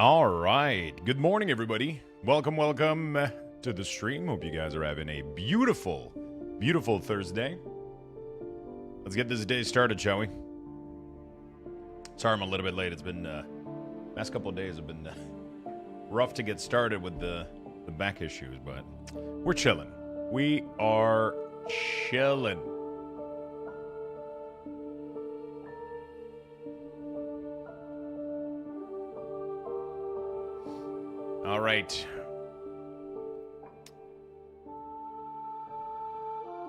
All right. Good morning, everybody. Welcome to the stream. Hope you guys are having a beautiful, beautiful Thursday. Let's get this day started, shall we? Sorry I'm a little bit late. It's been, last couple of days have been rough to get started with the back issues, but we're chilling. We are chilling. All right.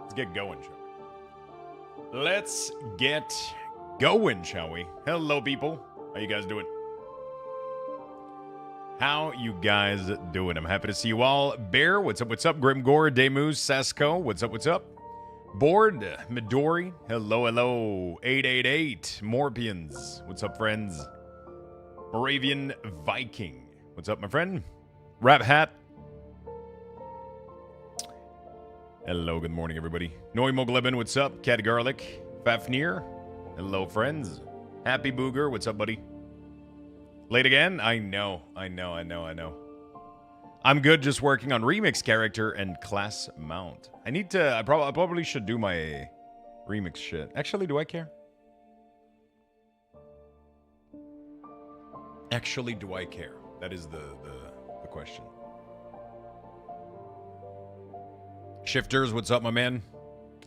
Let's get going, shall we? Let's get going, shall we? Hello, people. How you guys doing? How you guys doing? I'm happy to see you all. Bear, what's up? What's up? Grimgore, Demus, Sasko, what's up? What's up? Board, Midori, hello, hello. 888, Morpians, what's up, friends? Moravian Viking, what's up, my friend? Rap Hat. Hello, good morning, everybody. Noimoglebin, what's up? Cat Garlic. Fafnir. Hello, friends. Happy Booger, what's up, buddy? Late again? I know. I'm good, just working on remix character and class mount. I probably should do my remix shit. Actually, do I care? Actually, do I care? That is the question. Shifters, what's up, my man?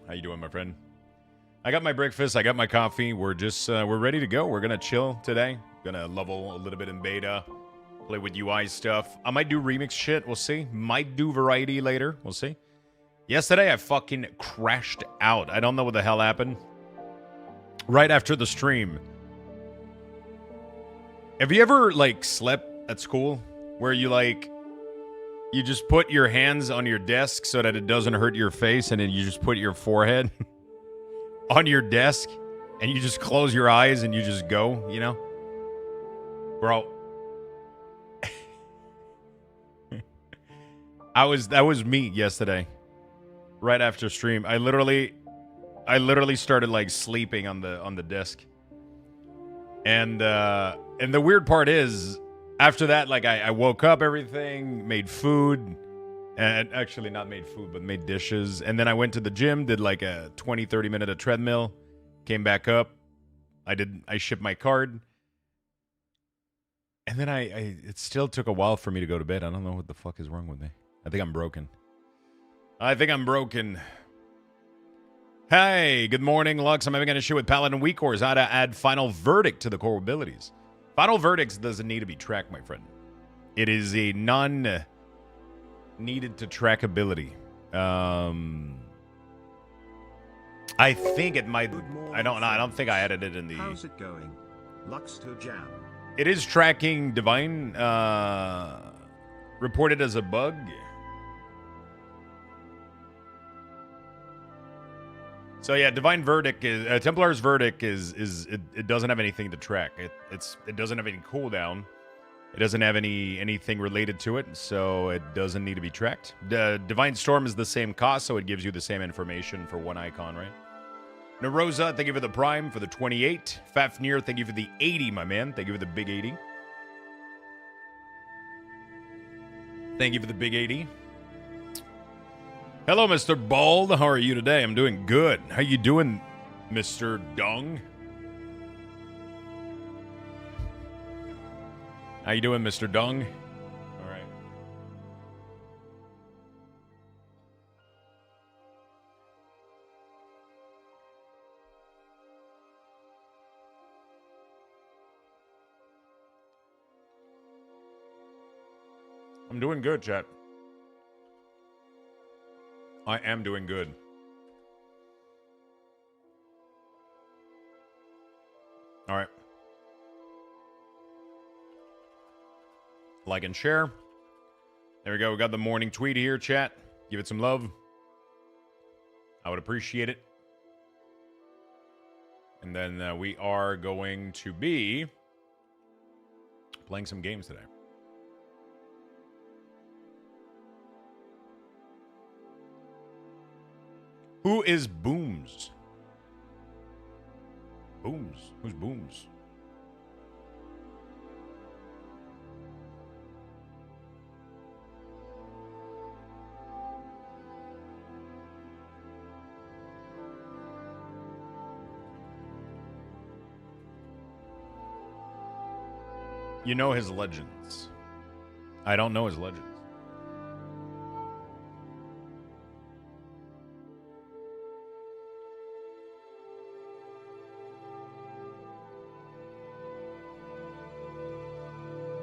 How you doing, my friend? I got my breakfast. I got my coffee. We're just we're ready to go. We're gonna chill today. Gonna level a little bit in beta, play with UI stuff. I might do remix shit. We'll see. Might do variety later. We'll see. Yesterday, I fucking crashed out. I don't know what the hell happened. Right after the stream. Have you ever like slept at school? Where you just put your hands on your desk so that it doesn't hurt your face, and then you just put your forehead on your desk, and you just close your eyes and you just go, you know? Bro. That was me yesterday. Right after stream. I literally started like sleeping on the desk. And the weird part is, after that, like, I woke up, everything, made food, and actually not made food, but made dishes. And then I went to the gym, did like a 20, 30 minute of treadmill, came back up. I shipped my card. And then it still took a while for me to go to bed. I don't know what the fuck is wrong with me. I think I'm broken. Hey, good morning, Lux. I'm having an issue with Paladin Weak Cores. How to add Final Verdict to the core abilities. Final Verdicts doesn't need to be tracked, my friend. It is a non-needed to track ability. I think it might. I don't know. I don't think I added it in the. How's it going? Luxthos Jam. It is tracking Divine. Reported as a bug. So yeah, Divine Verdict is Templar's Verdict is it doesn't have anything to track. It doesn't have any cooldown. It doesn't have anything related to it, so it doesn't need to be tracked. The Divine Storm is the same cost, so it gives you the same information for one icon, right? Narosa, thank you for the Prime for the 28. Fafnir, thank you for the 80, my man. Thank you for the big 80. Thank you for the big 80. Hello, Mr. Bald. How are you today? I'm doing good. How you doing, Mr. Dung? How you doing, Mr. Dung? All right. I'm doing good, chat. I am doing good. All right. Like and share. There we go. We got the morning tweet here, chat. Give it some love. I would appreciate it. And then we are going to be playing some games today. Who is Booms? Booms? Who's Booms? You know his legends. I don't know his legends.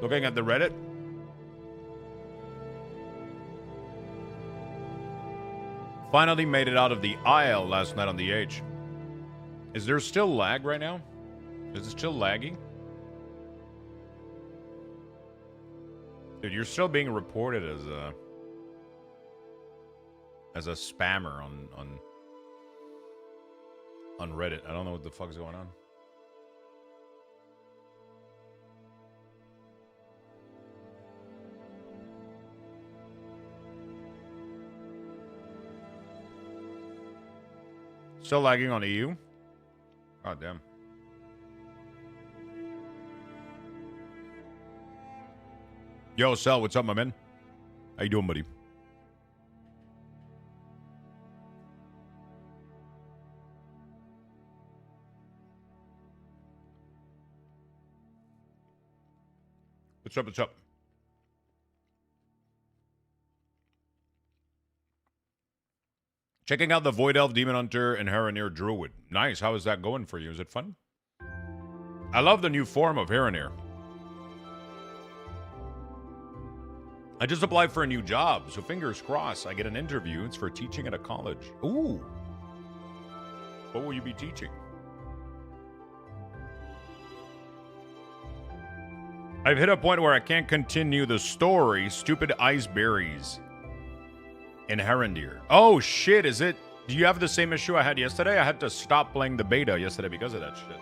Looking at the Reddit. Finally made it out of the aisle last night on the H. Is there still lag right now? Is it still laggy? Dude, you're still being reported as a spammer on Reddit. I don't know what the fuck's going on. Still lagging on EU? God damn. Yo, Sal, what's up, my man? How you doing, buddy? What's up, what's up? Checking out the Void Elf, Demon Hunter, and Heronir Druid. Nice. How is that going for you? Is it fun? I love the new form of Heronir. I just applied for a new job, so fingers crossed I get an interview. It's for teaching at a college. Ooh. What will you be teaching? I've hit a point where I can't continue the story. Stupid ice berries. In Herondir. Oh shit, is it? Do you have the same issue I had yesterday? I had to stop playing the beta yesterday because of that shit.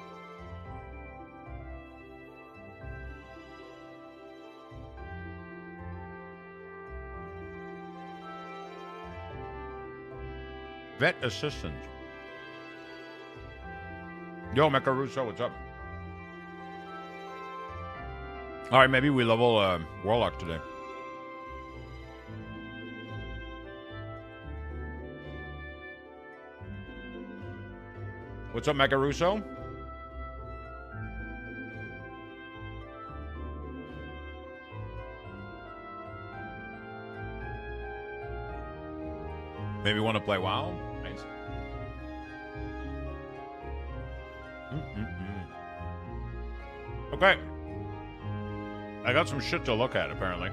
Vet assistant. Yo, Mecha Russo, what's up? Alright, maybe we level Warlock today. What's up, Mecha Russo? Maybe want to play WoW? Nice. Okay. I got some shit to look at, apparently.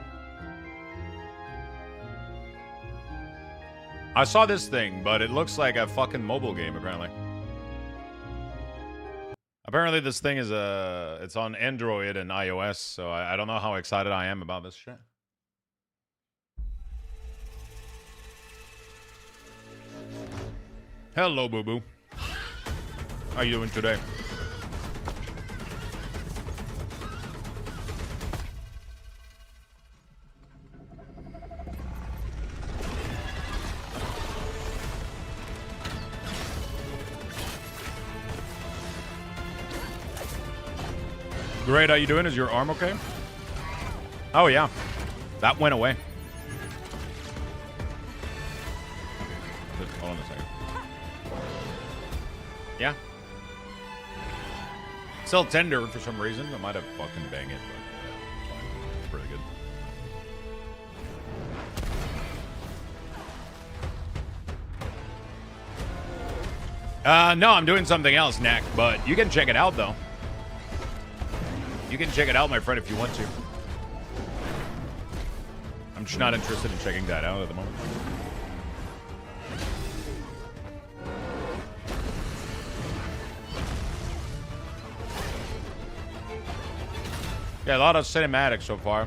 I saw this thing, but it looks like a fucking mobile game, apparently. Apparently this thing is it's on Android and iOS, so I don't know how excited I am about this shit. Hello, boo-boo. How you doing today? Great, how you doing? Is your arm okay? Oh, yeah. That went away. Hold on a second. Yeah. Still tender for some reason. I might have fucking banged it, but it's fine. It's pretty good. No, I'm doing something else, Knack, but you can check it out, though. You can check it out, my friend, if you want to. I'm just not interested in checking that out at the moment. Yeah, a lot of cinematics so far.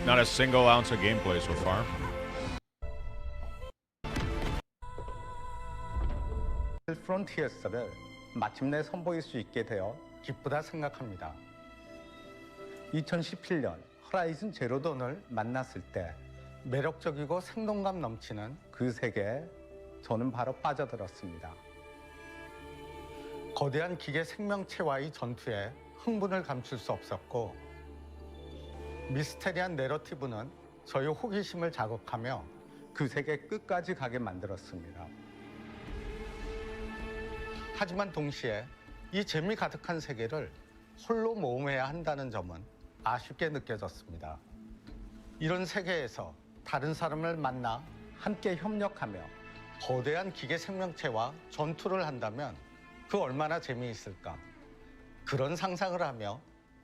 Not a single ounce of gameplay so far. 프론티어스를 마침내 선보일 수 있게 되어 기쁘다 생각합니다. 2017년 호라이즌 제로던을 만났을 때 매력적이고 생동감 넘치는 그 세계에 저는 바로 빠져들었습니다. 거대한 기계 생명체와의 전투에 흥분을 감출 수 없었고 미스테리한 내러티브는 저희 호기심을 자극하며 그 세계 끝까지 가게 만들었습니다. 하지만 동시에 이 재미 가득한 세계를 홀로 모험해야 한다는 점은 아쉽게 느껴졌습니다. 이런 세계에서 다른 사람을 만나 함께 협력하며 거대한 기계 생명체와 전투를 한다면 그 얼마나 재미있을까. 그런 상상을 하며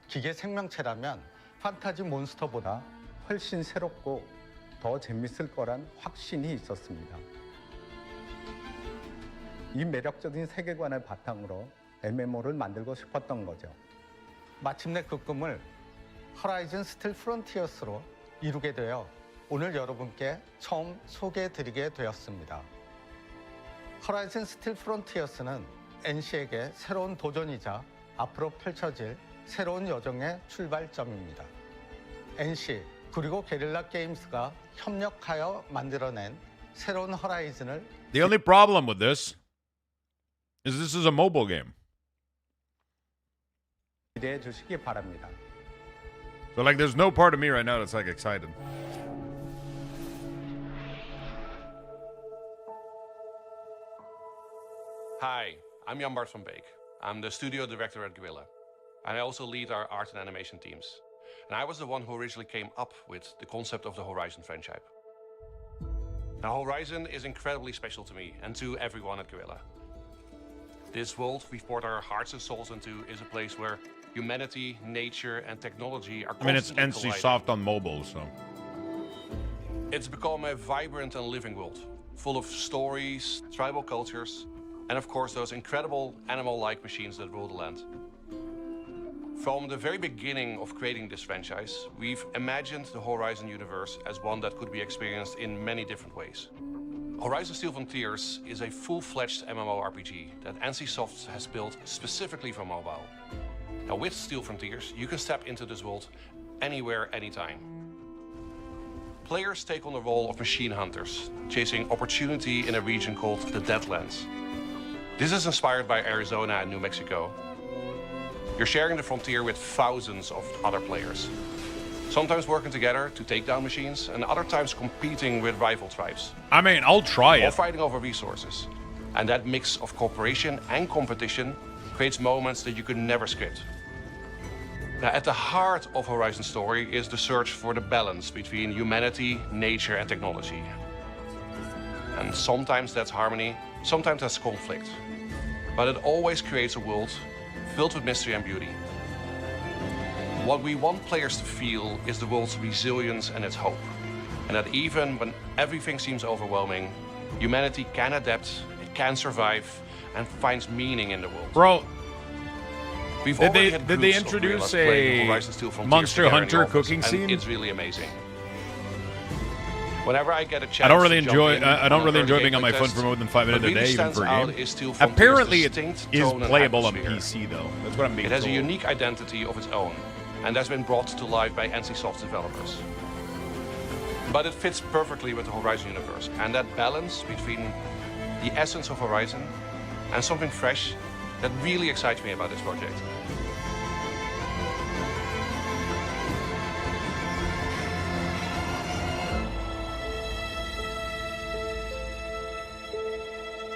기계 생명체라면 판타지 몬스터보다 훨씬 새롭고 더 재밌을 거란 확신이 있었습니다. 이 매력적인 세계관을 바탕으로 MMO를 만들고 싶었던 거죠. 마침내 그 꿈을 호라이즌 스틸 프론티어스로 이루게 되어 오늘 여러분께 처음 소개해드리게 되었습니다. 호라이즌 스틸 프론티어스는 NC에게 새로운 도전이자 앞으로 펼쳐질 새로운 여정의 출발점입니다. NC 그리고 게릴라 게임스가 협력하여 만들어낸 새로운 호라이즌을 The only problem with this is a mobile game. 기대해 주시기 바랍니다. So like there's no part of me right now that's like excited. Hi, I'm Jan Bart van Beek. I'm the studio director at Guerrilla, and I also lead our art and animation teams. And I was the one who originally came up with the concept of the Horizon franchise. Now, Horizon is incredibly special to me and to everyone at Guerrilla. This world we've poured our hearts and souls into is a place where humanity, nature, and technology are I mean, it's constantly NC colliding. soft on mobile, so. It's become a vibrant and living world, full of stories, tribal cultures, and of course those incredible animal-like machines that rule the land. From the very beginning of creating this franchise, we've imagined the Horizon universe as one that could be experienced in many different ways. Horizon Steel Frontiers is a full-fledged MMORPG that NCSoft has built specifically for mobile. Now with Steel Frontiers, you can step into this world anywhere, anytime. Players take on the role of machine hunters, chasing opportunity in a region called the Deadlands. This is inspired by Arizona and New Mexico. You're sharing the frontier with thousands of other players, sometimes working together to take down machines, and other times competing with rival tribes, I mean, I'll try all it. fighting over resources. And that mix of cooperation and competition creates moments that you could never script. Now, at the heart of Horizon's story is the search for the balance between humanity, nature, and technology. And sometimes that's harmony, sometimes that's conflict. But it always creates a world filled with mystery and beauty. What we want players to feel is the world's resilience and its hope. And that even when everything seems overwhelming, humanity can adapt, it can survive, and finds meaning in the world. Bro, We've Did already they- had did they groups of introduce gorillas playing a Horizon Steel Frontiers Monster together in the Hunter office, cooking and scene? It's really amazing. Whenever I get a chance, I don't really to jump enjoy. in I don't on really an enjoy early being on my phone playtest, for more than 5 minutes what a really day, even stands for a out game. is Steel Frontier's Apparently, it distinct is tone and playable on atmosphere. PC though. That's what I'm being It has a told. unique identity of its own, and that's been brought to life by NCSoft developers. But it fits perfectly with the Horizon universe, and that balance between the essence of Horizon and something fresh that really excites me about this project.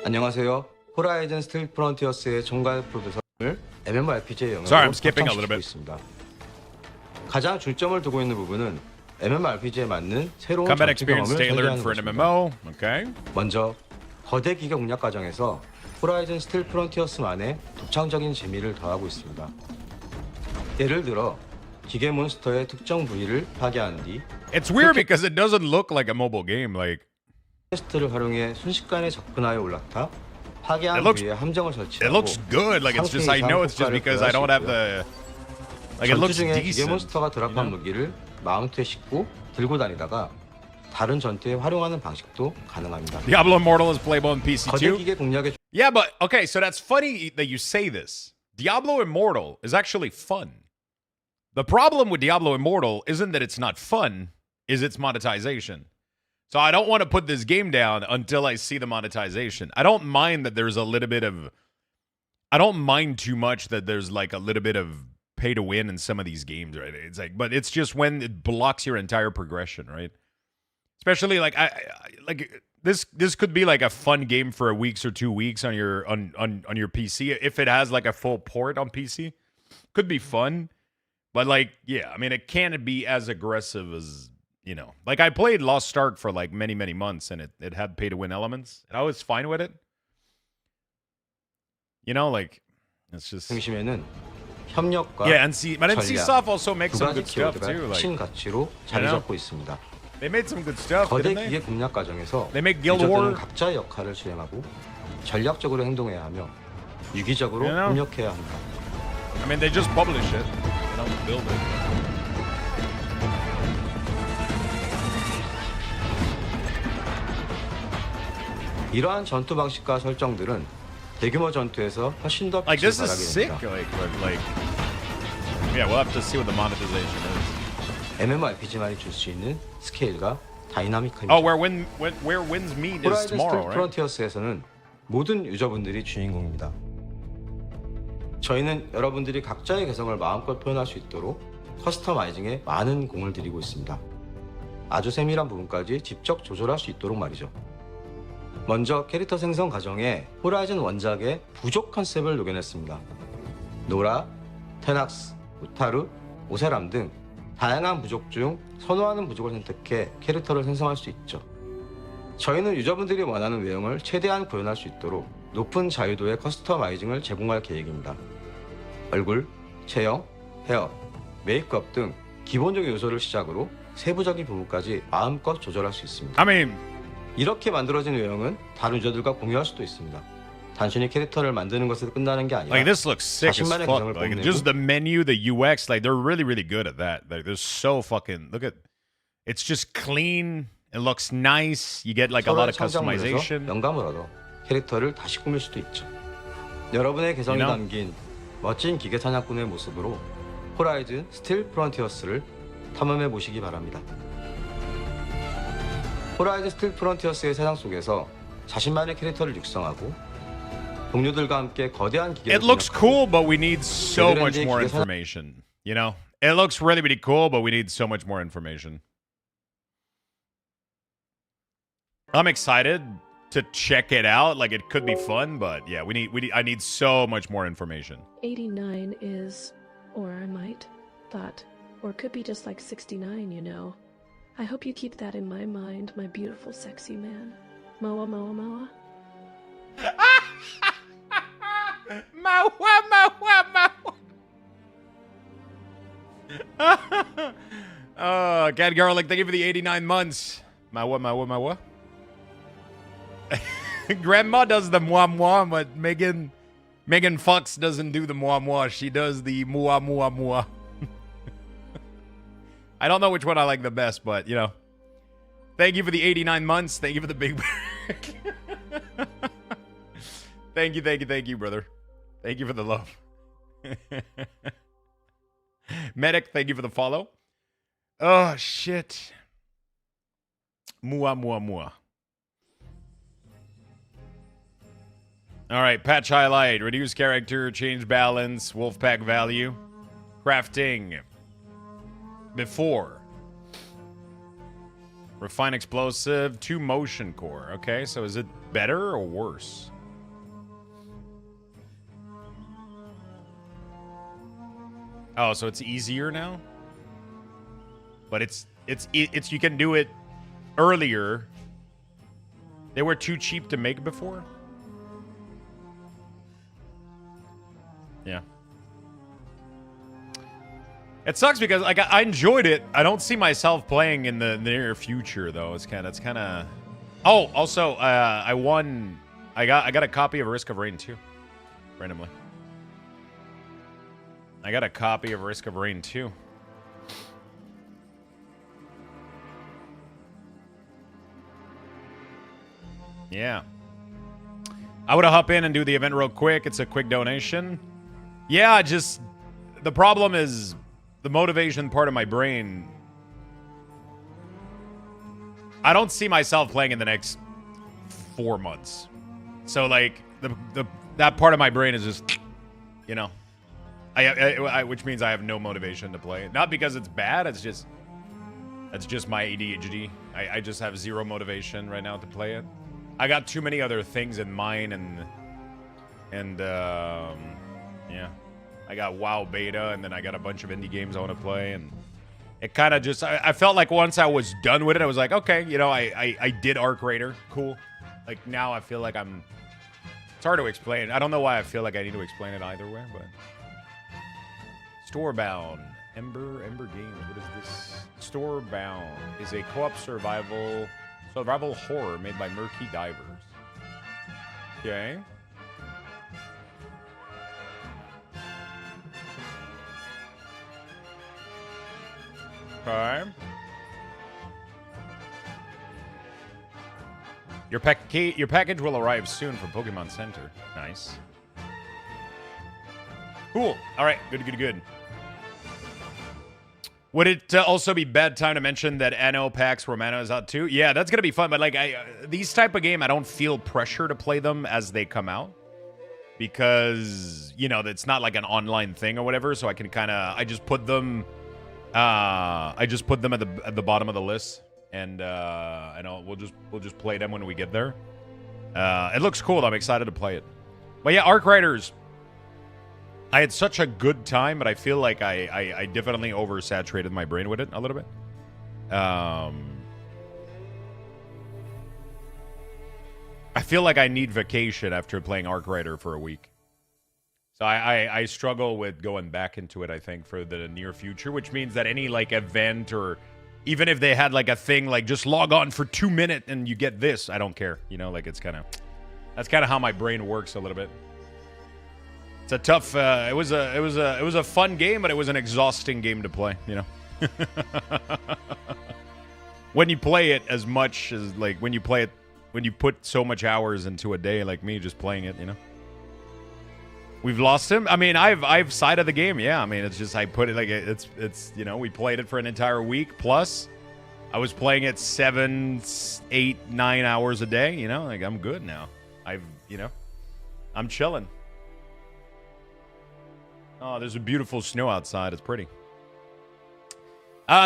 안녕하세요. 호라이즌 스틸 프론티어스의 총괄 프로듀서를 MMORPG의 영역으로 Sorry, I'm skipping a little 확장시키고 bit. 있습니다. 가장 중점을 두고 있는 부분은 MMORPG에 맞는 새로운 Combat 전투 experience 경험을 tailored 설계하는 for an 것입니다. MMO. Okay. 먼저 거대 기계 공략 과정에서 호라이즌 스틸 프론티어스만의 독창적인 재미를 더하고 있습니다. 예를 들어 기계 몬스터의 특정 부위를 파괴한 뒤 It's weird because it doesn't look like a mobile game. Like 퀘스트를 활용해 순식간에 접근하여 올라타 파괴한 It looks- 부위에 함정을 설치하고 it looks good. Like it's just I know it's just because I don't have the. Like it 전투 looks 중에 기계 decent. 몬스터가 드랍한 you know? 무기를 마운트에 싣고 들고 다니다가 다른 전투에 활용하는 방식도 가능합니다. Diablo Immortal is playable on PC 거대 too. 기계 공략의 Yeah, but okay, so that's funny that you say this. Diablo Immortal is actually fun. The problem with Diablo Immortal isn't that it's not fun, is its monetization. So I don't want to put this game down until I see the monetization. I don't mind that there's a little bit of I don't mind too much that there's like a little bit of pay to win in some of these games, right? It's like, but it's just when it blocks your entire progression, right? Especially like this could be like a fun game for a week or 2 weeks on your PC if it has like a full port on PC. Could be fun, but like yeah, I mean it can't be as aggressive as you know. Like I played Lost Ark for like many months, and it had pay to win elements, and I was fine with it. You know, like it's just 중심에는 협력과 yeah, and see, but 전략 NCSoft also makes 두 some 가지 good stuff 키워드가 too. 핵심 Like 가치로 자리 잡고 있습니다. they made some good stuff, 거대 didn't 기계 they? 공략 과정에서 They make Guild War. 유저들은 각자의 역할을 수행하고 전략적으로 행동해야 하며 유기적으로 You know? 협력해야 합니다. I mean, they just publish it. They don't build it. 이러한 전투 방식과 설정들은 대규모 전투에서 훨씬 더 Like 빛을 this is 발하게 sick. 됩니다. Like yeah, we'll have to see what the monetization is. MMORPG만이 줄 수 있는 스케일과 다이나믹함입니다. Oh, where winds meet is 호라이즌 tomorrow, 스틸 right? 프론티어스에서는 모든 유저분들이 주인공입니다. 저희는 여러분들이 각자의 개성을 마음껏 표현할 수 있도록 커스터마이징에 많은 공을 들이고 있습니다. 아주 세밀한 부분까지 직접 조절할 수 있도록 말이죠. 먼저 캐릭터 생성 과정에 호라이즌 원작의 부족 컨셉을 녹여냈습니다. 노라, 테낙스, 우타르, 오세람 등 다양한 부족 중 선호하는 부족을 선택해 캐릭터를 생성할 수 있죠. 저희는 유저분들이 원하는 외형을 최대한 구현할 수 있도록 높은 자유도의 커스터마이징을 제공할 계획입니다. 얼굴, 체형, 헤어, 메이크업 등 기본적인 요소를 시작으로 세부적인 부분까지 마음껏 조절할 수 있습니다. I mean, 이렇게 만들어진 외형은 다른 유저들과 공유할 수도 있습니다. 단순히 캐릭터를 만드는 것으로 끝나는 게 아니라 like this looks sick as 자신만의 fuck. 개성을 Like 뽐내고 just the menu, the UX, like they're really good at that. Like they're so fucking look at. It's just clean. It looks nice. You get like a lot 서로의 of 창작물에서 customization. 영감을 얻어 캐릭터를 다시 꾸밀 수도 있죠. 여러분의 개성이 You know? 담긴 멋진 기계 사냥꾼의 모습으로 호라이즌 스틸 프론티어스를 탐험해 보시기 바랍니다. 호라이즌 스틸 프론티어스의 세상 속에서 자신만의 캐릭터를 육성하고 동료들과 함께 거대한 기계를 It looks 공략하고 cool, but we need so much 얘들은 more 이제 기계 사냥- information. You know, it looks really cool, but we need so much more information. I'm excited to check it out. Like it could be fun, but yeah, I need so much more information. 89 is, or I might, thought, or could be just like 69, you know. I hope you keep that in my mind, my beautiful, sexy man. Moa, moa, moa. Cat Garlic, thank you for the 89 months. My what? Grandma does the moi moi, but Megan Fox doesn't do the moi moi. She does the moi moi moi. I don't know which one I like the best, but you know. Thank you for the 89 months. Thank you for the big. Thank you, brother. Thank you for the love. Medic, thank you for the follow. Oh shit. Mua mua mua. All right, patch highlight. Reduce character, change balance, wolfpack value. Crafting. Before. Refine explosive, 2 motion core. Okay, so is it better or worse? Oh, so it's easier now? But it's you can do it earlier. They were too cheap to make before? Yeah. It sucks because like I enjoyed it. I don't see myself playing in the near future though. It's kind of. Oh, also I won. I got a copy of Risk of Rain 2 randomly. I got a copy of Risk of Rain 2. Yeah. I would have hop in and do the event real quick. It's a quick donation. Yeah, just the problem is the motivation part of my brain. I don't see myself playing in the next 4 months. So like that part of my brain is just, you know, Which means I have no motivation to play it. Not because it's bad. It's just that's just my ADHD. I just have zero motivation right now to play it. I got too many other things in mind, and yeah, I got WoW beta, and then I got a bunch of indie games I want to play, and it kind of just I felt like once I was done with it, I was like, okay, you know, I did Arc Raider, cool. Like now I feel like it's hard to explain. I don't know why I feel like I need to explain it either way, but Storebound. Ember Games. What is this? Storebound is a co-op survival horror made by Murky Divers. Okay. Okay. Your package will arrive soon from Pokemon Center. Nice. Cool. All right. Good. Would it also be bad time to mention that Anno Pax Romano is out too? Yeah, that's gonna be fun. But like, these type of game, I don't feel pressure to play them as they come out because you know it's not like an online thing or whatever. So I can kind of I just put them at the bottom of the list, and we'll just play them when we get there. It looks cool. I'm excited to play it. But yeah, Arc Riders. I had such a good time, but I feel like I definitely oversaturated my brain with it a little bit. I feel like I need vacation after playing Arc Rider for a week. So I struggle with going back into it, I think, for the near future, which means that any, like, event or even if they had, like, a thing, like, just log on for 2 minutes and you get this, I don't care. You know, like, it's kind of... That's kind of how my brain works a little bit. It's a tough. It was a fun game, but it was an exhausting game to play. You know, when you play it as much as like when you put so much hours into a day, like me, just playing it. You know, we've lost him. I mean, I've sided the game. Yeah, I mean, it's just I put it like it's you know we played it for an entire week plus. I was playing it 7, 8, 9 hours a day. You know, like I'm good now. I'm chilling. Oh, there's a beautiful snow outside. It's pretty.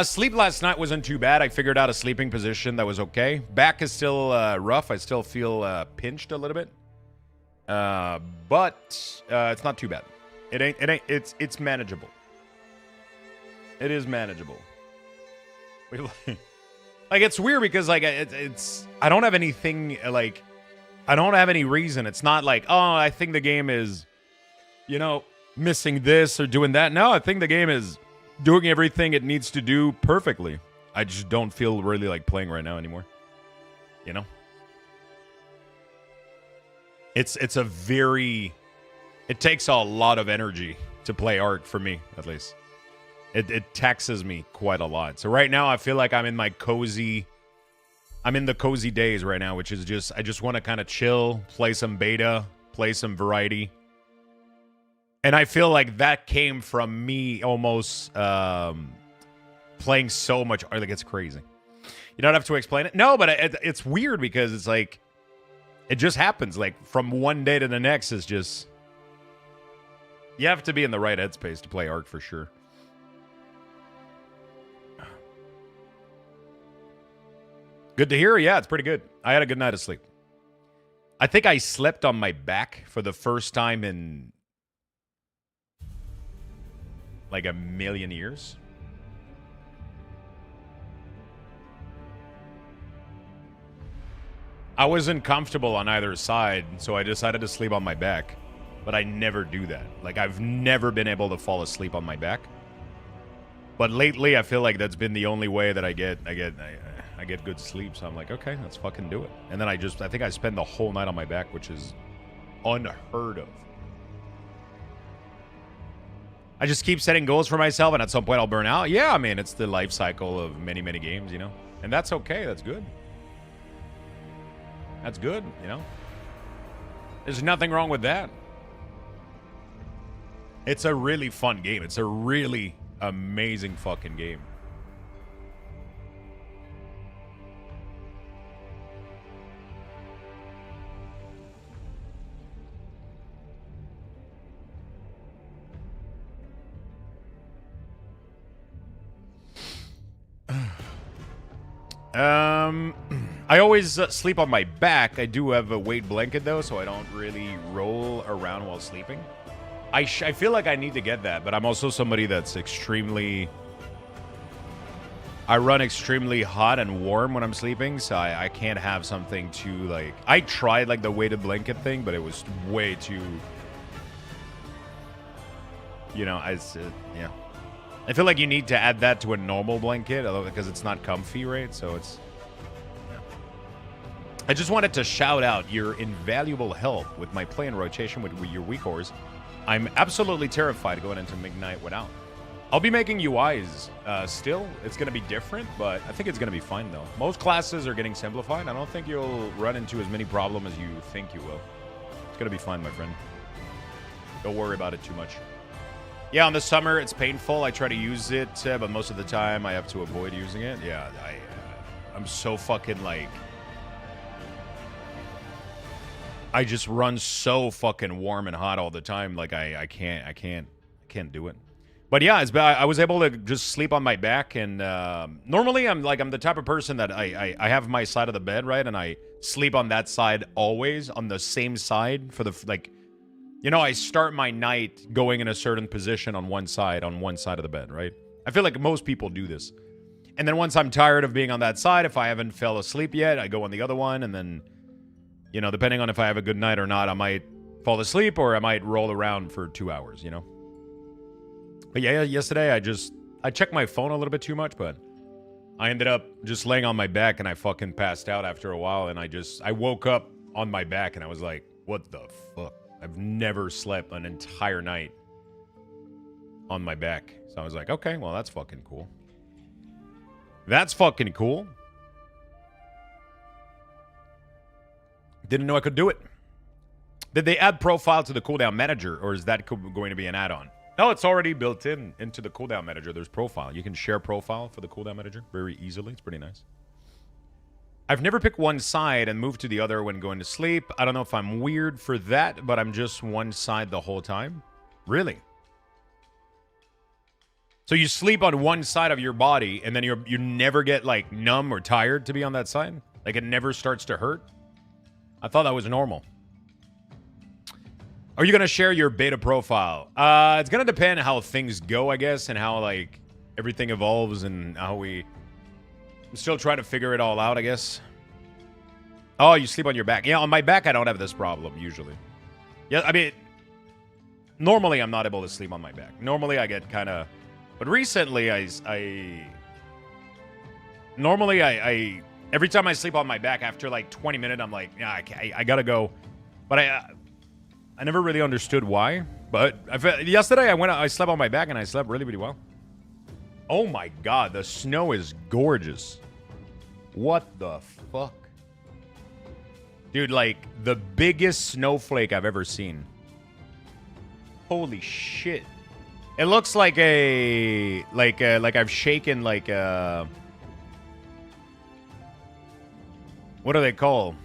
Sleep last night wasn't too bad. I figured out a sleeping position that was okay. Back is still rough. I still feel pinched a little bit. But it's not too bad. It's manageable. It is manageable. Like it's weird because like it's I don't have anything like I don't have any reason. It's not like, oh, I think the game is, you know, missing this or doing that. No, I think the game is doing everything it needs to do perfectly. I just don't feel really like playing right now anymore. You know? It takes a lot of energy to play Ark for me, at least. It taxes me quite a lot. So right now I feel like I'm in the cozy days right now, which is just I just want to kind of chill, play some beta, play some variety. And I feel like that came from me almost playing so much. Like, it's crazy. You don't have to explain it. No, but it's weird because it's like, it just happens. Like, from one day to the next is just... You have to be in the right headspace to play Ark for sure. Good to hear. Yeah, it's pretty good. I had a good night of sleep. I think I slept on my back for the first time in... like a million years. I wasn't comfortable on either side, so I decided to sleep on my back. But I never do that. Like, I've never been able to fall asleep on my back. But lately, I feel like that's been the only way that I get good sleep. So I'm like, okay, let's fucking do it. And then I think I spend the whole night on my back, which is unheard of. I just keep setting goals for myself, and at some point I'll burn out. Yeah, I mean, it's the life cycle of many, many games, you know? And that's okay. That's good. That's good, you know? There's nothing wrong with that. It's a really fun game. It's a really amazing fucking game. I always sleep on my back. I do have a weight blanket though, so I don't really roll around while sleeping. I feel like I need to get that, but I'm also somebody that's extremely... I run extremely hot and warm when I'm sleeping, so I can't have something too, like... I tried, like, the weighted blanket thing, but it was way too... You know, yeah. I feel like you need to add that to a normal blanket, because it's not comfy, right? So it's... Yeah. I just wanted to shout out your invaluable help with my play and rotation with your weak ores. I'm absolutely terrified going into midnight without. I'll be making UIs still. It's going to be different, but I think it's going to be fine, though. Most classes are getting simplified. I don't think you'll run into as many problems as you think you will. It's going to be fine, my friend. Don't worry about it too much. Yeah, in the summer, it's painful. I try to use it, but most of the time, I have to avoid using it. Yeah, I'm so fucking, like... I just run so fucking warm and hot all the time. Like, I can't do it. But yeah, I was able to just sleep on my back, and normally I'm the type of person that I have my side of the bed, right, and I sleep on that side always, on the same side for the, like, you know, I start my night going in a certain position on one side of the bed, right? I feel like most people do this. And then once I'm tired of being on that side, if I haven't fell asleep yet, I go on the other one, and then, you know, depending on if I have a good night or not, I might fall asleep or I might roll around for 2 hours, you know? But yeah, yesterday I checked my phone a little bit too much, but I ended up just laying on my back and I fucking passed out after a while, and I woke up on my back and I was like, what the fuck? I've never slept an entire night on my back. So I was like, okay, well, that's fucking cool. That's fucking cool. Didn't know I could do it. Did they add profile to the cooldown manager, or is that going to be an add-on? No, it's already built into the cooldown manager. There's profile. You can share profile for the cooldown manager very easily. It's pretty nice. I've never picked one side and moved to the other when going to sleep. I don't know if I'm weird for that, but I'm just one side the whole time. Really? So you sleep on one side of your body, and then you never get, like, numb or tired to be on that side? Like, it never starts to hurt? I thought that was normal. Are you going to share your beta profile? It's going to depend how things go, I guess, and how, like, everything evolves and how I'm still trying to figure it all out, I guess. Oh, you sleep on your back. Yeah, on my back, I don't have this problem, usually. Yeah, I mean, normally I'm not able to sleep on my back. Normally I get kind of... But recently, Normally, every time I sleep on my back, after, like, 20 minutes, I'm like, yeah, I gotta go. But I never really understood why, but yesterday I slept on my back and I slept really, really well. Oh my god, the snow is gorgeous. What the fuck? Dude, like, the biggest snowflake I've ever seen. Holy shit. It looks like like I've shaken, like, what do they call?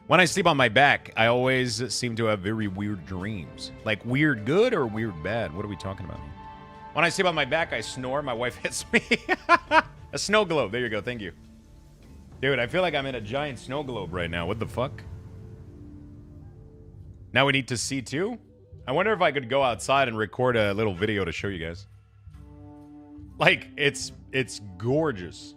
When I sleep on my back, I always seem to have very weird dreams. Like, weird good or weird bad? What are we talking about here? When I sleep on my back, I snore. My wife hits me. A snow globe. There you go. Thank you. Dude, I feel like I'm in a giant snow globe right now. What the fuck? Now we need to see too? I wonder if I could go outside and record a little video to show you guys. Like, it's gorgeous.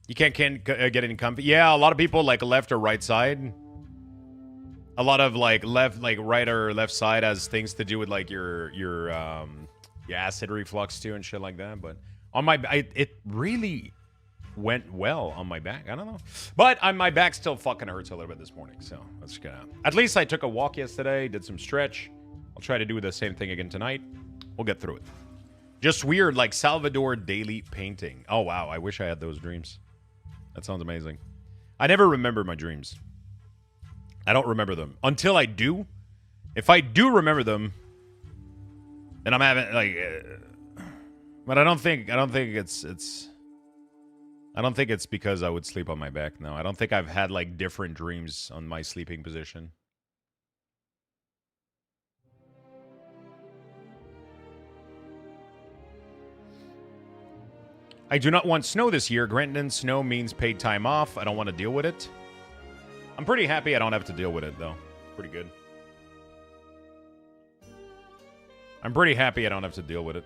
You can't get any comfy. Yeah, a lot of people, like, left or right side. A lot of, like, right or left side has things to do with, like, your acid reflux too and shit like that. But on it really went well on my back. I don't know, but my back still fucking hurts a little bit this morning. So let's go. At least I took a walk yesterday, did some stretch. I'll try to do the same thing again tonight. We'll get through it. Just weird, like Salvador Dali painting. Oh wow, I wish I had those dreams. That sounds amazing. I never remember my dreams. I don't remember them until I do. If I do remember them, then I'm having, like, but I don't think it's because I would sleep on my back. No, I don't think I've had, like, different dreams on my sleeping position. I do not want snow this year. Granted, snow means paid time off. I don't want to deal with it. I'm pretty happy I don't have to deal with it, though. Pretty good. I'm pretty happy I don't have to deal with it.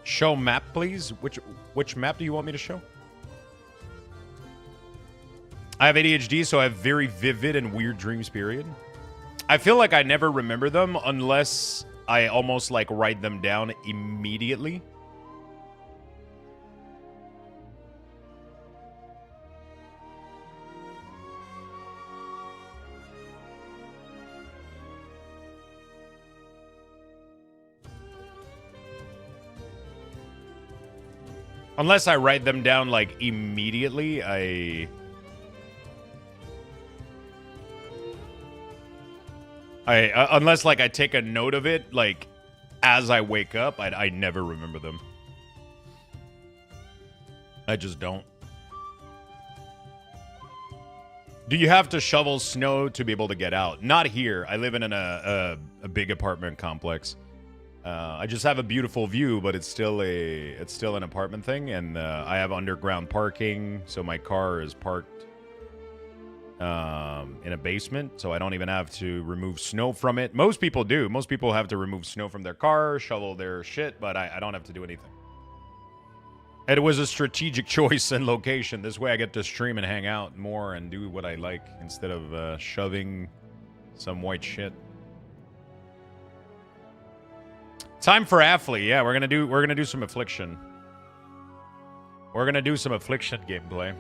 Show map, please. Which map do you want me to show? I have ADHD, so I have very vivid and weird dreams, period. I feel like I never remember them unless I almost like write them down immediately. Unless I write them down like immediately, unless like I take a note of it like as I wake up, I never remember them. I just don't. Do you have to shovel snow to be able to get out? Not here. I live in a big apartment complex. I just have a beautiful view, but it's still an apartment thing, and I have underground parking, so my car is parked in a basement, so I don't even have to remove snow from it. Most people do. Most people have to remove snow from their car, shovel their shit, but I don't have to do anything. It was a strategic choice and location. This way I get to stream and hang out more and do what I like instead of shoving some white shit. Time for Affli. Yeah, we're gonna do some Affliction. We're gonna do some Affliction gameplay.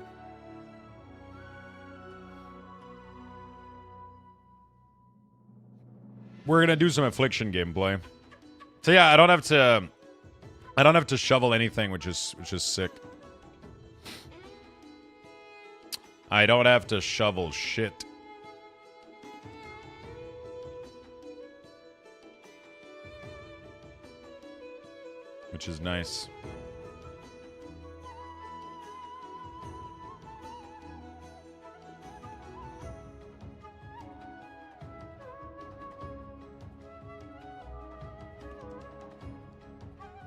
We're gonna do some Affliction gameplay. So yeah, I don't have to shovel anything, which is sick. I don't have to shovel shit. Which is nice.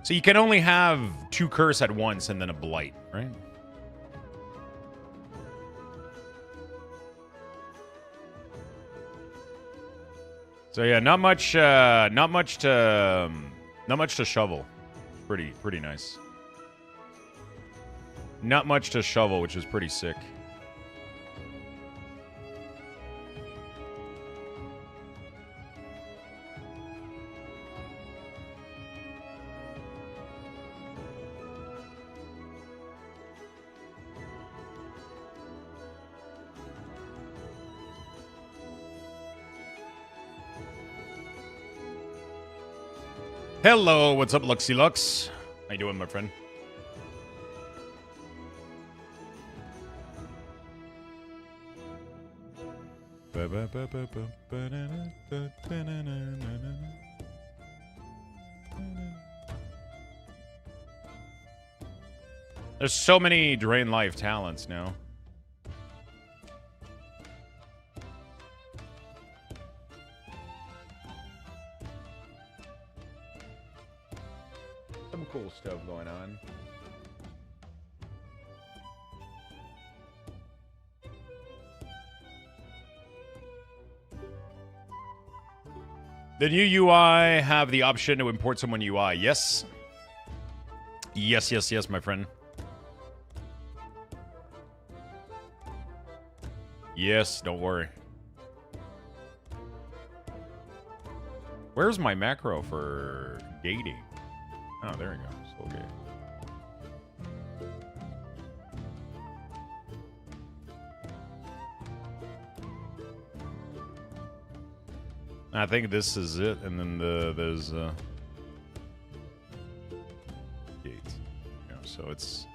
So you can only have 2 curse at once and then a blight, right? So yeah, not much to shovel. Pretty nice. Not much to shovel, which is pretty sick. Hello, what's up, Luxy Lux? How you doing, my friend? There's so many Drain Life talents now. Some cool stuff going on. The new UI have the option to import someone UI. Yes. Yes, my friend. Yes, don't worry. Where's my macro for gating? Oh, there we go. Soul gate. I think this is it, and then there's gate. Yeah, so it's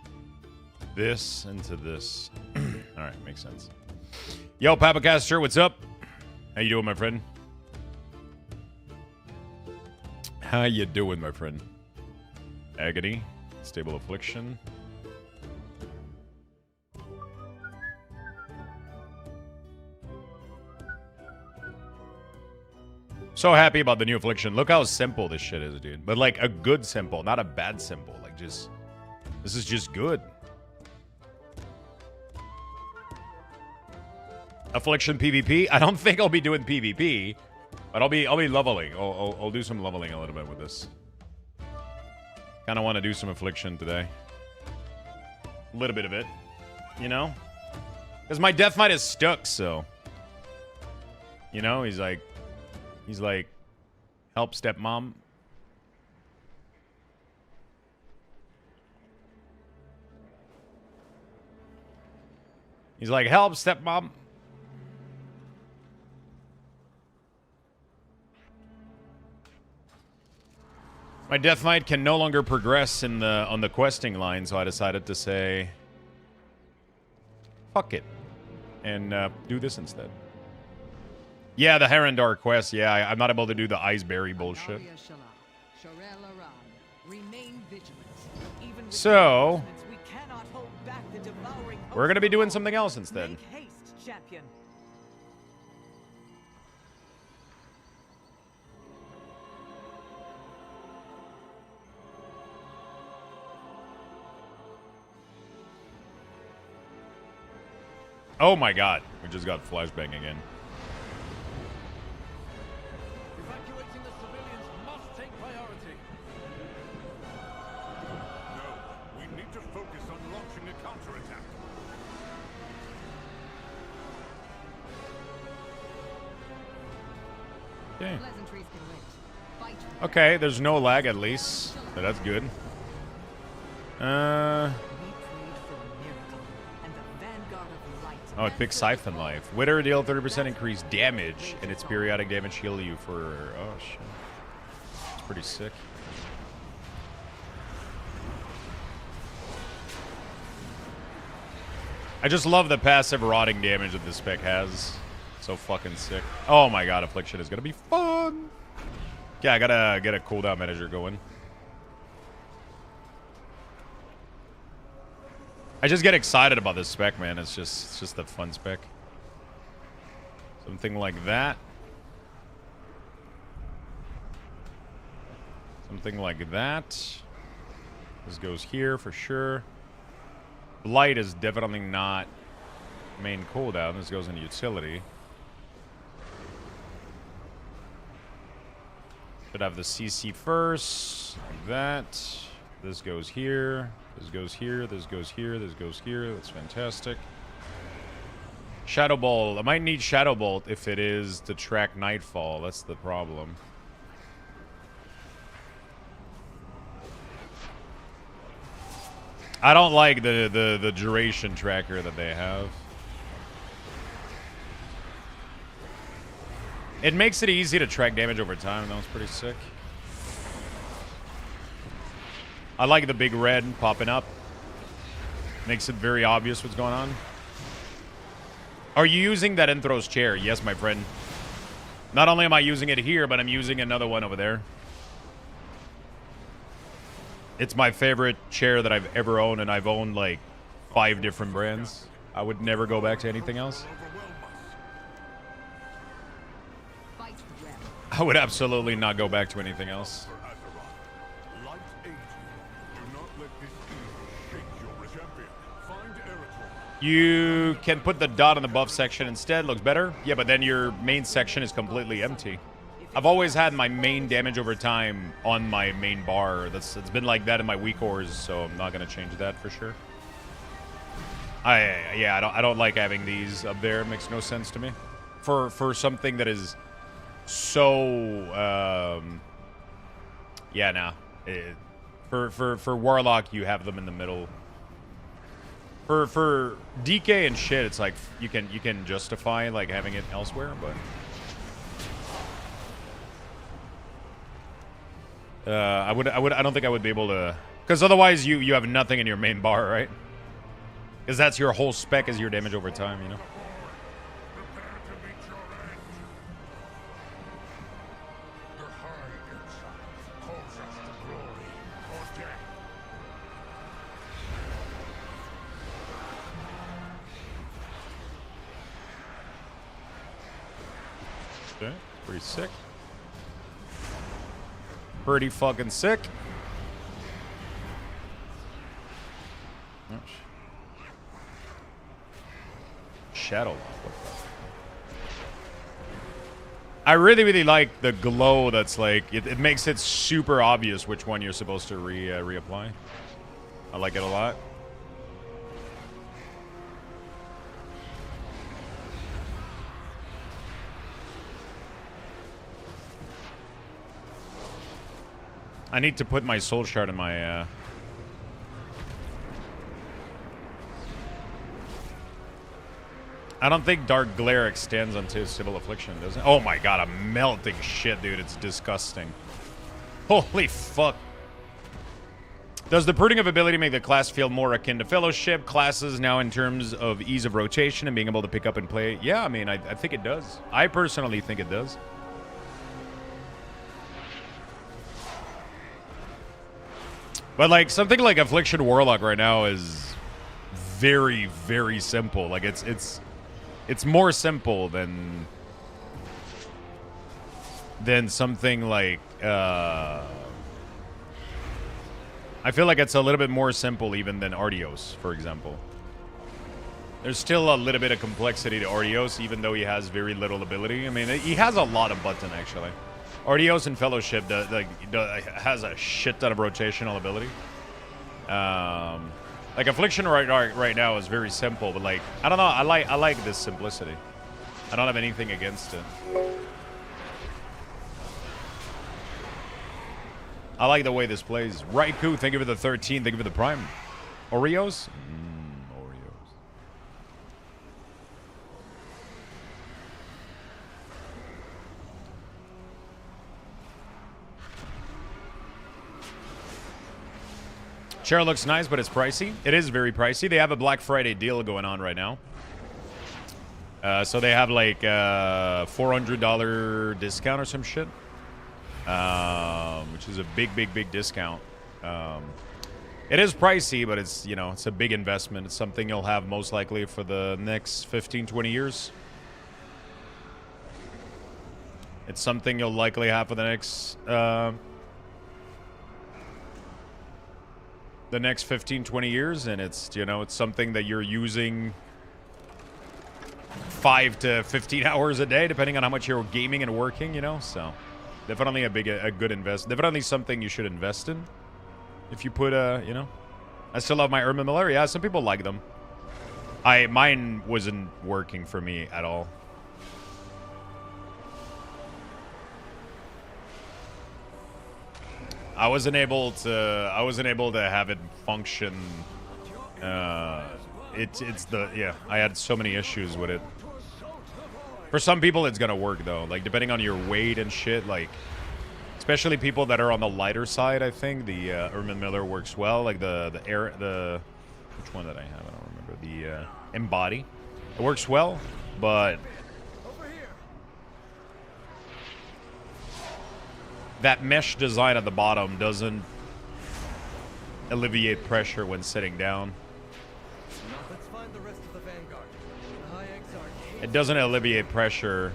this into this. All right, makes sense. Yo, Papacaster, what's up? How you doing, my friend? How you doing, my friend? Agony, stable affliction. So happy about the new Affliction. Look how simple this shit is, dude. But like a good simple, not a bad simple. Like just, this is just good. Affliction PvP. I don't think I'll be doing PvP, but I'll be leveling. I'll do some leveling a little bit with this. Kind of want to do some Affliction today. A little bit of it, you know, because my death might is stuck. So, you know, he's like, help stepmom. He's like, help stepmom. My death knight can no longer progress in the on the questing line, so I decided to say, fuck it, and do this instead. Yeah, the Herondar quest. Yeah, I'm not able to do the Iceberry bullshit. So we're gonna be doing something else instead. Oh my god, we just got flashbang again. Evacuating the civilians must take priority. No, we need to focus on launching a counterattack. Okay. Okay, there's no lag at least. So that's good. Oh, it picks Siphon Life. Wither deal 30% increased damage, and its periodic damage heal you for... Oh, shit. It's pretty sick. I just love the passive rotting damage that this spec has. So fucking sick. Oh my god, Affliction is gonna be fun! Yeah, I gotta get a cooldown manager going. I just get excited about this spec, man. It's just a fun spec. Something like that. Something like that. This goes here for sure. Blight is definitely not main cooldown. This goes into utility. Should have the CC first. Like that. This goes here. This goes here, this goes here, this goes here. That's fantastic. Shadow Bolt. I might need Shadow Bolt if it is to track Nightfall. That's the problem. I don't like the duration tracker that they have. It makes it easy to track damage over time. That was pretty sick. I like the big red popping up. Makes it very obvious what's going on. Are you using that Enthros chair? Yes, my friend. Not only am I using it here, but I'm using another one over there. It's my favorite chair that I've ever owned, and I've owned like 5 different brands. I would never go back to anything else. I would absolutely not go back to anything else. You can put the dot in the buff section instead. Looks better. Yeah, but then your main section is completely empty. I've always had my main damage over time on my main bar. It's been like that in my weak ores, so I'm not gonna change that for sure. I don't like having these up there. It makes no sense to me. For something that is so yeah, nah. For Warlock, you have them in the middle. For DK and shit, it's like you can justify like having it elsewhere, but I don't think I would be able to, because otherwise you have nothing in your main bar, right? Because that's your whole spec is your damage over time, you know. Okay, pretty sick. pretty fucking sick. Shadow. I really, really like the glow that's like, it makes it super obvious which one you're supposed to reapply. I like it a lot. I need to put my soul shard in my I don't think Dark Glare extends onto Civil Affliction, does it? Oh my god, I'm melting shit, dude. It's disgusting. Holy fuck. Does the pruning of ability make the class feel more akin to Fellowship classes now in terms of ease of rotation and being able to pick up and play? Yeah, I mean, I think it does. I personally think it does. But like, something like Affliction Warlock right now is very, very simple. Like, it's more simple than something like I feel like it's a little bit more simple even than Artios, for example. There's still a little bit of complexity to Artios, even though he has very little ability. I mean, he has a lot of button, actually. Artios and Fellowship has a shit ton of rotational ability. Like Affliction right now is very simple, but like, I don't know, I like this simplicity. I don't have anything against it. I like the way this plays. Raikou, thank you for the 13, thank you for the Prime. Oreos? Oreos. Chair looks nice, but it's pricey. It is very pricey. They have a Black Friday deal going on right now. So they have like a $400 discount or some shit. Which is a big discount. It is pricey, but it's, you know, it's a big investment. It's something you'll have most likely for the next 15, 20 years. It's something you'll likely have for the next 15, 20 years, and it's, you know, it's something that you're using 5 to 15 hours a day, depending on how much you're gaming and working, you know, so definitely a good invest. Definitely something you should invest in. If you put you know, I still love my Urban Miller. Yeah, some people like them. Mine wasn't working for me at all. I wasn't able to have it function. It's the I had so many issues with it. For some people, it's gonna work though. Like depending on your weight and shit. Like especially people that are on the lighter side. I think the Urban Miller works well. Like the which one did I have? I don't remember. The Embody. It works well, but that mesh design at the bottom doesn't alleviate pressure when sitting down. Let's find the rest of the vanguard. High Exarch. It doesn't alleviate pressure.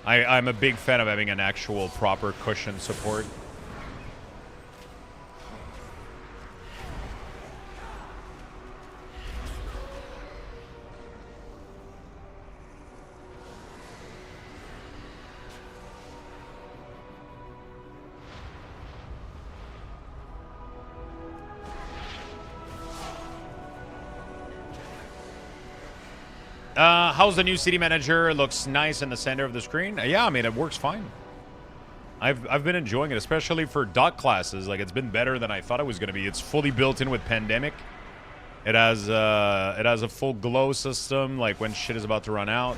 I'm a big fan of having an actual proper cushion support. How's the new city manager? Looks nice in the center of the screen. Yeah, I mean, it works fine. I've been enjoying it, especially for dot classes. Like, it's been better than I thought it was going to be. It's fully built in with Pandemic. It has a full glow system, like when shit is about to run out.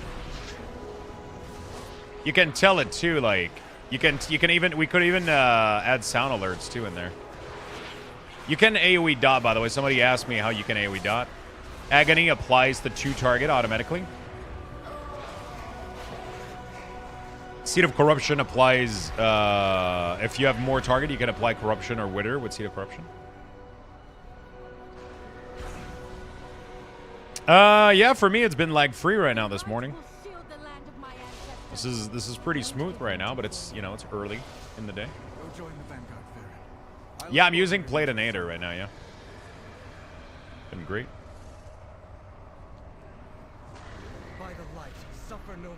You can tell it too. Like, we could even add sound alerts too in there. You can AoE dot, by the way. Somebody asked me how you can AoE dot. Agony applies the 2 target automatically. Seed of Corruption applies, if you have more target, you can apply Corruption or Wither with Seed of Corruption. Yeah, for me, it's been lag-free right now this morning. This is pretty smooth right now, but it's, you know, it's early in the day. Go join the Vanguard, Farron. Yeah, I'm using Platinator right now, yeah. Been great. By the light, suffer no more.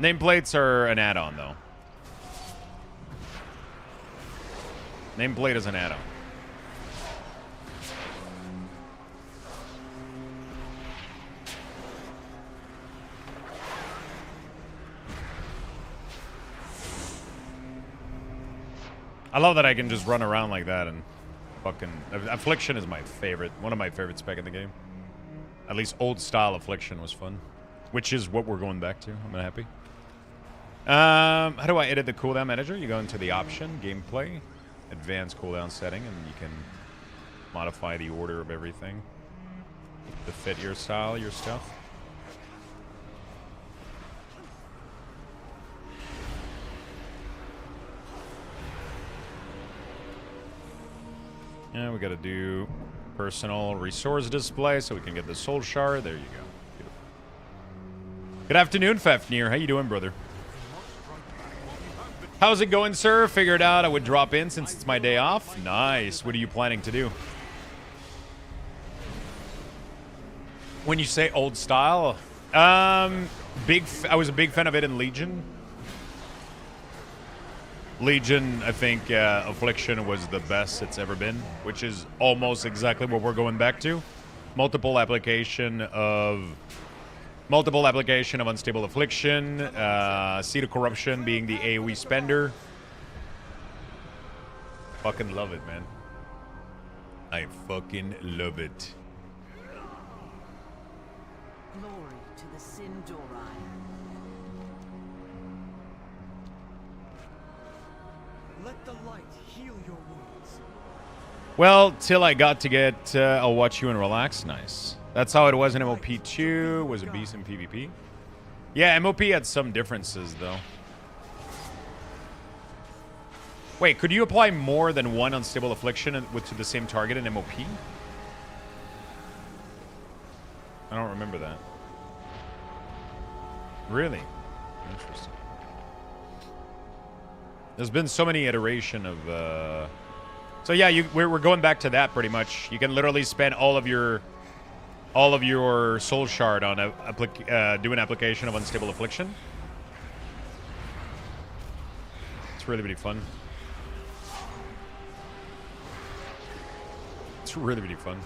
Nameplates are an add-on, though. Nameplate is an add-on. I love that I can just run around like that and fucking... Affliction is my favorite. One of my favorite spec in the game. At least old-style Affliction was fun. Which is what we're going back to. I'm happy. How do I edit the cooldown manager? You go into the option, gameplay, advanced cooldown setting, and you can modify the order of everything to fit your style, your stuff. Yeah, we gotta do personal resource display so we can get the soul shard. There you go. Beautiful. Good afternoon, Fafnir. How you doing, brother? How's it going, sir? Figured out I would drop in since it's my day off. Nice. What are you planning to do? When you say old style, I was a big fan of it in Legion. Legion, I think Affliction was the best it's ever been, which is almost exactly what we're going back to. Multiple application of Unstable Affliction, Seed of Corruption being the AoE spender. Fucking love it, man. I fucking love it. Glory to the Sindori. Let the light heal your wounds. Well, till I got to get I'll watch you and relax. Nice. That's how it was in MOP2. Was a beast in PvP. Yeah, MOP had some differences, though. Wait, could you apply more than one Unstable Affliction to the same target in MOP? I don't remember that. Really? Interesting. There's been so many iteration of... So yeah, we're going back to that pretty much. You can literally spend all of your soul shard on do an application of Unstable Affliction. It's really, really fun. It's really, really fun.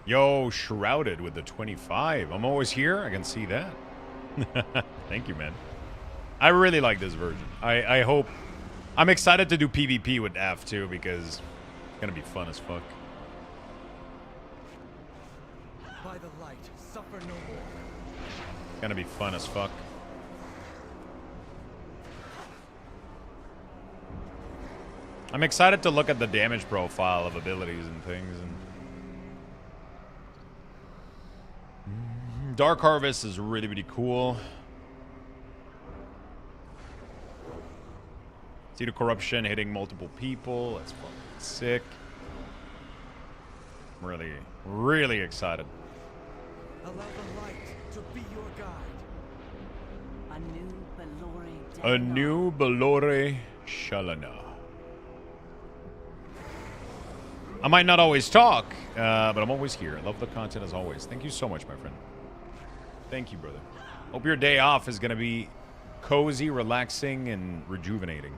Yo, Shrouded with the 25. I'm always here. I can see that. Thank you, man. I really like this version. I hope... I'm excited to do PvP with F, too, because it's going to be fun as fuck. By the light, suffer no more. It's going to be fun as fuck. I'm excited to look at the damage profile of abilities and things. And Dark Harvest is really, really cool. Seed of Corruption hitting multiple people. That's fucking sick. I'm really, really excited. Allow the light to be your guide. A new Belore. A new Belore Shalana. I might not always talk, but I'm always here. I love the content as always. Thank you so much, my friend. Thank you, brother. Hope your day off is going to be cozy, relaxing, and rejuvenating.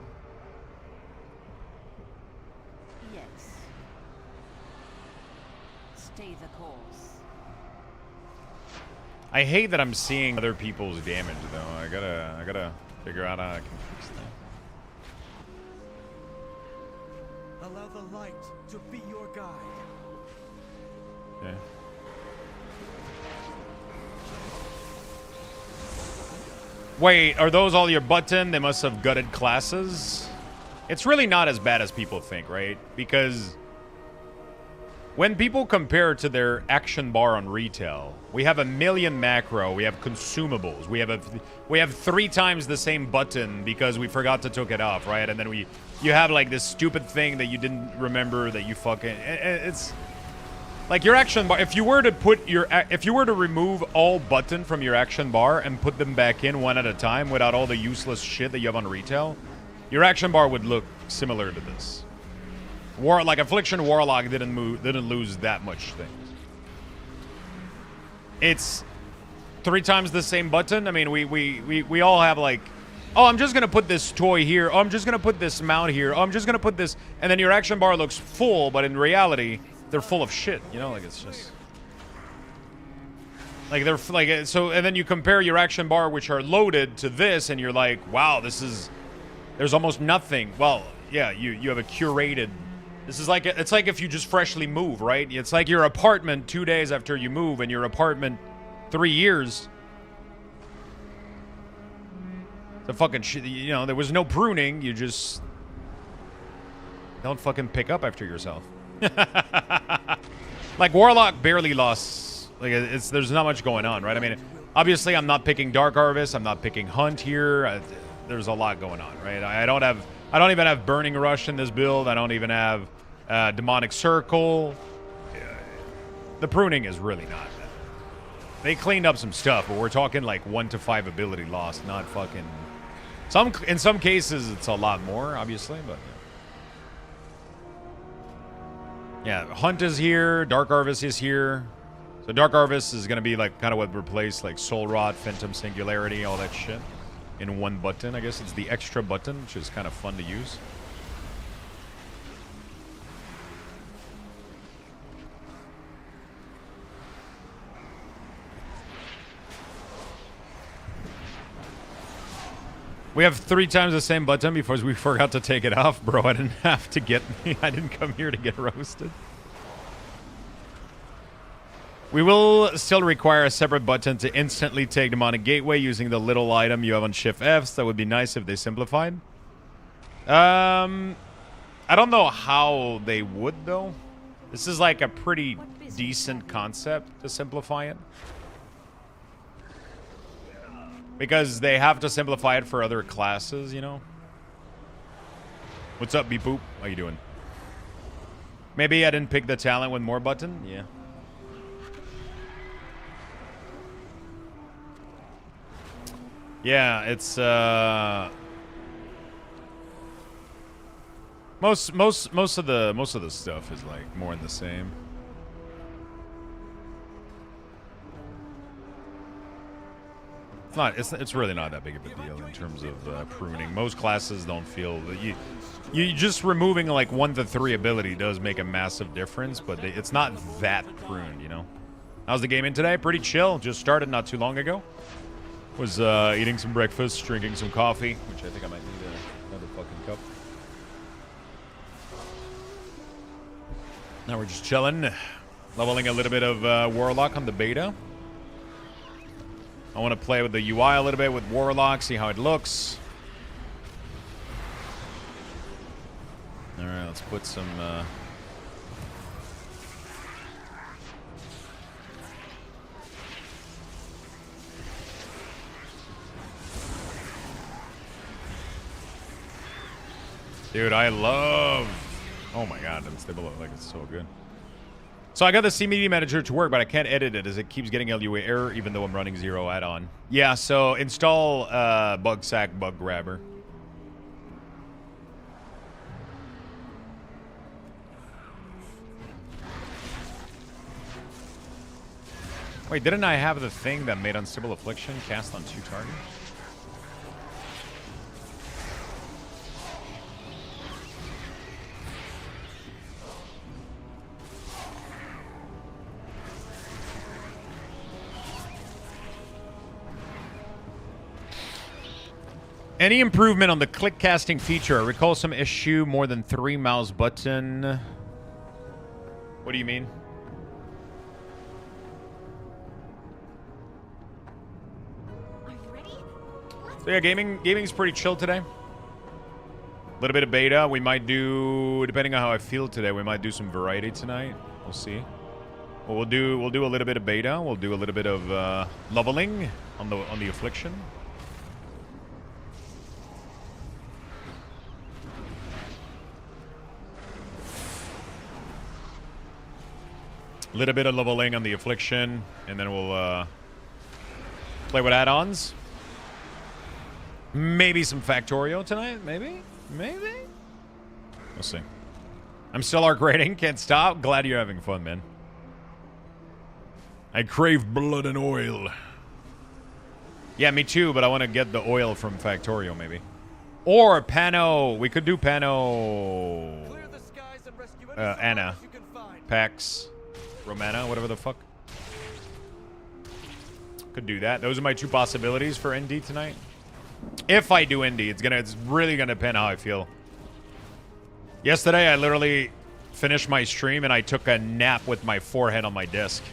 Yes. Stay the course. I hate that I'm seeing other people's damage, though. I gotta figure out how I can fix that. Allow the light to be your guide. Yeah. Wait, are those all your button? They must have gutted classes. It's really not as bad as people think, right? Because when people compare to their action bar on retail, we have 1 million macro, we have consumables, we have 3 times the same button because we forgot to took it off, right? And then you have like this stupid thing that you didn't remember that you fucking, it's like your action bar. If you were to remove all button from your action bar and put them back in one at a time without all the useless shit that you have on retail, your action bar would look similar to this. Like Affliction Warlock didn't lose that much things. It's 3 times the same button. I mean, we all have like, oh, I'm just gonna put this toy here. Oh, I'm just gonna put this mount here. Oh, I'm just gonna put this, and then your action bar looks full, but in reality, they're full of shit. You know, like it's just like they're like so. And then you compare your action bar, which are loaded, to this, and you're like, wow, there's almost nothing. Well, yeah, you have a curated. This is like, it's like if you just freshly move, right? It's like your apartment 2 days after you move and your apartment 3 years. The fucking shit, you know, there was no pruning. You just don't fucking pick up after yourself. Like Warlock barely lost. Like there's not much going on, right? I mean, obviously I'm not picking Dark Harvest. I'm not picking Hunt here. There's a lot going on, right? I don't even have Burning Rush in this build. I don't even have Demonic Circle. The pruning is really not bad. They cleaned up some stuff, but we're talking like 1 to 5 ability loss, not fucking. In some cases, it's a lot more, obviously, but yeah. Hunt is here. Dark Harvest is here. So Dark Harvest is gonna be like kind of what replaced like Soul Rot, Phantom Singularity, all that shit in one button. I guess it's the extra button, which is kind of fun to use. We have 3 times the same button because we forgot to take it off, bro. I didn't have to get. I didn't come here to get roasted. We will still require a separate button to instantly take Demonic Gateway using the little item you have on Shift Fs. That would be nice if they simplified. I don't know how they would, though. This is like a pretty decent concept to simplify it. Because they have to simplify it for other classes, you know? What's up, Beep Boop? How you doing? Maybe I didn't pick the talent with more button? Yeah. Yeah, it's most of the stuff is like more in the same. It's really not that big of a deal in terms of pruning. Most classes don't feel that you just removing like 1 to 3 ability does make a massive difference, but it's not that pruned, you know. How's the game in today? Pretty chill. Just started not too long ago. Was eating some breakfast, drinking some coffee, which I think I might need another fucking cup. Now we're just chilling, leveling a little bit of Warlock on the beta. I want to play with the UI a little bit with Warlock, see how it looks. Alright, let's put some... Dude, I love... Oh my god, unstable, like it's so good. So I got the CMD manager to work, but I can't edit it as it keeps getting LUA error even though I'm running 0 add-on. Yeah, so install Bugsack Bug Grabber. Wait, didn't I have the thing that made Unstable Affliction cast on 2 targets? Any improvement on the click casting feature? I recall some issue more than 3 mouse button. What do you mean? So yeah, gaming's pretty chill today. A little bit of beta. We might do, depending on how I feel today, we might do some variety tonight. We'll see. Well, we'll do a little bit of beta. We'll do a little bit of leveling on the Affliction. A little bit of leveling on the Affliction, and then we'll play with add-ons. Maybe some Factorio tonight. Maybe. We'll see. I'm still arc rating. Can't stop. Glad you're having fun, man. I crave blood and oil. Yeah, me too, but I want to get the oil from Factorio, maybe. Or Pano. We could do Pano. Clear the skies and rescue any Anna. survivors you can find. Pax. Romana, whatever the fuck. Could do that. Those are my two possibilities for ND tonight. If I do ND, it's really gonna depend how I feel. Yesterday, I literally finished my stream and I took a nap with my forehead on my desk.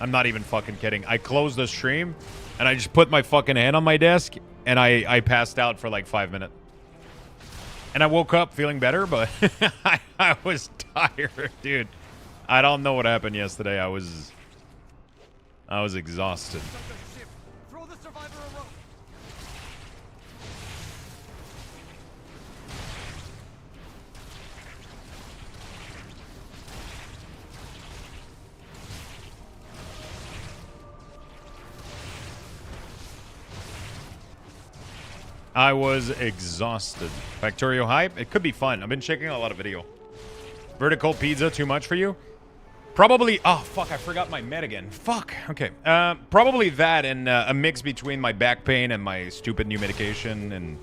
I'm not even fucking kidding. I closed the stream and I just put my fucking hand on my desk and I passed out for like 5 minutes. And I woke up feeling better, but I was tired, dude. I don't know what happened yesterday. I was exhausted. Throw the survivor a rope. I was exhausted. Factorio hype? It could be fun. I've been checking a lot of video. Vertical pizza, too much for you? Probably... Oh, fuck, I forgot my med again. Fuck. Okay. Probably that and a mix between my back pain and my stupid new medication and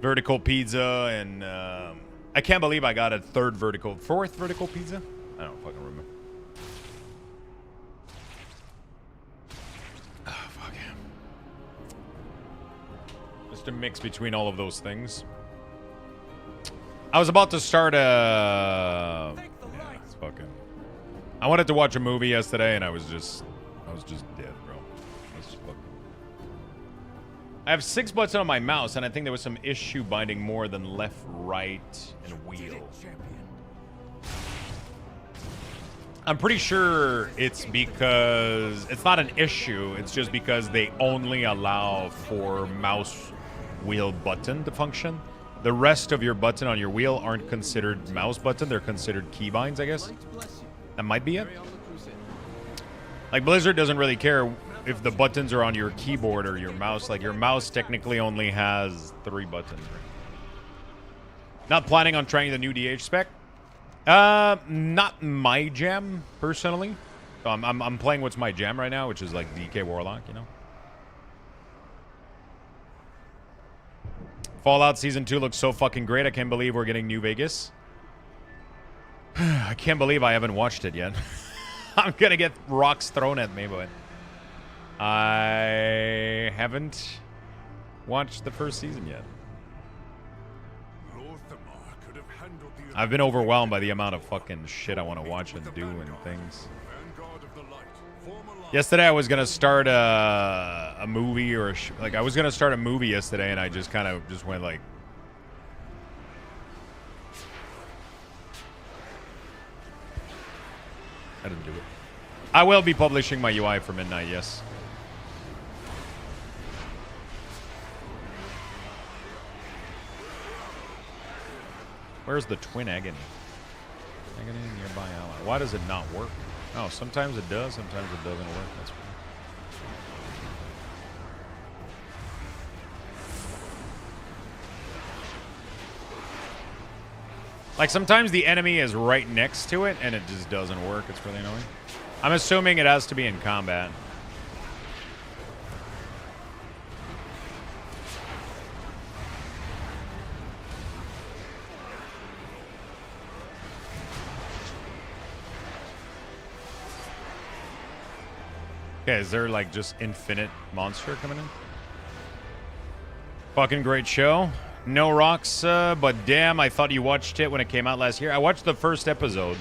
vertical pizza and... I can't believe I got a fourth vertical pizza? I don't fucking remember. Oh, fuck. Just a mix between all of those things. I was about to start a... Yeah, it's fucking... I wanted to watch a movie yesterday, and I was just dead, bro. I have 6 buttons on my mouse, and I think there was some issue binding more than left, right, and wheel. I'm pretty sure it's because it's not an issue. It's just because they only allow for mouse wheel button to function. The rest of your button on your wheel aren't considered mouse button. They're considered keybinds, I guess. That might be it. Like, Blizzard doesn't really care if the buttons are on your keyboard or your mouse. Like, your mouse technically only has 3 buttons. Not planning on trying the new DH spec. Not my jam, personally. So I'm playing what's my jam right now, which is, like, DK Warlock, you know? Fallout Season 2 looks so fucking great. I can't believe we're getting New Vegas. I can't believe I haven't watched it yet. I'm gonna get rocks thrown at me, but I haven't watched the first season yet. I've been overwhelmed by the amount of fucking shit I want to watch and do and things. Yesterday I was gonna start a movie or like I was gonna start a movie yesterday, and I just kind of just went like. I didn't do it. I will be publishing my UI for midnight, yes. Where's the twin agony? Agony nearby ally. Why does it not work? Oh, sometimes it does, sometimes it doesn't work. That's weird. Like, sometimes the enemy is right next to it, and it just doesn't work. It's really annoying. I'm assuming it has to be in combat. Okay, is there, like, just infinite monster coming in? Fucking great show. No rocks, but damn, I thought you watched it when it came out last year. I watched the first episode,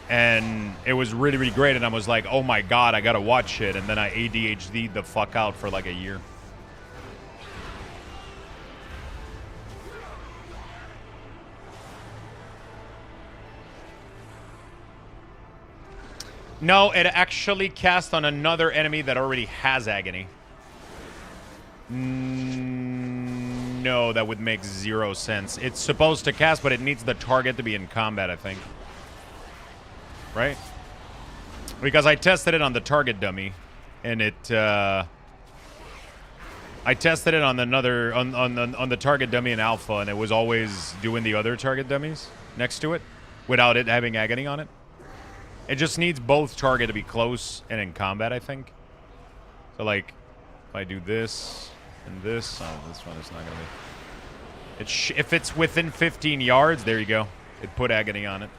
and it was really, really great, and I was like, oh my god, I gotta watch it, and then I ADHD'd the fuck out for like a year. No, it actually casts on another enemy that already has agony. No, that would make zero sense. It's supposed to cast, but it needs the target to be in combat, I think. Right? Because I tested it on the target dummy, and it, I tested it on another, on the target dummy in alpha, and it was always doing the other target dummies next to it, without it having agony on it. It just needs both target to be close and in combat, I think. So, like, if I do this and this, oh, this one is not gonna be. If it's within 15 yards, there you go. It put agony on it.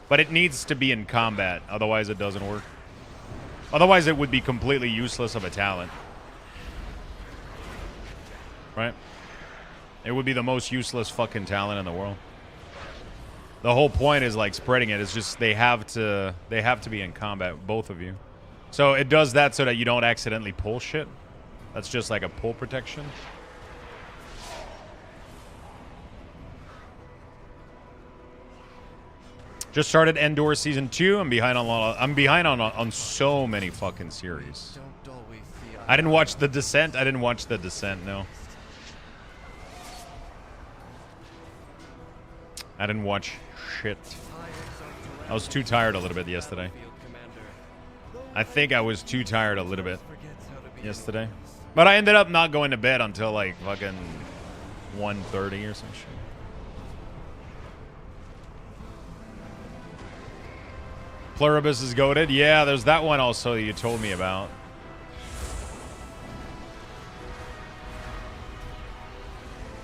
But it needs to be in combat, otherwise it doesn't work. Otherwise it would be completely useless of a talent. Right? It would be the most useless fucking talent in the world. The whole point is like spreading it. It's just they have to be in combat, both of you. So it does that so that you don't accidentally pull shit. That's just like a pull protection. Just started Endor season 2. I'm behind on so many fucking series. I didn't watch The Descent. No. I didn't watch shit. I was too tired a little bit yesterday. I think I was too tired a little bit yesterday. But I ended up not going to bed until like fucking 1:30 or some shit. Pluribus is goated. Yeah, there's that one also you told me about.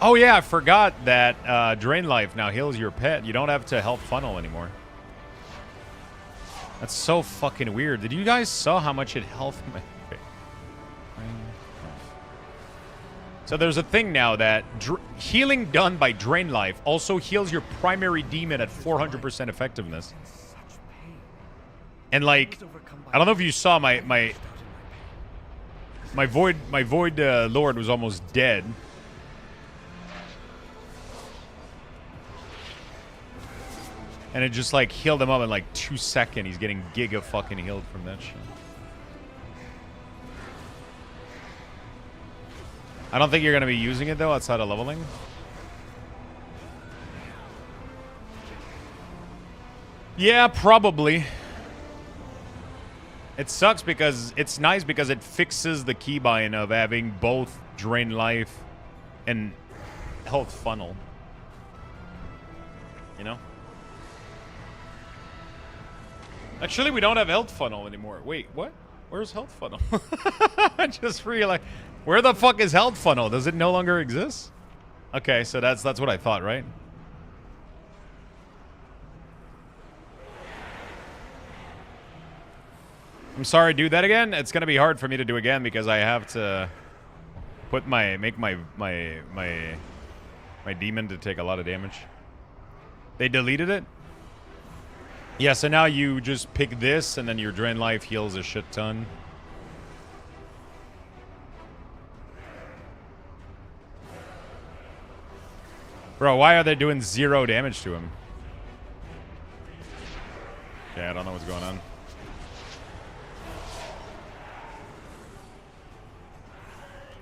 Oh yeah, I forgot that Drain Life now heals your pet. You don't have to health funnel anymore. That's so fucking weird. Did you guys saw how much it health? So there's a thing now that healing done by Drain Life also heals your primary demon at 400% effectiveness. And like, I don't know if you saw my void lord was almost dead. And it just like healed him up in like 2 seconds. He's getting giga fucking healed from that shit. I don't think you're gonna be using it though outside of leveling. Yeah, probably. It sucks because it's nice because it fixes the keybind of having both Drain Life and Health Funnel. You know? Actually, we don't have Health Funnel anymore. Wait, what? Where's Health Funnel? I just realized. Where the fuck is Health Funnel? Does it no longer exist? Okay, so that's what I thought, right? I'm sorry, do that again. It's gonna be hard for me to do again because I have to put make my demon to take a lot of damage. They deleted it? Yeah, so now you just pick this and then your Drain Life heals a shit ton. Bro, why are they doing 0 damage to him? Yeah, I don't know what's going on.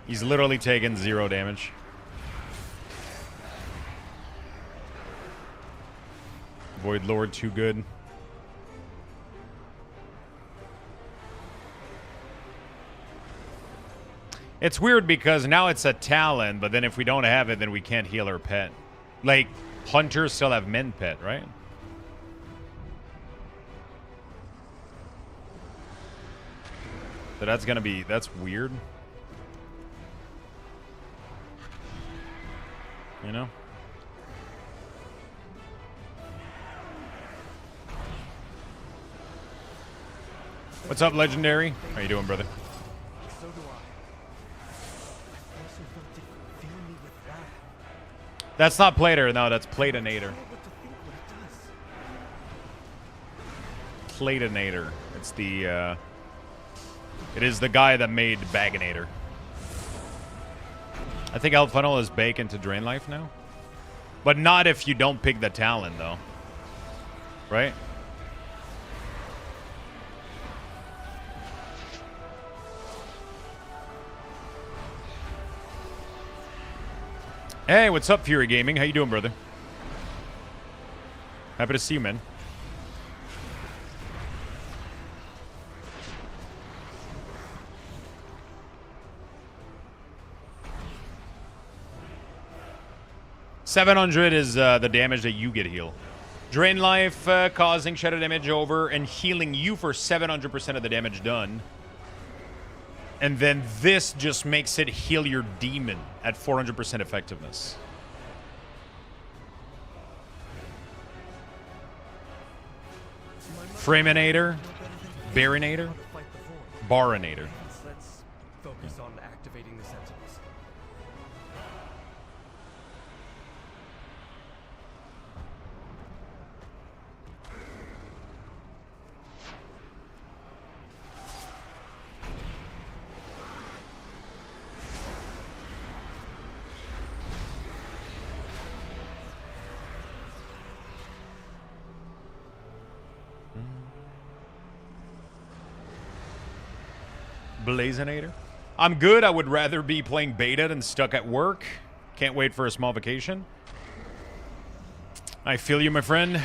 He's literally taken 0 damage. Void Lord too good. It's weird because now it's a talent, but then if we don't have it, then we can't heal our pet. Like, hunters still have men pet, right? So that's gonna be, that's weird. You know? What's up, Legendary? How you doing, brother? So do I. I also felt it fill me with that. That's not Plater, no, that's Platinator. What to think what it does. Platinator. It's the, it is the guy that made Baganator. I think Health Funnel is baked into Drain Life now. But not if you don't pick the talent, though. Right? Hey, what's up, Fury Gaming? How you doing, brother? Happy to see you, man. $700 is the damage that you get healed. Drain life, causing shadow damage over and healing you for 700% of the damage done. And then this just makes it heal your demon at 400% effectiveness. Framinator, Barinator, Barinator. Let's focus on activating the sentinels. Blazinator. I'm good. I would rather be playing beta than stuck at work. Can't wait for a small vacation. I feel you, my friend.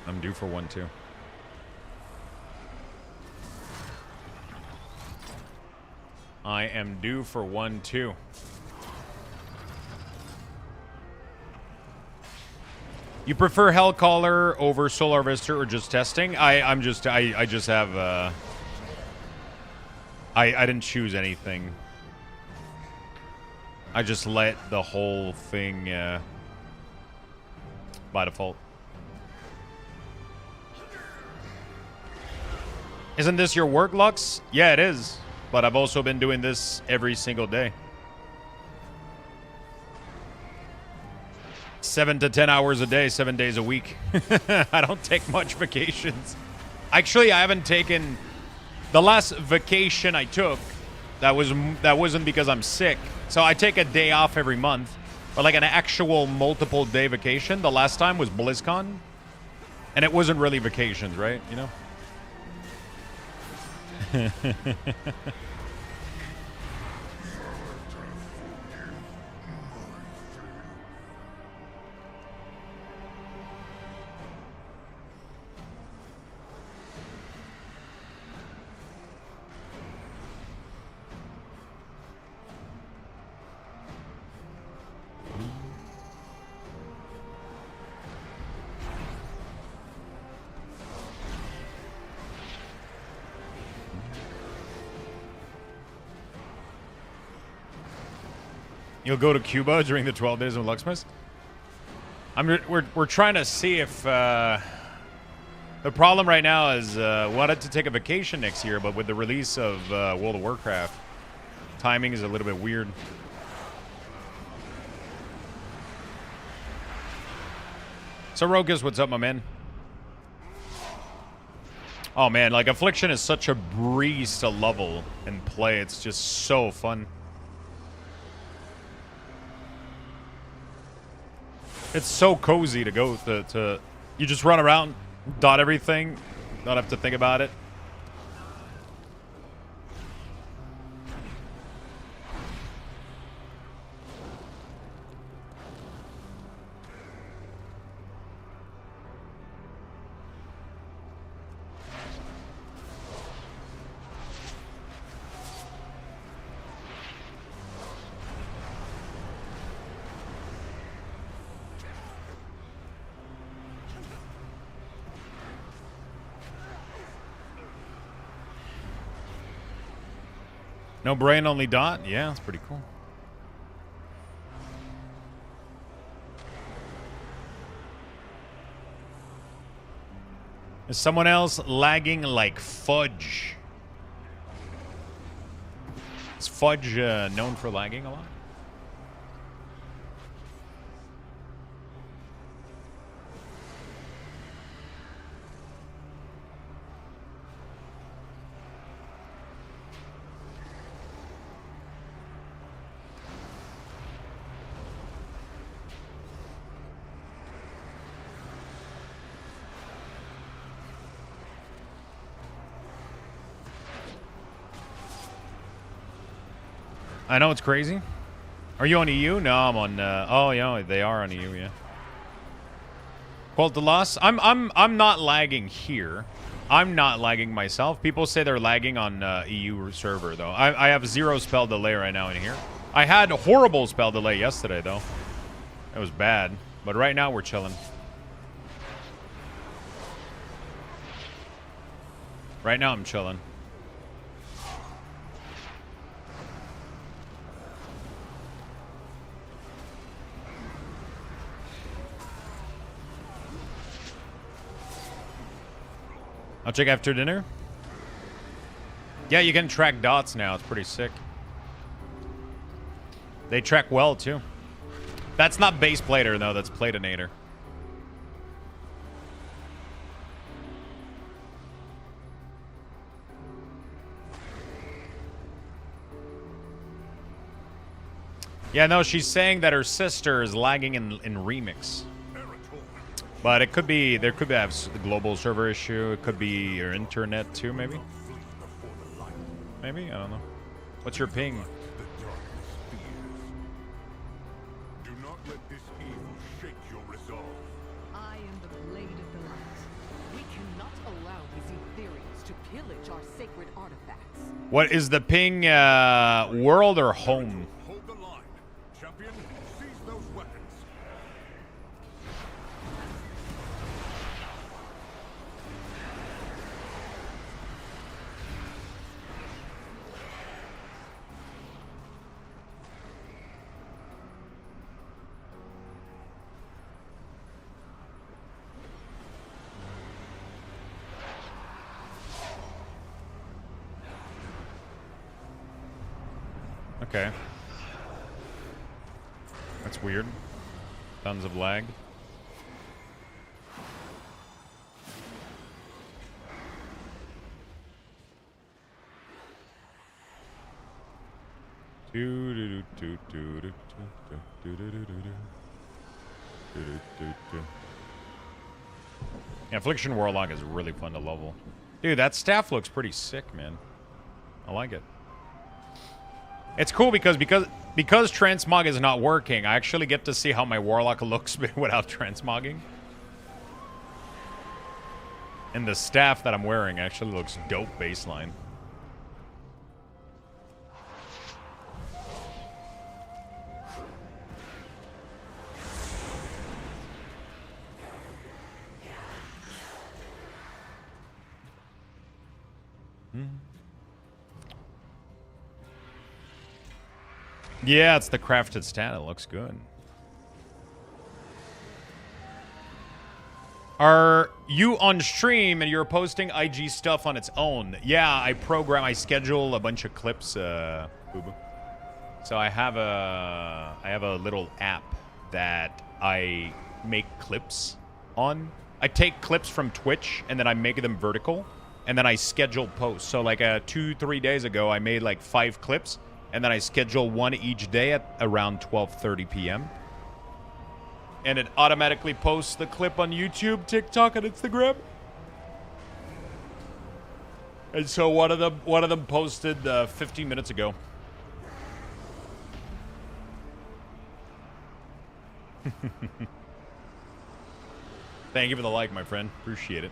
I'm due for one, too. I am due for one, too. You prefer Hellcaller over Solar Harvester or just testing? I just have I didn't choose anything. I just let the whole thing by default. Isn't this your work, Lux? Yeah, it is. But I've also been doing this every single day. 7 to 10 hours a day, 7 days a week. I don't take much vacations. Actually, I haven't taken... The last vacation I took, that wasn't because I'm sick. So I take a day off every month. But like an actual multiple day vacation, the last time was BlizzCon. And it wasn't really vacations, right? You know? You'll go to Cuba during the 12 days of Luxthos? We're trying to see if the problem right now is wanted to take a vacation next year, but with the release of World of Warcraft, timing is a little bit weird. So Rogus, what's up, my man? Oh man, like Affliction is such a breeze to level and play. It's just so fun. It's so cozy to go to you just run around, dot everything, don't have to think about it. No brain, only dot? Yeah, that's pretty cool. Is someone else lagging like fudge? Is fudge known for lagging a lot? I know it's crazy. Are you on EU? No, I'm on. Oh, yeah, they are on EU. Yeah. Quote the loss. I'm not lagging here. I'm not lagging myself. People say they're lagging on EU server though. I have 0 spell delay right now in here. I had a horrible spell delay yesterday though. It was bad, but right now we're chilling. Right now I'm chilling. I'll check after dinner. Yeah, you can track dots now. It's pretty sick. They track well, too. That's not base plater, though. That's platinator. Yeah, no, she's saying that her sister is lagging in Remix. But it could be, there could have the global server issue. It could be your internet too, maybe? Maybe? I don't know. What's your ping? Do not let this evil shake your resolve. I am the blade of the light. We cannot allow these Ethereals to pillage our sacred artifacts. What is the ping, world or home? Hold the line. Champion, seize those weapons. Okay. That's weird. Tons of lag. Yeah, Affliction Warlock is really fun to level. Dude, that staff looks pretty sick, man. I like it. It's cool because transmog is not working. I actually get to see how my Warlock looks without transmogging. And the staff that I'm wearing actually looks dope baseline. Yeah, it's the crafted stat. It looks good. Are you on stream and you're posting IG stuff on its own? Yeah, I schedule a bunch of clips, boo-boo. So I have a little app that I make clips on. I take clips from Twitch and then I make them vertical and then I schedule posts. So like 2-3 days ago, I made like 5 clips. And then I schedule one each day at around 12:30 p.m. And it automatically posts the clip on YouTube, TikTok, and Instagram. And so one of them posted 15 minutes ago. Thank you for the like, my friend. Appreciate it.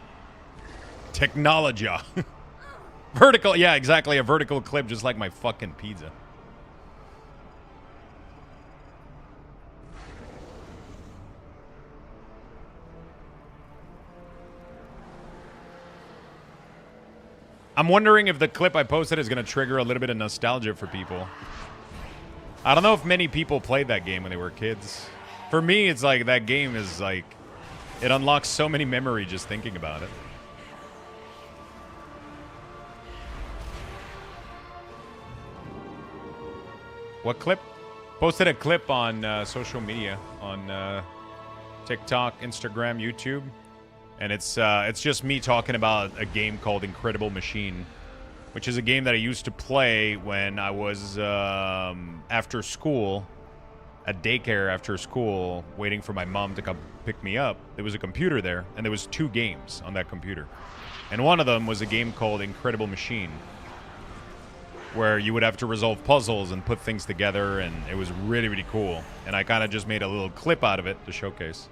Technology. Vertical, yeah, exactly. A vertical clip just like my fucking pizza. I'm wondering if the clip I posted is going to trigger a little bit of nostalgia for people. I don't know if many people played that game when they were kids. For me, it's like that game is like... It unlocks so many memories just thinking about it. What clip? Posted a clip on social media. On TikTok, Instagram, YouTube. And it's just me talking about a game called Incredible Machine, which is a game that I used to play when I was after school, at daycare after school, waiting for my mom to come pick me up. There was a computer there, and there was 2 games on that computer. And one of them was a game called Incredible Machine. where you would have to resolve puzzles and put things together, and it was really, really cool. And I kind of just made a little clip out of it to showcase.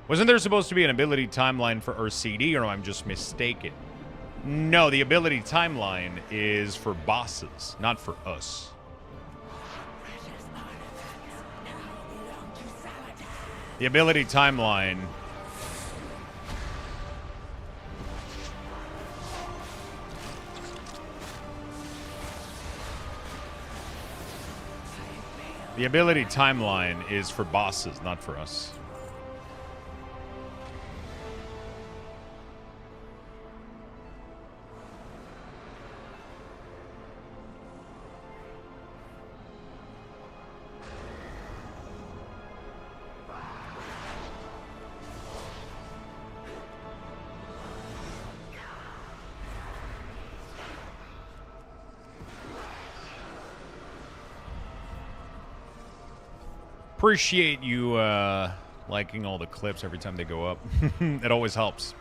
Wasn't there supposed to be an ability timeline for RCD, or I'm just mistaken? No, the ability timeline is for bosses, not for us. The ability timeline... The ability timeline is for bosses, not for us. Appreciate you liking all the clips every time they go up. It always helps.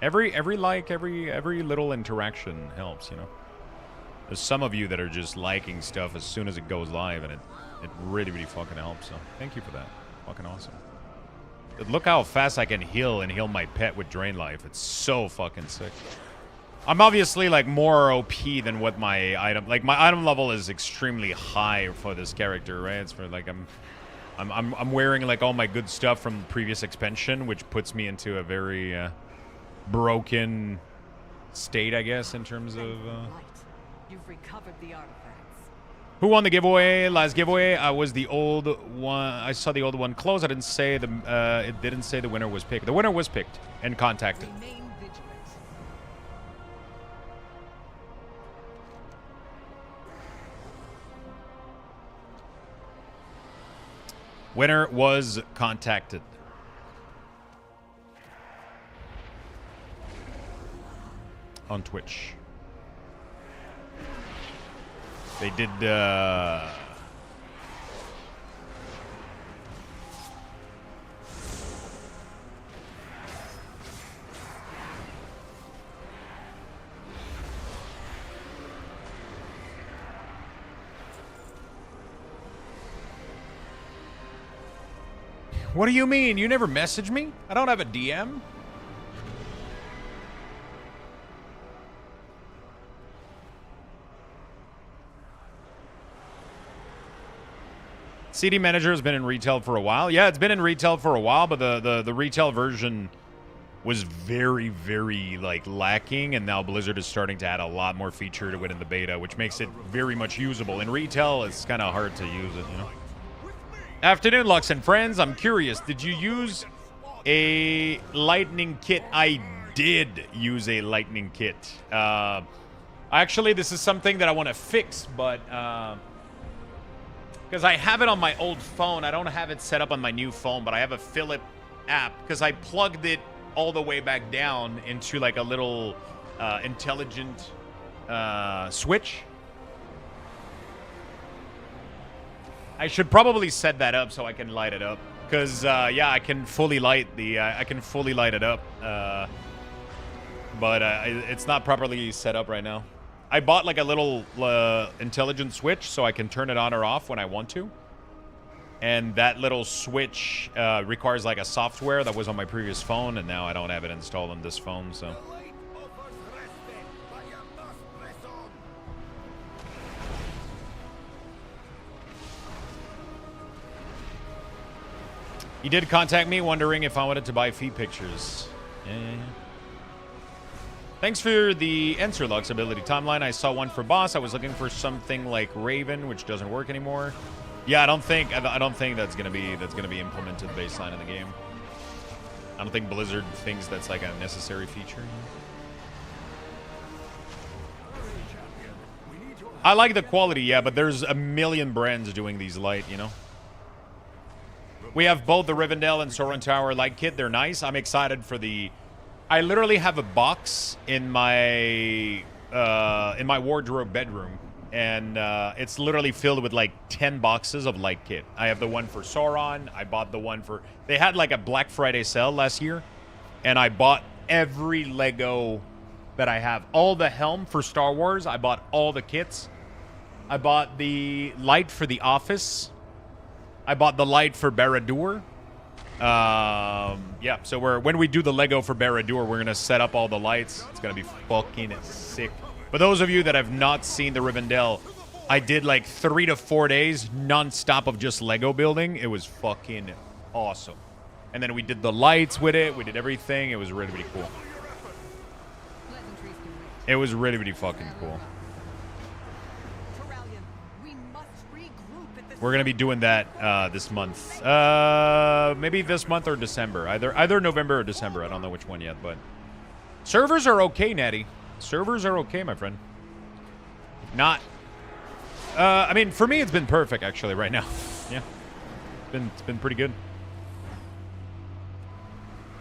Every like, every little interaction helps, you know. There's some of you that are just liking stuff as soon as it goes live, and it really, really fucking helps. So thank you for that. Fucking awesome. But look how fast I can heal and heal my pet with Drain Life. It's so fucking sick. I'm obviously like more OP than what my item, like my item level is extremely high for this character, right? It's for like I'm wearing like all my good stuff from the previous expansion, which puts me into a very broken state, I guess, in terms of. You've recovered the artifacts. Who won the giveaway? Last giveaway, I was the old one. I saw the old one close. I didn't say the. It didn't say the winner was picked. The winner was picked and contacted. Remain vigilant. Winner was contacted. On Twitch. They did, What do you mean? You never messaged me? I don't have a DM? CD Manager has been in retail for a while. Yeah, it's been in retail for a while, but the retail version was very, very, like, lacking, and now Blizzard is starting to add a lot more feature to it in the beta, which makes it very much usable. In retail, it's kind of hard to use it, you know? Afternoon, Lux and friends. I'm curious, did you use a lightning kit? I did use a lightning kit. Actually, this is something that I want to fix, but because I have it on my old phone. I don't have it set up on my new phone, but I have a Philip app because I plugged it all the way back down into like a little intelligent switch. I should probably set that up so I can light it up, because yeah, I can fully light the I can fully light it up, but it's not properly set up right now. I bought like a little intelligent switch so I can turn it on or off when I want to, and that little switch requires like a software that was on my previous phone, and now I don't have it installed on this phone, so. He did contact me wondering if I wanted to buy feed pictures. Yeah. Thanks for the answer, Lux. Ability timeline. I saw one for boss. I was looking for something like Raven, which doesn't work anymore. Yeah, I don't think that's gonna be implemented baseline in the game. I don't think Blizzard thinks that's like a necessary feature. I like the quality, yeah, but there's a million brands doing these light, you know. We have both the Rivendell and Soren Tower light kit. They're nice. I'm excited for the... I literally have a box in my wardrobe bedroom, and it's literally filled with like 10 boxes of light kit. I have the one for Sauron. I bought the one for... They had like a Black Friday sale last year, and I bought every Lego that I have. All the helm for Star Wars. I bought all the kits. I bought the light for the office. I bought the light for Barad-dûr. Yeah, so when we do the Lego for Barad-dûr, we're going to set up all the lights. It's going to be fucking sick. For those of you that have not seen the Rivendell, I did like 3 to 4 days non-stop of just Lego building. It was fucking awesome. And then we did the lights with it. We did everything. It was really, really cool. It was really, really fucking cool. We're going to be doing that this month. Maybe this month or December. Either November or December. I don't know which one yet, but... Servers are okay, Natty. Servers are okay, my friend. Not... I mean, for me, it's been perfect, actually, right now. Yeah. It's been pretty good.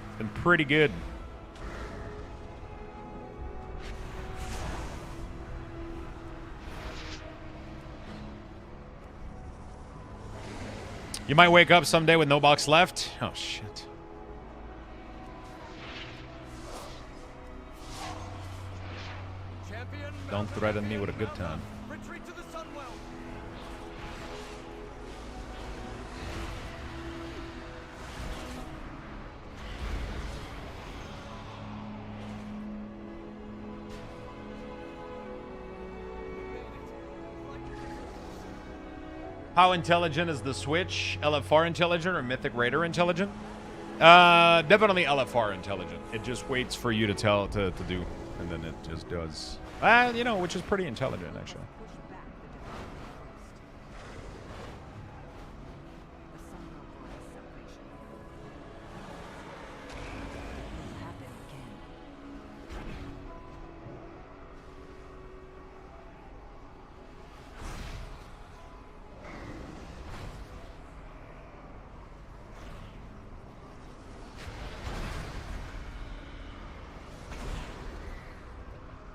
It's been pretty good. You might wake up someday with no box left. Oh, shit. Don't threaten me with a good time. Retreat to the Sunwell. How intelligent is the Switch? LFR intelligent or Mythic Raider intelligent? Definitely LFR intelligent. It just waits for you to tell to do, and then it just does. You know, which is pretty intelligent, actually.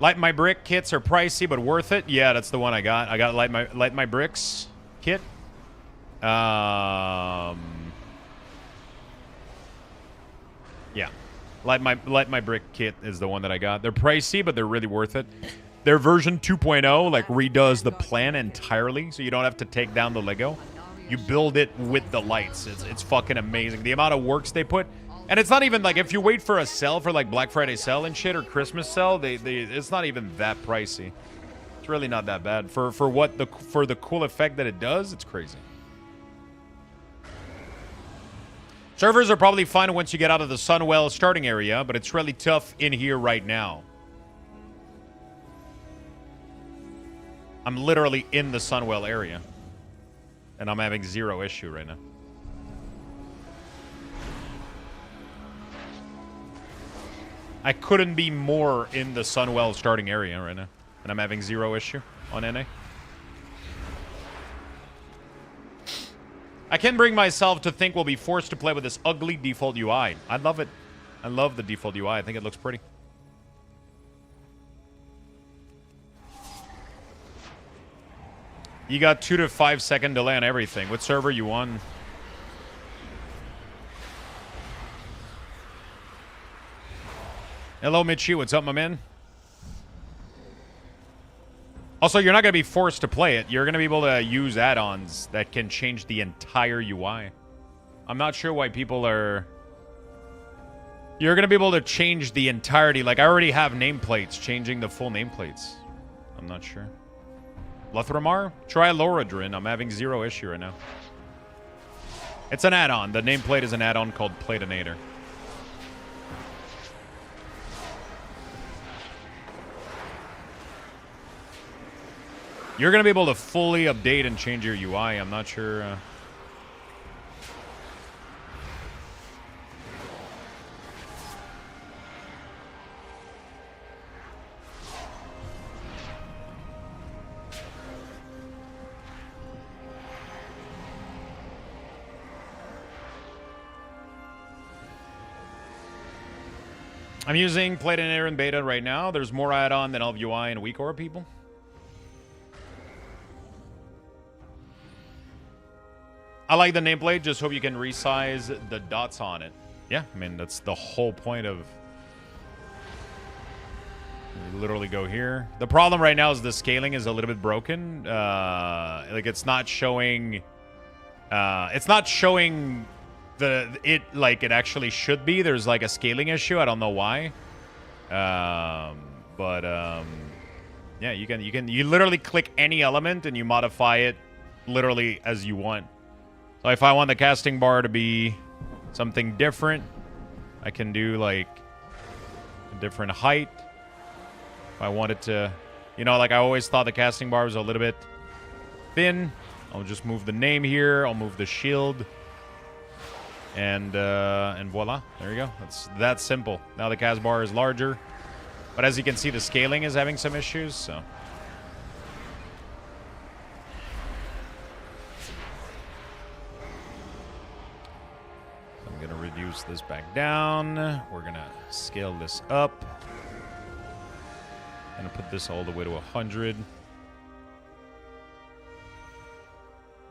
Light My Brick kits are pricey, but worth it. Yeah, that's the one I got. I got Light My Bricks kit. Yeah. Light My Brick kit is the one that I got. They're pricey, but they're really worth it. Their version 2.0 like redoes the plan entirely, so you don't have to take down the Lego. You build it with the lights. It's fucking amazing. The amount of works they put. And it's not even like if you wait for a sale for like Black Friday sale and shit or Christmas sale, it's not even that pricey. It's really not that bad for the cool effect that it does. It's crazy. Servers are probably fine once you get out of the Sunwell starting area, but it's really tough in here right now. I'm literally in the Sunwell area, and I'm having zero issue right now. I couldn't be more in the Sunwell starting area right now. And I'm having zero issue on NA. I can bring myself to think we'll be forced to play with this ugly default UI. I love it. I love the default UI. I think it looks pretty. You got 2 to 5 second delay on everything. What server you on? Hello, Mitchie. What's up, my man? Also, you're not going to be forced to play it. You're going to be able to use add-ons that can change the entire UI. I'm not sure why people are... You're going to be able to change the entirety. Like, I already have nameplates changing the full nameplates. I'm not sure. Luthramar? Try Loradrin. I'm having zero issue right now. It's an add-on. The nameplate is an add-on called Platinator. You're going to be able to fully update and change your UI. I'm not sure. I'm using Platinator in beta right now. There's more add-on than LVUI and WeakAura people. I like the nameplate. Just hope you can resize the dots on it. Yeah, I mean, that's the whole point of... You literally go here. The problem right now is the scaling is a little bit broken. Like it's not showing. It's not showing it like it actually should be. There's like a scaling issue. I don't know why. Yeah, you literally click any element and you modify it literally as you want. So if I want the casting bar to be something different, I can do like a different height. If I wanted to, you know, like I always thought the casting bar was a little bit thin. I'll just move the name here. I'll move the shield. And voila, there you go. That's that simple. Now the cast bar is larger. But as you can see, the scaling is having some issues, so. I'm going to reduce this back down. We're going to scale this up. I'm going to put this all the way to 100.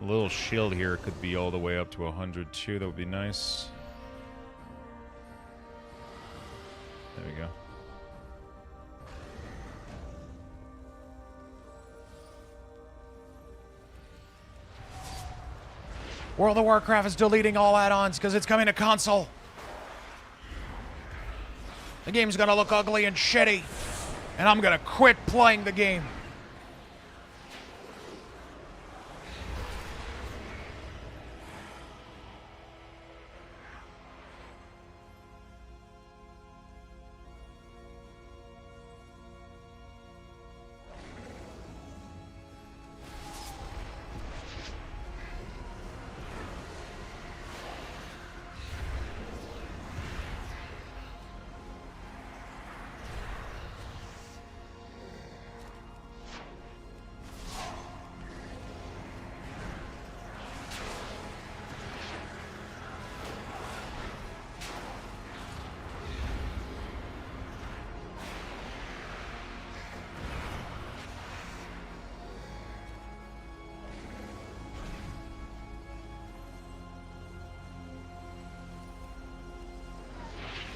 A little shield here could be all the way up to 100 too. That would be nice. There we go. World of Warcraft is deleting all add-ons because it's coming to console. The game's gonna look ugly and shitty, and I'm gonna quit playing the game.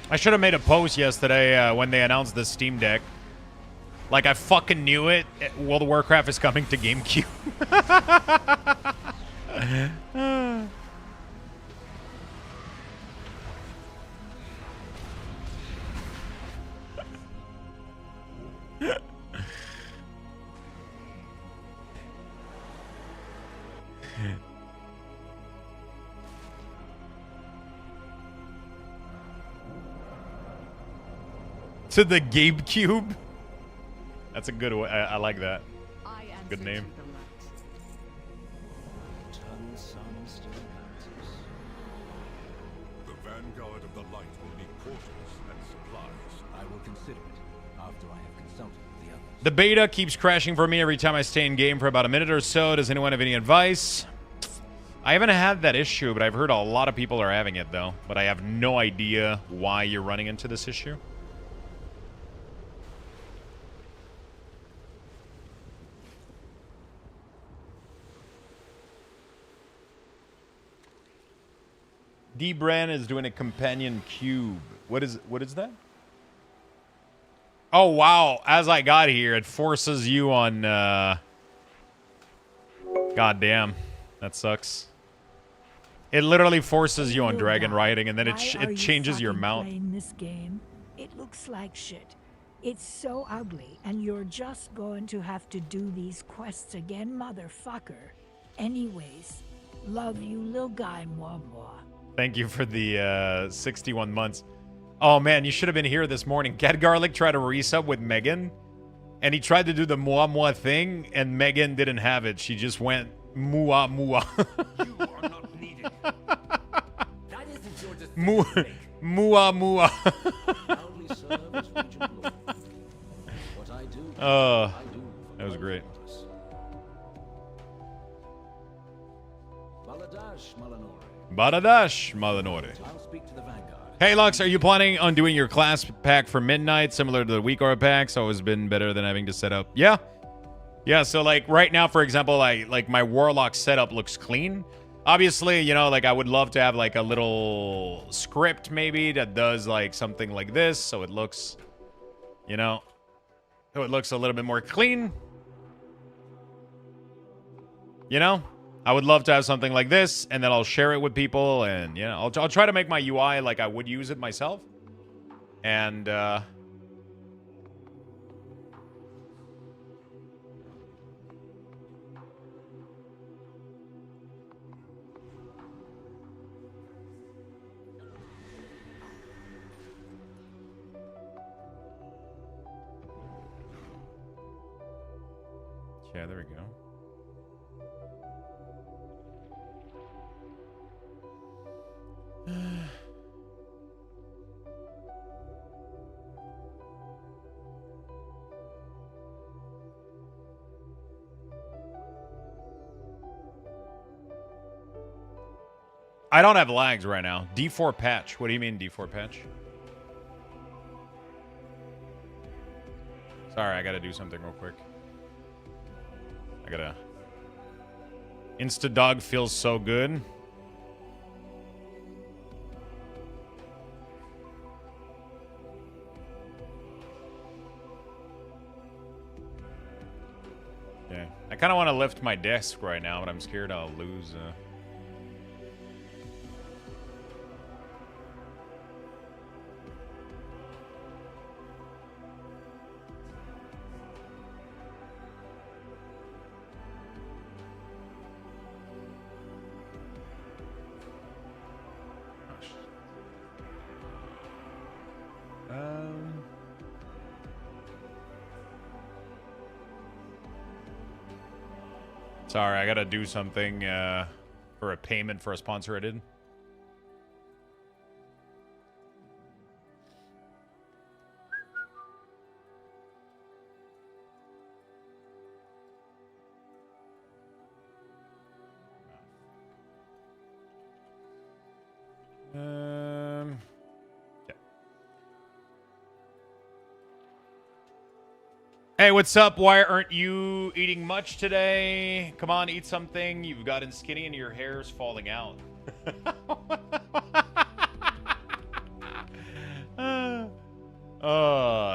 I should have made a post yesterday when they announced the Steam Deck. Like, I fucking knew it. World of Warcraft is coming to GameCube. To the GameCube? That's a good way. I like that. Good name. The vanguard of the light will need portals and supplies. I will consider it after I have consulted with the others. The beta keeps crashing for me every time I stay in game for about a minute or so. Does anyone have any advice? I haven't had that issue, but I've heard a lot of people are having it though. But I have no idea why you're running into this issue. D-Brand is doing a companion cube. What is that? Oh wow, as I got here, it forces you on God damn. That sucks. It literally forces you on dragon riding and then it changes your mount. Playing this game? It looks like shit. It's so ugly and you're just going to have to do these quests again, motherfucker. Anyways, love you, little guy, moi moi. Thank you for the 61 months. Oh man, you should have been here this morning. Cat Garlic tried to resub with Megan, and he tried to do the moi moi thing, and Megan didn't have it. She just went mua mua. You are not needed. That isn't your decision. Mua mua. Proudly serve as Regent Lord. What I do, that was great. Baladash Malanore. Baradash Malanore. I'll speak to the vanguard. Hey Lux, are you planning on doing your class pack for midnight, similar to the week-hour packs? Always been better than having to set up. Yeah. Yeah, so like right now, for example, like my Warlock setup looks clean. Obviously, you know, like I would love to have like a little script maybe that does like something like this, so it looks, you know, So it looks a little bit more clean. You know? I would love to have something like this, and then I'll share it with people, and, you know, I'll try to make my UI like I would use it myself. And, yeah, there we go. I don't have lags right now. D4 patch. What do you mean D4 patch? Sorry, I gotta do something real quick. I gotta... Instadog feels so good. Yeah. I kind of want to lift my desk right now, but I'm scared I'll lose... Sorry, I gotta do something for a payment for a sponsor I did. Hey, what's up? Why aren't you eating much today? Come on, eat something. You've gotten skinny and your hair's falling out.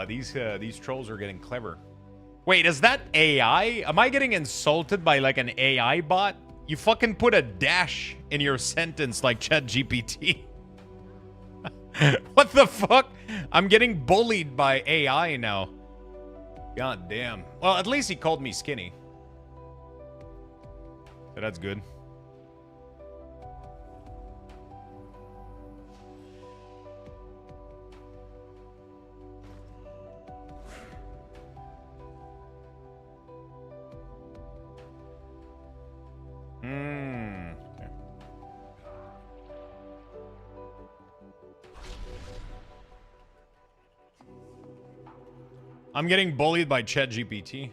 These trolls are getting clever. Wait, is that AI? Am I getting insulted by like an AI bot? You fucking put a dash in your sentence like ChatGPT. What the fuck? I'm getting bullied by AI now. God damn. Well, at least he called me skinny. So that's good. Okay. I'm getting bullied by ChatGPT.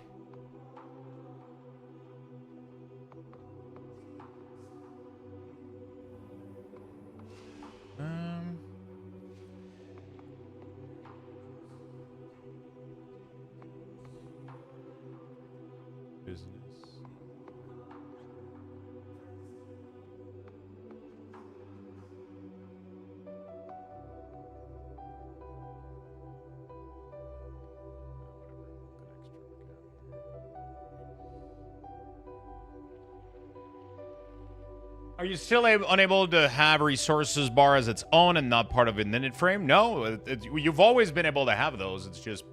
Business. Are you still unable to have resources bar as its own and not part of an init frame? No, you've always been able to have those. It's just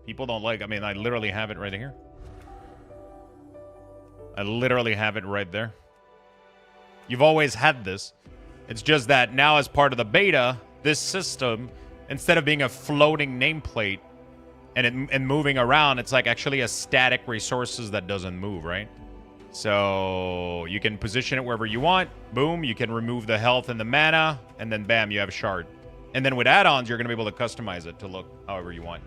people don't like. I mean, I literally have it right here. I literally have it right there. You've always had this. It's just that now as part of the beta, this system, instead of being a floating nameplate and moving around, it's like actually a static resources that doesn't move, right? So you can position it wherever you want. Boom, you can remove the health and the mana, and then bam, you have a shard. And then with add-ons, you're going to be able to customize it to look however you want.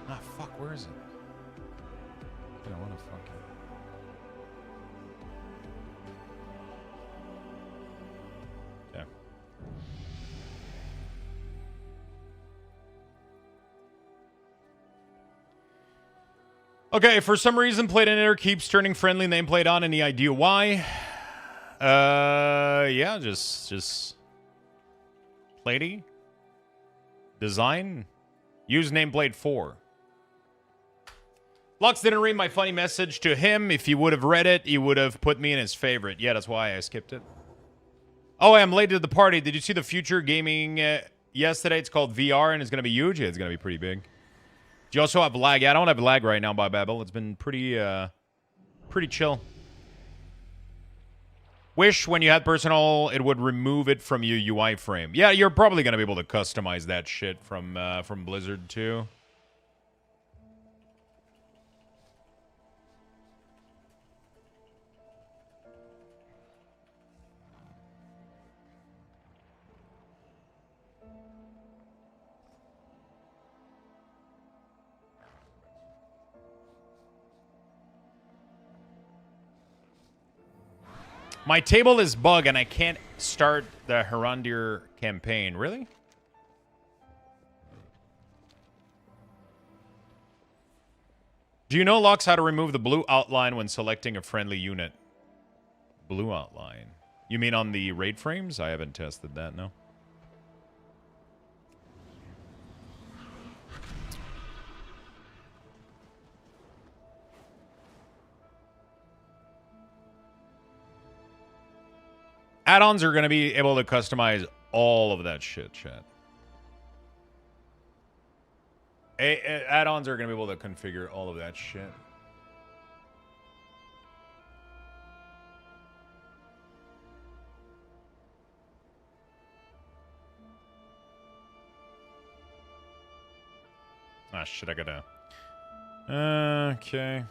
Ah, fuck, where is it? I don't want to fucking... Okay, for some reason, Plate Editor keeps turning friendly nameplate on. Any idea why? Yeah, just Platey. Design. Use nameplate 4. Lux didn't read my funny message to him. If he would have read it, he would have put me in his favorite. Yeah, that's why I skipped it. Oh, I'm late to the party. Did you see the Future Gaming yesterday? It's called VR, and it's going to be huge. Yeah, it's going to be pretty big. Do you also have lag? Yeah, I don't have lag right now by Babel. It's been pretty chill. Wish when you had personal, it would remove it from your UI frame. Yeah, you're probably going to be able to customize that shit from Blizzard too. My table is bug and I can't start the Herondir campaign. Really? Do you know, Lux, how to remove the blue outline when selecting a friendly unit? Blue outline. You mean on the raid frames? I haven't tested that, no. Add-ons are going to be able to customize all of that shit, chat. Add-ons are going to be able to configure all of that shit. Ah, shit, I gotta... Okay.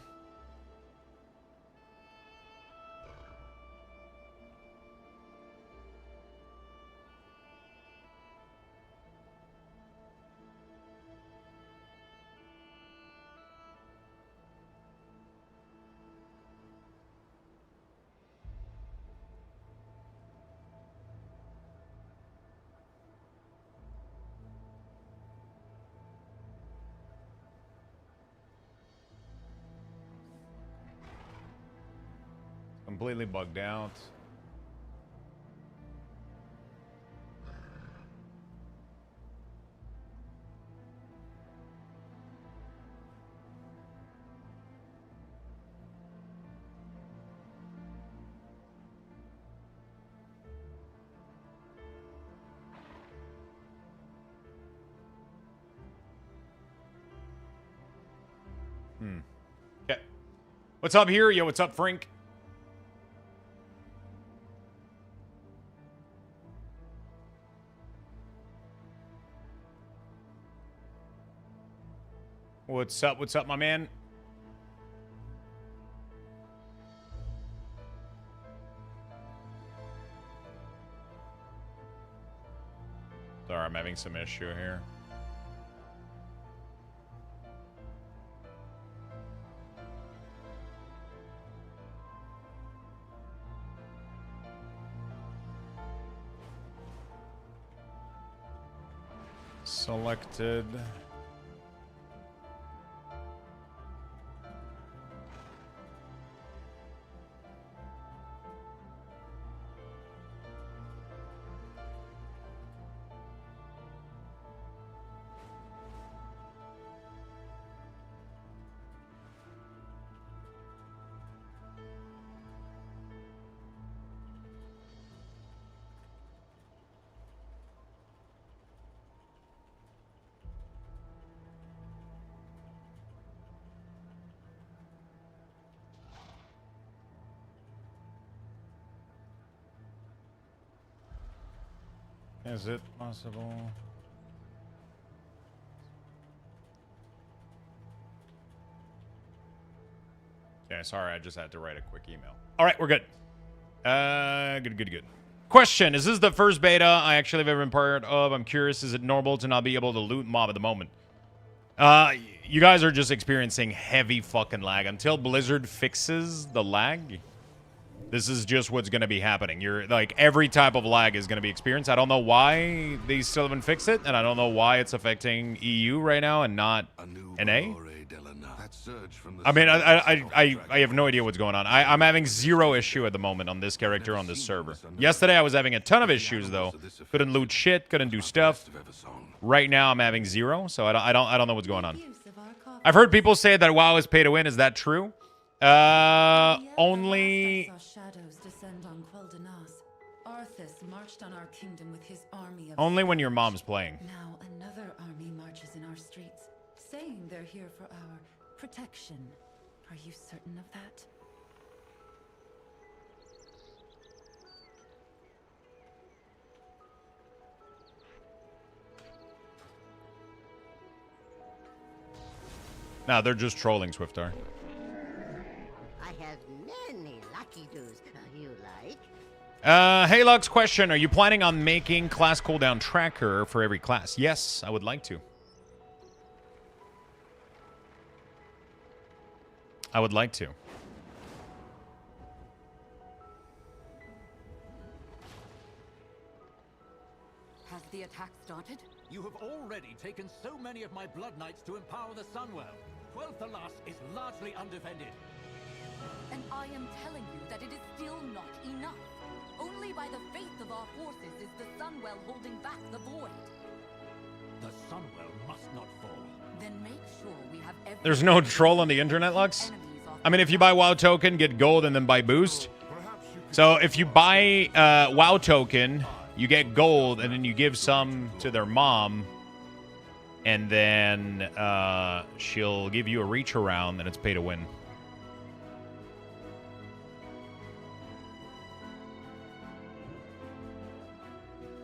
Completely bugged out. Okay. What's up here? Yo, what's up, Frank? What's up? What's up, my man? Sorry, I'm having some issue here. Selected. Is it possible? Okay, sorry, I just had to write a quick email. All right, we're good. Good. Question, is this the first beta I actually have ever been part of? I'm curious, is it normal to not be able to loot mob at the moment? You guys are just experiencing heavy fucking lag. Until Blizzard fixes the lag, this is just what's going to be happening. You're like, every type of lag is going to be experienced. I don't know why they still haven't fixed it, and I don't know why it's affecting EU right now and not NA. that surge from the I mean, I have no idea what's going on. I'm having zero issue at the moment on this character on this server. Yesterday I was having a ton of issues though. Couldn't loot shit, couldn't do stuff. Right now I'm having zero, so I don't know what's going on. I've heard people say that WoW is pay to win. Is that true? Only. Only when your mom's playing. Now another army marches in our streets, saying they're here for our protection. Are you certain of that? Nah, they're just trolling Swiftar. I have many lucky doos you like. Hey Lux, question. Are you planning on making class cooldown tracker for every class? Yes, I would like to. I would like to. Has the attack started? You have already taken so many of my Blood Knights to empower the Sunwell. 12th Alas is largely undefended. And I am telling you that it is still not enough. Only by the faith of our forces is the Sunwell holding back the Void. The Sunwell must not fall. Then make sure we have every... There's no troll on the internet, Lux? I mean, if you buy WoW token, get gold, and then buy boost. So if you buy WoW token, you get gold, and then you give some to their mom, and then she'll give you a reach around, and it's pay to win.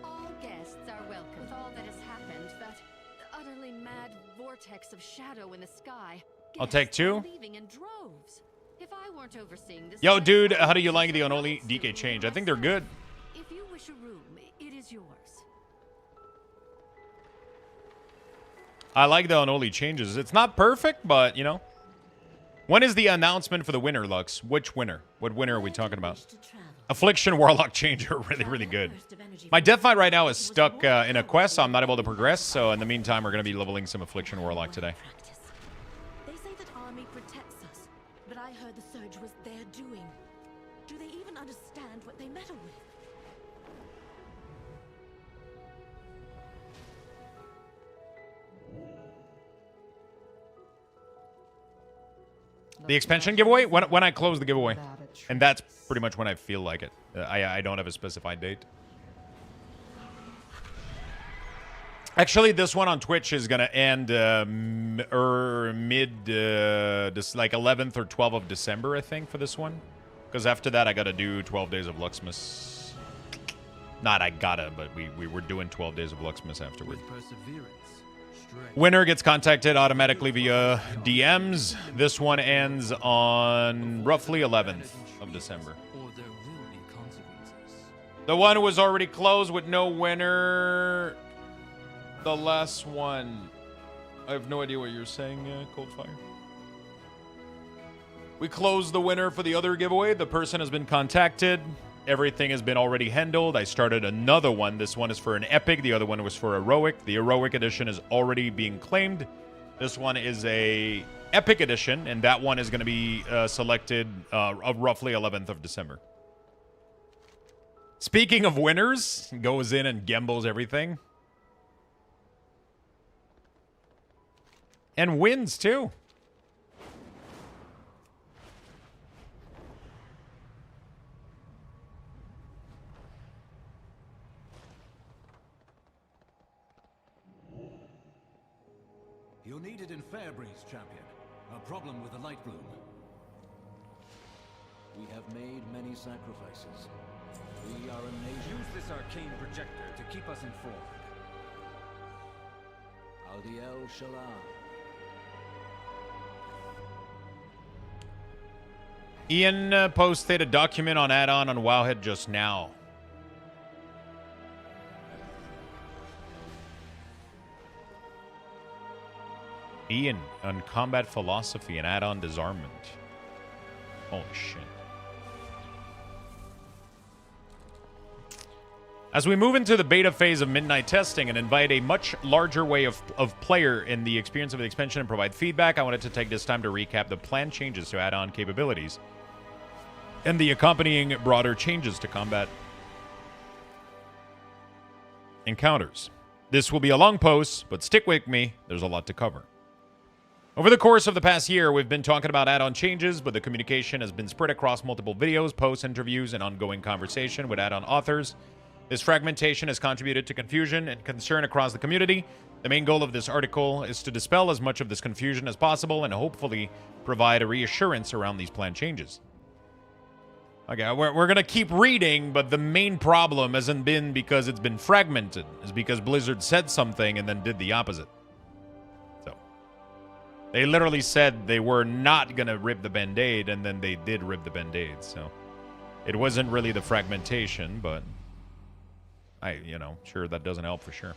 All guests are welcome. With all that has happened, that utterly mad vortex of shadow in the sky. I'll take two. Leaving in droves. If I weren't overseeing this, Yo, dude, how do you like the Unholy DK change? I think they're good. If you wish a room, it is yours. I like the Unholy changes. It's not perfect, but, you know. When is the announcement for the winner, Lux? Which winner? What winner are we talking about? Affliction Warlock change are really, really good. My death fight right now is stuck in a quest, so I'm not able to progress. So in the meantime, we're going to be leveling some Affliction Warlock today. They say that army protects us, but I heard the surge was their doing. Do they even understand what they meddle with? The expansion giveaway? When I close the giveaway. And that's pretty much when I feel like it. I don't have a specified date. Actually, this one on Twitch is going to end this like 11th or 12th of December, I think, for this one. Because after that, I got to do 12 days of Luxmas. Not I gotta, but we were doing 12 days of Luxmas afterward. Winner gets contacted automatically via DMs. This one ends on roughly 11th of December. The one was already closed with no winner. The last one. I have no idea what you're saying, Coldfire. We closed the winner for the other giveaway. The person has been contacted. Everything has been already handled. I started another one. This one is for an epic. The other one was for heroic. The heroic edition is already being claimed. This one is a epic edition, and that one is going to be selected roughly 11th of December. Speaking of winners, goes in and gambles everything. And wins, too. You're needed in Fairbreeze, champion. A problem with the light bloom. We have made many sacrifices. We are a nation. Use this arcane projector to keep us informed. Aldiel Shalom. Ian posted a document on add-on Wowhead just now. Ian on combat philosophy and add-on disarmament. Holy shit. As we move into the beta phase of midnight testing and invite a much larger way of player in the experience of the expansion and provide feedback, I wanted to take this time to recap the planned changes to add-on capabilities and the accompanying broader changes to combat encounters. This will be a long post, but stick with me, there's a lot to cover. Over the course of the past year, we've been talking about add-on changes, but the communication has been spread across multiple videos, posts, interviews, and ongoing conversation with add-on authors. This fragmentation has contributed to confusion and concern across the community. The main goal of this article is to dispel as much of this confusion as possible and hopefully provide a reassurance around these planned changes. Okay, we're going to keep reading, but the main problem hasn't been because it's been fragmented. It's because Blizzard said something and then did the opposite. So, they literally said they were not going to rip the Band-Aid, and then they did rip the Band-Aid. So, it wasn't really the fragmentation, but sure, that doesn't help for sure.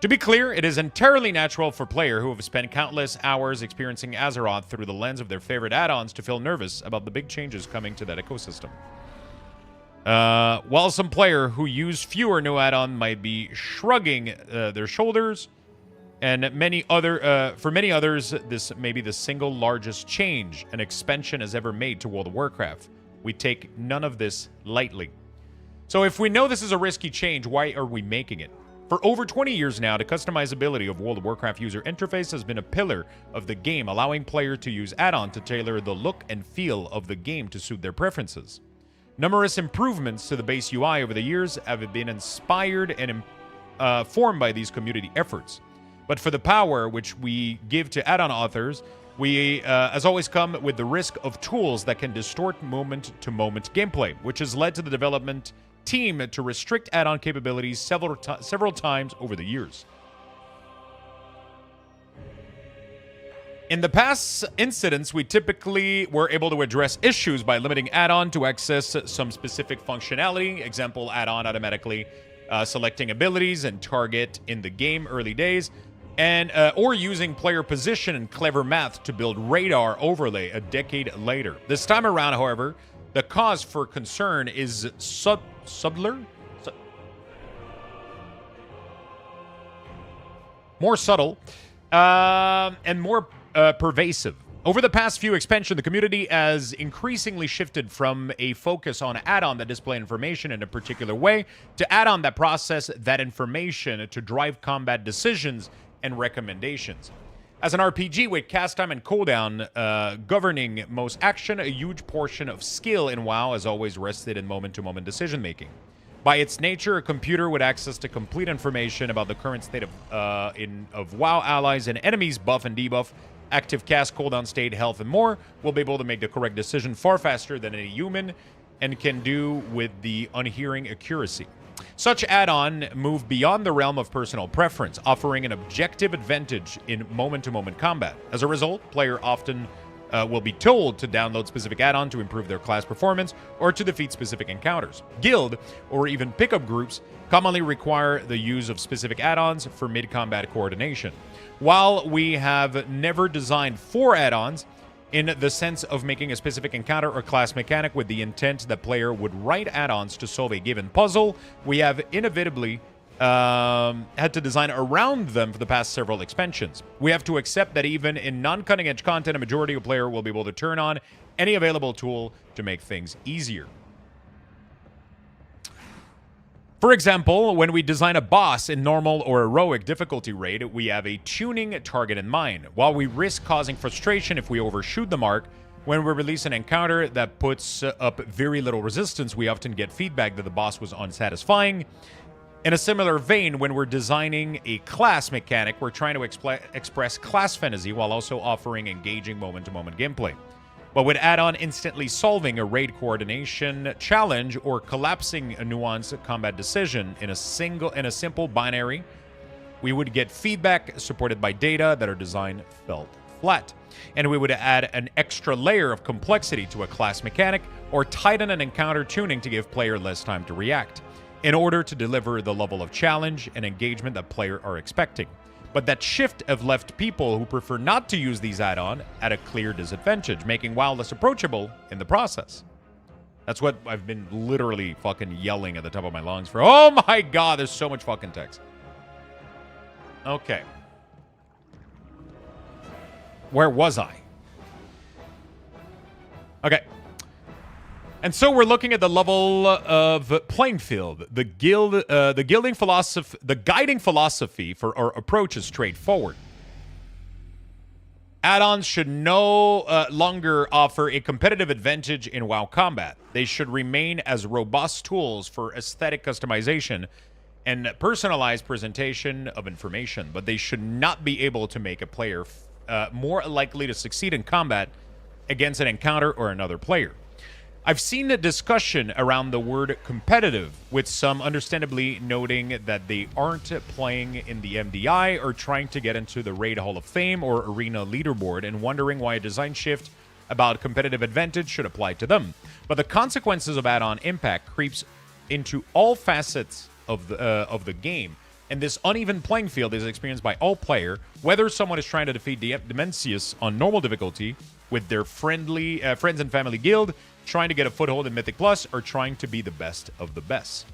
To be clear, it is entirely natural for players who have spent countless hours experiencing Azeroth through the lens of their favorite add-ons to feel nervous about the big changes coming to that ecosystem. While some players who use fewer new add-ons might be shrugging their shoulders, and for many others, this may be the single largest change an expansion has ever made to World of Warcraft. We take none of this lightly. So if we know this is a risky change, why are we making it? For over 20 years now, the customizability of World of Warcraft user interface has been a pillar of the game, allowing players to use add-on to tailor the look and feel of the game to suit their preferences. Numerous improvements to the base UI over the years have been inspired and formed by these community efforts. But for the power which we give to add-on authors, we, as always, come with the risk of tools that can distort moment-to-moment gameplay, which has led to the development team to restrict add-on capabilities several times over the years. In the past incidents, we typically were able to address issues by limiting add-on to access some specific functionality. Example, add-on automatically selecting abilities and target in the game early days, and or using player position and clever math to build radar overlay a decade later. This time around, however, the cause for concern is more subtle, and more pervasive. Over the past few expansions, the community has increasingly shifted from a focus on add-on that display information in a particular way to add-on that process that information to drive combat decisions and recommendations. As an RPG with cast time and cooldown governing most action, a huge portion of skill in WoW has always rested in moment-to-moment decision-making. By its nature, a computer with access to complete information about the current state of WoW allies and enemies, buff and debuff, active cast, cooldown state, health, and more, will be able to make the correct decision far faster than any human and can do with the unhearing accuracy. Such add-on move beyond the realm of personal preference, offering an objective advantage in moment-to-moment combat. As a result, player often will be told to download specific add-on to improve their class performance or to defeat specific encounters. Guild or even pickup groups commonly require the use of specific add-ons for mid-combat coordination. While we have never designed for add-ons, in the sense of making a specific encounter or class mechanic with the intent that player would write add-ons to solve a given puzzle, we have inevitably had to design around them for the past several expansions. We have to accept that even in non-cutting-edge content, a majority of player will be able to turn on any available tool to make things easier. For example, when we design a boss in normal or heroic difficulty rate, we have a tuning target in mind. While we risk causing frustration if we overshoot the mark, when we release an encounter that puts up very little resistance, we often get feedback that the boss was unsatisfying. In a similar vein, when we're designing a class mechanic, we're trying to express class fantasy while also offering engaging moment-to-moment gameplay. But with add-on instantly solving a raid coordination challenge or collapsing a nuanced combat decision in a simple binary, we would get feedback supported by data that our design felt flat. And we would add an extra layer of complexity to a class mechanic or tighten an encounter tuning to give player less time to react in order to deliver the level of challenge and engagement that players are expecting. But that shift have left people who prefer not to use these add-on at a clear disadvantage, making WoW less approachable in the process. That's what I've been literally fucking yelling at the top of my lungs for. Oh my god, there's so much fucking text. Okay. Where was I? Okay. And so we're looking at the level of playing field. The guiding philosophy for our approach is straightforward. Add-ons should no longer offer a competitive advantage in WoW combat. They should remain as robust tools for aesthetic customization and personalized presentation of information, but they should not be able to make a player more likely to succeed in combat against an encounter or another player. I've seen a discussion around the word competitive, with some understandably noting that they aren't playing in the MDI or trying to get into the Raid Hall of Fame or Arena leaderboard, and wondering why a design shift about competitive advantage should apply to them. But the consequences of add-on impact creeps into all facets of the game, and this uneven playing field is experienced by all player, whether someone is trying to defeat Demencius on normal difficulty with their friends and family guild, trying to get a foothold in Mythic Plus, or trying to be the best of the best.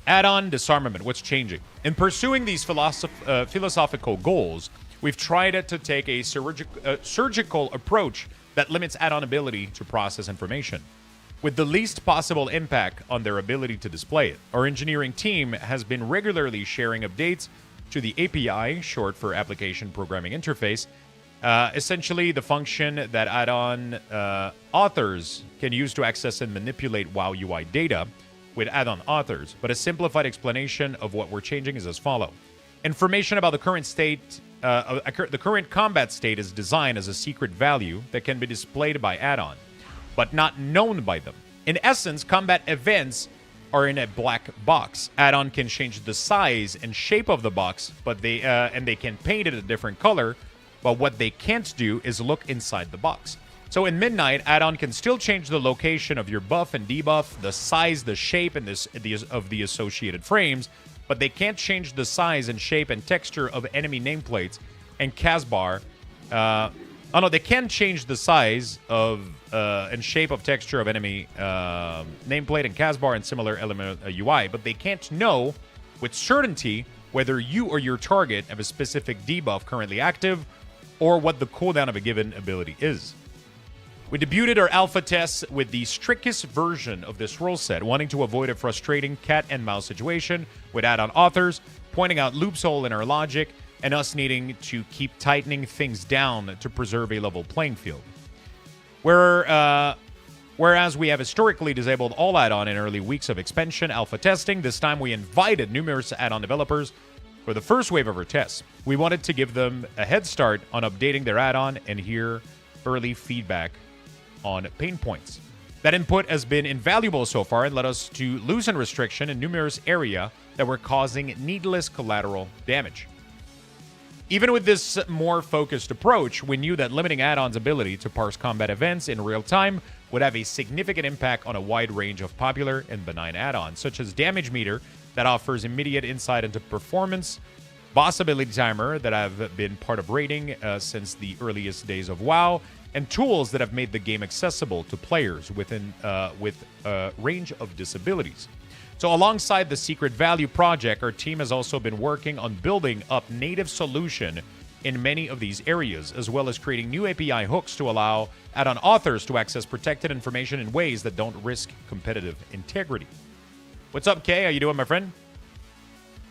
Add-on disarmament. What's changing? In pursuing these philosophical goals, we've tried to take a surgical approach that limits add-on ability to process information, with the least possible impact on their ability to display it. Our engineering team has been regularly sharing updates to the API, short for Application Programming Interface, essentially the function that add-on authors can use to access and manipulate WoW UI data with add-on authors. But a simplified explanation of what we're changing is as follows. Information about the current state, the current combat state is designed as a secret value that can be displayed by add-on, but not known by them. In essence, combat events are in a black box. Add-on can change the size and shape of the box, but they can paint it a different color. But what they can't do is look inside the box. So in Midnight, add-on can still change the location of your buff and debuff, the size, the shape, and of the associated frames, but they can't change the size and shape and texture of enemy nameplates and Casbar. They can change the size of and shape of texture of enemy nameplate and Casbar and similar element UI, but they can't know with certainty whether you or your target have a specific debuff currently active, or what the cooldown of a given ability is. We debuted our alpha tests with the strictest version of this rule set, wanting to avoid a frustrating cat and mouse situation with add-on authors, pointing out loopholes in our logic, and us needing to keep tightening things down to preserve a level playing field. Whereas we have historically disabled all add-on in early weeks of expansion alpha testing, this time we invited numerous add-on developers for the first wave of our tests. We wanted to give them a head start on updating their add-on and hear early feedback on pain points. That input has been invaluable so far and led us to loosen restriction in numerous areas that were causing needless collateral damage. Even with this more focused approach, we knew that limiting add-on's ability to parse combat events in real time would have a significant impact on a wide range of popular and benign add-ons, such as Damage Meter, that offers immediate insight into performance, boss ability timer that have been part of raiding since the earliest days of WoW, and tools that have made the game accessible to players with a range of disabilities. So alongside the Secret Value project, our team has also been working on building up native solution in many of these areas, as well as creating new API hooks to allow add-on authors to access protected information in ways that don't risk competitive integrity. What's up, Kay? How you doing, my friend?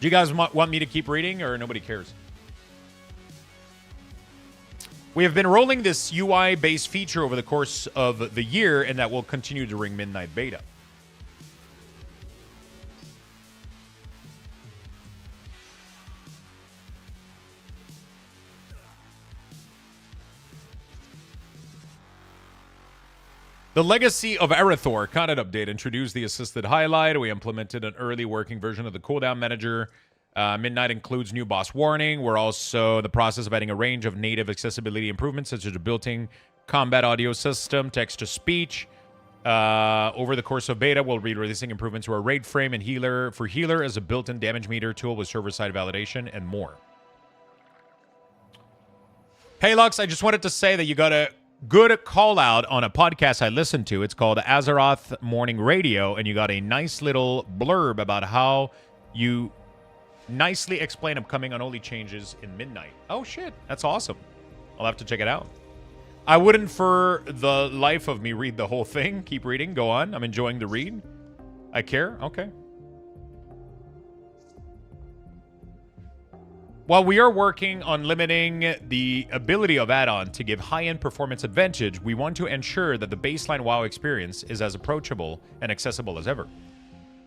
Do you guys want me to keep reading, or nobody cares? We have been rolling this UI-based feature over the course of the year, and that will continue during Midnight Beta. The Legacy of Arathor content update introduced the assisted highlight. We implemented an early working version of the cooldown manager. Midnight includes new boss warning. We're also in the process of adding a range of native accessibility improvements, such as a built-in combat audio system, text-to-speech. Over the course of beta, we'll be releasing improvements to our raid frame and healer as a built-in damage meter tool with server-side validation and more. Hey, Lux, I just wanted to say that you gotta good call out on a podcast I listened to. It's called Azeroth Morning Radio, and you got a nice little blurb about how you nicely explain upcoming unholy changes in Midnight. Oh shit, that's awesome. I'll have to check it out. I wouldn't for the life of me read the whole thing. Keep reading, go on. I'm enjoying the read. I care, okay. While we are working on limiting the ability of add-on to give high-end performance advantage, we want to ensure that the baseline WoW experience is as approachable and accessible as ever.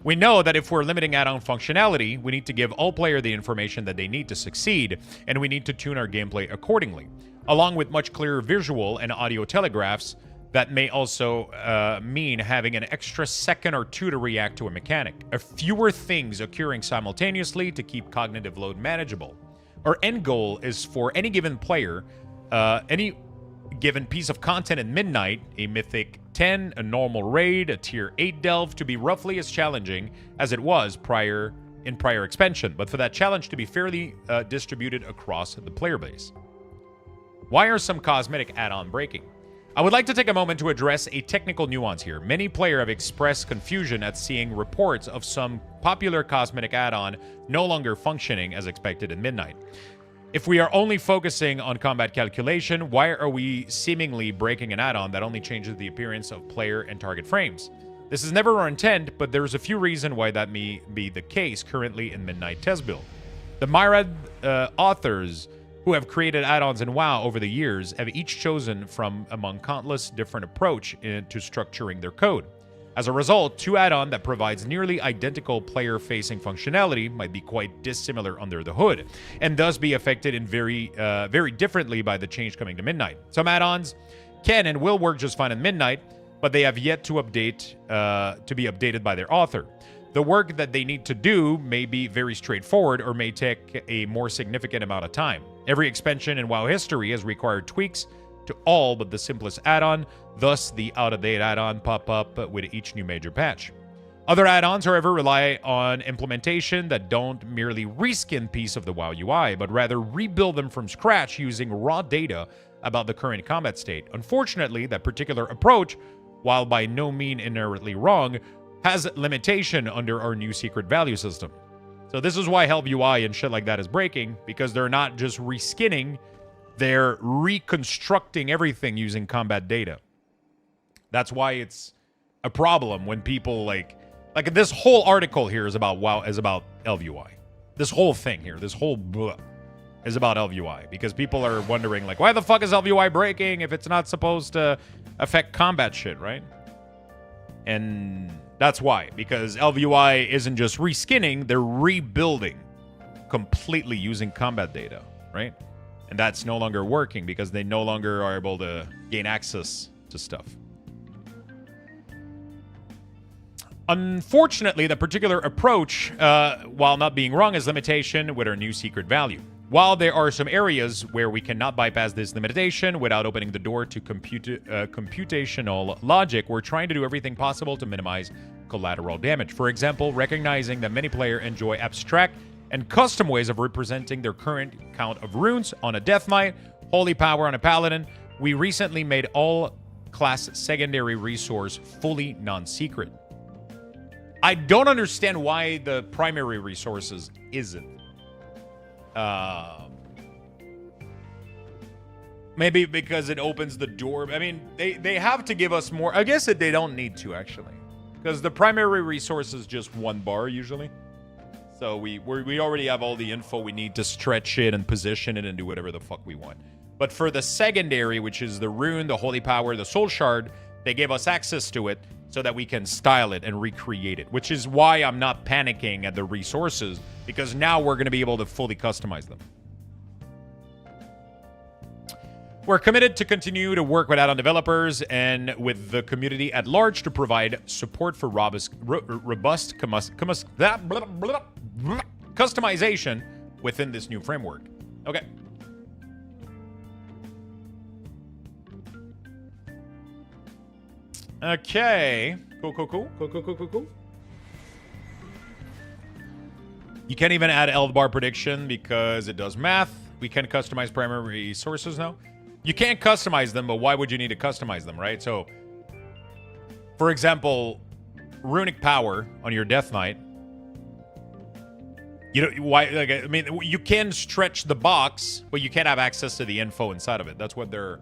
We know that if we're limiting add-on functionality, we need to give all players the information that they need to succeed, and we need to tune our gameplay accordingly, along with much clearer visual and audio telegraphs. That may also mean having an extra second or two to react to a mechanic, or fewer things occurring simultaneously to keep cognitive load manageable. Our end goal is for any given player, any given piece of content in Midnight, a Mythic 10, a normal raid, a Tier 8 delve, to be roughly as challenging as it was in prior expansion, but for that challenge to be fairly distributed across the player base. Why are some cosmetic add-on breaking? I would like to take a moment to address a technical nuance here. Many players have expressed confusion at seeing reports of some popular cosmetic add-on no longer functioning as expected in Midnight. If we are only focusing on combat calculation, why are we seemingly breaking an add-on that only changes the appearance of player and target frames? This is never our intent, but there's a few reasons why that may be the case currently in Midnight test build. The Myriad authors who have created add-ons in WoW over the years have each chosen from among countless different approach to structuring their code. As a result, two add-on that provides nearly identical player-facing functionality might be quite dissimilar under the hood, and thus be affected in very differently by the change coming to Midnight. Some add-ons can and will work just fine in Midnight, but they have yet to be updated by their author. The work that they need to do may be very straightforward or may take a more significant amount of time. Every expansion in WoW history has required tweaks to all but the simplest add-on, thus the out-of-date add-on pop up with each new major patch. Other add-ons, however, rely on implementation that don't merely reskin piece of the WoW UI, but rather rebuild them from scratch using raw data about the current combat state. Unfortunately, that particular approach, while by no means inherently wrong, has limitation under our new secret value system. So this is why Help UI and shit like that is breaking, because they're not just reskinning, they're reconstructing everything using combat data. That's why it's a problem when people like this whole article here is about WoW, is about LVUI. This whole thing here, this whole blah, is about LVUI, because people are wondering like, why the fuck is LVUI breaking if it's not supposed to affect combat shit, right? And that's why, because LVUI isn't just reskinning, they're rebuilding completely using combat data, right? And that's no longer working because they no longer are able to gain access to stuff. Unfortunately, the particular approach, while not being wrong, is limitation with our new secret value. While there are some areas where we cannot bypass this limitation without opening the door to computational logic, we're trying to do everything possible to minimize collateral damage. For example, recognizing that many players enjoy abstract and custom ways of representing their current count of runes on a Death Knight, Holy Power on a Paladin, we recently made all class secondary resource fully non-secret. I don't understand why the primary resources isn't. Maybe because it opens the door. I mean, they have to give us more. I guess that they don't need to, actually, because the primary resource is just one bar usually. So we already have all the info we need to stretch it and position it and do whatever the fuck we want. But for the secondary, which is the rune, the holy power, the soul shard, they gave us access to it so that we can style it and recreate it, which is why I'm not panicking at the resources, because now we're going to be able to fully customize them. We're committed to continue to work with add-on developers and with the community at large to provide support for robust customization within this new framework. Okay. Okay. Cool. You can't even add Eldbar prediction because it does math. We can customize primary sources now. You can't customize them, but why would you need to customize them, right? So, for example, runic power on your Death Knight. You know why? Like, I mean, you can stretch the box, but you can't have access to the info inside of it. That's what they're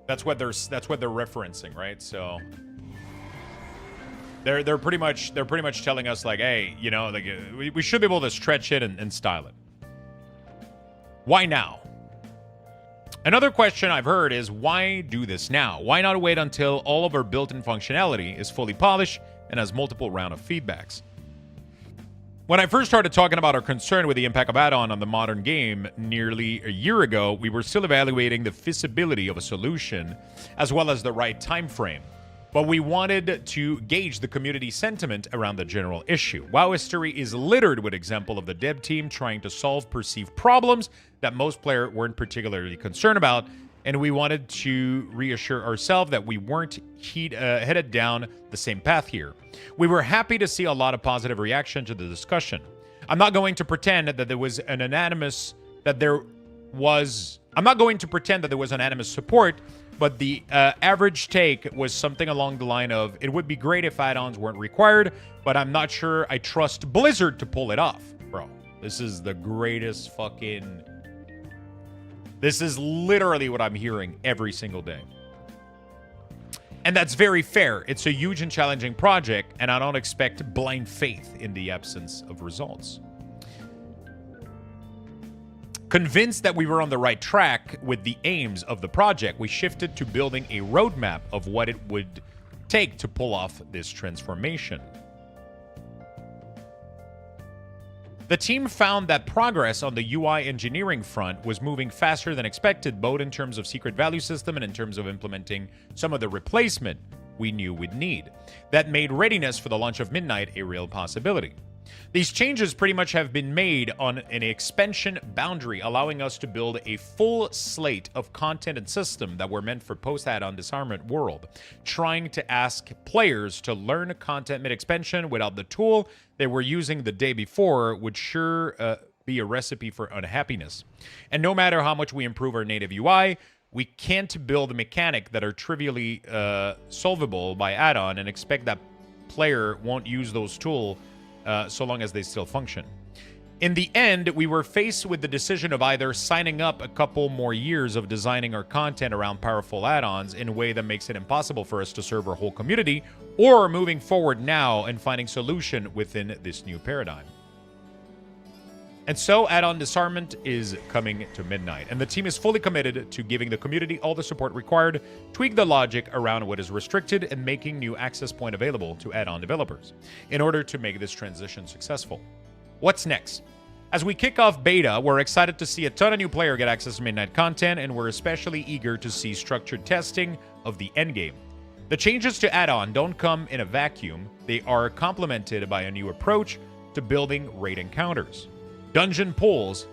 referencing, right? So they're pretty much telling us like, hey, you know, like we should be able to stretch it and style it. Why now? Another question I've heard is, why do this now? Why not wait until all of our built-in functionality is fully polished and has multiple rounds of feedbacks? When I first started talking about our concern with the impact of add-on on the modern game nearly a year ago, we were still evaluating the feasibility of a solution as well as the right time frame. But we wanted to gauge the community sentiment around the general issue. WoW history is littered with examples of the dev team trying to solve perceived problems that most players weren't particularly concerned about, and we wanted to reassure ourselves that we weren't headed down the same path here. We were happy to see a lot of positive reaction to the discussion. I'm not going to pretend that there was unanimous support, but the average take was something along the line of, it would be great if add-ons weren't required, but I'm not sure I trust Blizzard to pull it off. Bro, this is the greatest fucking... This is literally what I'm hearing every single day. And that's very fair. It's a huge and challenging project, and I don't expect blind faith in the absence of results. Convinced that we were on the right track with the aims of the project, we shifted to building a roadmap of what it would take to pull off this transformation. The team found that progress on the UI engineering front was moving faster than expected, both in terms of secret value system and in terms of implementing some of the replacement we knew we'd need. That made readiness for the launch of Midnight a real possibility. These changes pretty much have been made on an expansion boundary, allowing us to build a full slate of content and system that were meant for post-add-on disarmament world. Trying to ask players to learn content mid-expansion without the tool they were using the day before would sure be a recipe for unhappiness. And no matter how much we improve our native UI, we can't build mechanics that are trivially solvable by add-on and expect that player won't use those tools so long as they still function. In the end, we were faced with the decision of either signing up a couple more years of designing our content around powerful add-ons in a way that makes it impossible for us to serve our whole community, or moving forward now and finding solution within this new paradigm. And so, add-on disarmament is coming to Midnight, and the team is fully committed to giving the community all the support required, tweak the logic around what is restricted, and making new access point available to add-on developers in order to make this transition successful. What's next? As we kick off beta, we're excited to see a ton of new players get access to Midnight content, and we're especially eager to see structured testing of the endgame. The changes to add-on don't come in a vacuum. They are complemented by a new approach to building raid encounters, dungeon pulls,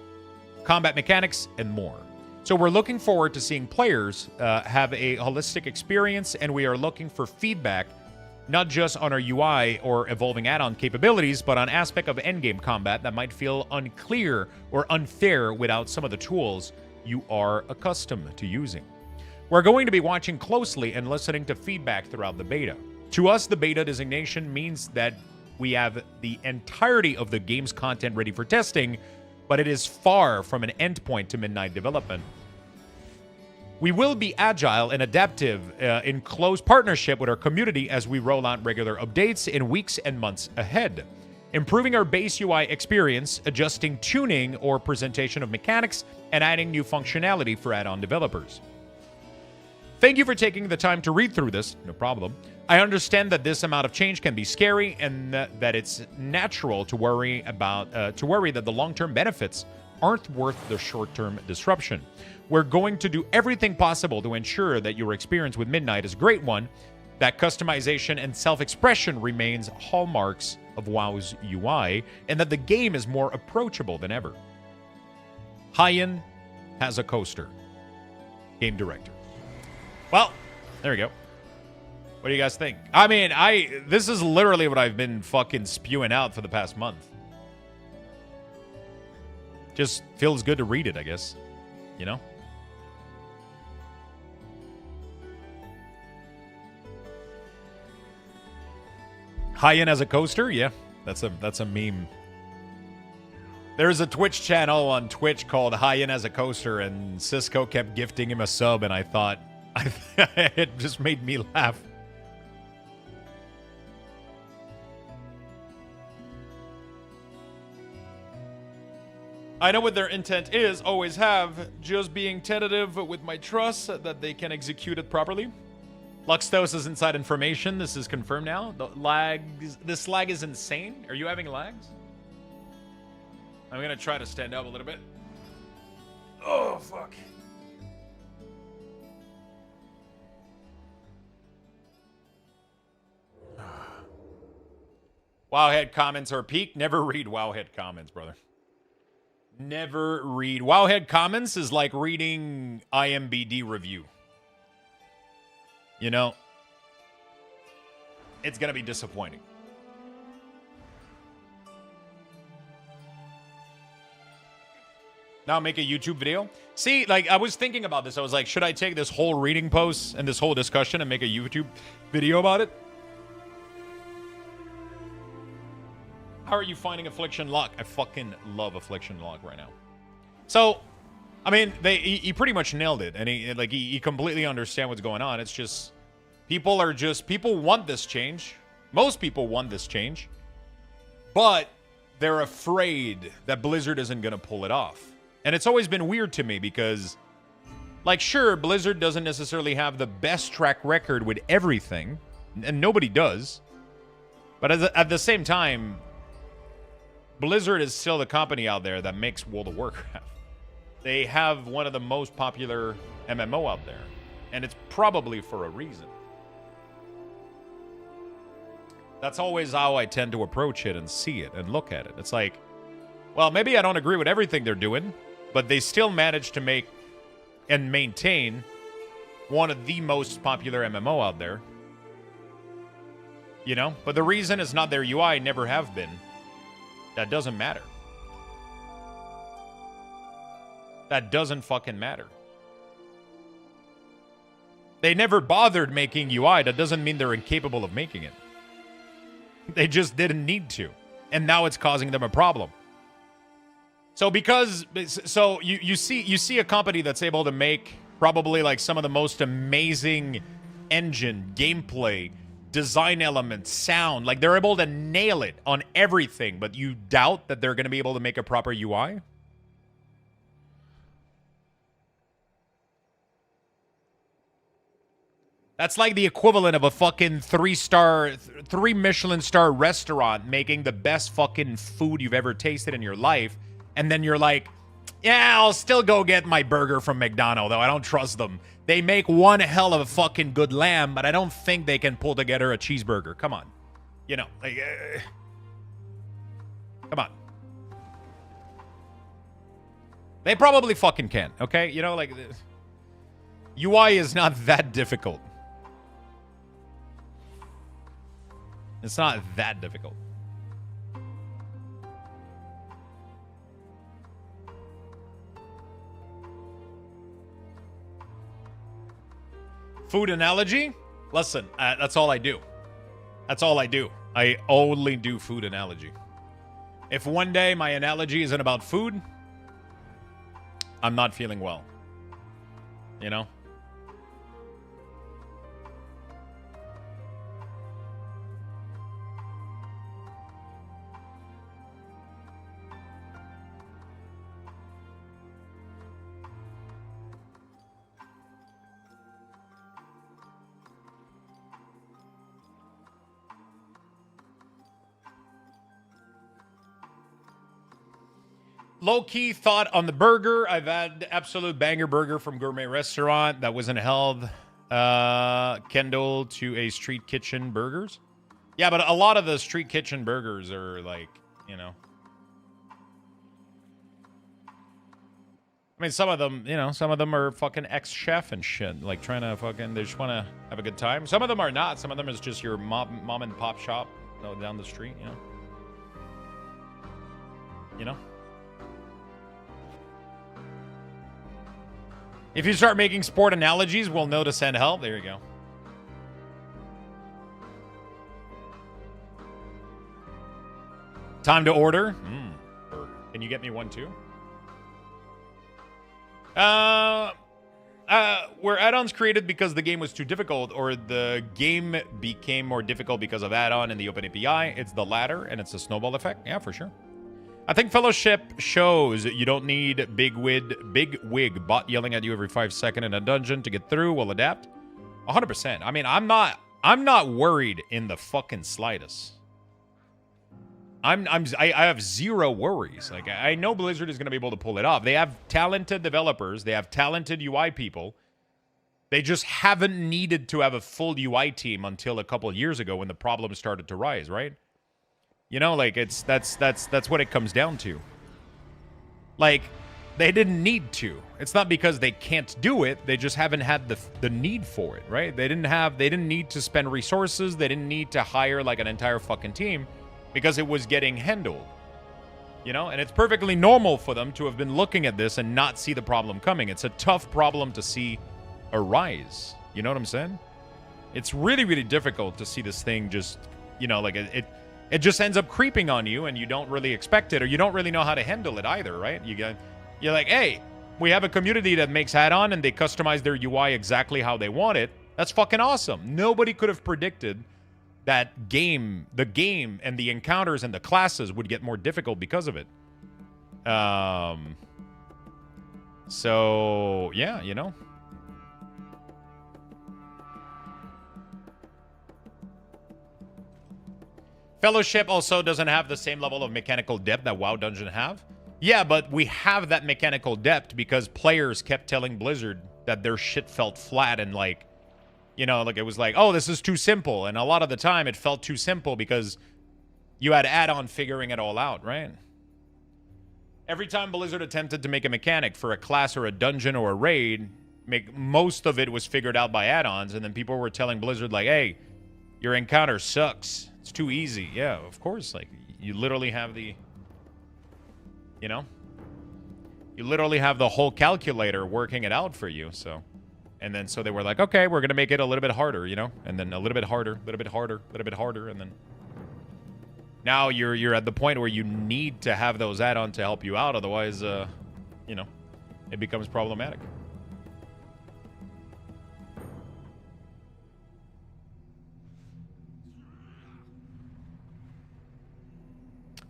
combat mechanics, and more. So we're looking forward to seeing players have a holistic experience, and we are looking for feedback not just on our UI or evolving add-on capabilities, but on aspect of endgame combat that might feel unclear or unfair without some of the tools you are accustomed to using. We're going to be watching closely and listening to feedback throughout the beta. To us, the beta designation means that we have the entirety of the game's content ready for testing, but it is far from an endpoint to Midnight development. We will be agile and adaptive in close partnership with our community as we roll out regular updates in weeks and months ahead, improving our base UI experience, adjusting tuning or presentation of mechanics, and adding new functionality for add-on developers. Thank you for taking the time to read through this, no problem. I understand that this amount of change can be scary and that it's natural to worry that the long-term benefits aren't worth the short-term disruption. We're going to do everything possible to ensure that your experience with Midnight is a great one, that customization and self-expression remains hallmarks of WoW's UI, and that the game is more approachable than ever. Hyan has a coaster. Game director. Well, there we go. What do you guys think? I mean, this is literally what I've been fucking spewing out for the past month. Just feels good to read it, I guess. You know? High-end as a coaster? Yeah, that's a meme. There's a Twitch channel on Twitch called High-end as a Coaster, and Cisco kept gifting him a sub, and I thought it just made me laugh. I know what their intent is, always have, just being tentative with my trust that they can execute it properly. Luxthos is inside information. This is confirmed now. This lag is insane. Are you having lags? I'm gonna try to stand up a little bit. Oh, fuck. Wowhead comments are peak. Never read Wowhead comments, brother. Never read. Wowhead comments is like reading IMBD review. You know? It's gonna be disappointing. Now make a YouTube video. See, like, I was thinking about this. I was like, should I take this whole reading post and this whole discussion and make a YouTube video about it? How are you finding Affliction Lock? I fucking love Affliction Lock right now. So, I mean, he pretty much nailed it. And he completely understand what's going on. It's just, people want this change. Most people want this change. But they're afraid that Blizzard isn't going to pull it off. And it's always been weird to me because, like, sure, Blizzard doesn't necessarily have the best track record with everything, and nobody does. But at the same time, Blizzard is still the company out there that makes World of Warcraft. They have one of the most popular MMO out there, and it's probably for a reason. That's always how I tend to approach it and see it and look at it. It's like, well, maybe I don't agree with everything they're doing, but they still manage to make and maintain one of the most popular MMO out there. You know? But the reason is not their UI, never have been. That doesn't matter. That doesn't fucking matter. They never bothered making UI. That doesn't mean they're incapable of making it. They just didn't need to. And now it's causing them a problem. So you see a company that's able to make probably like some of the most amazing engine, gameplay, design elements, sound. Like they're able to nail it on everything, but you doubt that they're going to be able to make a proper UI? That's like the equivalent of a fucking 3 Michelin star restaurant making the best fucking food you've ever tasted in your life. And then you're like, yeah, I'll still go get my burger from McDonald's, though I don't trust them. They make one hell of a fucking good lamb, but I don't think they can pull together a cheeseburger. Come on. You know, like, come on. They probably fucking can, okay? You know, like, UI is not that difficult. It's not that difficult. Food analogy? Listen, that's all I do. That's all I do. I only do food analogy. If one day my analogy isn't about food, I'm not feeling well. You know? Low-key thought on the burger. I've had absolute banger burger from Gourmet Restaurant that wasn't held Kendall to a street kitchen burgers. Yeah, but a lot of the street kitchen burgers are like, you know. I mean, some of them, you know, some of them are fucking ex-chef and shit. Like trying to fucking, they just want to have a good time. Some of them are not. Some of them is just your mom and pop shop down the street, you know. You know? If you start making sport analogies, we'll know to send help. There you go. Time to order. Can you get me one too? Were add-ons created because the game was too difficult, or the game became more difficult because of add-on in the open API? It's the latter, and it's a snowball effect. Yeah, for sure. I think Fellowship shows you don't need big wig bot yelling at you every 5 seconds in a dungeon to get through. Will adapt. 100%. I mean, I'm not worried in the fucking slightest. I have zero worries. Like, I know Blizzard is going to be able to pull it off. They have talented developers. They have talented UI people. They just haven't needed to have a full UI team until a couple of years ago when the problems started to rise, right? You know, like, that's what it comes down to. Like, they didn't need to. It's not because they can't do it. They just haven't had the need for it, right? They didn't need to spend resources. They didn't need to hire like an entire fucking team because it was getting handled. You know, and it's perfectly normal for them to have been looking at this and not see the problem coming. It's a tough problem to see arise. You know what I'm saying? It's really, really difficult to see this thing just, you know, like it just ends up creeping on you and you don't really expect it, or you don't really know how to handle it either, right? You're like, hey, we have a community that makes add-on and they customize their UI exactly how they want it. That's fucking awesome. Nobody could have predicted that the game and the encounters and the classes would get more difficult because of it. So, yeah, you know. Fellowship also doesn't have the same level of mechanical depth that WoW Dungeon have. Yeah, but we have that mechanical depth because players kept telling Blizzard that their shit felt flat and like, you know, like it was like, oh, this is too simple. And a lot of the time it felt too simple because you had add-on figuring it all out, right? Every time Blizzard attempted to make a mechanic for a class or a dungeon or a raid, most of it was figured out by add-ons. And then people were telling Blizzard like, hey, your encounter sucks. It's too easy. Yeah, of course. Like, you literally have the... You know? You literally have the whole calculator working it out for you, so... And then so they were like, okay, we're going to make it a little bit harder, you know? And then a little bit harder, a little bit harder, a little bit harder, and then... Now you're at the point where you need to have those add-on to help you out, otherwise, you know, it becomes problematic.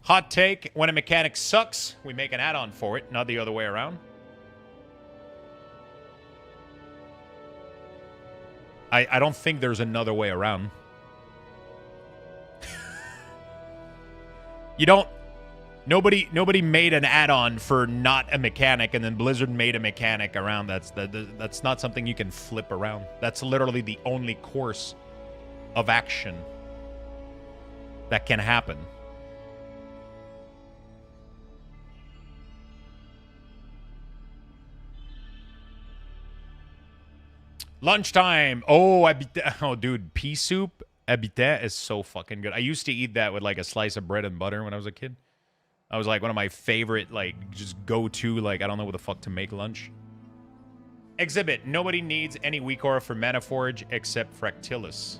Hot take, when a mechanic sucks, we make an add-on for it, not the other way around. I don't think there's another way around. You don't... Nobody made an add-on for not a mechanic, and then Blizzard made a mechanic around. That's not something you can flip around. That's literally the only course of action that can happen. Lunchtime. Oh, dude, pea soup habitat is so fucking good. I used to eat that with like a slice of bread and butter when I was a kid. I was like one of my favorite, like, just go-to, like, I don't know what the fuck to make lunch. Exhibit. Nobody needs any weak aura for Mana Forge except Fractilis.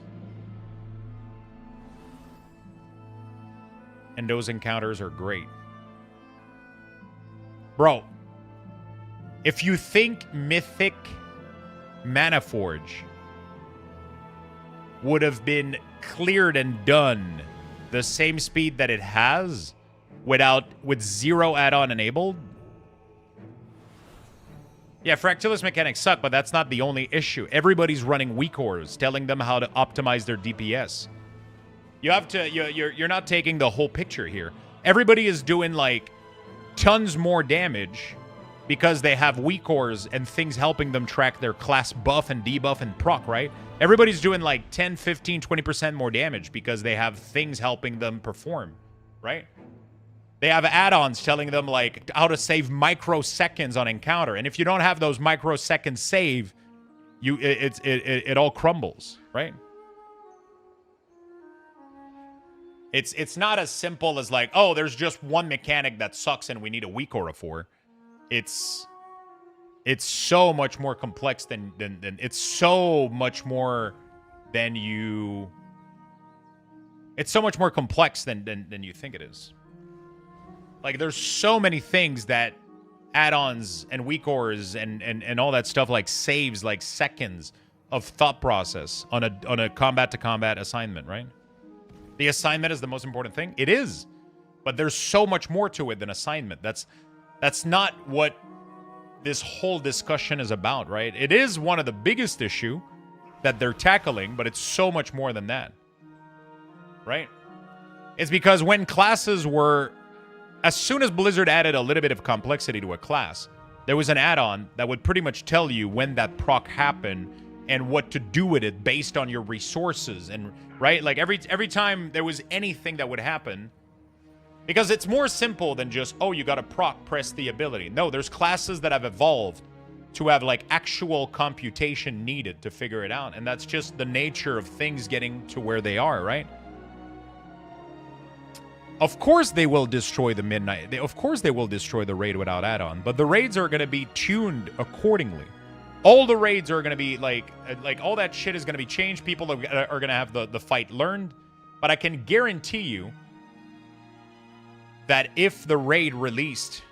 And those encounters are great. Bro, if you think Mythic Mana Forge would have been cleared and done the same speed that it has with zero add-on enabled. Yeah, Fractilis mechanics suck, but that's not the only issue. Everybody's running weak auras, telling them how to optimize their DPS. You have to, you're not taking the whole picture here. Everybody is doing like tons more damage because they have weak auras and things helping them track their class buff and debuff and proc, right? Everybody's doing like 10, 15, 20% more damage because they have things helping them perform, right? They have add-ons telling them like how to save microseconds on encounter. And if you don't have those microsecond save, it all crumbles, right? It's not as simple as like, oh, there's just one mechanic that sucks and we need a weak aura for. It's so much more complex than it's so much more than you. It's so much more complex than you think it is. Like, there's so many things that add-ons and weak ores and all that stuff like saves like seconds of thought process on a combat to combat assignment, right? The assignment is the most important thing. It is, but there's so much more to it than assignment. That's not what this whole discussion is about, right? It is one of the biggest issue that they're tackling, but it's so much more than that, right? It's because when classes were, as soon as Blizzard added a little bit of complexity to a class, there was an add-on that would pretty much tell you when that proc happened and what to do with it based on your resources, and right? Like every time there was anything that would happen, because it's more simple than just, oh, you got to proc, press the ability. No, there's classes that have evolved to have like actual computation needed to figure it out, and that's just the nature of things getting to where they are, right? Of course they will destroy the midnight. Of course they will destroy the raid without add-on, but the raids are going to be tuned accordingly. All the raids are going to be like all that shit is going to be changed. People are going to have the fight learned, but I can guarantee you that if the raid released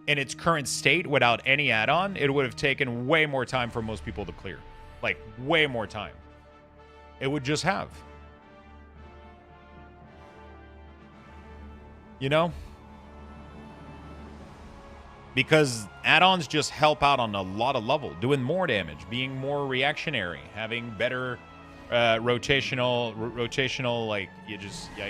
in its current state without any add-on, it would have taken way more time for most people to clear. Like, way more time. It would just have. You know? Because add-ons just help out on a lot of level, doing more damage, being more reactionary, having better rotational like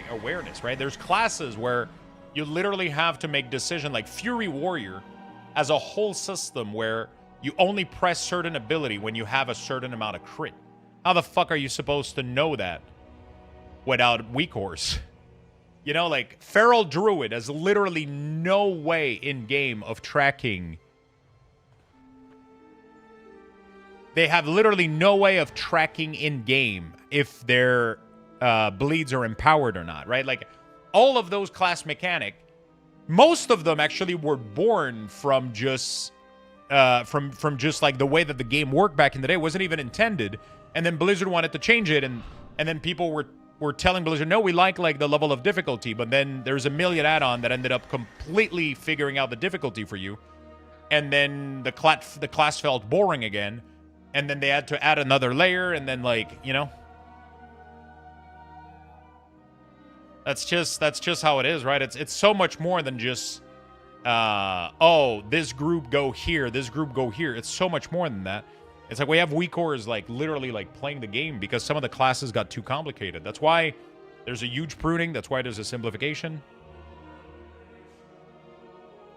awareness, right? There's classes where you literally have to make decision, like Fury Warrior as a whole system where you only press certain ability when you have a certain amount of crit. How the fuck are you supposed to know that without weak ores? You know, like Feral Druid has literally no way in game of tracking. They have literally no way of tracking in game if their bleeds are empowered or not, right? Like all of those class mechanic, most of them actually were born from just from just like the way that the game worked back in the day. It wasn't even intended, and then Blizzard wanted to change it, and then people were telling Blizzard, no, we like the level of difficulty, but then there's a million add-on that ended up completely figuring out the difficulty for you, and then the class felt boring again, and then they had to add another layer, and then that's just how it is, right? It's so much more than just oh, this group go here, this group go here. It's so much more than that. It's like we have weak cores literally playing the game because some of the classes got too complicated. That's why there's a huge pruning. That's why there's a simplification.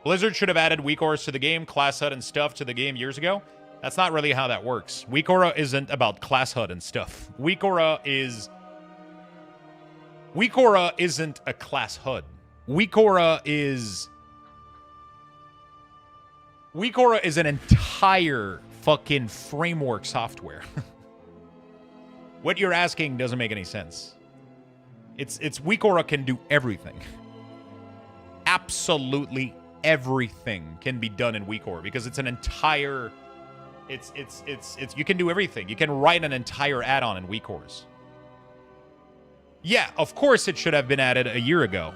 Blizzard should have added weak cores to the game, class HUD and stuff to the game years ago. That's not really how that works. Weak aura isn't about class HUD and stuff. Weak aura isn't a class HUD. Weak aura is an entire fucking framework software. What you're asking doesn't make any sense. It's weak aura can do everything. Absolutely everything can be done in weak aura because it's an entire. It's you can do everything. You can write an entire add-on in weak auras. Yeah, of course it should have been added a year ago.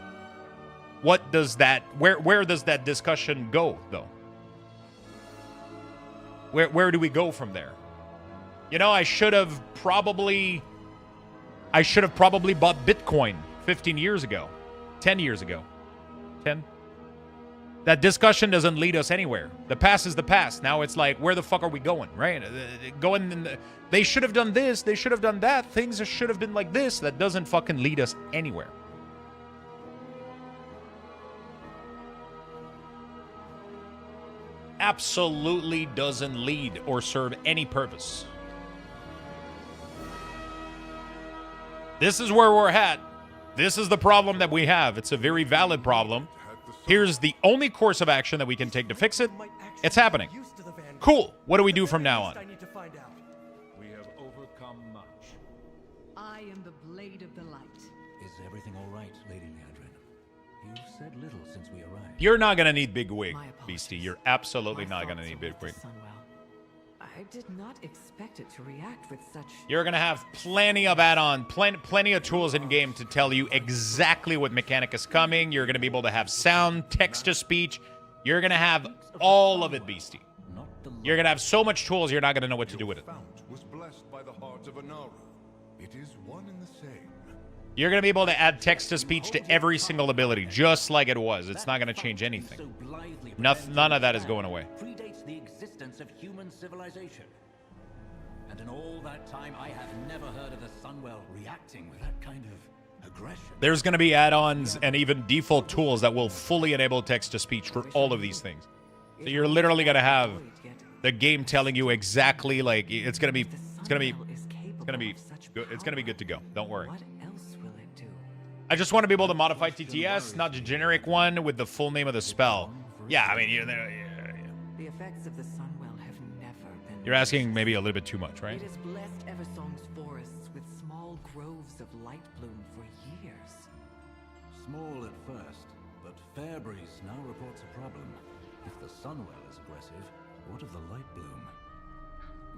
What does that? Where does that discussion go though? Where do we go from there? You know, I should have probably bought Bitcoin 15 years ago. 10 years ago. 10? That discussion doesn't lead us anywhere. The past is the past. Now it's like, where the fuck are we going, right? They should have done this. They should have done that. Things should have been like this. That doesn't fucking lead us anywhere. Absolutely doesn't lead or serve any purpose. This is where we're at. This is the problem that we have. It's a very valid problem. Here's the only course of action that we can take to fix it. It's happening. Cool. What do we do from now on? We have overcome much. I am the blade of the light. Is everything all right, Lady Leandrin? You've said little since we arrived. You're not going to need big wig, Beastie. You're absolutely not going to need big wig. I I did not expect it to react with such... You're going to have plenty of add-on, plenty of tools in-game to tell you exactly what mechanic is coming. You're going to be able to have sound, text-to-speech. You're going to have all of it, Beastie. You're going to have so much tools, you're not going to know what to do with it. Was blessed by the heart of Anaru. It is one and the same. You're going to be able to add text-to-speech to every single ability, just like it was. It's not going to change anything. None of that is going away. Predates the existence of human civilization. And in all that time, I have never heard of the Sunwell reacting with that kind of aggression. There's going to be add-ons and even default tools that will fully enable text-to-speech for all of these things. So you're literally going to have the game telling you exactly, like, it's going to be good to go. Don't worry. I just want to be able to modify TTS, not the generic one with the full name of the spell. Yeah, I mean, The effects of the Sunwell have never been... you're asking maybe a little bit too much, right? It has blessed Eversong's forests with small groves of light bloom for years. Small at first, but Fairbreeze now reports a problem. If the Sunwell is aggressive, what of the light bloom?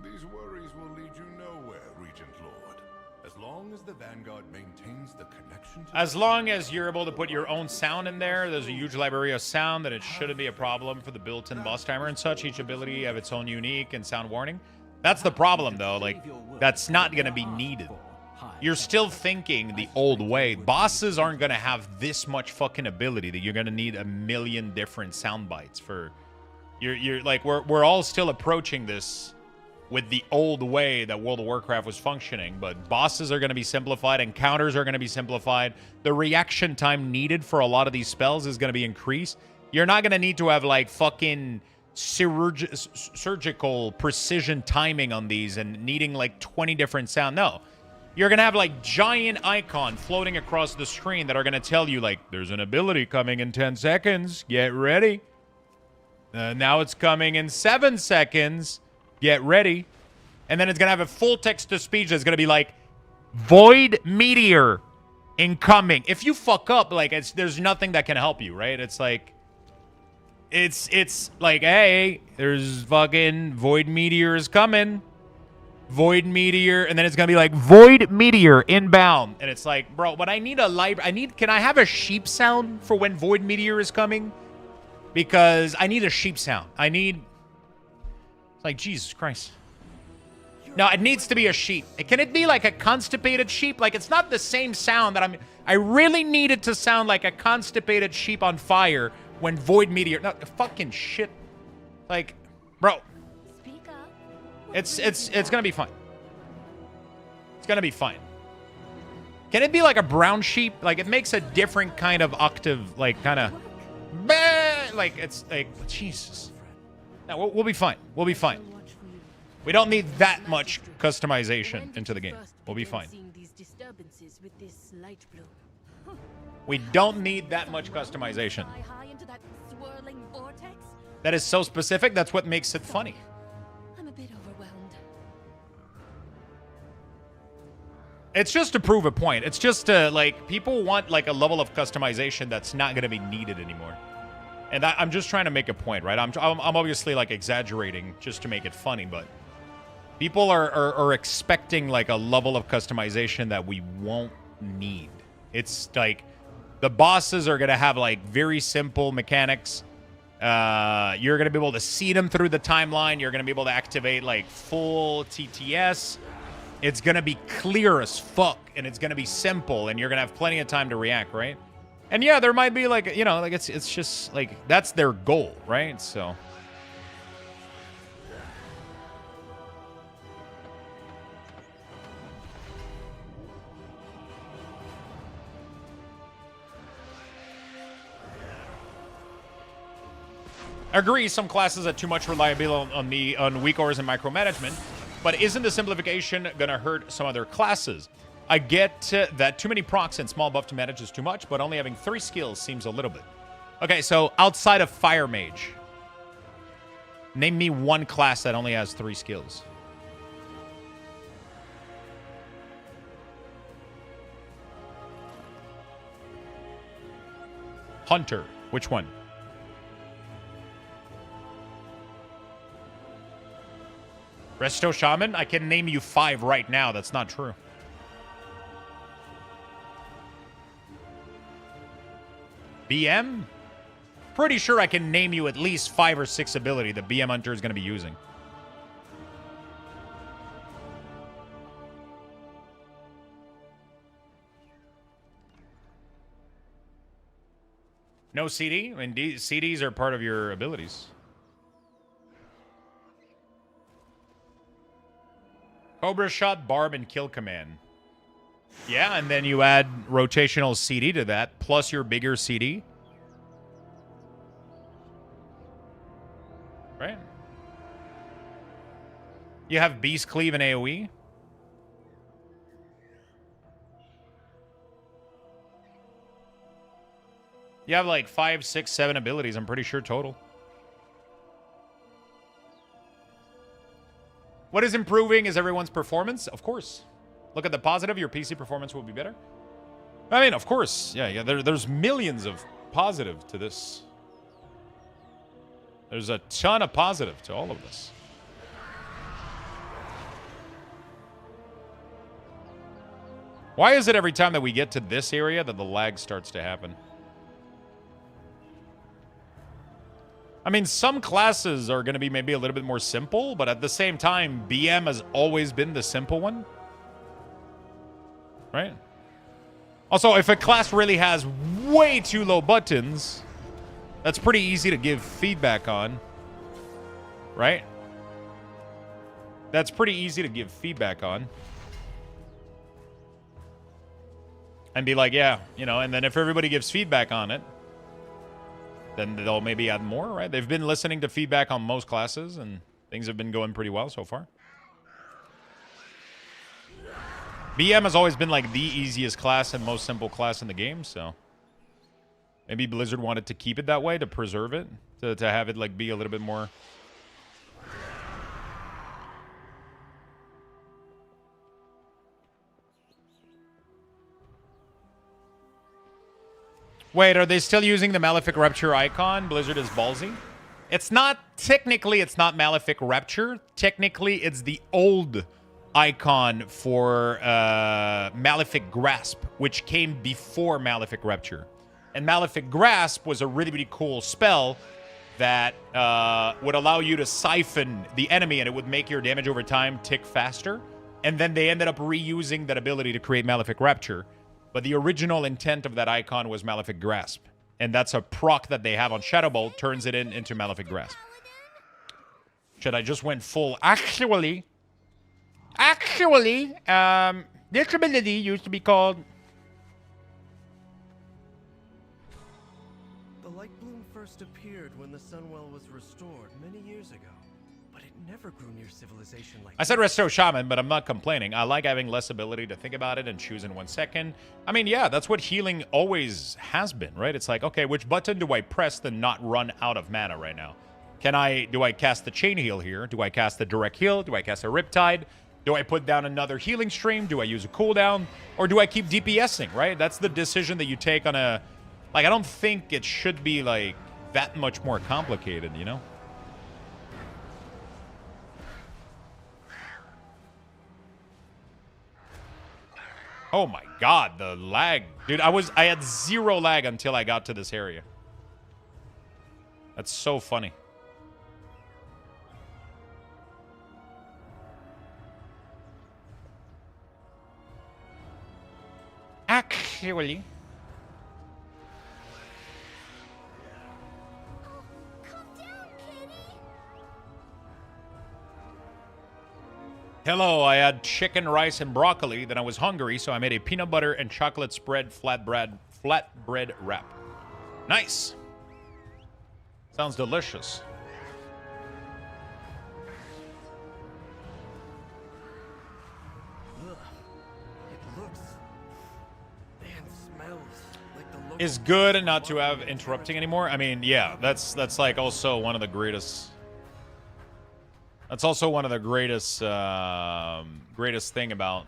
These worries will lead you nowhere, Regent Lord. As long as the Vanguard maintains the connection to... As long as you're able to put your own sound in there, there's a huge library of sound, that it shouldn't be a problem for the built-in boss timer and such. Each ability have its own unique and sound warning. That's the problem, though. Like, that's not going to be needed. You're still thinking the old way. Bosses aren't going to have this much fucking ability that you're going to need a million different sound bites for. You're like, we're all still approaching this with the old way that World of Warcraft was functioning, but bosses are going to be simplified, encounters are going to be simplified. The reaction time needed for a lot of these spells is going to be increased. You're not going to need to have like fucking surgical precision timing on these and needing like 20 different sound. No. You're going to have like giant icon floating across the screen that are going to tell you like, there's an ability coming in 10 seconds. Get ready. Now it's coming in 7 seconds. Get ready. And then it's going to have a full text-to-speech that's going to be like, Void Meteor incoming. If you fuck up, like, there's nothing that can help you, right? It's like, it's like, hey, there's fucking Void Meteor is coming. Void Meteor. And then it's going to be like, Void Meteor inbound. And it's like, bro, but I need a library. Can I have a sheep sound for when Void Meteor is coming? Because I need a sheep sound. Like, Jesus Christ. No, it needs to be a sheep. Can it be like a constipated sheep? Like, it's not the same sound that I really need it to sound like a constipated sheep on fire when Void Meteor... No, fucking shit. Like, bro. It's gonna be fine. It's gonna be fine. Can it be like a brown sheep? Like, it makes a different kind of octave, like, kind of... Like, it's like, Jesus. No, we'll be fine. We'll be fine. We don't need that much customization into the game. We'll be fine. We don't need that much customization. That is so specific. That's what makes it funny. I'm a bit overwhelmed. It's just to prove a point. It's just to, like, people want, like, a level of customization that's not going to be needed anymore. And I'm just trying to make a point, right? I'm obviously, like, exaggerating just to make it funny, but people are expecting, like, a level of customization that we won't need. It's, like, the bosses are going to have, like, very simple mechanics. You're going to be able to see them through the timeline. You're going to be able to activate, like, full TTS. It's going to be clear as fuck, and it's going to be simple, and you're going to have plenty of time to react, right? And yeah, there might be like, you know, like it's just like that's their goal, right? So I agree, some classes have too much reliability on weak auras and micromanagement, but isn't the simplification gonna hurt some other classes? I get that too many procs and small buff to manage is too much, but only having 3 skills seems a little bit. Okay, so outside of Fire Mage, name me one class that only has 3 skills. Hunter, which one? Resto Shaman? I can name you 5 right now. That's not true. BM? Pretty sure I can name you at least 5 or 6 ability that BM Hunter is going to be using. No CD? I mean, CDs are part of your abilities. Cobra Shot, Barb, and Kill Command. Yeah, and then you add rotational CD to that, plus your bigger CD. Right? You have Beast Cleave and AoE. You have like 5, 6, 7 abilities, I'm pretty sure, total. What is improving is everyone's performance? Of course. Look at the positive, your PC performance will be better. I mean, of course. Yeah, there's millions of positive to this. There's a ton of positive to all of this. Why is it every time that we get to this area that the lag starts to happen? I mean, some classes are going to be maybe a little bit more simple, but at the same time, BM has always been the simple one. Right? Also, if a class really has way too low buttons, that's pretty easy to give feedback on. Right? That's pretty easy to give feedback on. And be like, yeah, you know, and then if everybody gives feedback on it, then they'll maybe add more, right? They've been listening to feedback on most classes, and things have been going pretty well so far. BM has always been like the easiest class and most simple class in the game, so maybe Blizzard wanted to keep it that way to preserve it, to have it like be a little bit more. Wait, are they still using the Malefic Rapture icon? Blizzard is ballsy. It's not, technically, it's not Malefic Rapture. Technically, it's the old icon for Malefic Grasp, which came before Malefic Rapture. And Malefic Grasp was a really, really cool spell that would allow you to siphon the enemy, and it would make your damage over time tick faster. And then they ended up reusing that ability to create Malefic Rapture. But the original intent of that icon was Malefic Grasp. And that's a proc that they have on Shadow Bolt, turns it into Malefic Grasp. Shit, I just went full. Actually, this ability used to be called... The light bloom first appeared when the Sunwell was restored many years ago. But it never grew near civilization like I said Resto Shaman, but I'm not complaining. I like having less ability to think about it and choose in 1 second. I mean, yeah, that's what healing always has been, right? It's like, okay, which button do I press to not run out of mana right now? Do I cast the chain heal here? Do I cast the direct heal? Do I cast a Riptide? Do I put down another healing stream? Do I use a cooldown? Or do I keep DPSing, right? That's the decision that you take on a... Like, I don't think it should be, like, that much more complicated, you know? Oh my god, the lag. Dude, I had 0 lag until I got to this area. That's so funny. Actually. Hello, I had chicken, rice, and broccoli. Then I was hungry, so I made a peanut butter and chocolate spread flatbread wrap. Nice. Sounds delicious. Ugh. It looks and smells like the local... Is good and not to have interrupting anymore. I mean, yeah, that's like also one of the greatest... That's also one of the greatest thing about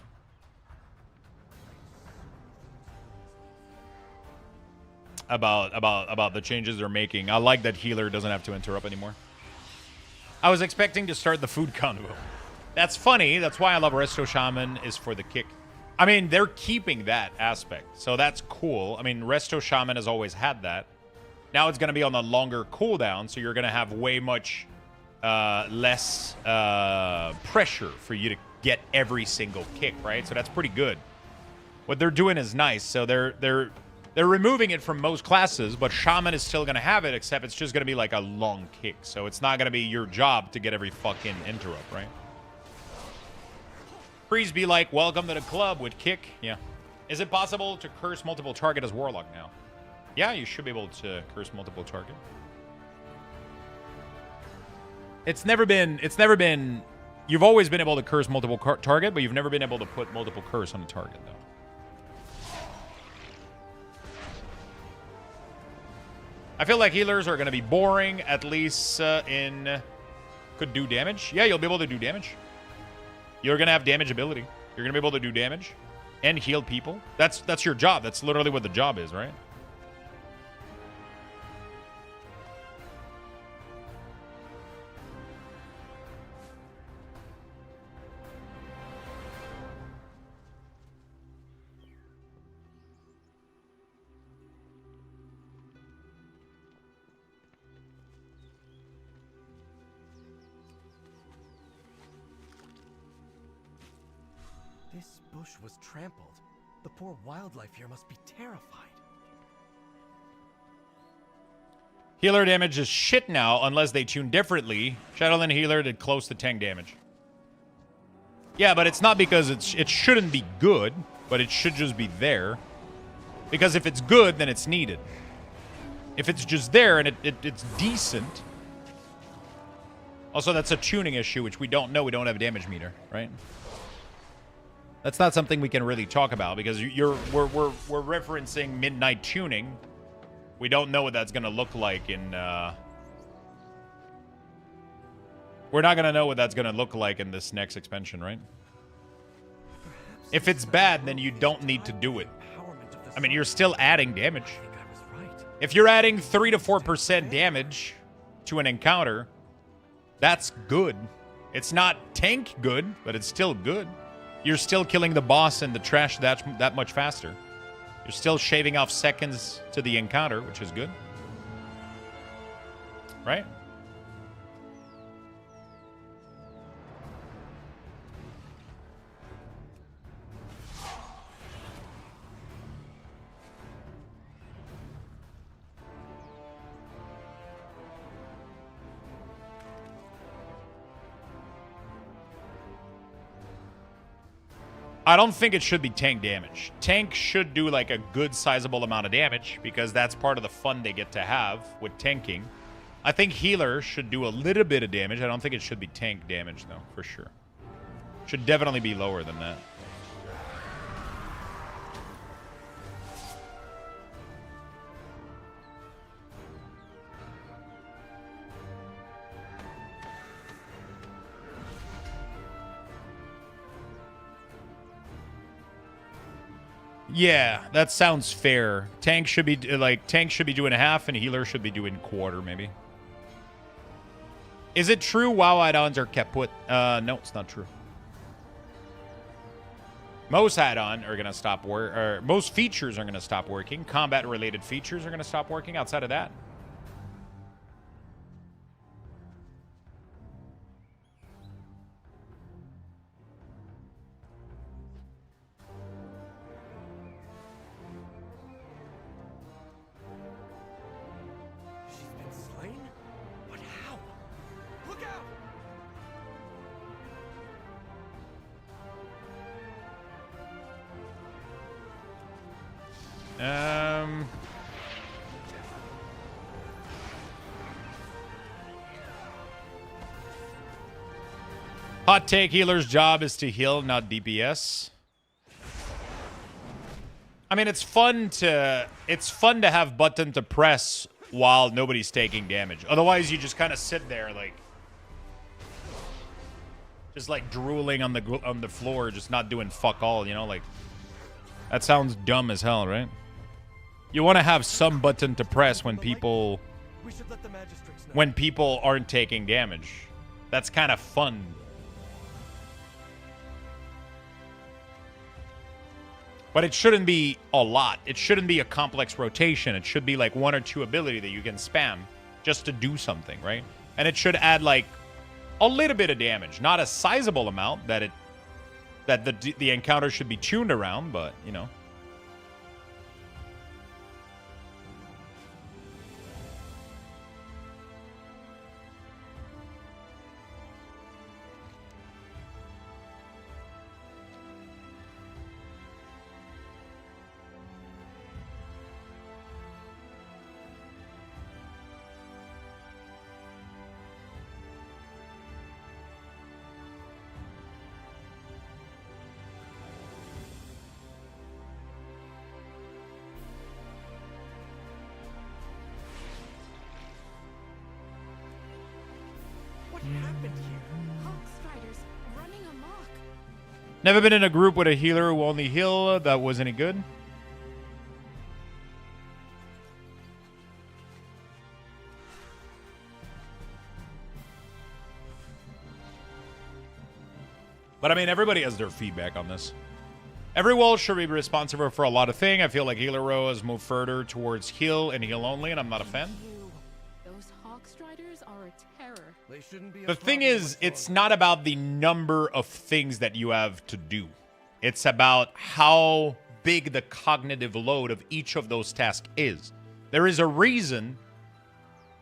the changes they're making. I like that healer doesn't have to interrupt anymore. I was expecting to start the food convo. That's funny. That's why I love Resto Shaman is for the kick. I mean, they're keeping that aspect, so that's cool. I mean, Resto Shaman has always had that. Now it's going to be on the longer cooldown, so you're going to have way much less pressure for you to get every single kick, right? So that's pretty good. What they're doing is nice. So they're removing it from most classes, but Shaman is still going to have it, except it's just going to be like a long kick. So it's not going to be your job to get every fucking interrupt, right? Please be like, welcome to the club with kick. Yeah. Is it possible to curse multiple target as Warlock now? Yeah, you should be able to curse multiple target. It's never been, you've always been able to curse multiple target, but you've never been able to put multiple curse on a target, though. I feel like healers are going to be boring, at least could do damage. Yeah, you'll be able to do damage. You're going to have damage ability. You're going to be able to do damage and heal people. That's your job. That's literally what the job is, right? This bush was trampled. The poor wildlife here must be terrified. Healer damage is shit now unless they tune differently. Shadowland healer did close to tank damage. Yeah, but it's not because it shouldn't be good, but it should just be there. Because if it's good, then it's needed. If it's just there and it's decent. Also, that's a tuning issue, which we don't know. We don't have a damage meter, right? That's not something we can really talk about because we're referencing midnight tuning. We don't know what that's going to look like in... We're not going to know what that's going to look like in this next expansion, right? If it's bad, then you don't need to do it. I mean, you're still adding damage. If you're adding 3 to 4% damage to an encounter, that's good. It's not tank good, but it's still good. You're still killing the boss and the trash that much faster. You're still shaving off seconds to the encounter, which is good. Right? I don't think it should be tank damage. Tank should do like a good sizable amount of damage because that's part of the fun they get to have with tanking. I think healer should do a little bit of damage. I don't think it should be tank damage though, for sure. Should definitely be lower than that. Yeah, that sounds fair. Tank should be doing half and healer should be doing quarter maybe. Is it true WoW add-ons are kaput? No, it's not true. Most add-on are going to stop work, or most features are going to stop working. Combat related features are going to stop working outside of that. Hot take, healer's job is to heal, not DPS. I mean, it's fun to have button to press while nobody's taking damage. Otherwise, you just kind of sit there like just like drooling on the floor, just not doing fuck all, you know, like that sounds dumb as hell, right? You want to have some button to press when people aren't taking damage. That's kind of fun. But it shouldn't be a lot. It shouldn't be a complex rotation. It should be like 1 or 2 ability that you can spam just to do something, right? And it should add like a little bit of damage, not a sizable amount that the encounter should be tuned around, but you know. What happened here? Hawkstriders running amok. Never been in a group with a healer who only heal. That was any good. But I mean, everybody has their feedback on this. Every wall should be responsible for a lot of things. I feel like healer row has moved further towards heal and heal only, and I'm not a fan. Those Hawkstriders are a terror. They shouldn't be. The thing is, it's not about the number of things that you have to do. It's about how big the cognitive load of each of those tasks is. There is a reason.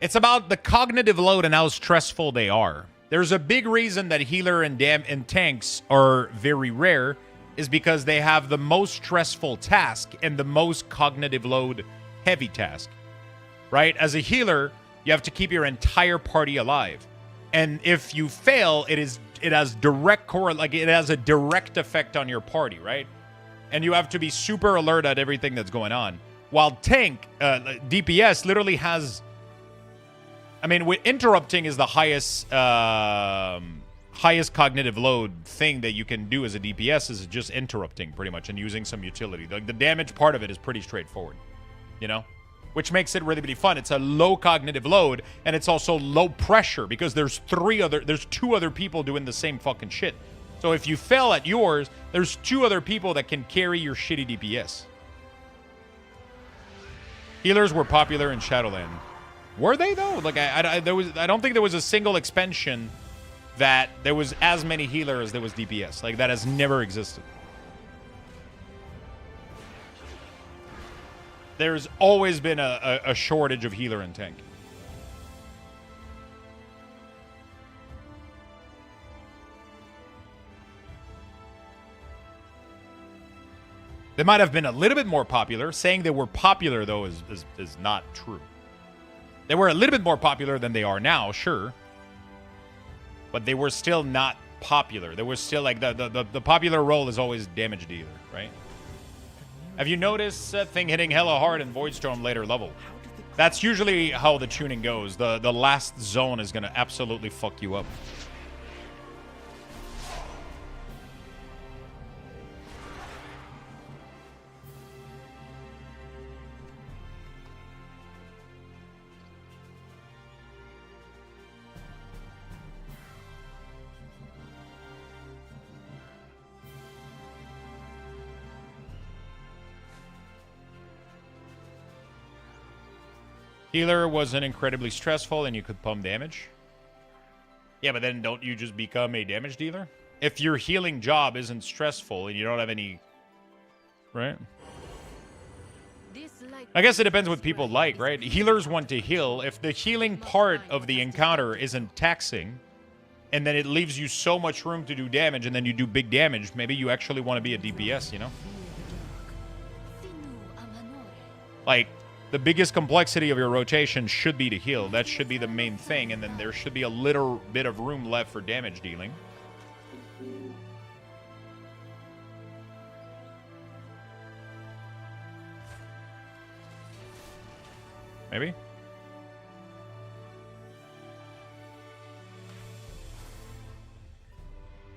It's about the cognitive load and how stressful they are. There's a big reason that healer and tanks are very rare, is because they have the most stressful task and the most cognitive load heavy task. Right? As a healer, you have to keep your entire party alive. And if you fail, it has a direct effect on your party, right? And you have to be super alert at everything that's going on. While tank, DPS literally has, I mean, with interrupting is the highest cognitive load thing that you can do as a DPS is just interrupting pretty much and using some utility. Like the damage part of it is pretty straightforward, you know? Which makes it really, really fun. It's a low cognitive load, and it's also low pressure because there's 2 other people doing the same fucking shit. So if you fail at yours, there's 2 other people that can carry your shitty DPS. Healers were popular in Shadowland. Were they though? Like I don't think there was a single expansion that there was as many healers as there was DPS. Like that has never existed. There's always been a shortage of healer and tank. They might have been a little bit more popular. Saying they were popular, though, is not true. They were a little bit more popular than they are now, sure. But they were still not popular. They were still like the popular role is always damage dealer, right? Have you noticed that thing hitting hella hard in Voidstorm later level? That's usually how the tuning goes. The last zone is going to absolutely fuck you up. Healer wasn't incredibly stressful and you could pump damage. Yeah, but then don't you just become a damage dealer? If your healing job isn't stressful and you don't have any... Right? I guess it depends what people like, right? Healers want to heal. If the healing part of the encounter isn't taxing, and then it leaves you so much room to do damage, and then you do big damage, maybe you actually want to be a DPS, you know? Like... The biggest complexity of your rotation should be to heal. That should be the main thing, and then there should be a little bit of room left for damage dealing. Maybe?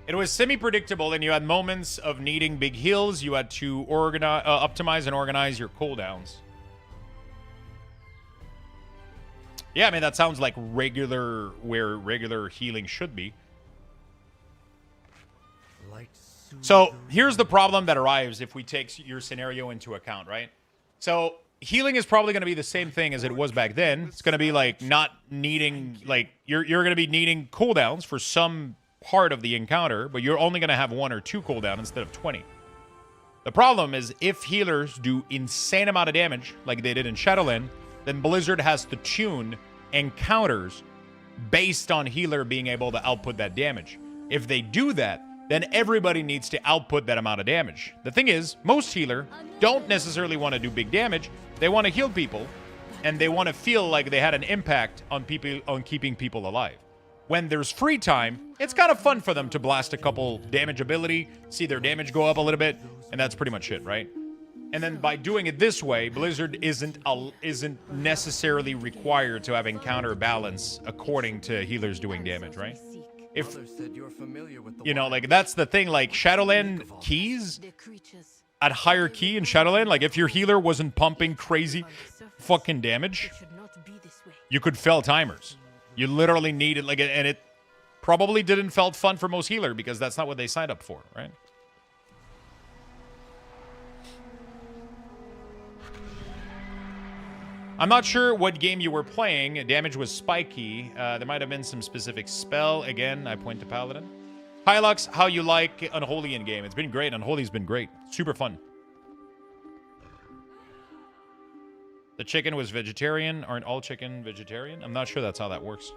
It was semi-predictable, and you had moments of needing big heals. You had to optimize and organize your cooldowns. Yeah, I mean, that sounds like where regular healing should be. Light So here's the problem that arrives if we take your scenario into account, right? So healing is probably going to be the same thing as it was back then. It's going to be like not needing, like you're going to be needing cooldowns for some part of the encounter, but you're only going to have 1 or 2 cooldown instead of 20. The problem is if healers do insane amount of damage like they did in Shadowland, then Blizzard has to tune encounters based on healer being able to output that damage. If they do that, then everybody needs to output that amount of damage. The thing is, most healer don't necessarily want to do big damage. They want to heal people, and they want to feel like they had an impact on people, on keeping people alive. When there's free time, it's kind of fun for them to blast a couple damage ability, see their damage go up a little bit, and that's pretty much it, right? And then by doing it this way, Blizzard isn't necessarily required to have encounter balance according to healers doing damage, right? If, you know, like, that's the thing, like, Shadowland keys at higher key in Shadowland, like, if your healer wasn't pumping crazy fucking damage, you could fail timers. You literally needed, like, and it probably didn't felt fun for most healer because that's not what they signed up for, right? I'm not sure what game you were playing. Damage was spiky. There might have been some specific spell. Again, I point to Paladin. Hi, Lux. How you like Unholy in game? It's been great. Unholy's been great. Super fun. The chicken was vegetarian. Aren't all chicken vegetarian? I'm not sure that's how that works.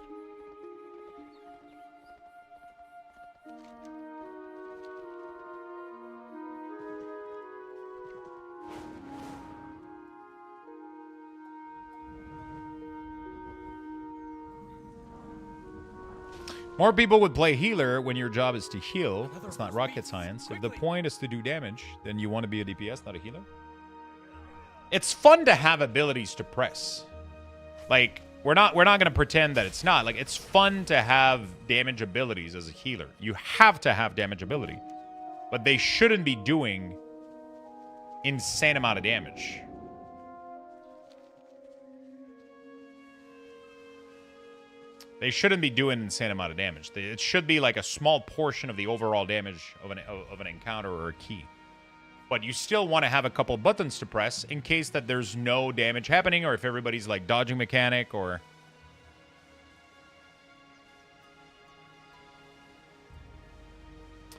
More people would play healer when your job is to heal. It's not rocket science. If the point is to do damage, then you want to be a DPS, not a healer. It's fun to have abilities to press. Like, we're not going to pretend that it's not. Like, it's fun to have damage abilities as a healer. You have to have damage ability. But they shouldn't be doing insane amount of damage. They shouldn't be doing an insane amount of damage. It should be like a small portion of the overall damage of an encounter or a key. But you still want to have a couple buttons to press in case that there's no damage happening, or if everybody's like dodging mechanic, or...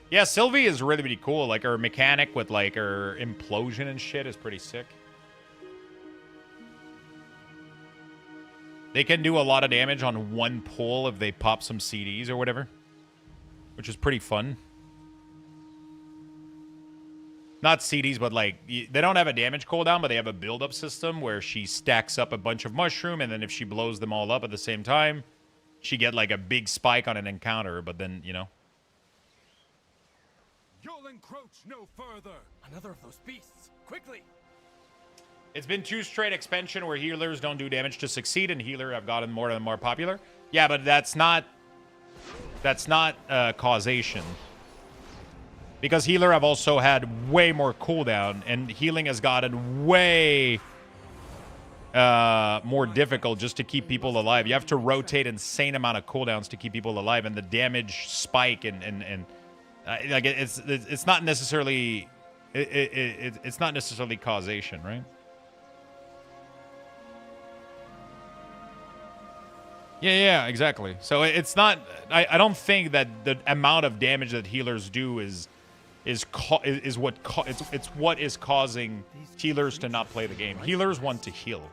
Yeah, Sylvie is really, really cool. Like, her mechanic with like her implosion and shit is pretty sick. They can do a lot of damage on one pull if they pop some CDs or whatever, which is pretty fun. Not CDs, but like, they don't have a damage cooldown, but they have a build-up system where she stacks up a bunch of mushroom, and then if she blows them all up at the same time, she get like a big spike on an encounter, but then, you know. You'll encroach no further. Another of those beasts. Quickly. It's been 2 straight expansion where healers don't do damage to succeed, and healer have gotten more and more popular. Yeah, but that's not causation. Because healer have also had way more cooldown, and healing has gotten way more difficult just to keep people alive. You have to rotate insane amount of cooldowns to keep people alive, and the damage spike and like it's not necessarily it's not necessarily causation, right? Yeah, exactly. So it's not. I don't think that the amount of damage that healers do is what is causing healers to not play the game. Healers want to heal.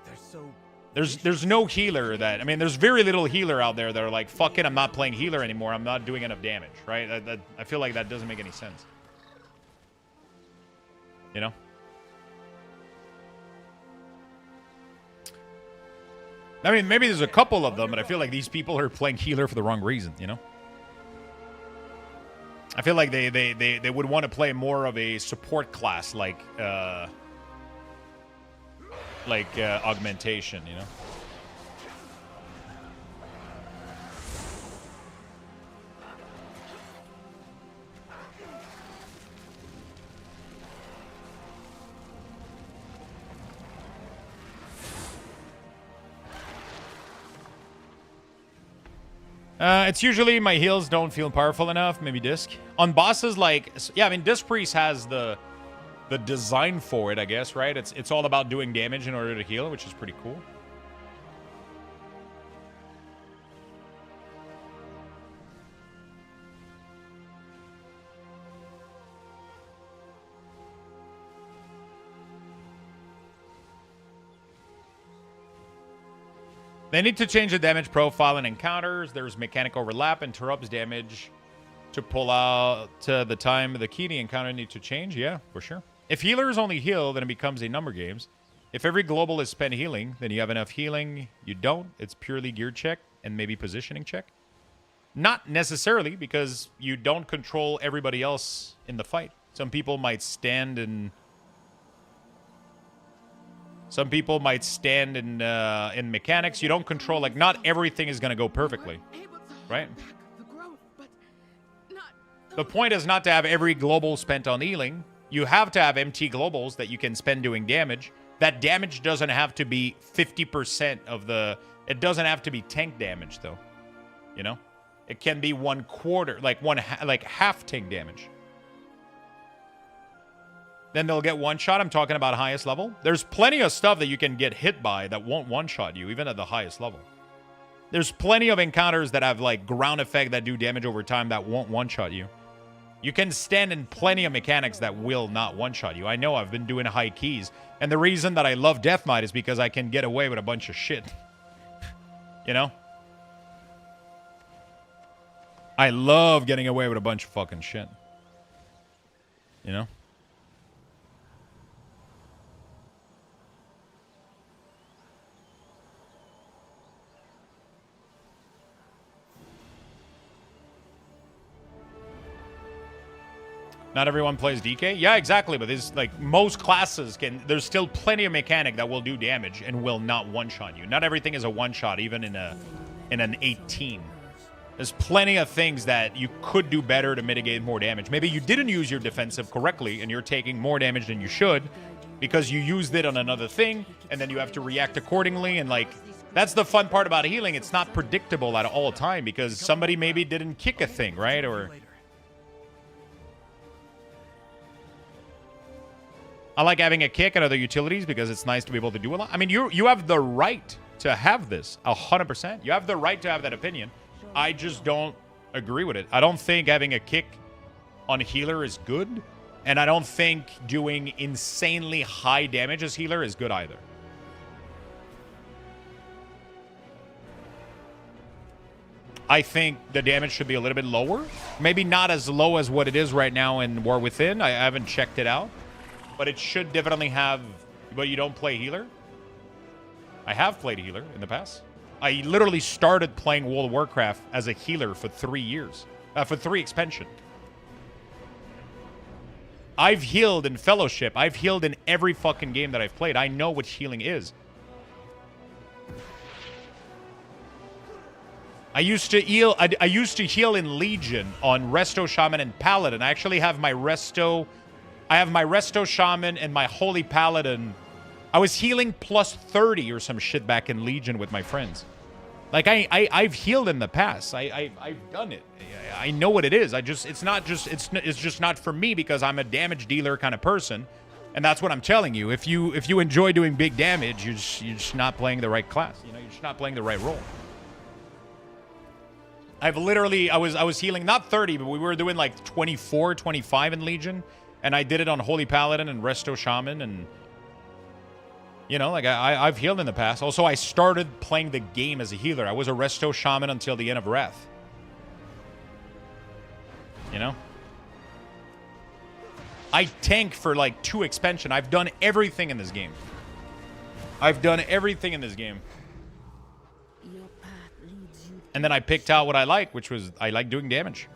There's no healer that, I mean, there's very little healer out there that are like, fuck it, I'm not playing healer anymore. I'm not doing enough damage, right? I feel like that doesn't make any sense. You know? I mean, maybe there's a couple of them, but I feel like these people are playing healer for the wrong reason, you know? I feel like they would want to play more of a support class, like augmentation, you know? It's usually my heals don't feel powerful enough. Maybe disc. On bosses, like, yeah, I mean, Disc Priest has the design for it, I guess, right? It's all about doing damage in order to heal, which is pretty cool. They need to change the damage profile in encounters. There's mechanic overlap, interrupts damage to pull out to the time the key to the encounter need to change. Yeah, for sure. If healers only heal, then it becomes a number games. If every global is spent healing, then you have enough healing. You don't. It's purely gear check and maybe positioning check. Not necessarily, because you don't control everybody else in the fight. Some people might stand in mechanics. You don't control, like, not everything is going to go perfectly, right? The point is not to have every global spent on healing. You have to have empty globals that you can spend doing damage. That damage doesn't have to be 50% of the... It doesn't have to be tank damage, though. You know? It can be 1/4, like half tank damage. Then they'll get one-shot. I'm talking about highest level. There's plenty of stuff that you can get hit by that won't one-shot you, even at the highest level. There's plenty of encounters that have, like, ground effect that do damage over time that won't one-shot you. You can stand in plenty of mechanics that will not one-shot you. I know, I've been doing high keys. And the reason that I love Death Knight is because I can get away with a bunch of shit. You know? I love getting away with a bunch of fucking shit. You know? Not everyone plays DK? Yeah, exactly, but there's, like, most classes can... There's still plenty of mechanic that will do damage and will not one-shot you. Not everything is a one-shot, even in an 18. There's plenty of things that you could do better to mitigate more damage. Maybe you didn't use your defensive correctly, and you're taking more damage than you should because you used it on another thing, and then you have to react accordingly, and, like... That's the fun part about healing. It's not predictable at all time because somebody maybe didn't kick a thing, right? Or... I like having a kick and other utilities because it's nice to be able to do a lot. I mean, you have the right to have this, 100%. You have the right to have that opinion. I just don't agree with it. I don't think having a kick on healer is good, and I don't think doing insanely high damage as healer is good either. I think the damage should be a little bit lower. Maybe not as low as what it is right now in War Within. I haven't checked it out. But it should definitely have... But you don't play healer? I have played healer in the past. I literally started playing World of Warcraft as a healer for 3 years. For 3 expansion. I've healed in Fellowship. I've healed in every fucking game that I've played. I know what healing is. I used to heal... I used to heal in Legion on Resto, Shaman, and Paladin. I actually have my Resto... I have my Resto Shaman and my Holy Paladin. I was healing plus 30 or some shit back in Legion with my friends. Like, I've healed in the past. I've done it. I know what it is. It's just not for me because I'm a damage dealer kind of person. And that's what I'm telling you. If you enjoy doing big damage, you're just not playing the right class. You know, you're just not playing the right role. I was healing not 30, but we were doing like 24, 25 in Legion. And I did it on Holy Paladin and Resto Shaman, and you know, like I've healed in the past. Also, I started playing the game as a healer. I was a Resto Shaman until the end of Wrath. You know? I tank for like 2 expansion. I've done everything in this game. And then I picked out what I like, which was I like doing damage.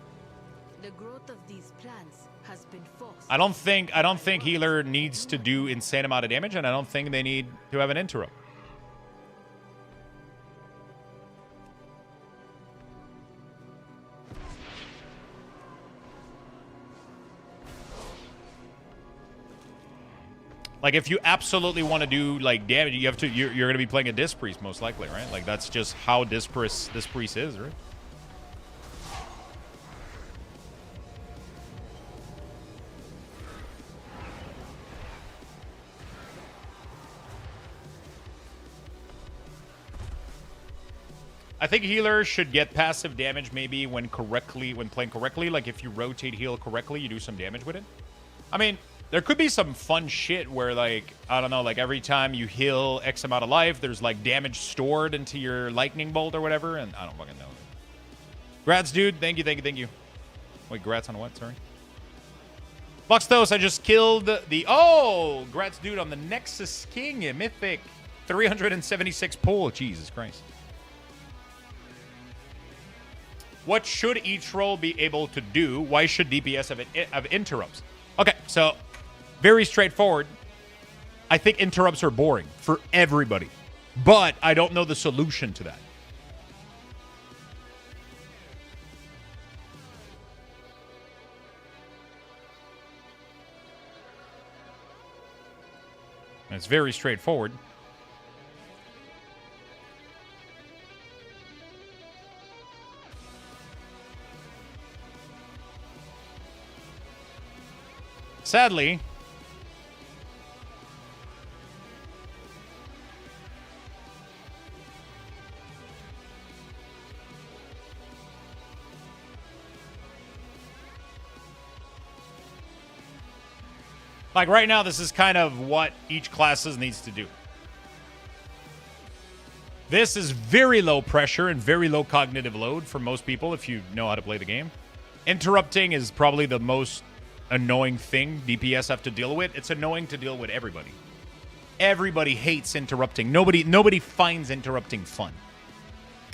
The growth of these plants has been forced. I don't think healer needs to do insane amount of damage, and I don't think they need to have an interrupt. Like, if you absolutely want to do like damage, you have to. You're going to be playing a Disc Priest most likely, right? Like, that's just how Disc Priest is, right? I think healers should get passive damage maybe when playing correctly. Like if you rotate heal correctly, you do some damage with it. I mean, there could be some fun shit where, like, I don't know, like every time you heal X amount of life, there's like damage stored into your lightning bolt or whatever, and I don't fucking know. Grats, dude. Thank you, thank you, thank you. Wait, grats on what? Sorry. Luxthos, I just killed the... Oh! Grats, dude, on the Nexus King, Mythic. 376 pull. Jesus Christ. What should each role be able to do? Why should DPS have interrupts? Okay, so very straightforward. I think interrupts are boring for everybody, but I don't know the solution to that. It's very straightforward. Sadly, like right now, this is kind of what each class needs to do. This is very low pressure and very low cognitive load for most people if you know how to play the game. Interrupting is probably the most annoying thing DPS have to deal with. It's annoying to deal with everybody. Everybody hates interrupting. Nobody finds interrupting fun.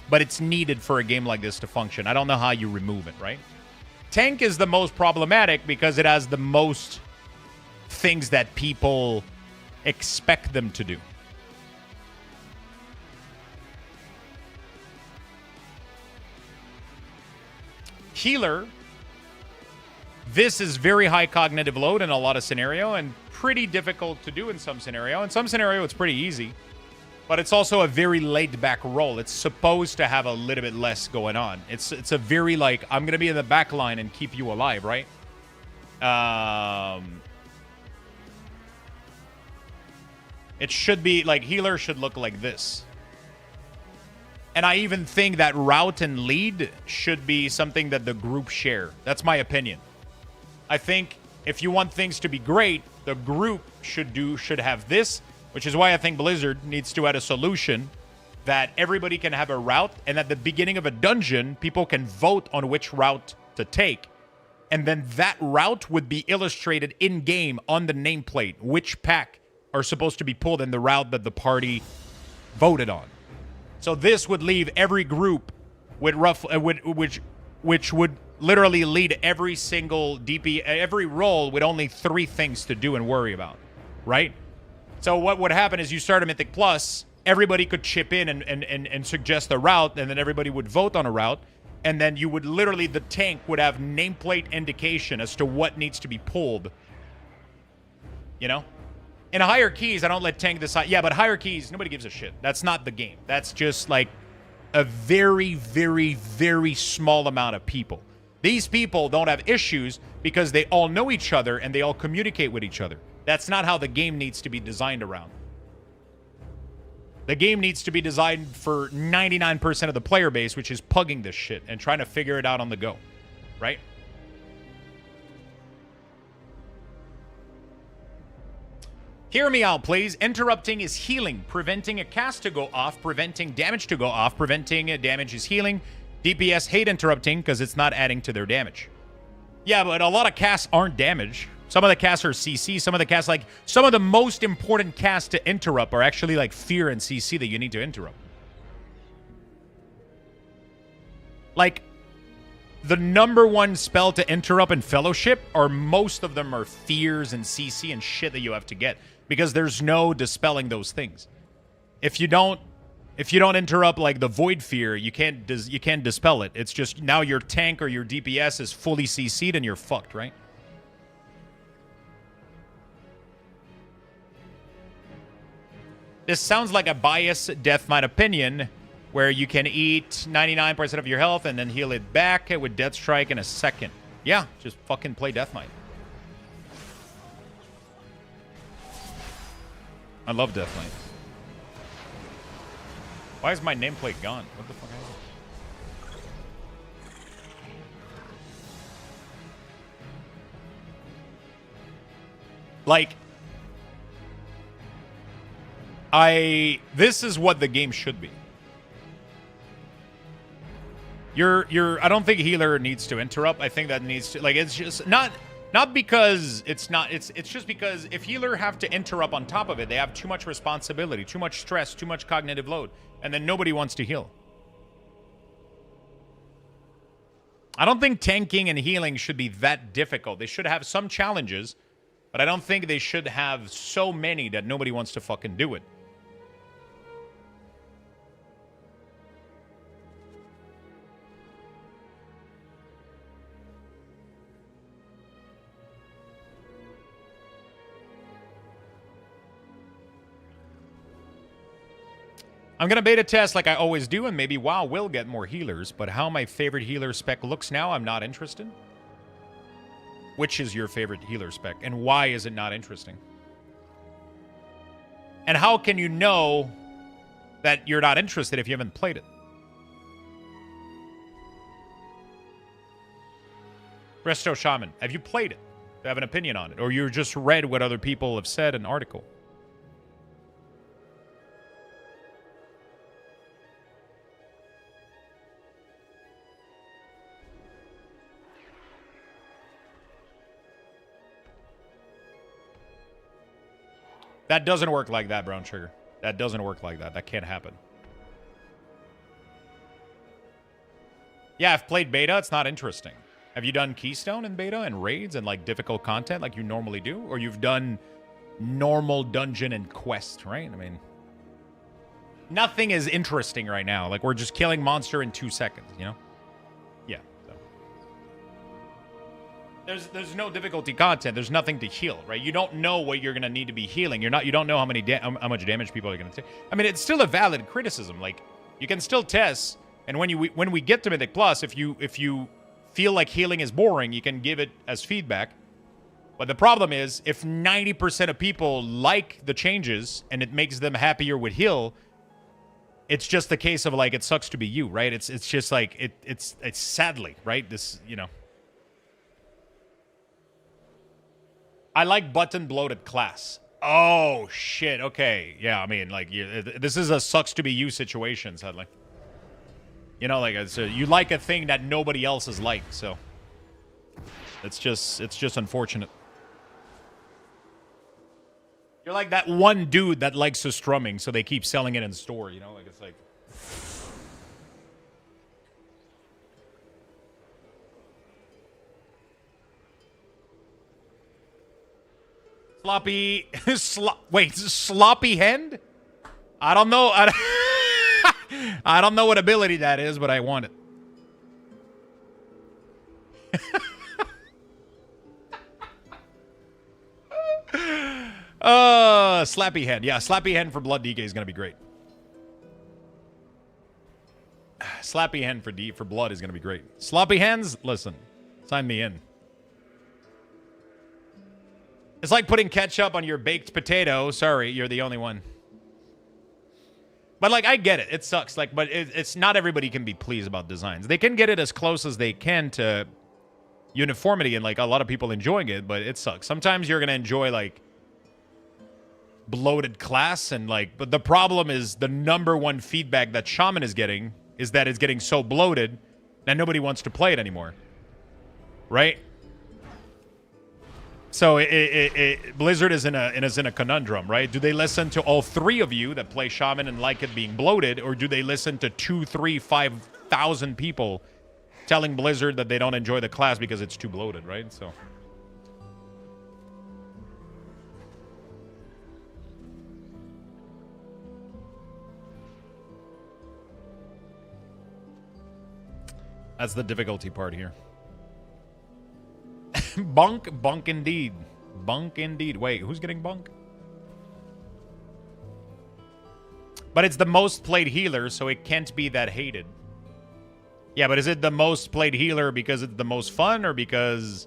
But it's needed for a game like this to function. I don't know how you remove it, right? Tank is the most problematic because it has the most things that people expect them to do. Healer, this is very high cognitive load in a lot of scenario and pretty difficult to do in some scenario. In some scenario, it's pretty easy, but it's also a very laid-back role. It's supposed to have a little bit less going on. It's a very, like, I'm going to be in the back line and keep you alive, right? It should be, like, healer should look like this. And I even think that route and lead should be something that the group share. That's my opinion. I think if you want things to be great, the group should have this, which is why I think Blizzard needs to add a solution that everybody can have a route, and at the beginning of a dungeon, people can vote on which route to take. And then that route would be illustrated in-game on the nameplate, which pack are supposed to be pulled in the route that the party voted on. So this would leave every group with which would literally lead every single every role with only 3 things to do and worry about, right? So what would happen is you start a Mythic Plus, everybody could chip in and suggest a route, and then everybody would vote on a route, and then you would literally, the tank would have nameplate indication as to what needs to be pulled, you know? In higher keys, I don't let tank decide. Yeah, but higher keys, nobody gives a shit. That's not the game. That's just like a very, very, very small amount of people. These people don't have issues because they all know each other and they all communicate with each other. That's not how the game needs to be designed around. The game needs to be designed for 99% of the player base, which is pugging this shit and trying to figure it out on the go, right? Hear me out, please. Interrupting is healing. Preventing a cast to go off. Preventing damage to go off. Preventing damage is healing. DPS hate interrupting because it's not adding to their damage. Yeah, but a lot of casts aren't damage. Some of the casts are CC. Some of the casts, like, some of the most important casts to interrupt are actually like Fear and CC that you need to interrupt. Like, the #1 spell to interrupt in Fellowship, or most of them are Fears and CC and shit that you have to get. Because there's no dispelling those things. If you don't interrupt like the Void Fear, you can't dispel it. It's just now your tank or your DPS is fully CC'd and you're fucked, right? This sounds like a biased Death Knight opinion, where you can eat 99% of your health and then heal it back with Death Strike in a second. Yeah, just fucking play Death Knight. I love Death Knight. Why is my nameplate gone? What the fuck happened? Like, this is what the game should be. I don't think healer needs to interrupt. I think that needs to, like, it's just not because it's just because if healer have to interrupt on top of it, they have too much responsibility, too much stress, too much cognitive load, and then nobody wants to heal. I don't think tanking and healing should be that difficult. They should have some challenges, but I don't think they should have so many that nobody wants to fucking do it. I'm going to beta test like I always do, and maybe WoW will get more healers, but how my favorite healer spec looks now, I'm not interested. Which is your favorite healer spec, and why is it not interesting? And how can you know that you're not interested if you haven't played it? Resto Shaman, have you played it? Do you have an opinion on it? Or you just read what other people have said in an article? That doesn't work like that, Brown Sugar. That doesn't work like that. That can't happen. Yeah, I've played beta. It's not interesting. Have you done Keystone in beta and raids and like difficult content like you normally do? Or you've done normal dungeon and quest, right? I mean, nothing is interesting right now. Like we're just killing monster in 2 seconds, you know? Yeah. So. There's no difficulty content. There's nothing to heal, right? You don't know what you're gonna need to be healing. You don't know how much damage people are gonna take. I mean, it's still a valid criticism. Like you can still test, and when we get to Mythic Plus, if you feel like healing is boring, you can give it as feedback. But the problem is, if 90% of people like the changes and it makes them happier with heal, it's just the case of like it sucks to be you, right? It's just like it's sadly, right? This, you know. I like button bloated class. Oh shit. Okay. Yeah. I mean, like, this is a sucks to be you situation, sadly. You know, like, so you like a thing that nobody else is like, so it's just unfortunate. You're like that one dude that likes the strumming, so they keep selling it in store. You know, like it's like. Sloppy hen? I don't know. I don't know what ability that is, but I want it. Slappy hen. Yeah, Slappy hen for Blood DK is going to be great. Slappy hen for Blood is going to be great. Sloppy hens? Listen, sign me in. It's like putting ketchup on your baked potato. Sorry, you're the only one. But, like, I get it. It sucks. Like, but it's not everybody can be pleased about designs. They can get it as close as they can to uniformity and, like, a lot of people enjoying it, but it sucks. Sometimes you're going to enjoy, like, bloated class and, like... But the problem is the #1 feedback that Shaman is getting is that it's getting so bloated that nobody wants to play it anymore. Right? So Blizzard is in a conundrum, right? Do they listen to all 3 of you that play Shaman and like it being bloated, or do they listen to 2, 3, 5,000 people telling Blizzard that they don't enjoy the class because it's too bloated, right? So that's the difficulty part here. Bunk indeed. Bunk indeed. Wait, who's getting bunk? But it's the most played healer, so it can't be that hated. Yeah, but is it the most played healer because it's the most fun, or because...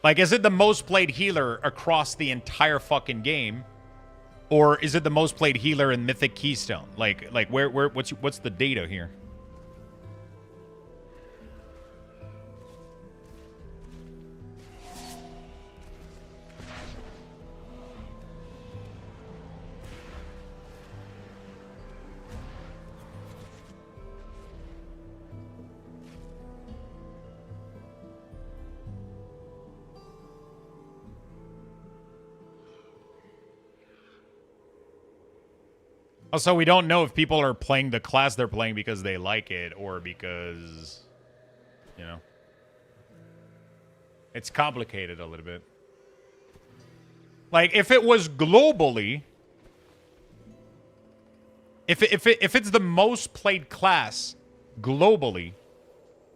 Like, is it the most played healer across the entire fucking game Or is it the most played healer in Mythic Keystone? Like what's the data here? Also, we don't know if people are playing the class they're playing because they like it or because, you know, it's complicated a little bit. Like, if it was globally, if it's the most played class globally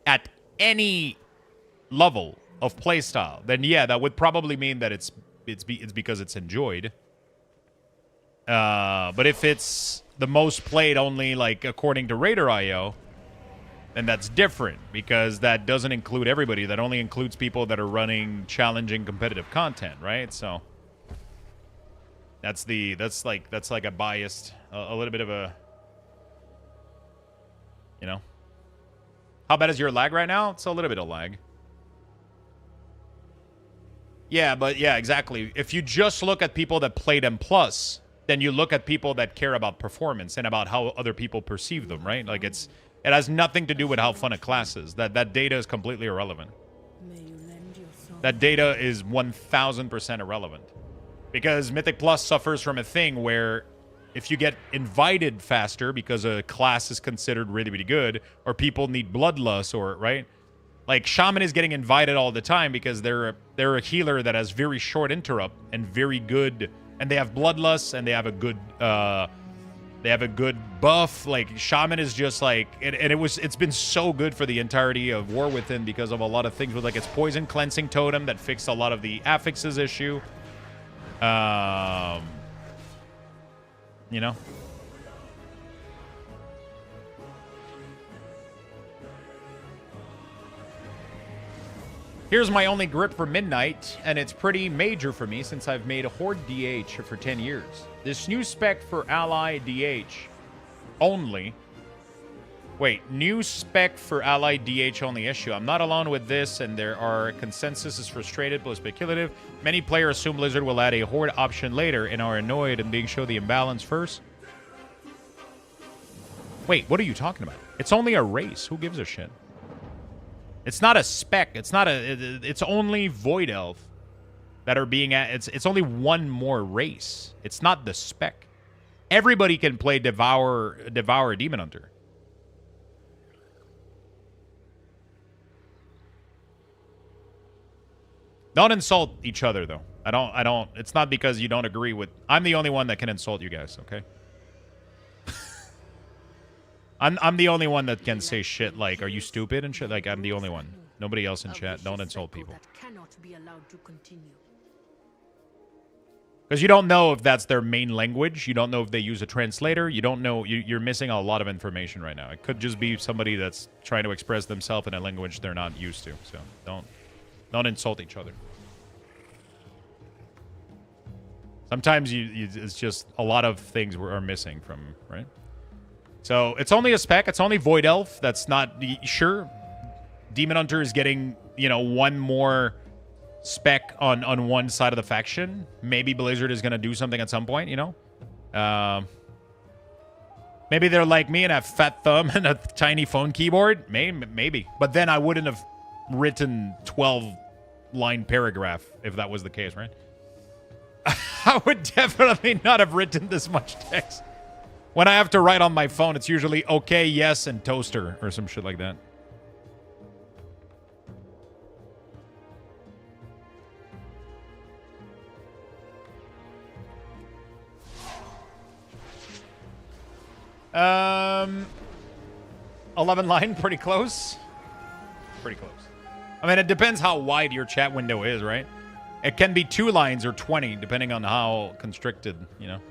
at any level of playstyle, then yeah, that would probably mean that it's because it's enjoyed. But if it's the most played only, like, according to Raider.io, then that's different, because that doesn't include everybody. That only includes people that are running challenging competitive content, right? So that's like a biased, a little bit of a, you know. How bad is your lag right now? It's a little bit of lag. Yeah, but yeah, exactly. If you just look at people that played M+, then you look at people that care about performance and about how other people perceive them, right? Like, it has nothing to do with how fun a class is. That data is completely irrelevant. That data is 1000% irrelevant. Because Mythic Plus suffers from a thing where if you get invited faster because a class is considered really, really good, or people need bloodlust, or, right? Like, Shaman is getting invited all the time because they're a healer that has very short interrupt and very good, and they have bloodlust, and they have a good buff. Like, Shaman is just like, and it's been so good for the entirety of War Within because of a lot of things with, like, its poison cleansing totem that fixed a lot of the affixes issue. You know. Here's my only grip for Midnight, and it's pretty major for me since I've made a Horde DH for 10 years. This new spec for Ally DH only. Wait, new spec for Ally DH only issue. I'm not alone with this, and there are consensus is frustrated but speculative. Many players assume Blizzard will add a Horde option later and are annoyed and being shown the imbalance first. Wait, what are you talking about? It's only a race. Who gives a shit? It's not a spec. It's not a. It's only Void Elf that are being at. It's only one more race. It's not the spec. Everybody can play Devour Demon Hunter. Don't insult each other, though. I don't. It's not because you don't agree with. I'm the only one that can insult you guys. Okay. I'm the only one that can say shit like, "Are you stupid?" and shit. Like, I'm the only one. Nobody else in chat. Don't insult people. Because you don't know if that's their main language. You don't know if they use a translator. You don't know. You're missing a lot of information right now. It could just be somebody that's trying to express themselves in a language they're not used to. So don't insult each other. Sometimes it's just a lot of things are missing from, right? So it's only a spec. It's only Void Elf. That's not sure. Demon Hunter is getting, you know, one more spec on one side of the faction. Maybe Blizzard is going to do something at some point, you know. Maybe they're like me and have fat thumb and a tiny phone keyboard. Maybe. But then I wouldn't have written 12-line paragraph if that was the case, right? I would definitely not have written this much text. When I have to write on my phone, it's usually okay, yes, and toaster or some shit like that. Um, 11 line, pretty close. Pretty close. I mean, it depends how wide your chat window is, right? It can be 2 lines or 20, depending on how constricted, you know.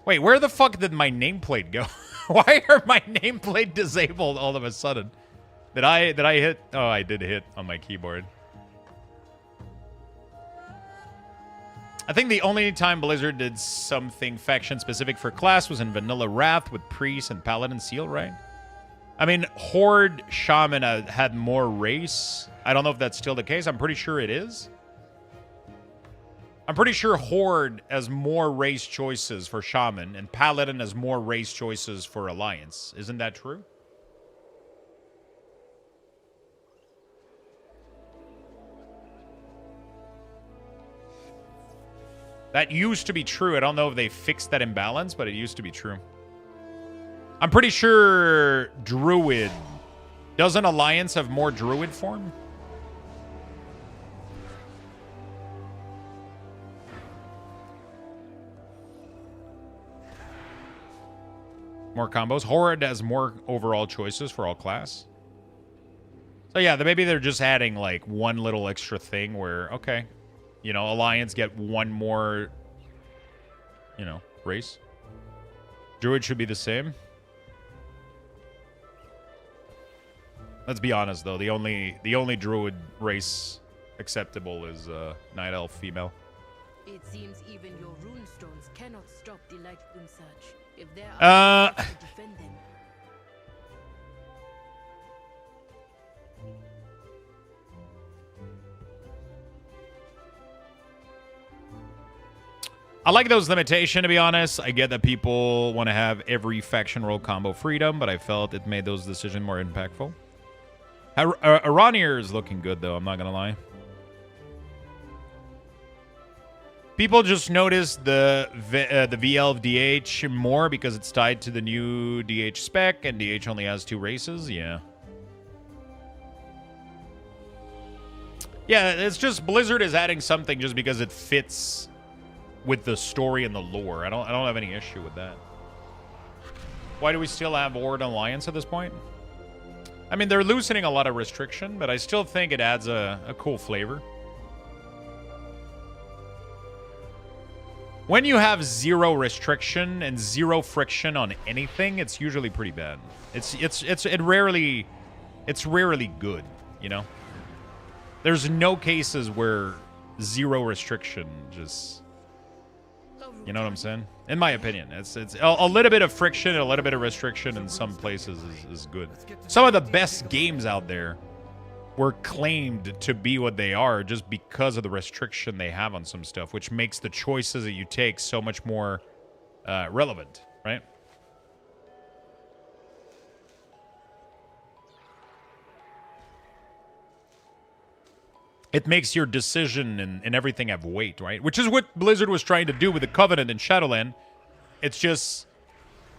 Wait, where the fuck did my nameplate go? Why are my nameplate disabled all of a sudden? Did I hit? Oh, I did hit on my keyboard. I think the only time Blizzard did something faction-specific for class was in Vanilla Wrath with Priest and Paladin Seal, right? I mean, Horde Shaman had more race. I don't know if that's still the case. I'm pretty sure it is. I'm pretty sure Horde has more race choices for Shaman, and Paladin has more race choices for Alliance. Isn't that true? That used to be true. I don't know if they fixed that imbalance, but it used to be true. I'm pretty sure Druid. Doesn't Alliance have more Druid form? More combos. Horde has more overall choices for all class. So yeah, maybe they're just adding like one little extra thing where, okay, you know, Alliance get one more, you know, race. Druid should be the same. Let's be honest though, the only Druid race acceptable is Night Elf female. It seems even your runestones cannot stop the Lightbloom surge. If there are to defend them. I like those limitations, to be honest. I get that people want to have every faction role combo freedom, but I felt it made those decisions more impactful. Aranir is looking good, though. I'm not going to lie. People just notice the VL of DH more because it's tied to the new DH spec, and DH only has 2 races. Yeah. Yeah, it's just Blizzard is adding something just because it fits with the story and the lore. I don't have any issue with that. Why do we still have Horde Alliance at this point? I mean, they're loosening a lot of restriction, but I still think it adds a cool flavor. When you have 0 restriction and 0 friction on anything, it's usually pretty bad. It's rarely good, you know? There's no cases where 0 restriction just, you know what I'm saying? In my opinion, it's a little bit of friction and a little bit of restriction in some places is good. Some of the best games out there were claimed to be what they are just because of the restriction they have on some stuff, which makes the choices that you take so much more relevant, right? It makes your decision and everything have weight, right? Which is what Blizzard was trying to do with the Covenant and Shadowland. It's just,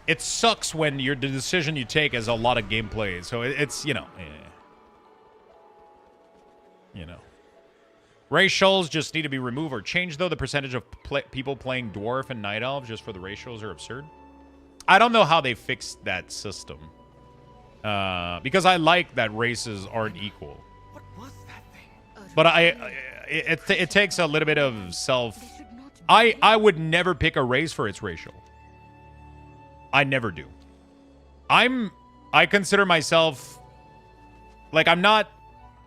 it sucks when the decision you take has a lot of gameplay. So it's, you know, you know. Racials just need to be removed or changed, though. The percentage of people playing Dwarf and Night Elf just for the racials are absurd. I don't know how they fixed that system. Because I like that races aren't equal. But it takes a little bit of self. I would never pick a race for its racial. I never do. I consider myself like I'm not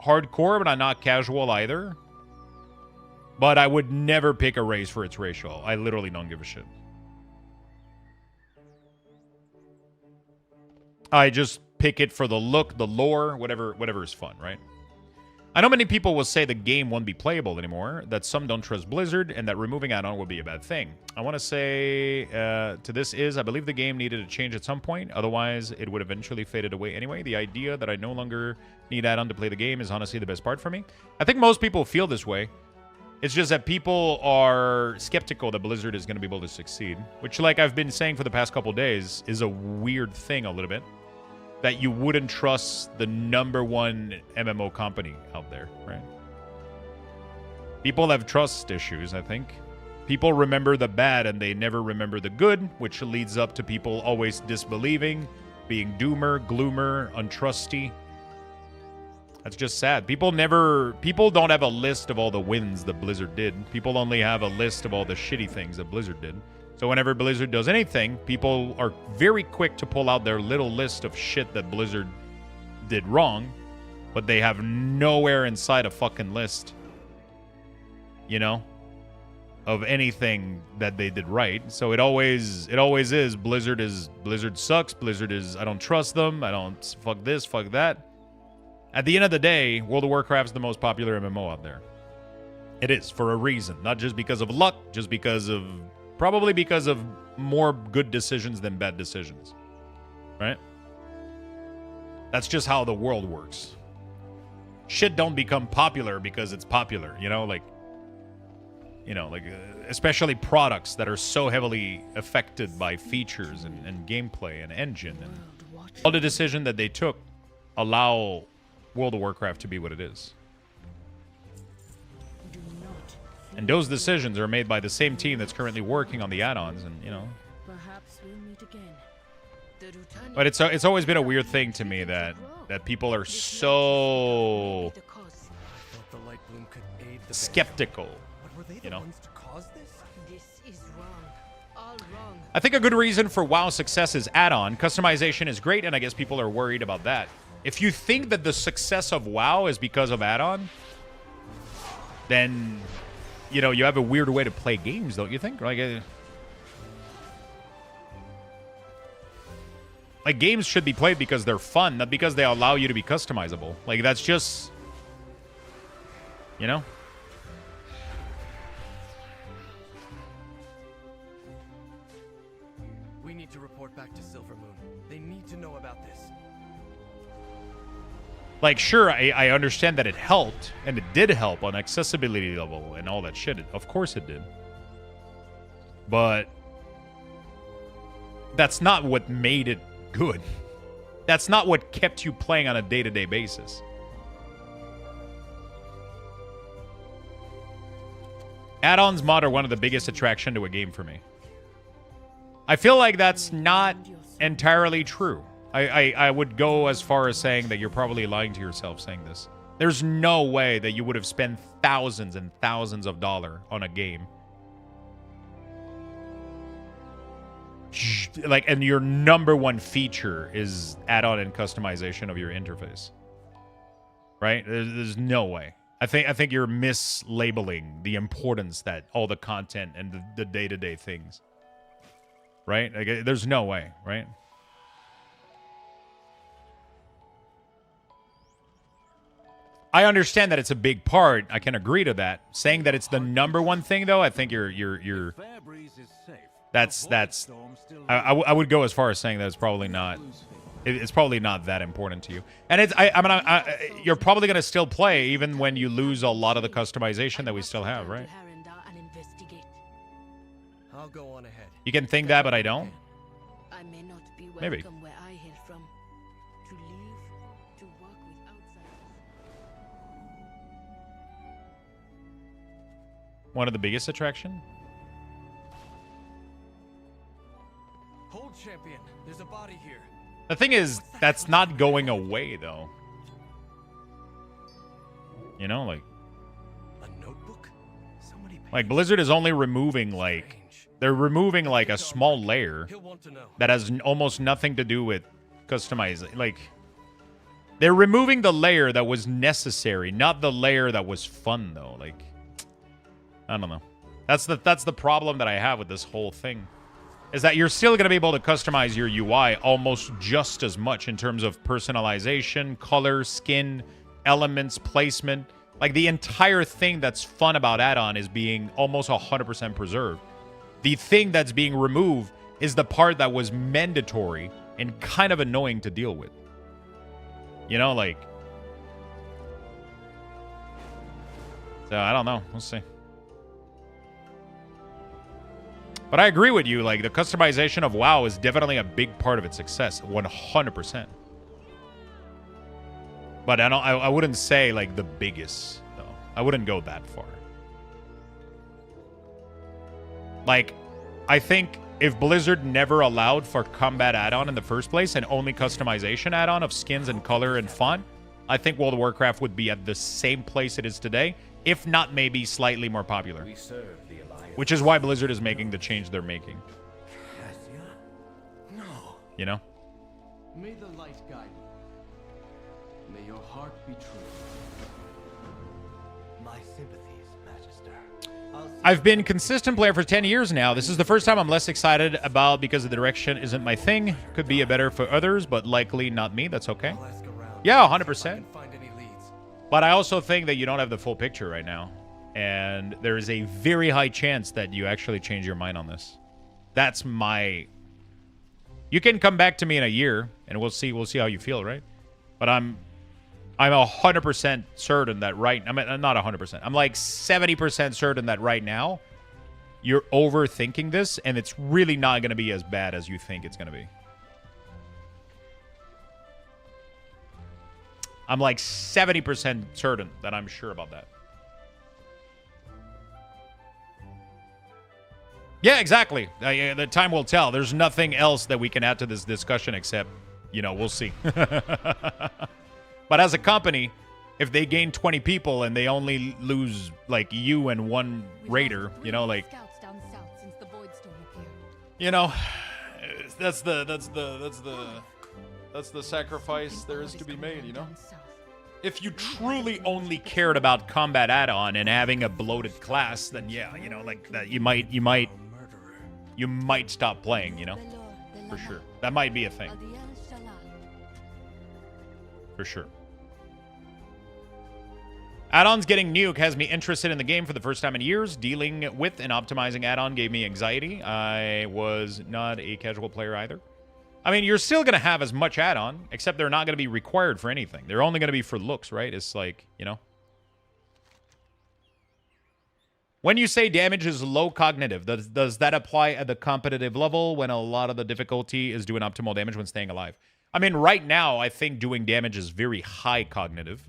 hardcore, but I'm not casual either. But I would never pick a race for its racial. I literally don't give a shit. I just pick it for the look, the lore, whatever is fun, right? I know many people will say the game won't be playable anymore, that some don't trust Blizzard, and that removing add-on will be a bad thing. I want to say to this is, I believe the game needed a change at some point, otherwise it would eventually faded away anyway. The idea that I no longer need add-on to play the game is honestly the best part for me. I think most people feel this way. It's just that people are skeptical that Blizzard is going to be able to succeed, which, like I've been saying for the past couple days, is a weird thing a little bit. That you wouldn't trust the #1 MMO company out there, right? People have trust issues, I think. People remember the bad and they never remember the good, which leads up to people always disbelieving, being doomer, gloomer, untrusty. That's just sad. People don't have a list of all the wins that Blizzard did. People only have a list of all the shitty things that Blizzard did. So whenever Blizzard does anything, people are very quick to pull out their little list of shit that Blizzard did wrong, but they have nowhere inside a fucking list, you know, of anything that they did right. So it always is Blizzard sucks. Blizzard is, I don't trust them. I don't, fuck this, fuck that. At the end of the day, World of Warcraft is the most popular MMO out there. It is, for a reason. Not just because of luck, just because of, probably because of more good decisions than bad decisions. Right? That's just how the world works. Shit don't become popular because it's popular, you know, like, especially products that are so heavily affected by features and gameplay and engine and all the decision that they took allow World of Warcraft to be what it is. And those decisions are made by the same team that's currently working on the add-ons, and you know. Perhaps we'll meet again. But it's always been a weird thing to me that people are so skeptical, you know. I think a good reason for WoW's success is add-on. Customization is great, and I guess people are worried about that. If you think that the success of WoW is because of add-on, then, you know, you have a weird way to play games, don't you think? Like games should be played because they're fun, not because they allow you to be customizable. Like, that's just, you know? We need to report back to Silvermoon. They need to know about this. Like, sure, I understand that it helped, and it did help on accessibility level and all that shit. Of course it did. But that's not what made it good. That's not what kept you playing on a day-to-day basis. Add-ons mod are one of the biggest attraction to a game for me. I feel like that's not entirely true. I would go as far as saying that you're probably lying to yourself saying this. There's no way that you would have spent thousands and thousands of dollars on a game. Like, and your number one feature is add-on and customization of your interface. Right? There's no way. I think you're mislabeling the importance that all the content and the day-to-day things. Right? Like, there's no way, right? I understand that it's a big part. I can agree to that. Saying that it's the number one thing, though, I think you're that's I would go as far as saying that it's probably not. It's probably not that important to you. And it's I mean you're probably gonna still play even when you lose a lot of the customization that we still have, right? I'll go on ahead. You can think that, but I don't. I may not be Maybe. welcome where I hail from. To live, to work with outsiders. One of the biggest attraction? Hold, champion. There's a body here. The thing is, that's not going away, though. You know, like... A notebook? Like, Blizzard is only removing, like... They're removing, like, a small layer that has almost nothing to do with customizing. Like, they're removing the layer that was necessary, not the layer that was fun, though. Like, I don't know. That's the problem that I have with this whole thing. Is that you're still going to be able to customize your UI almost just as much in terms of personalization, color, skin, elements, placement. Like, the entire thing that's fun about add-on is being almost 100% preserved. The thing that's being removed is the part that was mandatory and kind of annoying to deal with. You know, like... So, I don't know. We'll see. But I agree with you. Like, the customization of WoW is definitely a big part of its success. 100%. But I wouldn't say, like, the biggest, though. I wouldn't go that far. Like, I think if Blizzard never allowed for combat add-on in the first place and only customization add-on of skins and color and font, I think World of Warcraft would be at the same place it is today, if not maybe slightly more popular. Which is why Blizzard is making the change they're making. No. You know? May the light guide May your heart be true. My sympathies, Magister. I've been consistent player for 10 years now. This is the first time I'm less excited about because the direction isn't my thing. Could be a better for others, but likely not me. That's okay. Yeah, 100%. But I also think that you don't have the full picture right now. And there is a very high chance that you actually change your mind on this. That's my... You can come back to me in a year, and we'll see how you feel, right? But I'm 100% certain that right... I mean, not 100%. I'm like 70% certain that right now, you're overthinking this, and it's really not going to be as bad as you think it's going to be. I'm like 70% certain that I'm sure about that. Yeah, exactly. The time will tell. There's nothing else that we can add to this discussion except, you know, we'll see. But as a company, if they gain 20 people and they only lose, like, you and one raider, you know, like... You know, that's the sacrifice there is to be made, you know? If you truly only cared about combat add-on and having a bloated class, then yeah, you know, like that you might stop playing, you know? For sure. That might be a thing. For sure. Add-ons getting nuke has me interested in the game for the first time in years. Dealing with and optimizing add-on gave me anxiety. I was not a casual player either. I mean, you're still going to have as much add-on, except they're not going to be required for anything. They're only going to be for looks, right? It's like, you know. When you say damage is low cognitive, does that apply at the competitive level when a lot of the difficulty is doing optimal damage when staying alive? I mean, right now, I think doing damage is very high cognitive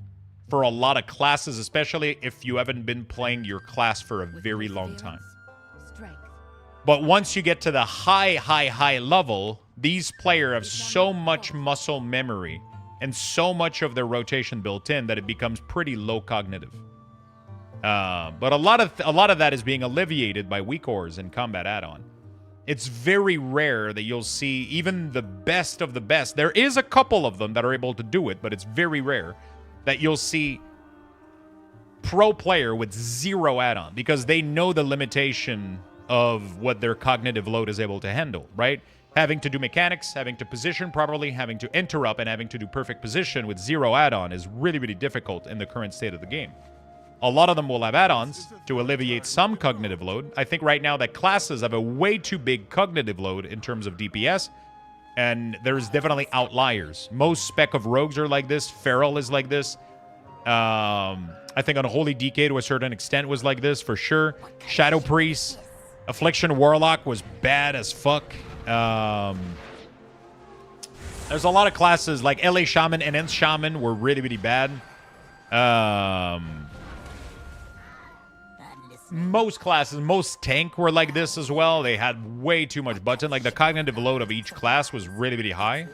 for a lot of classes, especially if you haven't been playing your class for a very long time. But once you get to the high level, these players have so much muscle memory and so much of their rotation built in that it becomes pretty low cognitive. But a lot of that is being alleviated by weak ores and combat add-on. It's very rare that you'll see even the best of the best. There is a couple of them that are able to do it, but it's very rare that you'll see pro player with 0 add-on because they know the limitation of what their cognitive load is able to handle, right? Having to do mechanics, having to position properly, having to interrupt, and having to do perfect position with 0 add-on is really, really difficult in the current state of the game. A lot of them will have add-ons to alleviate some cognitive load. I think right now that classes have a way too big cognitive load in terms of DPS, and there's definitely outliers. Most spec of rogues are like this. Feral is like this. I think Unholy DK to a certain extent was like this, for sure. Shadow Priest, Affliction Warlock was bad as fuck. There's a lot of classes, like LA Shaman and Nth Shaman were really, really bad. Most classes, most tank were like this as well. They had way too much button. Like the cognitive load of each class was really, really high.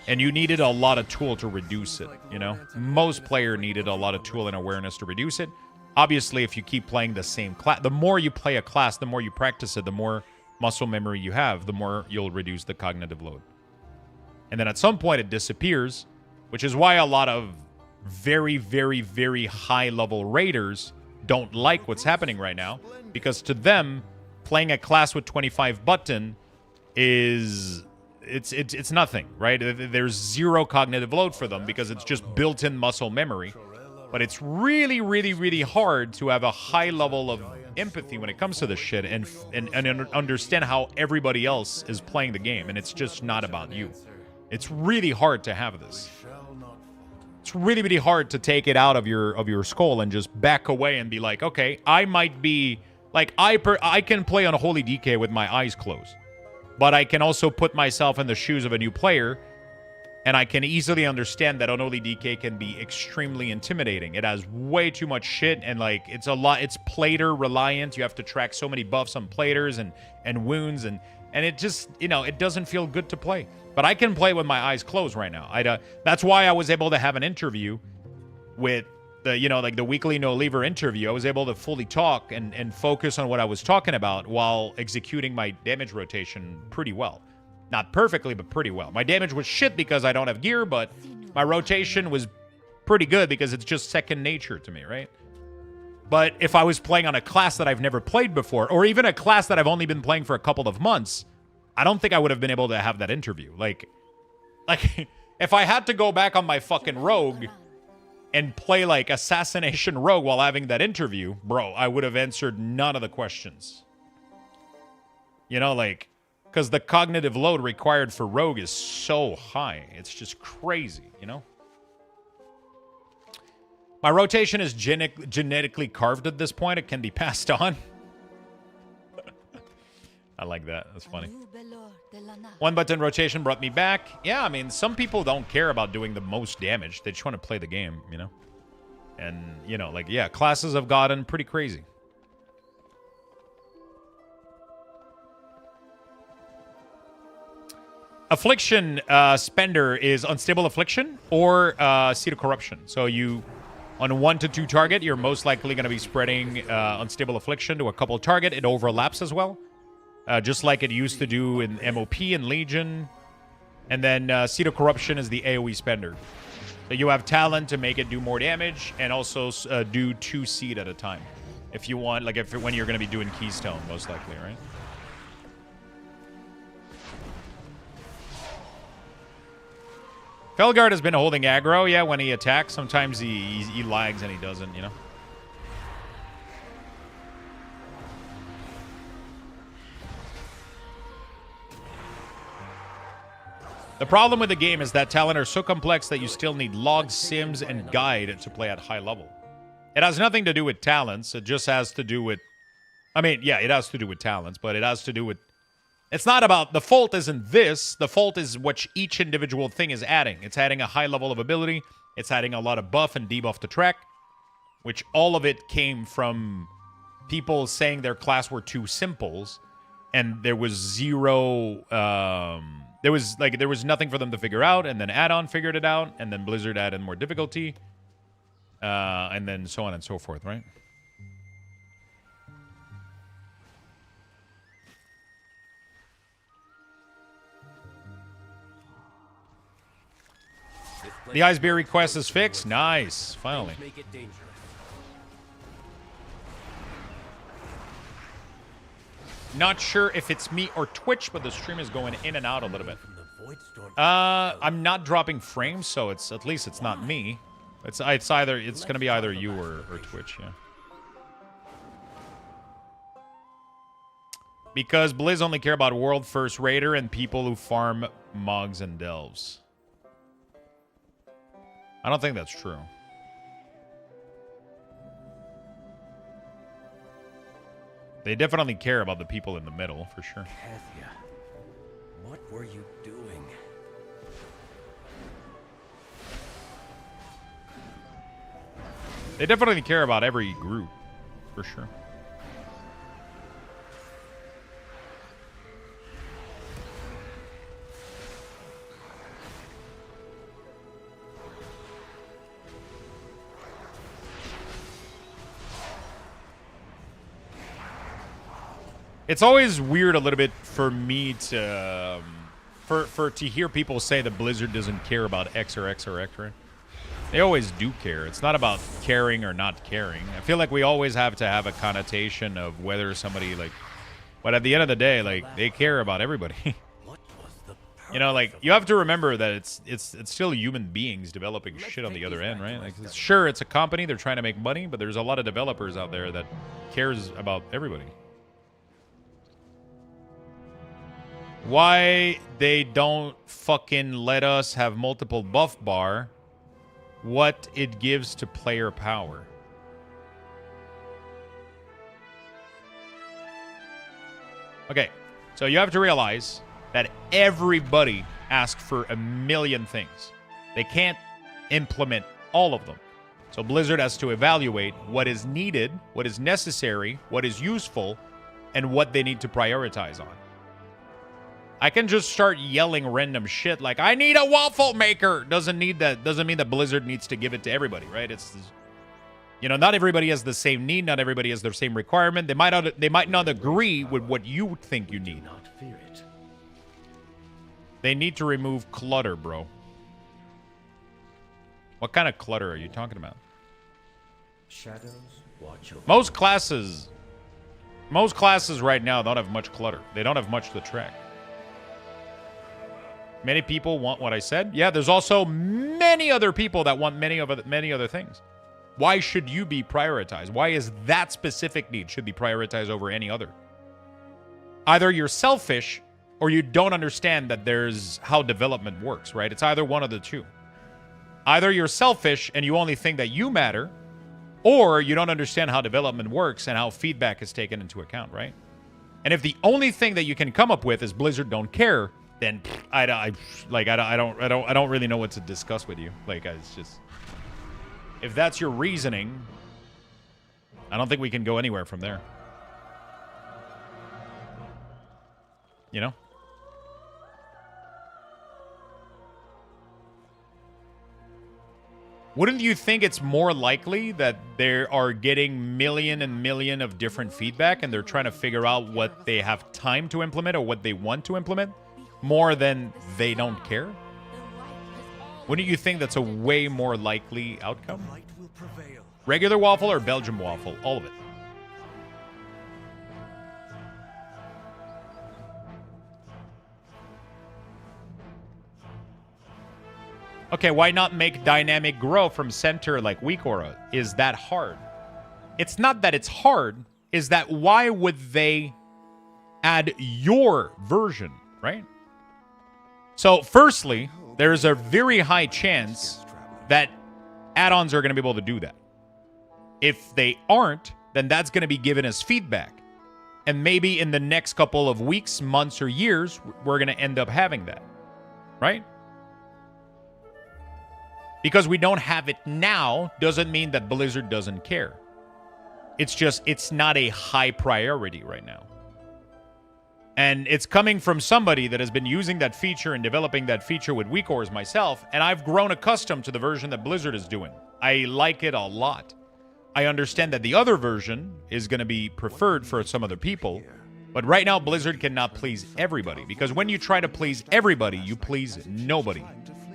And you needed a lot of tool to reduce it, you know? Most player needed a lot of tool and awareness to reduce it. Obviously, if you keep playing the same class, the more you play a class, the more you practice it, the more muscle memory you have, the more you'll reduce the cognitive load. And then at some point it disappears, which is why a lot of very, very, very high-level raiders don't like what's happening right now, because to them, playing a class with 25 button is... It's nothing, right? There's 0 cognitive load for them because it's just built-in muscle memory. But it's really, really, really hard to have a high level of empathy when it comes to this shit and understand how everybody else is playing the game, and it's just not about you. It's really hard to have this. It's really, really hard to take it out of your skull and just back away and be like, okay, I might be like I can play Unholy DK with my eyes closed. But I can also put myself in the shoes of a new player, and I can easily understand that Unholy DK can be extremely intimidating. It has way too much shit, and like it's plater reliant. You have to track so many buffs on platers and wounds, and it just, you know, it doesn't feel good to play. But I can play with my eyes closed right now. That's why I was able to have an interview with the, you know, like the weekly No Lever interview. I was able to fully talk and focus on what I was talking about while executing my damage rotation pretty well. Not perfectly, but pretty well. My damage was shit because I don't have gear, but my rotation was pretty good because it's just second nature to me, right? But if I was playing on a class that I've never played before, or even a class that I've only been playing for a couple of months, I don't think I would have been able to have that interview. Like if I had to go back on my fucking rogue and play like Assassination Rogue while having that interview, bro, I would have answered none of the questions. You know, like, because the cognitive load required for rogue is so high. It's just crazy, you know? My rotation is genetically carved at this point. It can be passed on. I like that. That's funny. One button rotation brought me back. Yeah, I mean, some people don't care about doing the most damage. They just want to play the game, you know? And, you know, like, yeah, classes have gotten pretty crazy. Affliction spender is unstable affliction or seed of corruption. So you... On 1 to 2 target, you're most likely going to be spreading unstable affliction to a couple target. It overlaps as well, just like it used to do in MOP and Legion. And then Seed of Corruption is the AoE spender. So you have talent to make it do more damage and also do 2 seed at a time. If you want, like when you're going to be doing Keystone, most likely, right? Felguard has been holding aggro, yeah, when he attacks. Sometimes he lags and he doesn't, you know? The problem with the game is that talent are so complex that you still need logs, sims, and guide to play at high level. It has nothing to do with talents. It just has to do with... I mean, yeah, it has to do with talents, but it has to do with... It's not about... The fault isn't this. The fault is what each individual thing is adding. It's adding a high level of ability. It's adding a lot of buff and debuff to track, which all of it came from people saying their class were too simples, and there was zero... There was nothing for them to figure out, and then add-on figured it out, and then Blizzard added more difficulty, and then so on and so forth, right? The Iceberry quest is fixed. Nice. Finally. Not sure if it's me or Twitch, but the stream is going in and out a little bit. I'm not dropping frames, so at least it's not me. It's gonna be either you or Twitch, yeah. Because Blizz only care about World First Raider and people who farm Mogs and Delves. I don't think that's true. They definitely care about the people in the middle, for sure. Kathia, what were you doing? They definitely care about every group, for sure. It's always weird a little bit for me to to hear people say that Blizzard doesn't care about X or X or X, right? They always do care. It's not about caring or not caring. I feel like we always have to have a connotation of whether somebody like, but at the end of the day, like they care about everybody. You know, like you have to remember that it's still human beings developing shit on the other end, right? Like sure, it's a company, they're trying to make money, but there's a lot of developers out there that cares about everybody. Why they don't fucking let us have multiple buff bar, what it gives to player power. Okay, so you have to realize that everybody asks for a million things. They can't implement all of them. So Blizzard has to evaluate what is needed, what is necessary, what is useful, and what they need to prioritize on. I can just start yelling random shit like, I need a waffle maker. Doesn't mean that Blizzard needs to give it to everybody, right? It's, you know, not everybody has the same need. Not everybody has the same requirement. They might not agree with what you think you need. Not fear it. They need to remove clutter, bro. What kind of clutter are you talking about? Shadows watch over. Most classes right now don't have much clutter. They don't have much to track. Many people want what I said. Yeah, there's also many other people that want many other things. Why should you be prioritized? Why is that specific need should be prioritized over any other? Either you're selfish or you don't understand that there's how development works, right? It's either one of the two. Either you're selfish and you only think that you matter, or you don't understand how development works and how feedback is taken into account, right? And if the only thing that you can come up with is Blizzard don't care, then I don't really know what to discuss with you. Like, it's just, if that's your reasoning, I don't think we can go anywhere from there. You know? Wouldn't you think it's more likely that they are getting million and million of different feedback and they're trying to figure out what they have time to implement or what they want to implement more than they don't care? Wouldn't you think that's a way more likely outcome? Regular waffle or Belgian waffle? All of it. Okay, why not make dynamic grow from center like weak aura? Is that hard? It's not that it's hard. Is that why would they add your version, right? So, firstly, there's a very high chance that add-ons are going to be able to do that. If they aren't, then that's going to be given as feedback. And maybe in the next couple of weeks, months, or years, we're going to end up having that, right? Because we don't have it now doesn't mean that Blizzard doesn't care. It's just, it's not a high priority right now. And it's coming from somebody that has been using that feature and developing that feature with weak ores myself, and I've grown accustomed to the version that Blizzard is doing. I like it a lot. I understand that the other version is going to be preferred for some other people, but right now Blizzard cannot please everybody, because when you try to please everybody, you please nobody.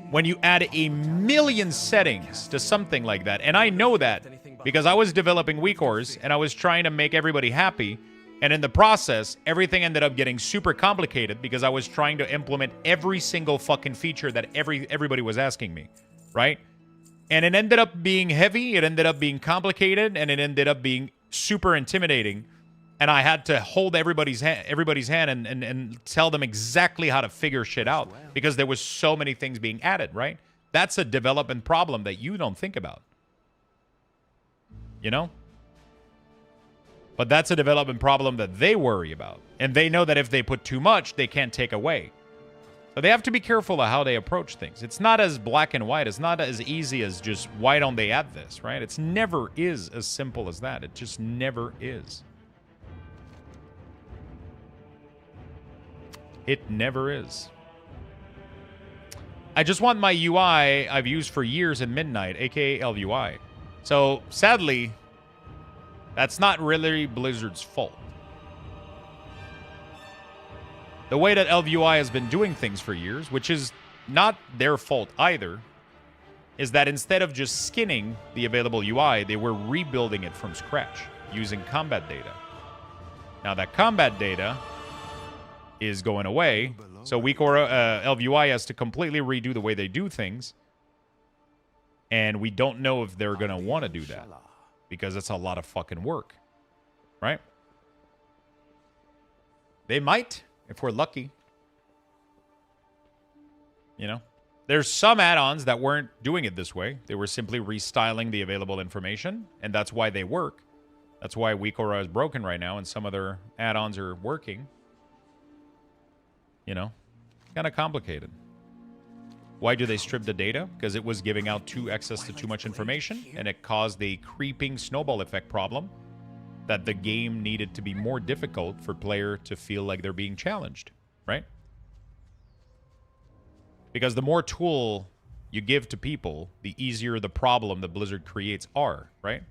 When you add a million settings to something like that, and I know that because I was developing weak ores and I was trying to make everybody happy, and in the process, everything ended up getting super complicated because I was trying to implement every single fucking feature that everybody was asking me, right? And it ended up being heavy, it ended up being complicated, and it ended up being super intimidating. And I had to hold everybody's hand and tell them exactly how to figure shit out because there was so many things being added, right? That's a development problem that you don't think about. You know? But that's a development problem that they worry about. And they know that if they put too much, they can't take away. So they have to be careful of how they approach things. It's not as black and white. It's not as easy as just, why don't they add this, right? It's never is as simple as that. It just never is. It never is. I just want my UI I've used for years in Midnight, aka LUI. So, sadly, that's not really Blizzard's fault. The way that LUI has been doing things for years, which is not their fault either, is that instead of just skinning the available UI, they were rebuilding it from scratch using combat data. Now, that combat data is going away, so weak aura LUI has to completely redo the way they do things, and we don't know if they're gonna want to do that because it's a lot of fucking work, right? They might, if we're lucky. You know, there's some add-ons that weren't doing it this way. They were simply restyling the available information, and that's why they work. That's why weak aura is broken right now, and some other add-ons are working. You know, kind of complicated. Why do they strip the data? Because it was giving out access to too much information, and it caused a creeping snowball effect problem that the game needed to be more difficult for player to feel like they're being challenged, right? Because the more tool you give to people, the easier the problem that Blizzard creates are, right?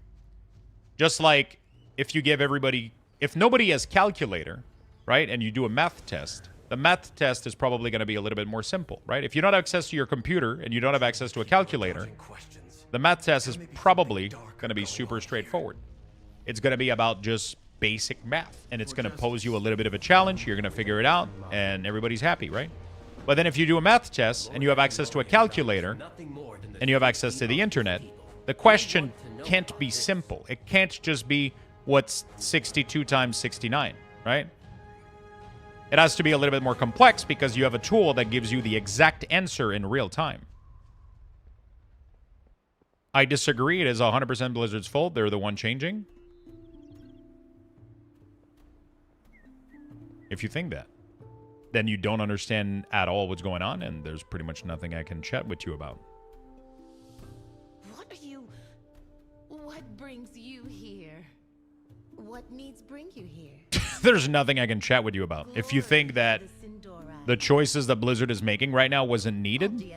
Just like if you give everybody, if nobody has calculator, right, and you do a math test, the math test is probably going to be a little bit more simple, right? If you don't have access to your computer and you don't have access to a calculator, The math test is probably going to be super straightforward. It's going to be about just basic math, and it's going to pose you a little bit of a challenge. You're going to figure it out, and everybody's happy, right? But then if you do a math test and you have access to a calculator and you have access to the internet, the question can't be simple. It can't just be what's 62 times 69, right? It has to be a little bit more complex because you have a tool that gives you the exact answer in real time. I disagree. It is 100% Blizzard's fault. They're the one changing. If you think that, then you don't understand at all what's going on, and there's pretty much nothing I can chat with you about. What brings you here? What needs bring you here? There's nothing I can chat with you about. If you think that the choices that Blizzard is making right now wasn't needed,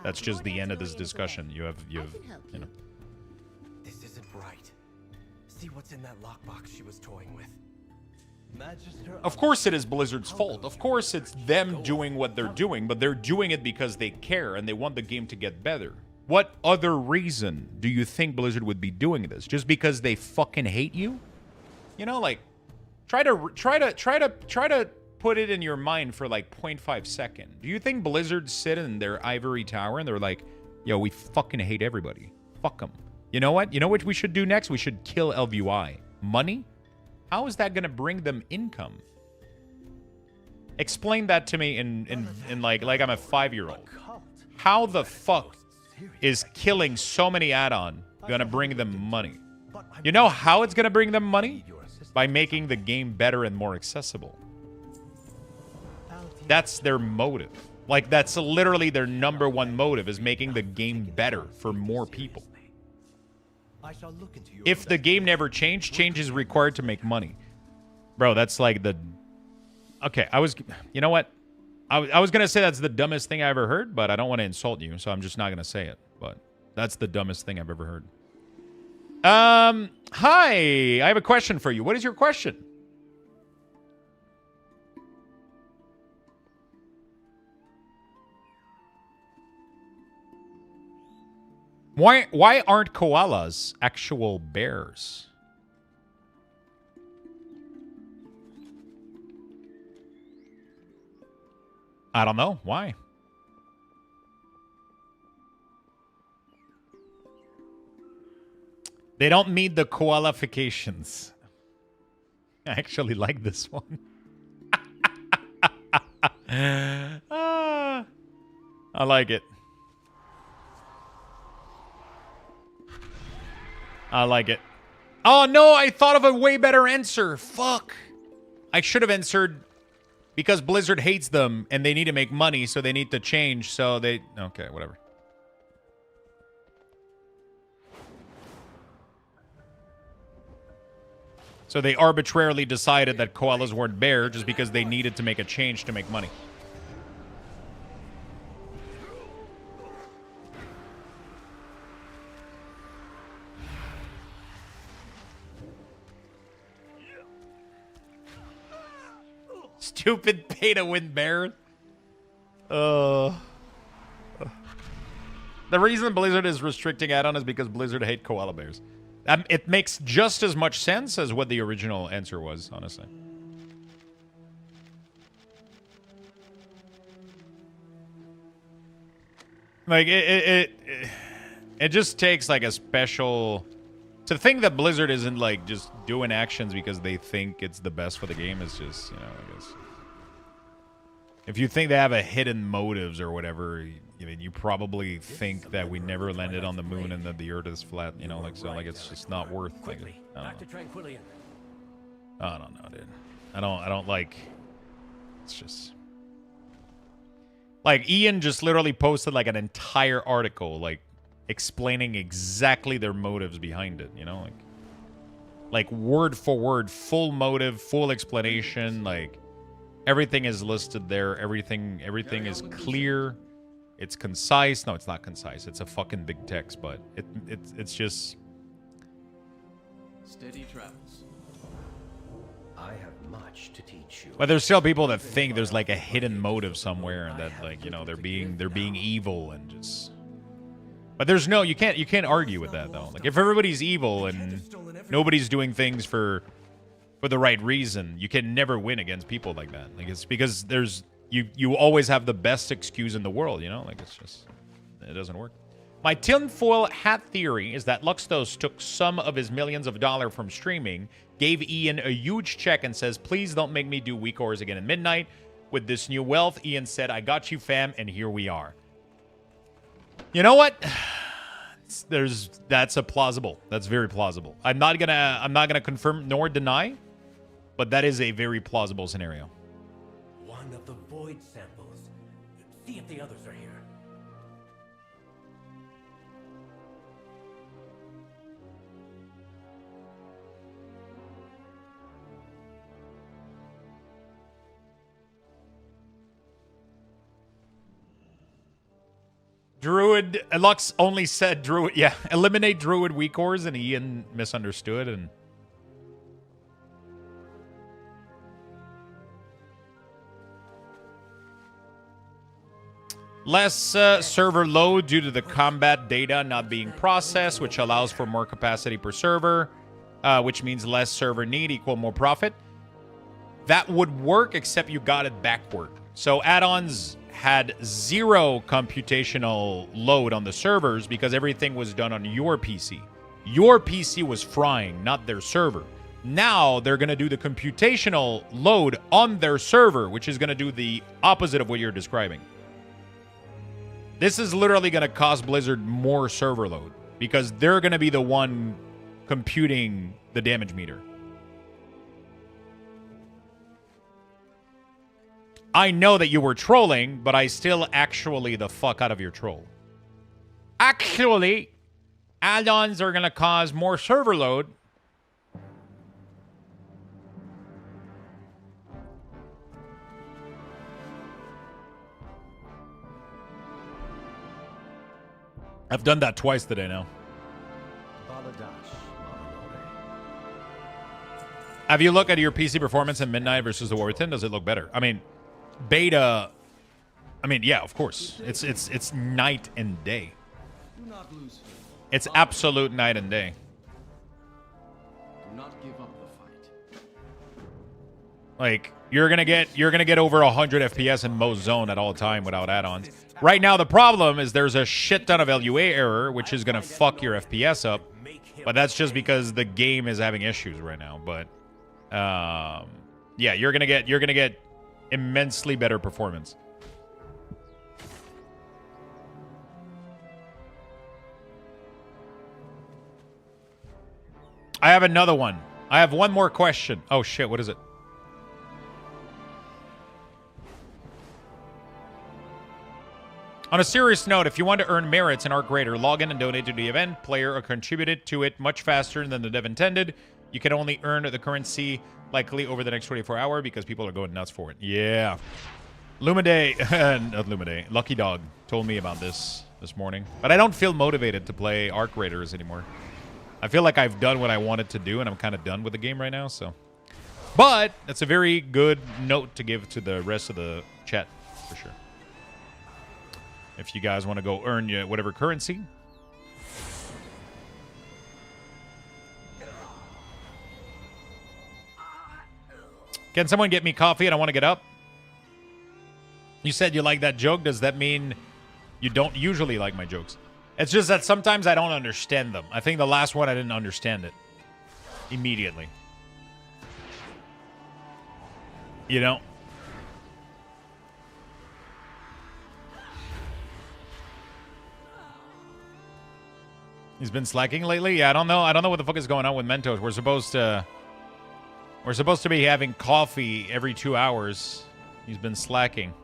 that's just the end of this discussion. You know. This isn't right. See what's in that lockbox she was toying with. Of course it is Blizzard's fault. Of course it's them doing what they're doing, but they're doing it because they care and they want the game to get better. What other reason do you think Blizzard would be doing this? Just because they fucking hate you? You know, like, try to put it in your mind for like 0.5 seconds. Do you think Blizzard sit in their ivory tower and they're like, yo, we fucking hate everybody. Fuck them. You know what? You know what we should do next? We should kill LVY. Money? How is that going to bring them income? Explain that to me in like I'm a 5-year-old. How the fuck is killing so many add-on going to bring them money? You know how it's going to bring them money? By making the game better and more accessible. That's their motive. Like, that's literally their number one motive, is making the game better for more people. If the game never changed, change is required to make money. Bro, that's like the... Okay, you know what? I was going to say that's the dumbest thing I ever heard, but I don't want to insult you, so I'm just not going to say it. But that's the dumbest thing I've ever heard. Hi, I have a question for you. What is your question? Why aren't koalas actual bears? I don't know. Why? They don't meet the qualifications. I actually like this one. I like it. I like it. Oh, no, I thought of a way better answer. Fuck. I should have answered because Blizzard hates them and they need to make money, so they need to change, so they... Okay, whatever. So they arbitrarily decided that koalas weren't bear just because they needed to make a change to make money. Stupid pay-to-win bear. The reason Blizzard is restricting add-on is because Blizzard hate koala bears. It makes just as much sense as what the original answer was, honestly. Like, it just takes, like, a special... To think that Blizzard isn't, like, just doing actions because they think it's the best for the game is just, you know, I guess... If you think they have a hidden motives or whatever, I mean, you probably think that we never landed on the moon and that the Earth is flat, you know, like, so, like, it's just not worth, like, I don't know, dude. I don't like, it's just, like, Ian just literally posted, like, an entire article, like, explaining exactly their motives behind it, you know, like word for word, full motive, full explanation, like, everything is listed there. Everything is clear. It's concise. No, it's not concise. It's a fucking big text, but it's just... Steady travels. I have much to teach you. But there's still people that think there's like a hidden motive somewhere and that, like, you know, they're being evil and just... But there's no, you can't argue with that though. Like if everybody's evil and nobody's doing things for the right reason, you can never win against people like that. Like it's because you always have the best excuse in the world, you know? Like it's just, it doesn't work. My tinfoil hat theory is that Luxthos took some of his millions of dollars from streaming, gave Ian a huge check and says, please don't make me do weak hours again at midnight. With this new wealth, Ian said, I got you, fam, and here we are. You know what? That's a plausible. That's very plausible. I'm not gonna confirm nor deny, but that is a very plausible scenario. One of the void samples. See if the others are here. Druid, Lux only said Druid, yeah, eliminate Druid weak ores, and Ian misunderstood, and... Less server load due to the combat data not being processed, which allows for more capacity per server, which means less server need equal more profit. That would work, except you got it backward. So add-ons had zero computational load on the servers because everything was done on your PC. Your PC was frying, not their server. Now they're going to do the computational load on their server, which is going to do the opposite of what you're describing. This is literally going to cost Blizzard more server load because they're going to be the one computing the damage meter. I know that you were trolling, but I still actually the fuck out of your troll. Actually, add-ons are going to cause more server load. I've done that twice today now. Have you looked at your PC performance in Midnight versus the Warrington? Does it look better? I mean, beta. I mean, yeah, of course. It's night and day. It's absolute night and day. Do not give up the fight. Like you're gonna get over 100 FPS in most zone at all time without add-ons. Right now, the problem is there's a shit ton of LUA error, which is gonna fuck your FPS up. But that's just because the game is having issues right now. But yeah, you're gonna get immensely better performance. I have another one. I have one more question. Oh shit, what is it? On a serious note, if you want to earn merits in Arc Raider, log in and donate to the event. Player contributed to it much faster than the dev intended. You can only earn the currency likely over the next 24 hours because people are going nuts for it. Yeah. Lumiday, not Lumiday, Lucky Dog told me about this morning. But I don't feel motivated to play Arc Raiders anymore. I feel like I've done what I wanted to do, and I'm kind of done with the game right now, so. But that's a very good note to give to the rest of the chat, for sure. If you guys want to go earn your whatever currency. Can someone get me coffee? I don't want to get up. You said you like that joke. Does that mean you don't usually like my jokes? It's just that sometimes I don't understand them. I think the last one I didn't understand it immediately. You know? He's been slacking lately? Yeah, I don't know. I don't know what the fuck is going on with Mentos. We're supposed to be having coffee every 2 hours. He's been slacking.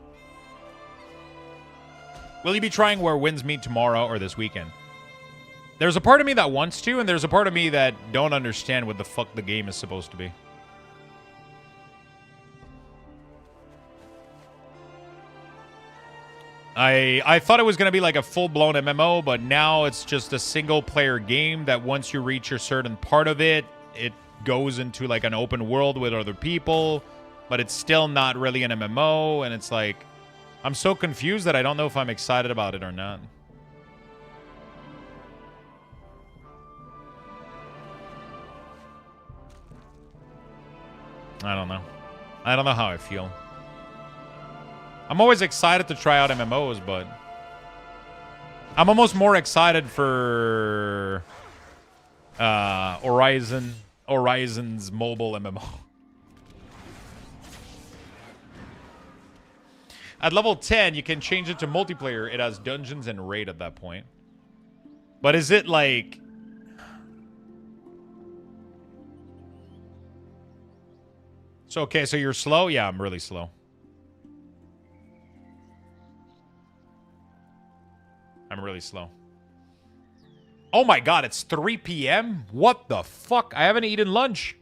Will you be trying Where Winds Meet tomorrow or this weekend? There's a part of me that wants to, and there's a part of me that don't understand what the fuck the game is supposed to be. I thought it was going to be like a full-blown MMO, but now it's just a single-player game that once you reach a certain part of it, it goes into like an open world with other people, but it's still not really an MMO, and it's like, I'm so confused that I don't know if I'm excited about it or not. I don't know. I don't know how I feel. I'm always excited to try out MMOs, but I'm almost more excited for Horizon's mobile MMO. At level 10, you can change it to multiplayer. It has dungeons and raid at that point. But is it like... So, okay, so you're slow? Yeah, I'm really slow. I'm really slow. Oh my god, it's 3 p.m.? What the fuck? I haven't eaten lunch.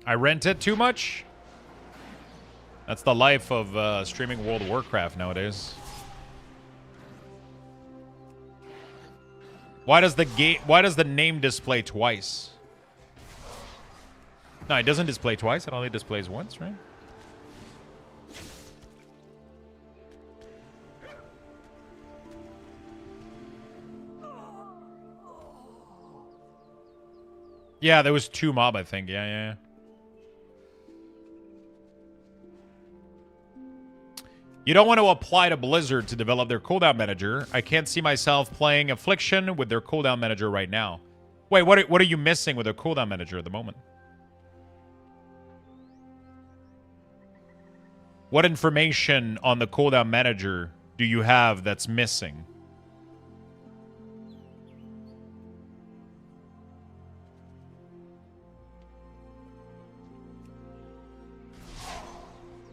I rent it too much? That's the life of streaming World of Warcraft nowadays. Why does the name display twice? No, it doesn't display twice. It only displays once, right? Yeah, there was 2 mob, I think. Yeah. You don't want to apply to Blizzard to develop their cooldown manager. I can't see myself playing Affliction with their cooldown manager right now. Wait, what are you missing with their cooldown manager at the moment? What information on the cooldown manager do you have that's missing?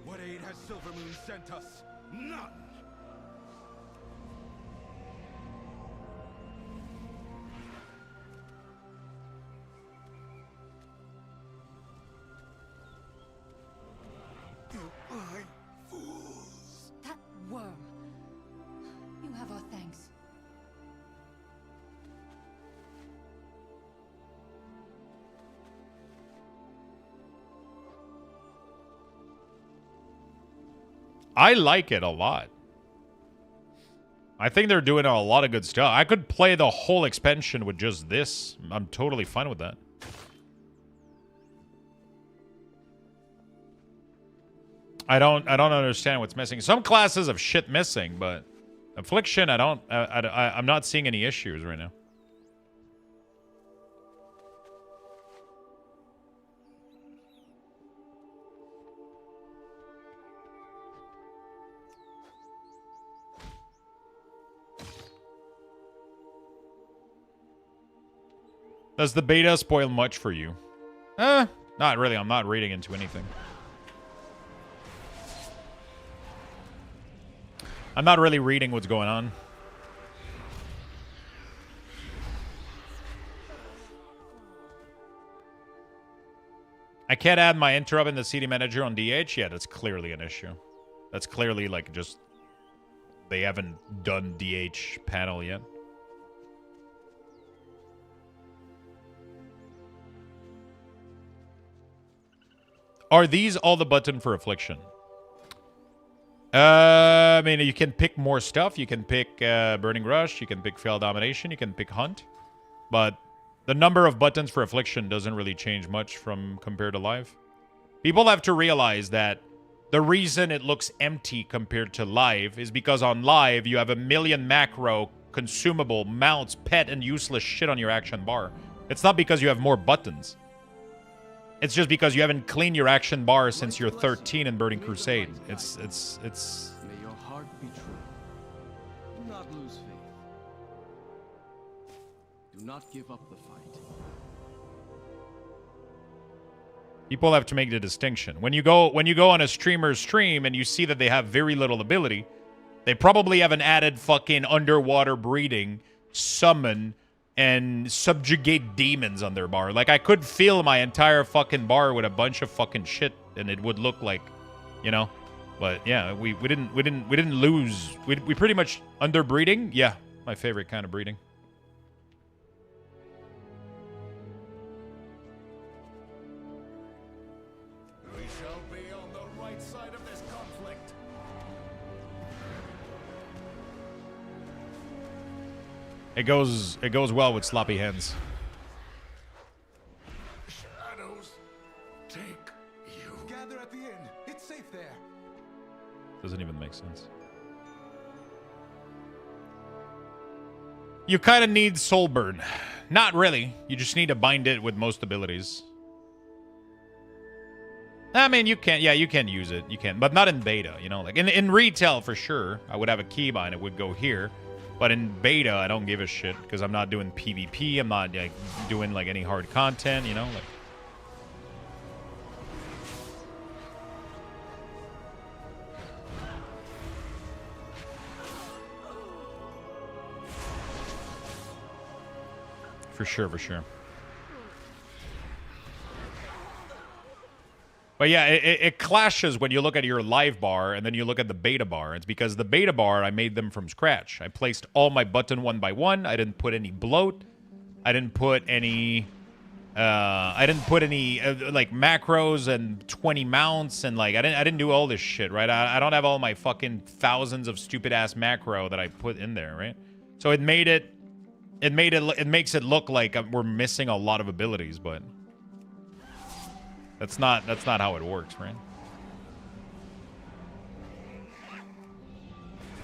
What aid has Silvermoon sent us? None! That worm. You have our thanks. I like it a lot. I think they're doing a lot of good stuff. I could play the whole expansion with just this. I'm totally fine with that. I don't understand what's missing. Some classes have shit missing, but Affliction, I'm not seeing any issues right now. Does the beta spoil much for you? Not really. I'm not reading into anything. I'm not really reading what's going on. I can't add my interrupt in the CD manager on DH. Yeah, that's clearly an issue. That's clearly like just... They haven't done DH panel yet. Are these all the button for Affliction? I mean, you can pick more stuff. You can pick Burning Rush. You can pick Fail Domination. You can pick Hunt. But the number of buttons for Affliction doesn't really change much from compared to Live. People have to realize that the reason it looks empty compared to Live is because on Live, you have a million macro, consumable, mounts, pet, and useless shit on your action bar. It's not because you have more buttons. It's just because you haven't cleaned your action bar since you're 13 in Burning Crusade. It's... May your heart be true. Do not lose faith. Do not give up the fight. People have to make the distinction. When you go on a streamer's stream and you see that they have very little ability, they probably haven't added fucking underwater breeding, summon, and subjugate demons on their bar. Like, I could fill my entire fucking bar with a bunch of fucking shit, and it would look like, you know. But yeah, we didn't lose. We pretty much underbreeding. Yeah, my favorite kind of breeding. We shall be on the right side of this conflict. It goes well with sloppy hands. Shadows, take you. Gather at the inn. It's safe there. Doesn't even make sense. You kind of need Soulburn. Not really. You just need to bind it with most abilities. I mean, you can. Yeah, you can use it. You can. But not in beta, you know? Like, in retail, for sure, I would have a keybind. It would go here. But in beta, I don't give a shit. Because I'm not doing PvP. I'm not, like, doing, like, any hard content, you know? Like... For sure, for sure. But yeah, it clashes when you look at your live bar and then you look at the beta bar. It's because the beta bar, I made them from scratch. I placed all my button one by one. I didn't put any bloat. I didn't put any... like macros and 20 mounts and like I didn't do all this shit, right? I don't have all my fucking thousands of stupid ass macro that I put in there, right? So it makes it look like we're missing a lot of abilities, but that's not how it works, right?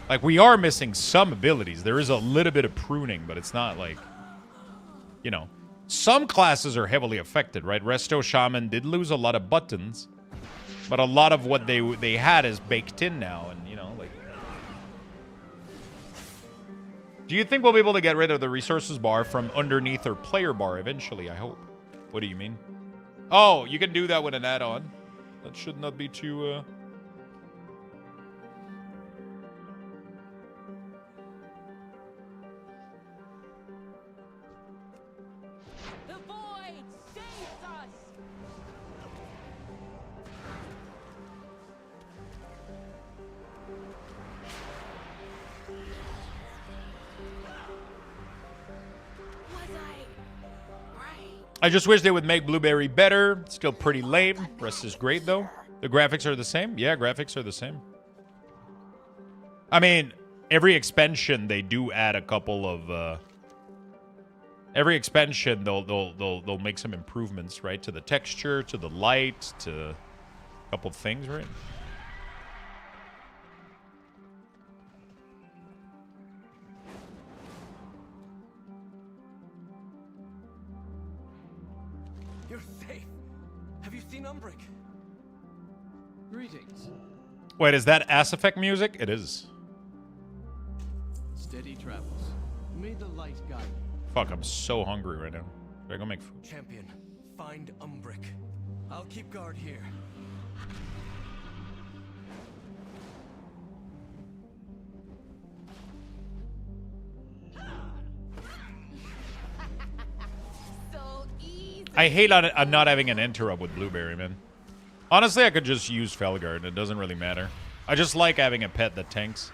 Like, we are missing some abilities. There is a little bit of pruning, but it's not like, you know, some classes are heavily affected, right? Resto Shaman did lose a lot of buttons, but a lot of what they had is baked in now, and you know, like. Do you think we'll be able to get rid of the resources bar from underneath our player bar eventually? I hope. What do you mean? Oh, you can do that with an add-on. That should not be too... The void saves us! I just wish they would make Blueberry better. Still pretty lame. Rest is great, though. The graphics are the same? Yeah, graphics are the same. I mean, every expansion, they do add a couple of... every expansion, they'll make some improvements, right? To the texture, to the light, to a couple of things, right? You're safe. Have you seen Umbric? Greetings. Wait, is that Ass Effect music? It is. Steady travels. May the light guide you. Fuck, I'm so hungry right now. Should I go make food? Champion, find Umbric. I'll keep guard here. I hate on not having an interrupt with Blueberry, man. Honestly, I could just use Felguard. It doesn't really matter. I just like having a pet that tanks.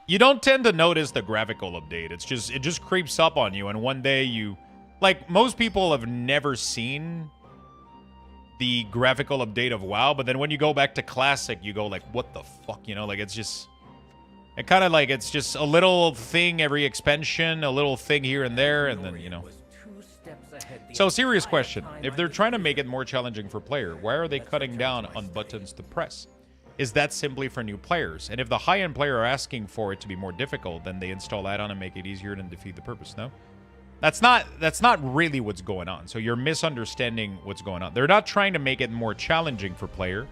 You don't tend to notice the graphical update. It just creeps up on you, and one day you... Like, most people have never seen the graphical update of WoW, but then when you go back to Classic, you go like, what the fuck, you know? Like, it's just... It kind of like, it's just a little thing every expansion, a little thing here and there, and then, you know... So, serious question. If they're trying to make it more challenging for player, why are they cutting down on buttons to press? Is that simply for new players? And if the high-end player are asking for it to be more difficult, then they install add-on and make it easier and defeat the purpose, no? That's not really what's going on. So you're misunderstanding what's going on. They're not trying to make it more challenging for player.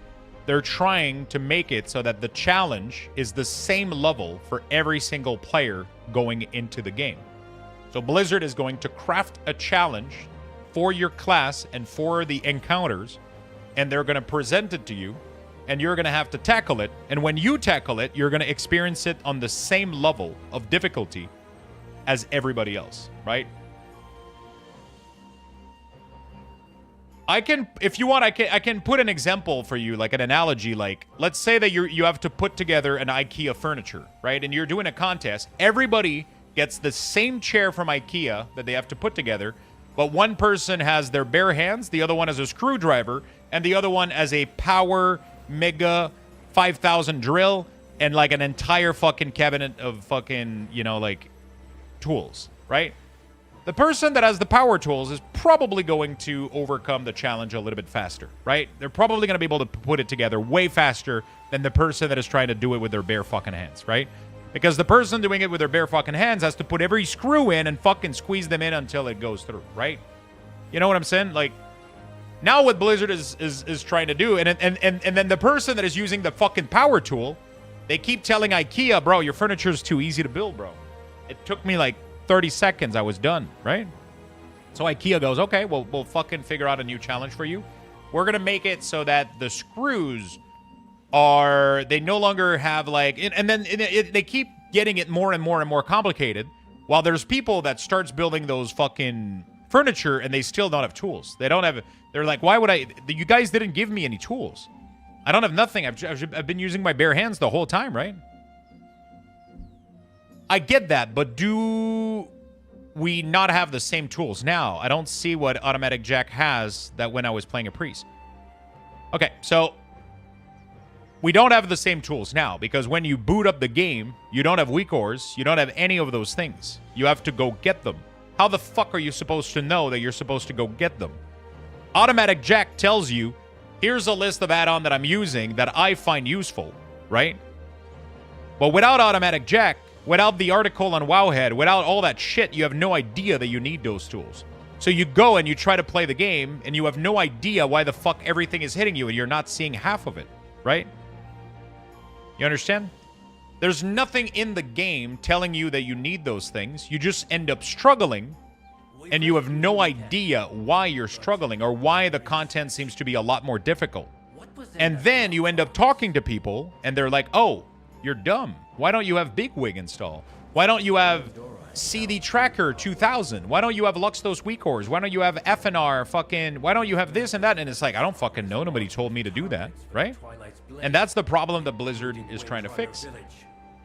They're trying to make it so that the challenge is the same level for every single player going into the game. So Blizzard is going to craft a challenge for your class and for the encounters, and they're going to present it to you, and you're going to have to tackle it. And when you tackle it, you're going to experience it on the same level of difficulty as everybody else, right? I can, if you want, I can put an example for you, like an analogy. Like, let's say that you have to put together an IKEA furniture, right? And you're doing a contest. Everybody gets the same chair from IKEA that they have to put together, but one person has their bare hands, the other one has a screwdriver, and the other one has a power mega 5000 drill, and like an entire fucking cabinet of fucking, you know, like tools, right? The person that has the power tools is probably going to overcome the challenge a little bit faster, right? They're probably going to be able to put it together way faster than the person that is trying to do it with their bare fucking hands, right? Because the person doing it with their bare fucking hands has to put every screw in and fucking squeeze them in until it goes through, right? You know what I'm saying? Like, now what Blizzard is trying to do, and then the person that is using the fucking power tool, they keep telling IKEA, bro, your furniture is too easy to build, bro. It took me like 30 seconds, I was done, right? So IKEA goes, okay, well, we'll fucking figure out a new challenge for you. We're going to make it so that the screws are, they no longer have like, and then they keep getting it more and more and more complicated, while there's people that starts building those fucking furniture and they still don't have tools. They don't have, they're like, why would I, you guys didn't give me any tools. I don't have nothing. I've been using my bare hands the whole time, right? I get that, but do we not have the same tools now? I don't see what Automatic Jack has that when I was playing a priest. Okay, so we don't have the same tools now because when you boot up the game, you don't have weak ores, you don't have any of those things. You have to go get them. How the fuck are you supposed to know that you're supposed to go get them? Automatic Jack tells you, here's a list of add-on that I'm using that I find useful, right? But without Automatic Jack, without the article on Wowhead, without all that shit, you have no idea that you need those tools. So you go and you try to play the game, and you have no idea why the fuck everything is hitting you, and you're not seeing half of it, right? You understand? There's nothing in the game telling you that you need those things. You just end up struggling, and you have no idea why you're struggling or why the content seems to be a lot more difficult. And then you end up talking to people, and they're like, oh, you're dumb. Why don't you have Bigwig install? Why don't you have CD Tracker 2000? Why don't you have Luxthos weak ores? Why don't you have FNR fucking... Why don't you have this and that? And it's like, I don't fucking know. Nobody told me to do that, right? And that's the problem that Blizzard is trying to fix.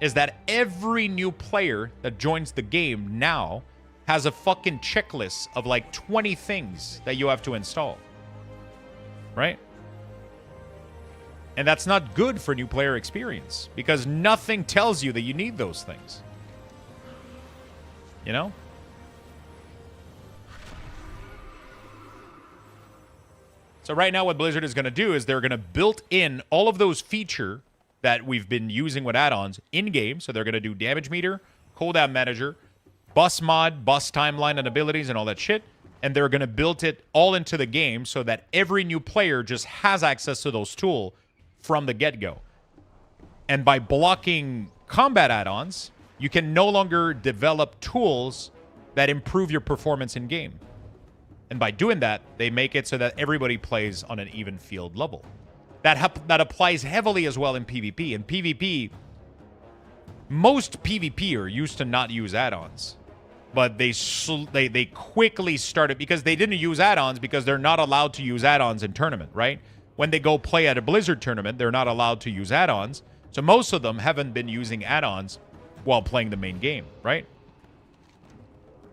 Is that every new player that joins the game now has a fucking checklist of like 20 things that you have to install. Right? And that's not good for new player experience because nothing tells you that you need those things. You know? So right now what Blizzard is going to do is they're going to build in all of those features that we've been using with add-ons in-game. So they're going to do damage meter, cooldown manager, bus mod, bus timeline and abilities and all that shit. And they're going to build it all into the game so that every new player just has access to those tools from the get-go. And by blocking combat add-ons, you can no longer develop tools that improve your performance in-game. And by doing that, they make it so that everybody plays on an even field level. That applies heavily as well in PvP. In PvP, most PvPer used to not use add-ons. But they quickly started, because they didn't use add-ons because they're not allowed to use add-ons in tournament, right? When they go play at a Blizzard tournament, they're not allowed to use add-ons. So most of them haven't been using add-ons while playing the main game, right?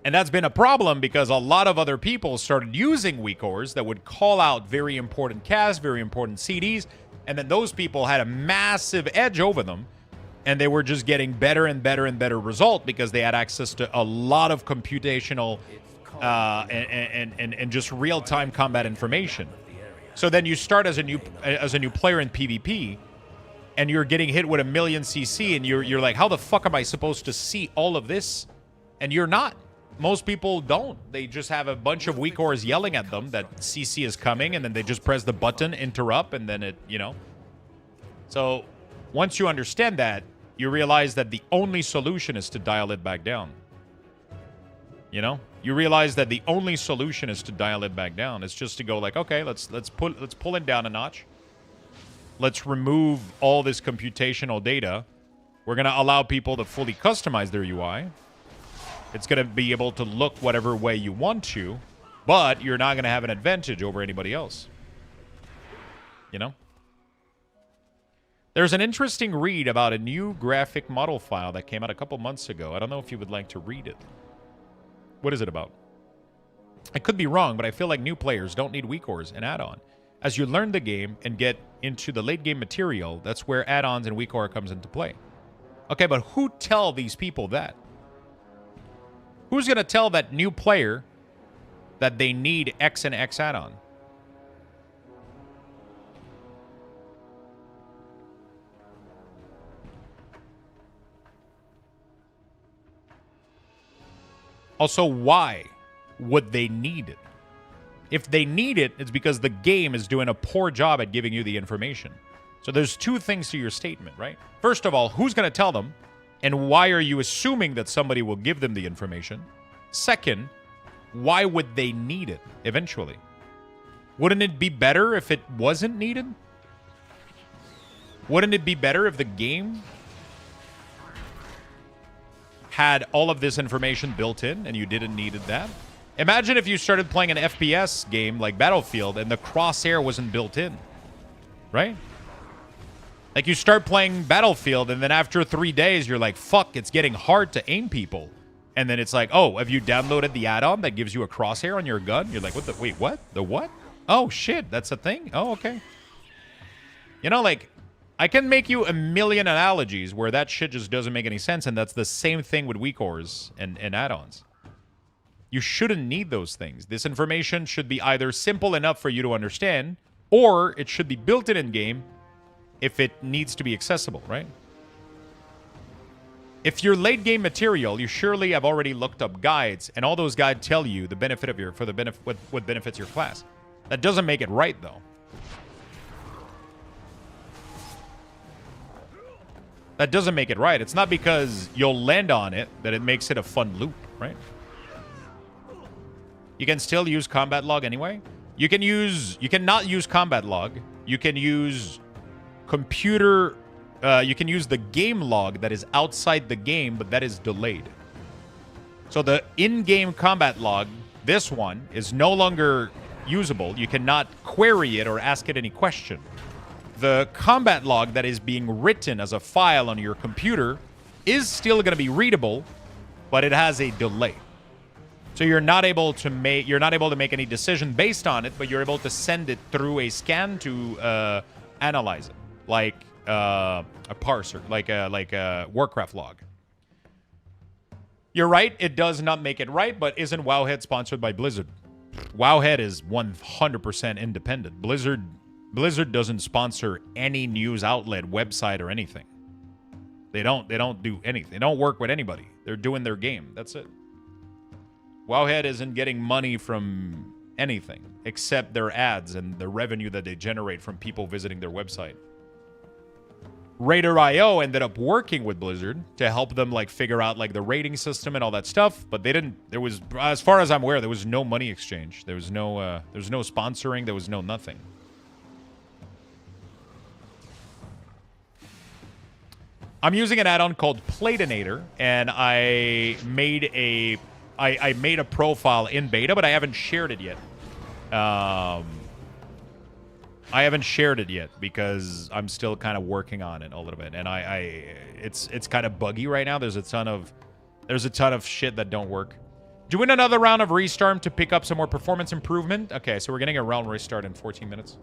And that's been a problem because a lot of other people started using weak ores that would call out very important casts, very important CDs, and then those people had a massive edge over them, and they were just getting better and better and better result because they had access to a lot of computational and just real-time combat information. So then you start as a new player in PvP, and you're getting hit with a million CC, and you're like, how the fuck am I supposed to see all of this? And you're not. Most people don't. They just have a bunch of weak ores yelling at them that CC is coming, and then they just press the button, interrupt, and then it, you know. So once you understand that, you realize that the only solution is to dial it back down. You know? You realize that the only solution is to dial it back down. It's just to go like, okay, let's pull it down a notch. Let's remove all this computational data. We're going to allow people to fully customize their UI. It's going to be able to look whatever way you want to, but you're not going to have an advantage over anybody else. You know? There's an interesting read about a new graphic model file that came out a couple months ago. I don't know if you would like to read it. What is it about? I could be wrong, but I feel like new players don't need weak ores and add-on. As you learn the game and get into the late game material, that's where add-ons and weak aura comes into play. Okay, but who tell these people that? Who's going to tell that new player that they need X and X add-on? Also, why would they need it? If they need it, it's because the game is doing a poor job at giving you the information. So there's two things to your statement, right? First of all, who's going to tell them? And why are you assuming that somebody will give them the information? Second, why would they need it eventually? Wouldn't it be better if it wasn't needed? Wouldn't it be better if the game had all of this information built in and you didn't need that? Imagine if you started playing an FPS game like Battlefield and the crosshair wasn't built in, right? Like you start playing Battlefield and then after 3 days, you're like, fuck, it's getting hard to aim people. And then it's like, oh, have you downloaded the add-on that gives you a crosshair on your gun? You're like, what the, wait, what? The what? Oh, shit, that's a thing? Oh, okay. You know, like, I can make you a million analogies where that shit just doesn't make any sense, and that's the same thing with weak ores and add-ons. You shouldn't need those things. This information should be either simple enough for you to understand, or it should be built in-game if it needs to be accessible, right? If you're late game material, you surely have already looked up guides, and all those guides tell you the benefit of your what benefits your class. That doesn't make it right, though. That doesn't make it right. It's not because you'll land on it that it makes it a fun loop, right? You can still use combat log anyway. You cannot use combat log. You can use computer. You can use the game log that is outside the game, but that is delayed. So the in-game combat log, this one, is no longer usable. You cannot query it or ask it any question. The combat log that is being written as a file on your computer is still going to be readable, but it has a delay. So you're not able to make any decision based on it, but you're able to send it through a scan to analyze it, like a parser, like a Warcraft log. You're right, it does not make it right, but isn't Wowhead sponsored by Blizzard? Wowhead is 100% independent. Blizzard doesn't sponsor any news outlet, website, or anything. They don't do anything. They don't work with anybody. They're doing their game. That's it. Wowhead isn't getting money from anything except their ads and the revenue that they generate from people visiting their website. Raider.io ended up working with Blizzard to help them like figure out like the rating system and all that stuff, but they didn't. There was, as far as I'm aware, there was no money exchange. There was no sponsoring. There was no nothing. I'm using an add-on called Platinator, and I made a profile in beta, but I haven't shared it yet. I haven't shared it yet because I'm still kind of working on it a little bit, and it's kind of buggy right now. There's a ton of shit that don't work. Doing another round of restart to pick up some more performance improvement. Okay, so we're getting a round restart in 14 minutes.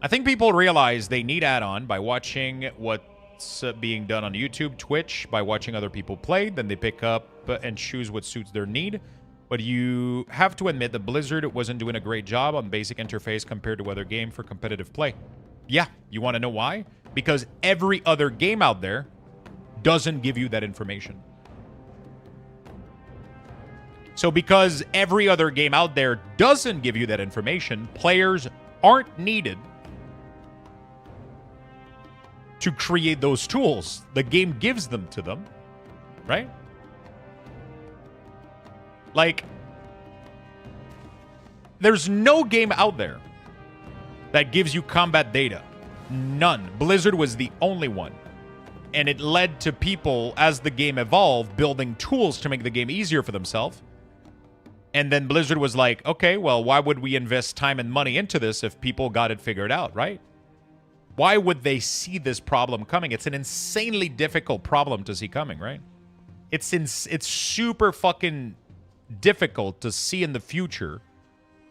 I think people realize they need add-on by watching what's being done on YouTube, Twitch, by watching other people play. Then they pick up and choose what suits their need. But you have to admit that Blizzard wasn't doing a great job on basic interface compared to other game for competitive play. Yeah, you want to know why? Because every other game out there doesn't give you that information. So because every other game out there doesn't give you that information, players aren't needed to create those tools. The game gives them to them, right? Like, there's no game out there that gives you combat data. None. Blizzard was the only one. And it led to people, as the game evolved, building tools to make the game easier for themselves. And then Blizzard was like, okay, well, why would we invest time and money into this if people got it figured out, right? Why would they see this problem coming? It's an insanely difficult problem to see coming, right? It's super fucking difficult to see in the future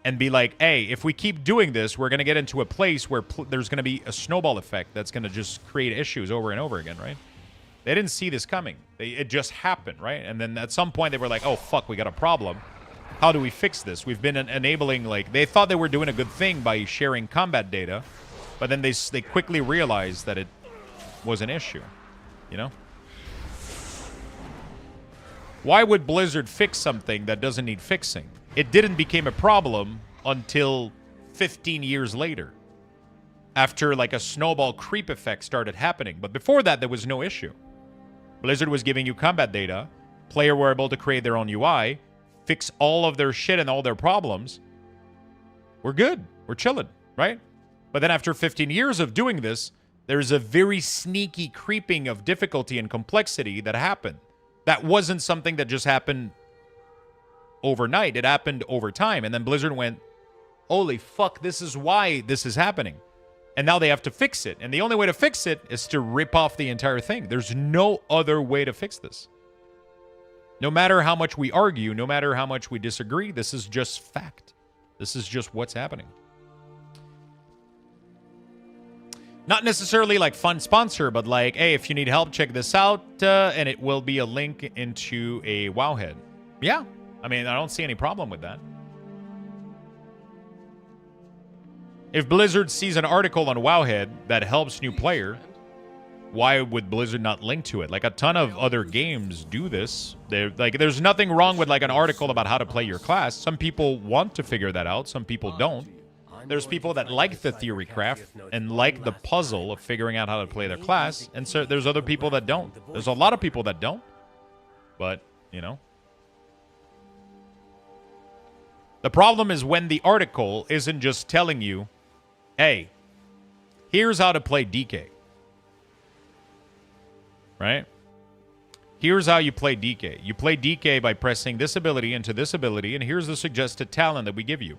and be like, hey, if we keep doing this, we're going to get into a place where there's going to be a snowball effect that's going to just create issues over and over again, right? They didn't see this coming. It just happened, right? And then at some point they were like, oh, fuck, we got a problem. How do we fix this? We've been enabling, like, they thought they were doing a good thing by sharing combat data, but then they quickly realized that it was an issue, you know? Why would Blizzard fix something that doesn't need fixing? It didn't become a problem until 15 years later, after like a snowball creep effect started happening. But before that, there was no issue. Blizzard was giving you combat data. Player were able to create their own UI, fix all of their shit and all their problems. We're good. We're chilling, right? But then after 15 years of doing this, there's a very sneaky creeping of difficulty and complexity that happened. That wasn't something that just happened overnight. It happened over time. And then Blizzard went, holy fuck, this is why this is happening. And now they have to fix it. And the only way to fix it is to rip off the entire thing. There's no other way to fix this. No matter how much we argue, no matter how much we disagree, this is just fact. This is just what's happening. Not necessarily like fun sponsor, but like, hey, if you need help, check this out. And it will be a link into a Wowhead. Yeah. I mean, I don't see any problem with that. If Blizzard sees an article on Wowhead that helps new player, why would Blizzard not link to it? Like a ton of other games do this. There's nothing wrong with like an article about how to play your class. Some people want to figure that out. Some people don't. There's people that like the theory craft and like the puzzle of figuring out how to play their class. And so there's other people that don't. There's a lot of people that don't. But, you know. The problem is when the article isn't just telling you, hey, here's how to play DK. Right? Here's how you play DK. You play DK by pressing this ability into this ability, and here's the suggested talent that we give you.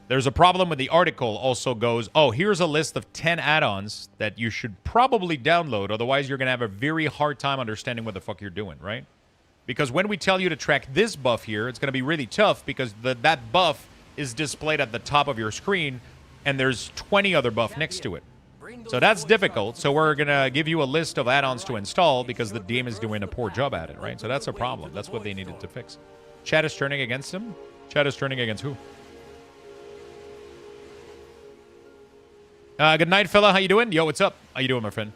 There's a problem with the article also goes, oh, here's a list of 10 add-ons that you should probably download, otherwise you're going to have a very hard time understanding what the fuck you're doing, right? Because when we tell you to track this buff here, it's going to be really tough because that buff is displayed at the top of your screen, and there's 20 other buff next to it. So that's difficult. So we're going to give you a list of add-ons to install because the game is doing a poor job at it, right? So that's a problem. That's what they needed to fix. Chat is turning against him? Chat is turning against who? Good night, fella. How you doing? Yo, what's up? How you doing, my friend?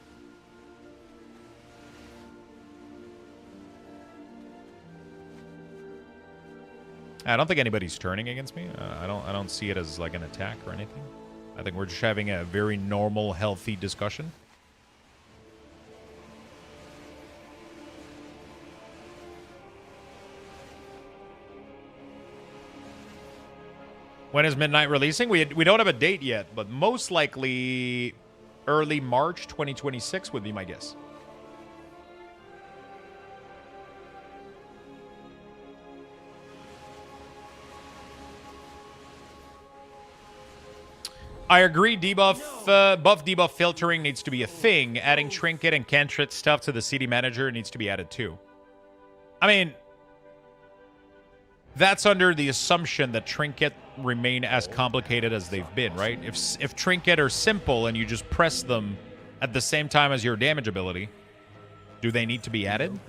I don't think anybody's turning against me. I don't see it as like an attack or anything. I think we're just having a very normal, healthy discussion. When is Midnight releasing? We don't have a date yet, but most likely early March 2026 would be my guess. I agree, debuff, buff debuff filtering needs to be a thing. Adding trinket and cantrip stuff to the CD manager needs to be added too. I mean, that's under the assumption that trinket remain as complicated as they've been, right? If trinket are simple and you just press them at the same time as your damage ability, do they need to be added?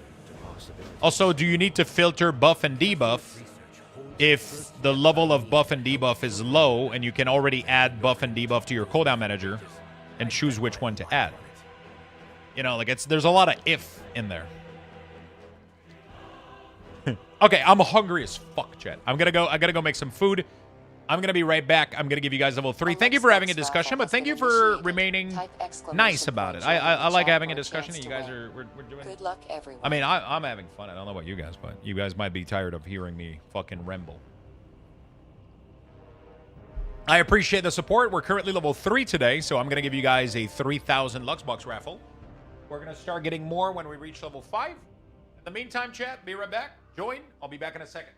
Also, do you need to filter buff and debuff if the level of buff and debuff is low and you can already add buff and debuff to your cooldown manager and choose which one to add? You know, like there's a lot of if in there. Okay, I'm hungry as fuck, chat. I gotta go make some food. I'm gonna be right back. I'm gonna give you guys level 3. Thank you for having a discussion, but thank you for remaining nice about it. I like having a discussion. You guys we're doing. Good luck, everyone. I mean, I'm having fun. I don't know about you guys, but you guys might be tired of hearing me fucking ramble. I appreciate the support. We're currently level 3 today, so I'm gonna give you guys a 3,000 Luxbox raffle. We're gonna start getting more when we reach level 5. In the meantime, chat, be right back. Join. I'll be back in a second.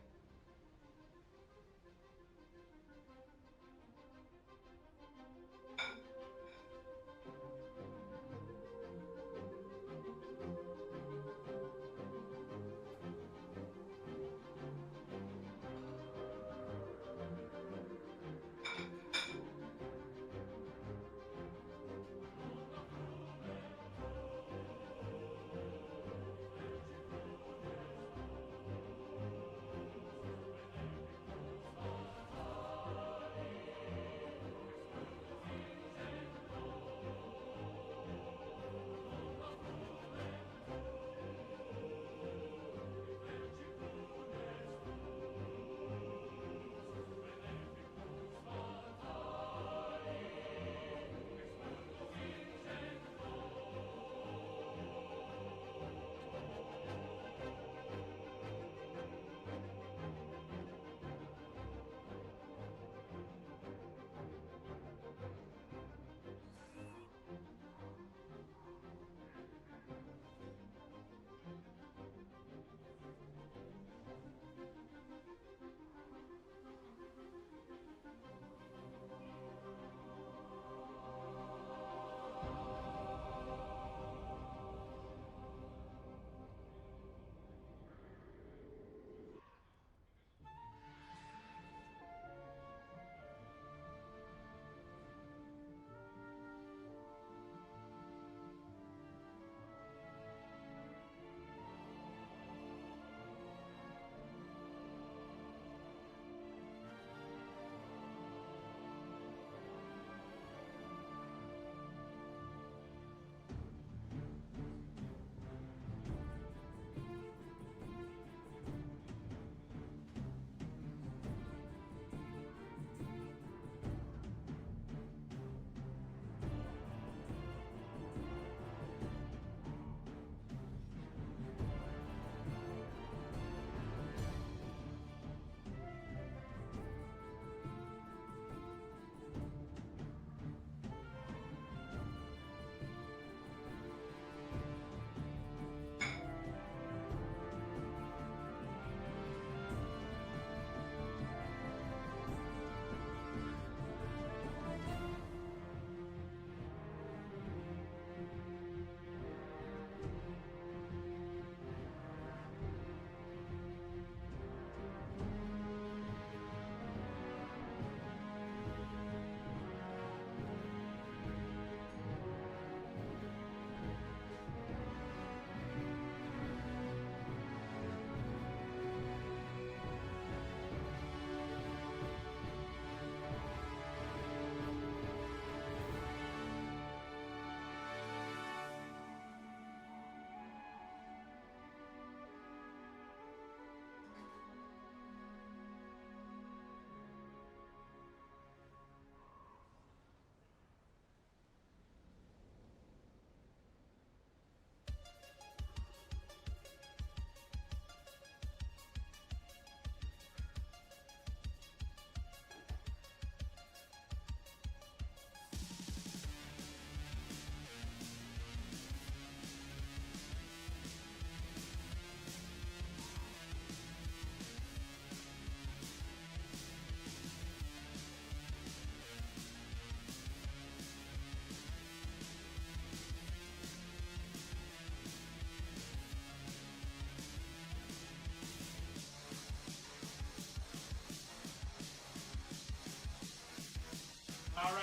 All right.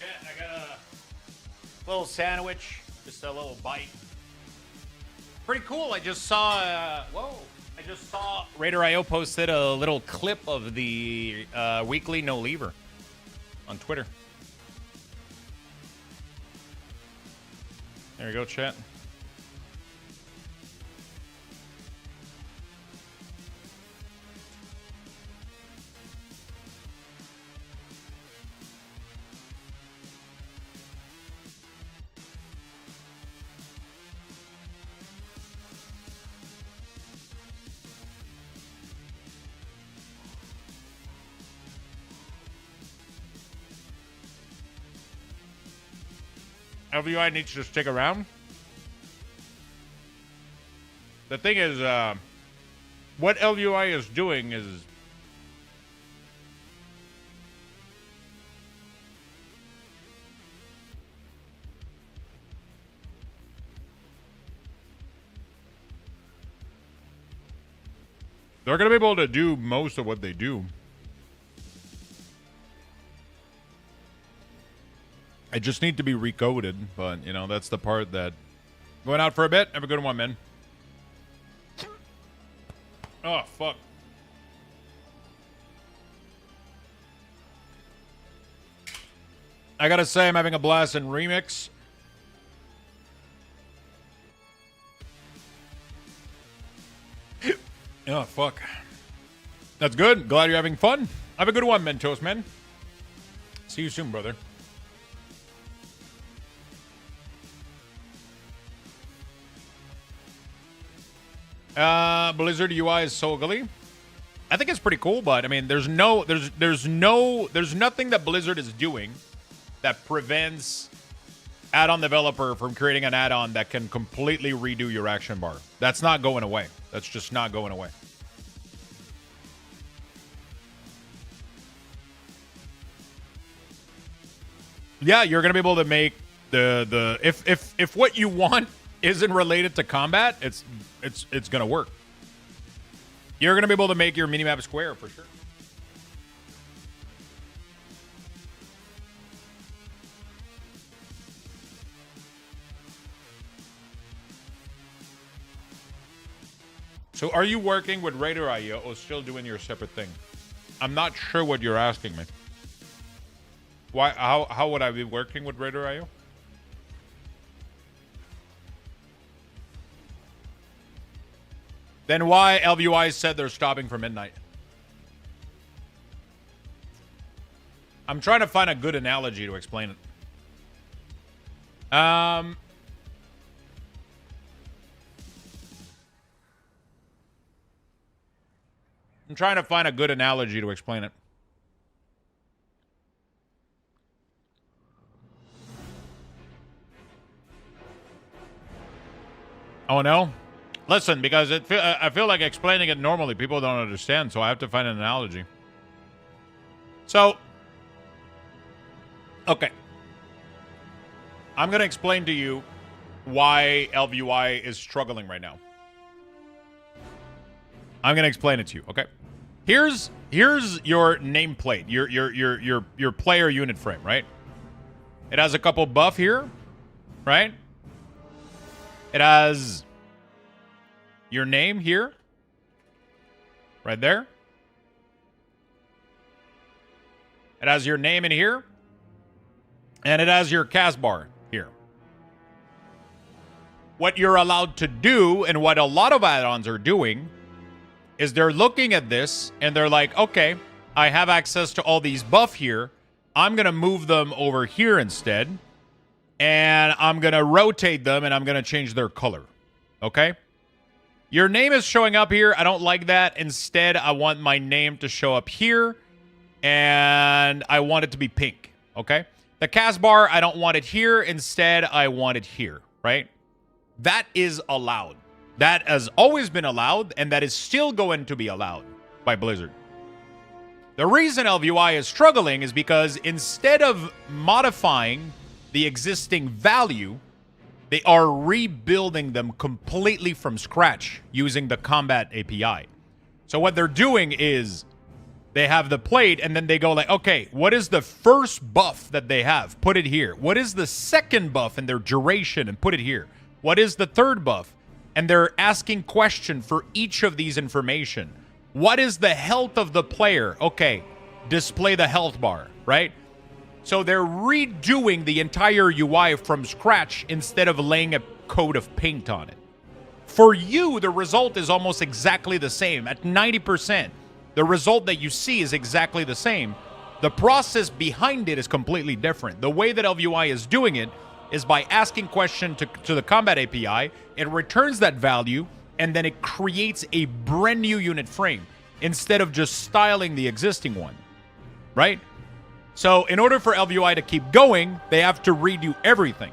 Yeah, I got a little sandwich, just a little bite. Pretty cool. I just saw. I just saw Raider.io posted a little clip of the weekly No Lever on Twitter. There you go, chat. LVI needs to stick around. The thing is, what LVI is doing is they're going to be able to do most of what they do. I just need to be recoded, but, you know, that's the part that... Going out for a bit? Have a good one, man. Oh, fuck. I gotta say, I'm having a blast in Remix. Oh, fuck. That's good. Glad you're having fun. Have a good one, Mentos, man. See you soon, brother. Blizzard UI is so ugly. I think it's pretty cool, but I mean, there's nothing that Blizzard is doing that prevents add-on developer from creating an add-on that can completely redo your action bar. That's not going away. That's just not going away. Yeah, you're gonna be able to make if what you want isn't related to combat, it's gonna work. You're gonna be able to make your minimap square for sure. So are you working with Raider.io or still doing your separate thing? I'm not sure what you're asking me. Why? How would I be working with Raider.io? Then why LVUI said they're stopping for midnight? I'm trying to find a good analogy to explain it. I'm trying to find a good analogy to explain it. Oh, no? Listen, because I feel like explaining it normally, people don't understand, so I have to find an analogy. So, okay. I'm going to explain to you why LVUI is struggling right now. I'm going to explain it to you, okay? Here's your nameplate, your player unit frame, right? It has a couple buff here, right? It has your name here, right there. It has your name in here, and it has your cast bar here. What you're allowed to do, and what a lot of add-ons are doing, is they're looking at this, and they're like, okay, I have access to all these buff here. I'm going to move them over here instead, and I'm going to rotate them, and I'm going to change their color, okay? Your name is showing up here. I don't like that. Instead, I want my name to show up here, and I want it to be pink, okay? The cast bar, I don't want it here. Instead, I want it here, right? That is allowed. That has always been allowed, and that is still going to be allowed by Blizzard. The reason LVUI is struggling is because instead of modifying the existing value, they are rebuilding them completely from scratch using the Combat API. So what they're doing is They have the plate, and then they go like, okay, what is the first buff that they have? Put it here. What is the second buff and their duration? And put it here. What is the third buff? And they're asking question for each of these information. What is the health of the player? Okay, display the health bar, right? So they're redoing the entire UI from scratch instead of laying a coat of paint on it. For you, the result is almost exactly the same. At 90%, the result that you see is exactly the same. The process behind it is completely different. The way that LVUI is doing it is by asking question to the combat API. It returns that value, and then it creates a brand new unit frame instead of just styling the existing one, right? So in order for LVUI to keep going, they have to redo everything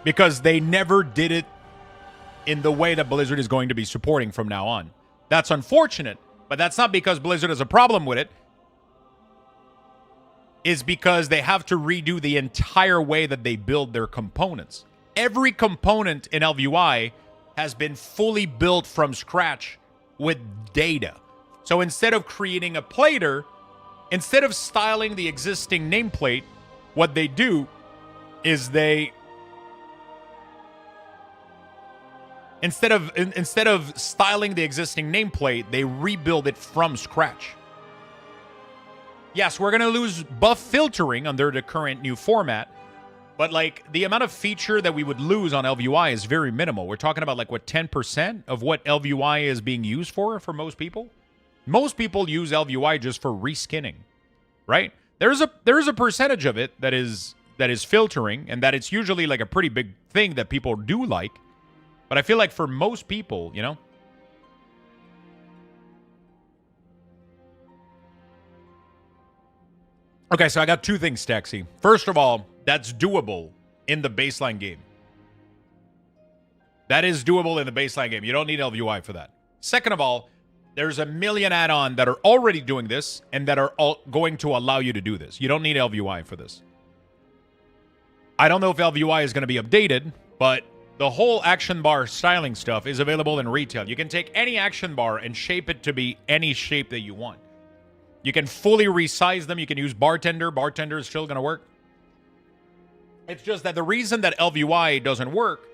because they never did it in the way that Blizzard is going to be supporting from now on. That's unfortunate, but that's not because Blizzard has a problem with it. It's because they have to redo the entire way that they build their components. Every component in LVUI has been fully built from scratch with data. So instead of creating a plater, instead of styling the existing nameplate, what they do is they instead of styling the existing nameplate, they rebuild it from scratch. Yes, we're going to lose buff filtering under the current new format, but like the amount of feature that we would lose on LVUI is very minimal. We're talking about like what 10% of what LVUI is being used for most people. Most people use LVUI just for reskinning, right? There's a percentage of it that is filtering, and that it's usually like a pretty big thing that people do like. But I feel like for most people, you know. Okay, so I got two things, Staxy. First of all, that's doable in the baseline game. That is doable in the baseline game. You don't need LVUI for that. Second of all, there's a million add-ons that are already doing this and that are all going to allow you to do this. You don't need LVUI for this. I don't know if LVUI is going to be updated, but the whole action bar styling stuff is available in retail. You can take any action bar and shape it to be any shape that you want. You can fully resize them. You can use bartender. Bartender is still going to work. It's just that the reason that LVUI doesn't work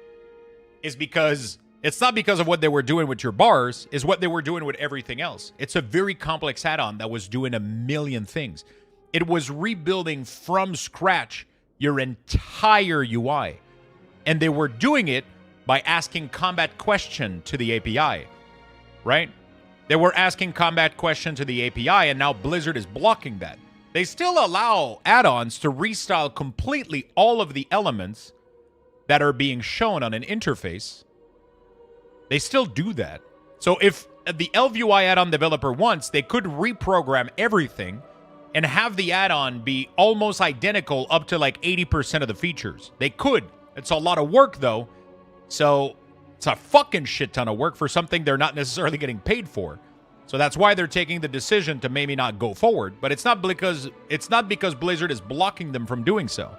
is because it's not because of what they were doing with your bars, is what they were doing with everything else. It's a very complex add-on that was doing a million things. It was rebuilding from scratch your entire UI. And they were doing it by asking combat question to the API, right? They were asking combat question to the API, and now Blizzard is blocking that. They still allow add-ons to restyle completely all of the elements that are being shown on an interface. They still do that. So if the LVUI add-on developer wants, they could reprogram everything and have the add-on be almost identical up to like 80% of the features. They could. It's a lot of work, though. So it's a fucking shit ton of work for something they're not necessarily getting paid for. So that's why they're taking the decision to maybe not go forward. But it's not because Blizzard is blocking them from doing so.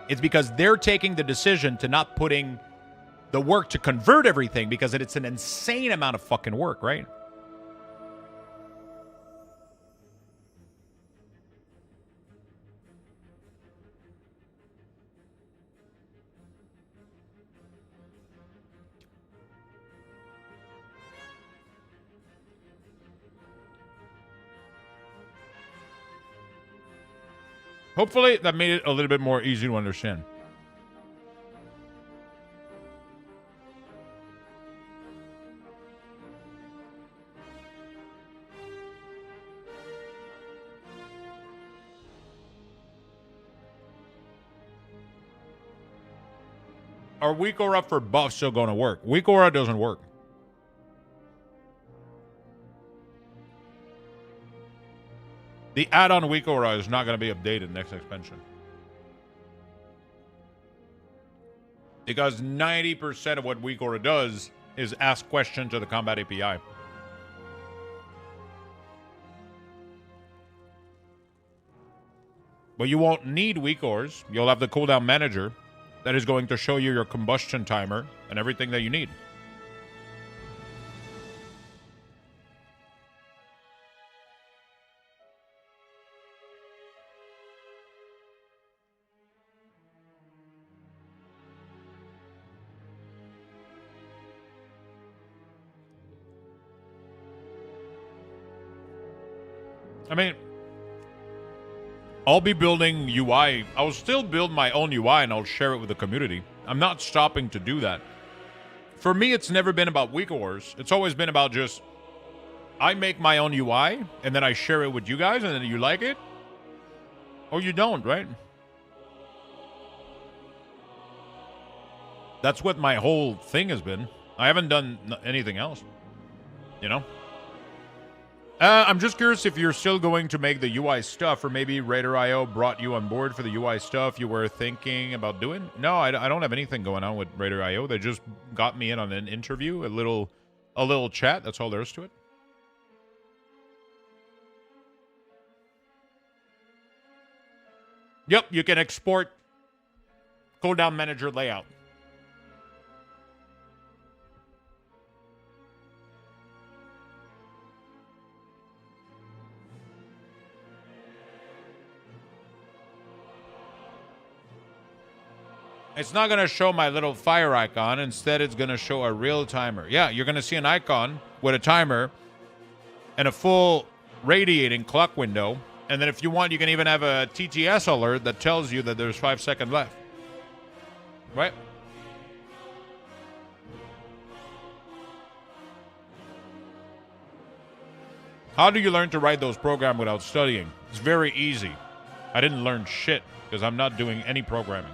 It's because they're taking the decision to not putting the work to convert everything, because it's an insane amount of fucking work, right? Hopefully that made it a little bit more easy to understand. Are weak aura for buffs still going to work? Weak aura doesn't work. The add-on weak aura is not going to be updated next expansion. Because 90% of what weak aura does is ask questions to the combat API. But you won't need weak auras. You'll have the cooldown manager that is going to show you your combustion timer and everything that you need. I mean, I'll be building UI. I'll still build my own UI and I'll share it with the community. I'm not stopping to do that. For me, it's never been about WeakWars. It's always been about just, I make my own UI and then I share it with you guys and then you like it or you don't, right? That's what my whole thing has been. I haven't done anything else, you know? I'm just curious if you're still going to make the UI stuff, or maybe Raider.io brought you on board for the UI stuff you were thinking about doing. No, I don't have anything going on with Raider.io. They just got me in on an interview, a little chat. That's all there is to it. Yep, you can export cooldown manager layout. It's not going to show my little fire icon. Instead, it's going to show a real timer. Yeah, you're going to see an icon with a timer and a full radiating clock window. And then if you want, you can even have a TTS alert that tells you that there's 5 seconds left. Right? How do you learn to write those programs without studying? It's very easy. I didn't learn shit because I'm not doing any programming.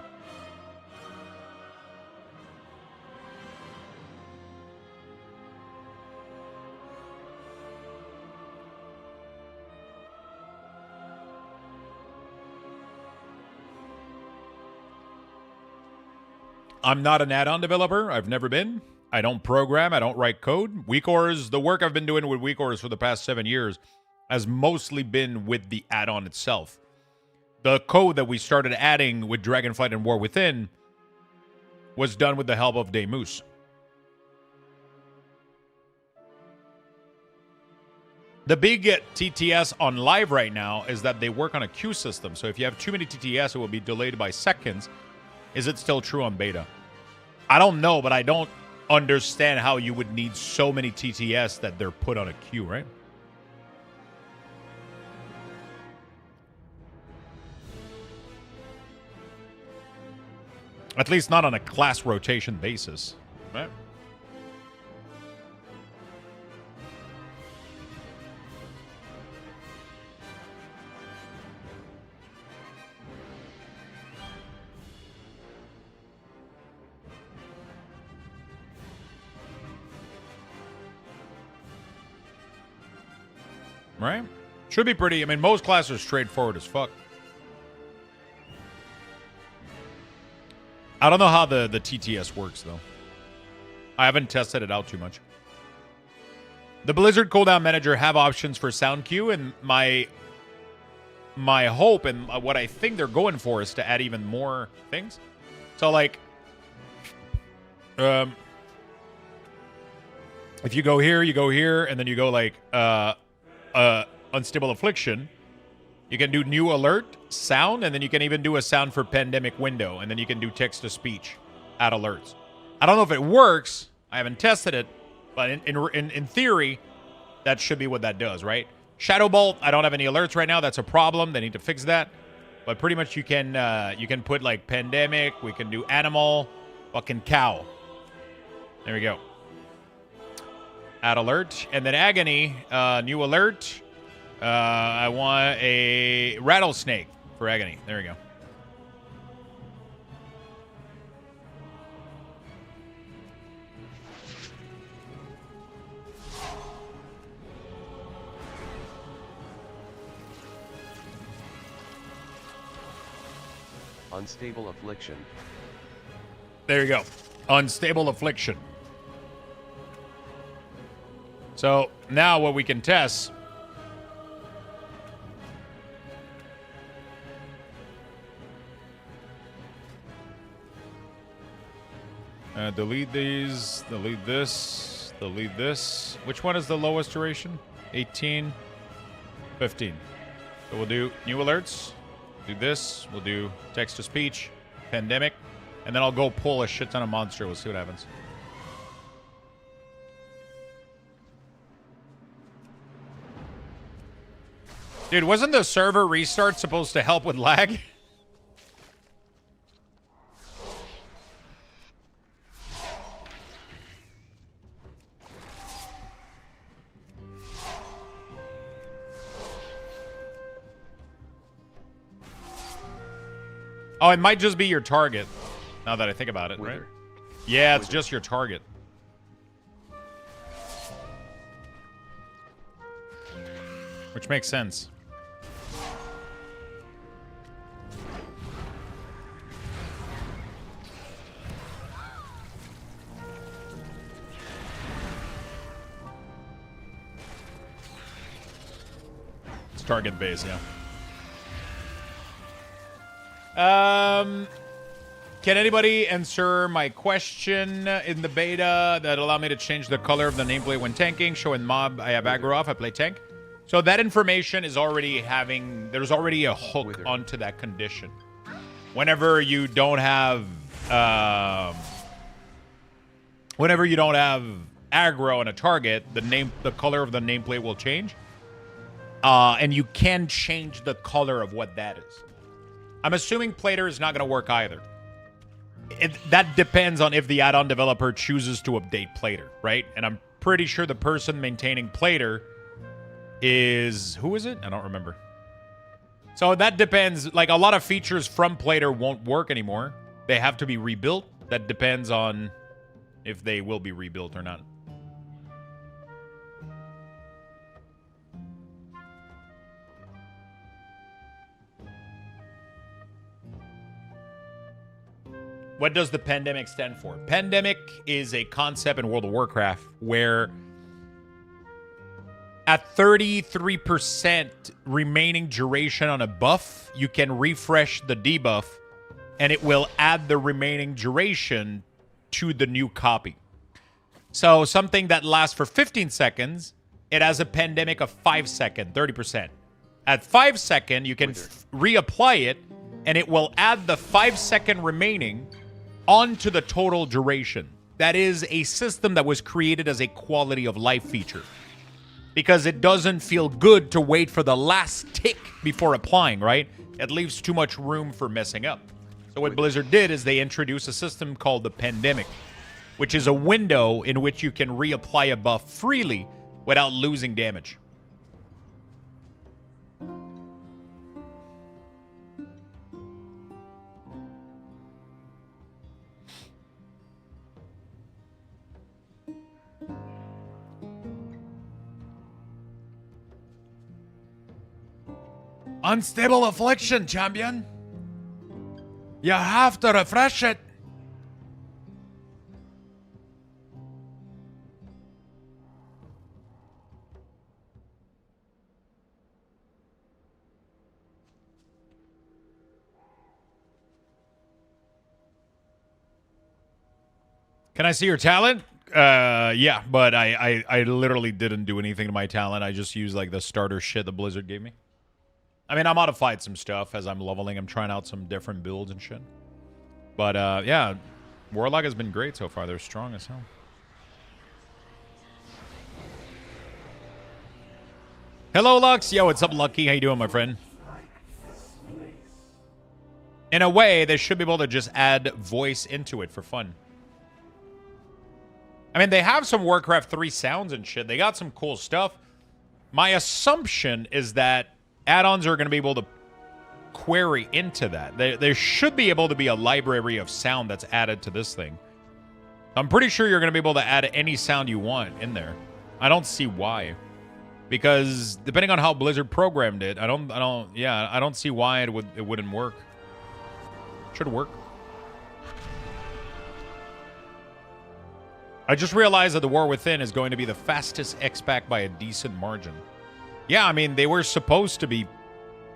I'm not an add-on developer. I've never been. I don't program. I don't write code. WeakWars, the work I've been doing with WeakWars for the past 7 years has mostly been with the add-on itself. The code that we started adding with Dragonflight and War Within was done with the help of Demus. The big TTS on live right now is that they work on a queue system. So if you have too many TTS, it will be delayed by seconds. Is it still true on beta? I don't know, but I don't understand how you would need so many TTS that they're put on a queue, right? At least not on a class rotation basis, right? Right? Should be pretty. I mean, most classes are straightforward as fuck. I don't know how the TTS works, though. I haven't tested it out too much. The Blizzard cooldown manager have options for sound queue, and my hope and what I think they're going for is to add even more things. So, like, if you go here, and then you go, like, Unstable Affliction, you can do new alert, sound, and then you can even do a sound for pandemic window, and then you can do text-to-speech add alerts. I don't know if it works. I haven't tested it, but in theory, that should be what that does, right? Shadow Bolt, I don't have any alerts right now. That's a problem. They need to fix that. But pretty much you can put like pandemic. We can do animal, fucking cow. There we go. Add alert, and then agony, new alert. I want a rattlesnake for agony. There we go. Unstable Affliction. There you go. Unstable Affliction. So now what we can test. Delete these, delete this, delete this. Which one is the lowest duration? 18, 15. So we'll do new alerts, do this, we'll do text-to-speech, pandemic, and then I'll go pull a shit ton of monster. We'll see what happens. Dude, wasn't the server restart supposed to help with lag? Oh, it might just be your target. Now that I think about it, right? Yeah, it's just your target. Which makes sense. It's target base, yeah. Can anybody answer my question in the beta that allow me to change the color of the nameplate when tanking? Showing mob, I have aggro off, I play tank. So that information is already having, there's already a hook onto that condition. Whenever you don't have, aggro on a target, the color of the nameplate will change. And you can change the color of what that is. I'm assuming Plater is not going to work either. That depends on if the add-on developer chooses to update Plater, right? And I'm pretty sure the person maintaining Plater is... Who is it? I don't remember. So that depends. Like, a lot of features from Plater won't work anymore. They have to be rebuilt. That depends on if they will be rebuilt or not. What does the pandemic stand for? Pandemic is a concept in World of Warcraft where at 33% remaining duration on a buff, you can refresh the debuff and it will add the remaining duration to the new copy. So something that lasts for 15 seconds, it has a pandemic of 5 seconds, 30%. At 5 seconds, you can reapply it and it will add the 5 second remaining onto the total duration. That is a system that was created as a quality of life feature. Because it doesn't feel good to wait for the last tick before applying, right? It leaves too much room for messing up. So what Blizzard did is they introduced a system called the Pandemic, which is a window in which you can reapply a buff freely without losing damage. Unstable Affliction, champion. You have to refresh it. Can I see your talent? Yeah, but I literally didn't do anything to my talent. I just used like the starter shit the Blizzard gave me. I mean, I modified some stuff as I'm leveling. I'm trying out some different builds and shit. But, yeah, Warlock has been great so far. They're strong as hell. Hello, Lux. Yo, what's up, Lucky? How you doing, my friend? In a way, they should be able to just add voice into it for fun. I mean, they have some Warcraft 3 sounds and shit. They got some cool stuff. My assumption is that add-ons are going to be able to query into that. There should be able to be a library of sound that's added to this thing. I'm pretty sure you're going to be able to add any sound you want in there. I don't see why. Because depending on how Blizzard programmed it, I don't see why it wouldn't work. Should work. I just realized that the War Within is going to be the fastest X-Pack by a decent margin. Yeah, I mean, they were supposed to be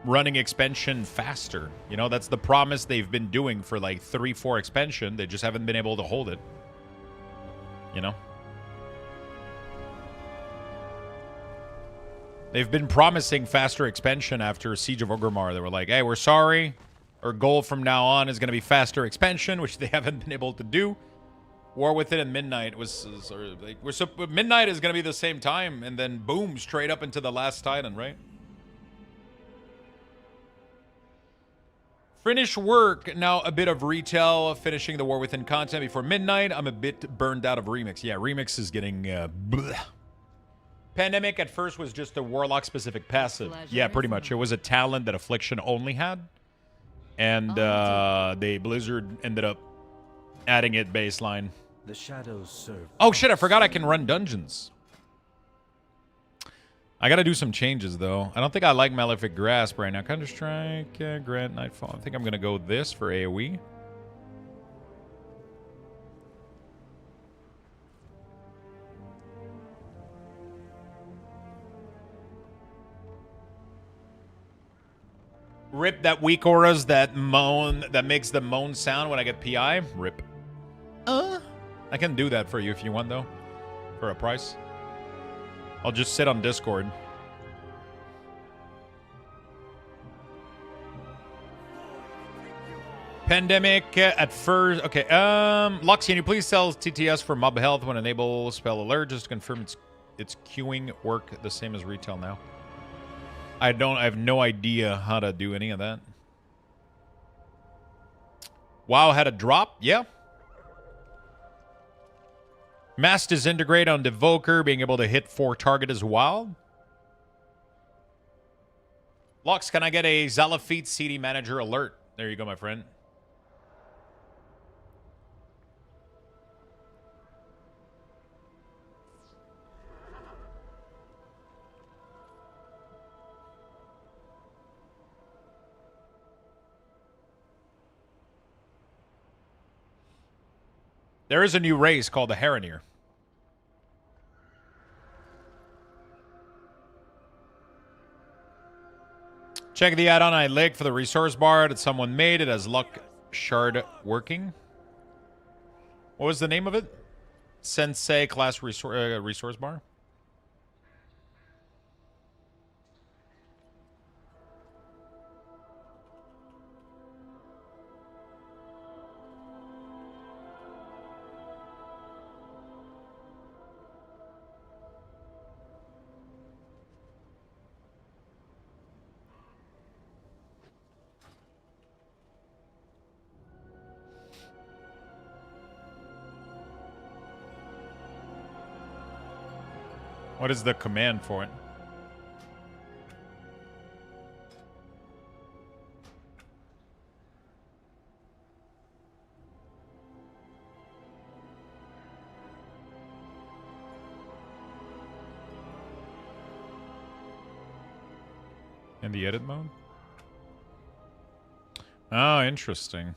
running expansion faster. You know, that's the promise they've been doing for like 3-4 expansion. They just haven't been able to hold it. You know? They've been promising faster expansion after Siege of Orgrimmar. They were like, hey, we're sorry. Our goal from now on is going to be faster expansion, which they haven't been able to do. War Within and Midnight was like Midnight is going to be the same time, and then boom, straight up into the Last Titan, right? Finish work. Now a bit of retail. Finishing the War Within content before midnight. I'm a bit burned out of Remix. Yeah, Remix is getting... bleh. Pandemic at first was just a Warlock-specific passive. Yeah, pretty much. It was a talent that Affliction only had. And Blizzard ended up adding it baseline. The shadows serve. Oh, shit, I forgot I can run dungeons. I gotta do some changes, though. I don't think I like Malefic Grasp right now. Counter-Strike, Grant, Nightfall. I think I'm gonna go with this for AoE. Rip that weak auras that moan, that makes the moan sound when I get PI. Rip. I can do that for you if you want, though. For a price. I'll just sit on Discord. Pandemic at first. Okay. Lux, can you please sell TTS for mob health when enable spell alert just to confirm it's queuing work the same as retail now? I have no idea how to do any of that. WoW had a drop? Yeah. Mass Disintegrate on Devoker, being able to hit 4 target as well. Lux, can I get a Zalafit CD Manager alert? There you go, my friend. There is a new race called the Heroneer. Check the add-on I linked for the resource bar that someone made. It has luck shard working. What was the name of it? Sensei class resource bar. What is the command for it? In the edit mode? Oh, interesting.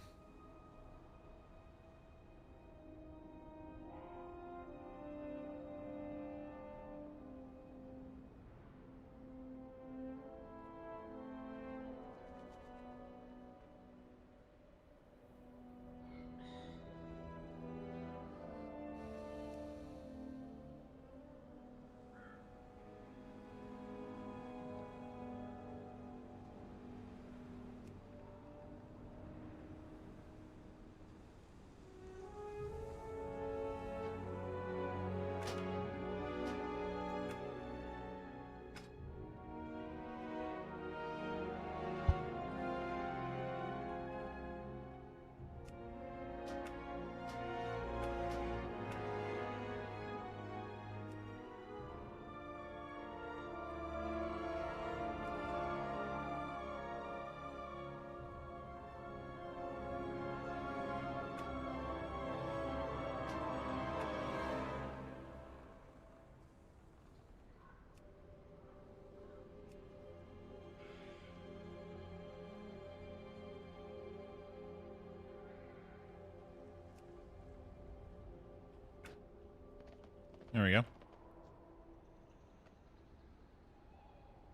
There we go.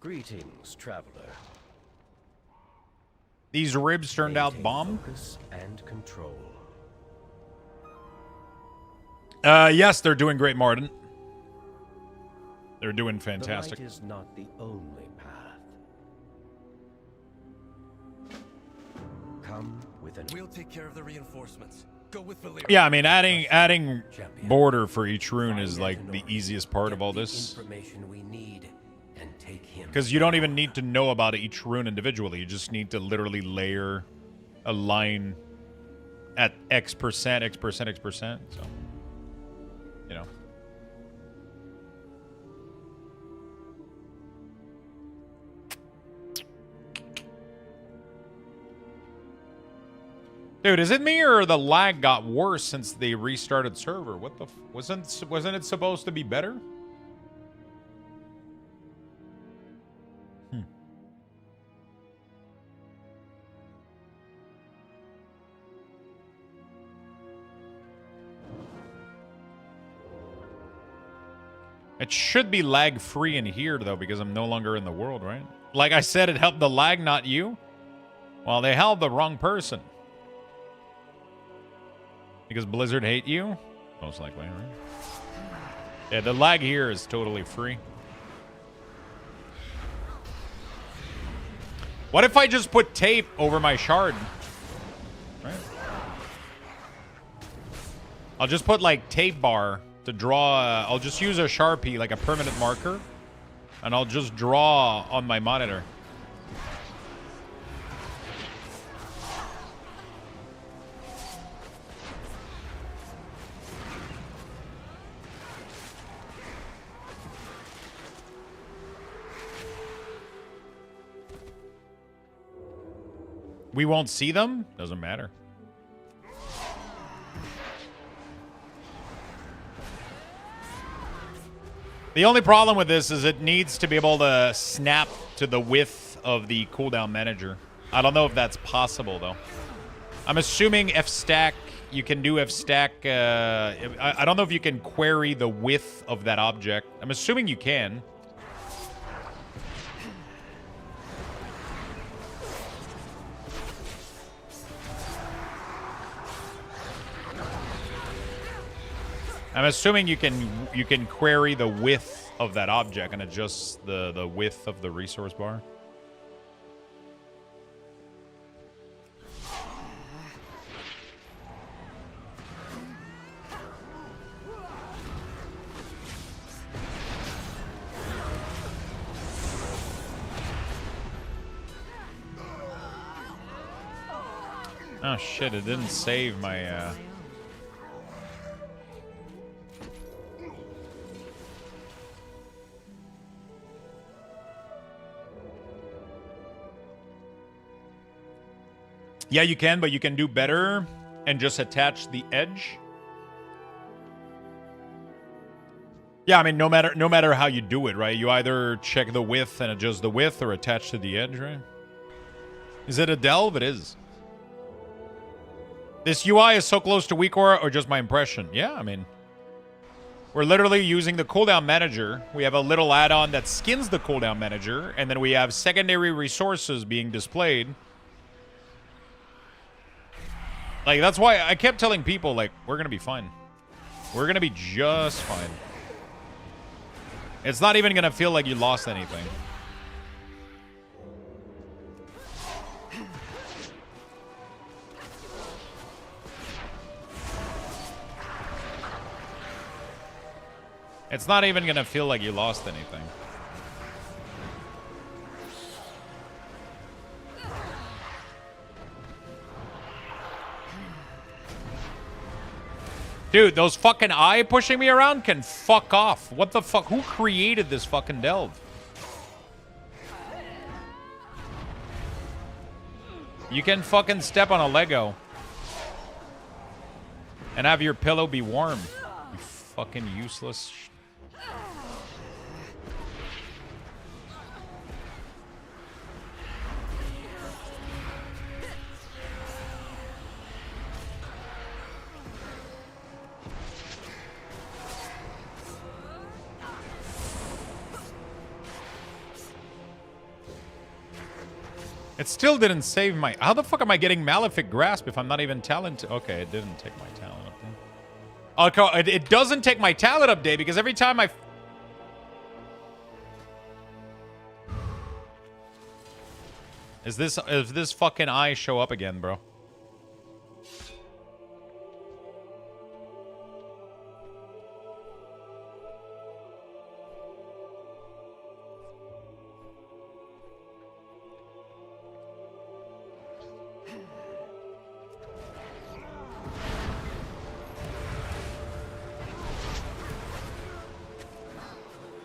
Greetings, traveler. These ribs turned out bomb? Focus and control. Yes, they're doing great, Martin. They're doing fantastic. The light is not the only path. Come with an... We'll take care of the reinforcements. Go with Valyria. Yeah, I mean, adding border for each rune is like the easiest part of all this. Information we need and take him. Because you don't even need to know about each rune individually. You just need to literally layer a line at X percent, X percent, X percent. So, you know. Dude, is it me or the lag got worse since they restarted server? What the wasn't it supposed to be better? It should be lag free in here though because I'm no longer in the world, right? Like I said, it helped the lag, not you. Well, they held the wrong person. Because Blizzard hate you? Most likely, right? Yeah, the lag here is totally free. What if I just put tape over my shard? Right? I'll just put like tape bar to draw. I'll just use a Sharpie, like a permanent marker. And I'll just draw on my monitor. We won't see them? Doesn't matter. The only problem with this is it needs to be able to snap to the width of the cooldown manager. I don't know if that's possible, though. I'm assuming F-stack, you can do F-stack. I don't know if you can query the width of that object. I'm assuming you can. I'm assuming you can query the width of that object and adjust the width of the resource bar. Oh shit, it didn't save my Yeah, you can, but you can do better and just attach the edge. Yeah, I mean, no matter how you do it, right? You either check the width and adjust the width or attach to the edge, right? Is it a delve? It is. This UI is so close to WeakAura or just my impression? Yeah, I mean, we're literally using the cooldown manager. We have a little add-on that skins the cooldown manager, and then we have secondary resources being displayed. Like, that's why I kept telling people, like, we're going to be fine. We're going to be just fine. It's not even going to feel like you lost anything. It's not even going to feel like you lost anything. Dude, those fucking eye pushing me around can fuck off. What the fuck? Who created this fucking delve? You can fucking step on a Lego and have your pillow be warm. You fucking useless. It still didn't save my... How the fuck am I getting Malefic Grasp if I'm not even talented? Okay, it didn't take my talent update. Okay, it doesn't take my talent update because every time I... Is this fucking eye show up again, bro?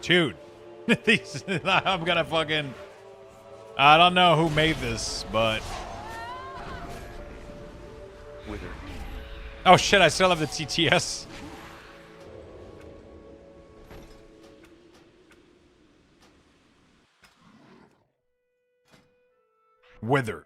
Dude, these, I'm gonna fucking... I don't know who made this, but... Oh shit, I still have the TTS. Wither.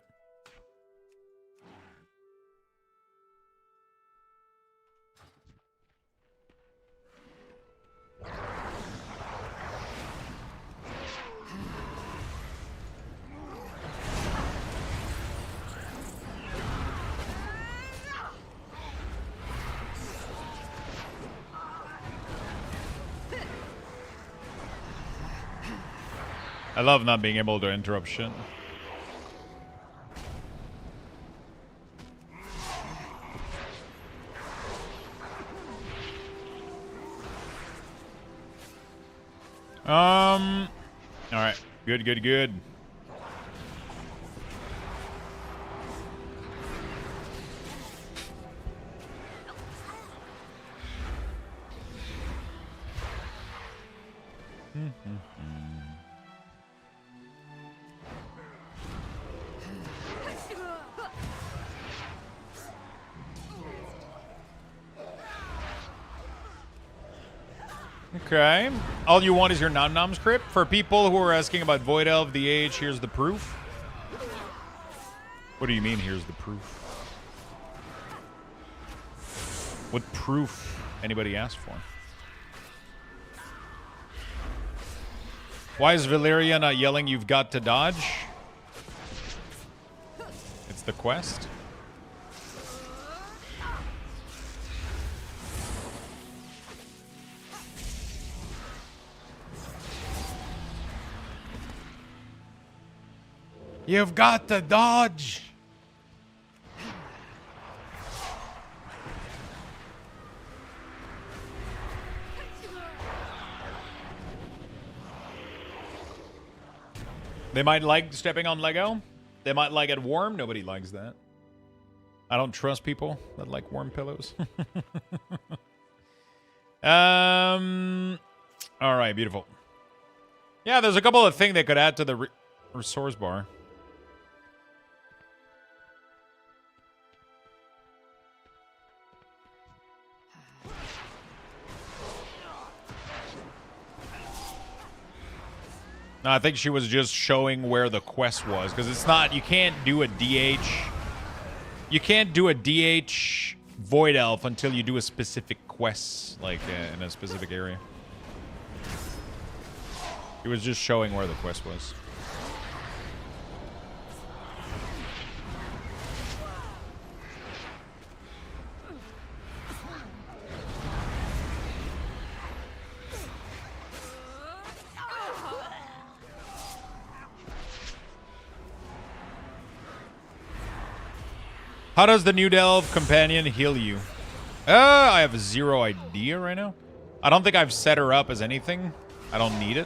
I love not being able to interrupt shit. All right. Good, good, good. Okay. All you want is your Nom Nom script? For people who are asking about Void Elf, the age, here's the proof. What do you mean, here's the proof? What proof anybody asked for? Why is Valeria not yelling, "You've got to dodge"? It's the quest. You've got to dodge. They might like stepping on Lego. They might like it warm. Nobody likes that. I don't trust people that like warm pillows. All right, beautiful. Yeah, there's a couple of things they could add to the resource bar. No, I think she was just showing where the quest was, because it's not, you can't do a DH. You can't do a DH Void Elf until you do a specific quest, like in a specific area. He was just showing where the quest was. How does the new Delve companion heal you? I have zero idea right now. I don't think I've set her up as anything. I don't need it.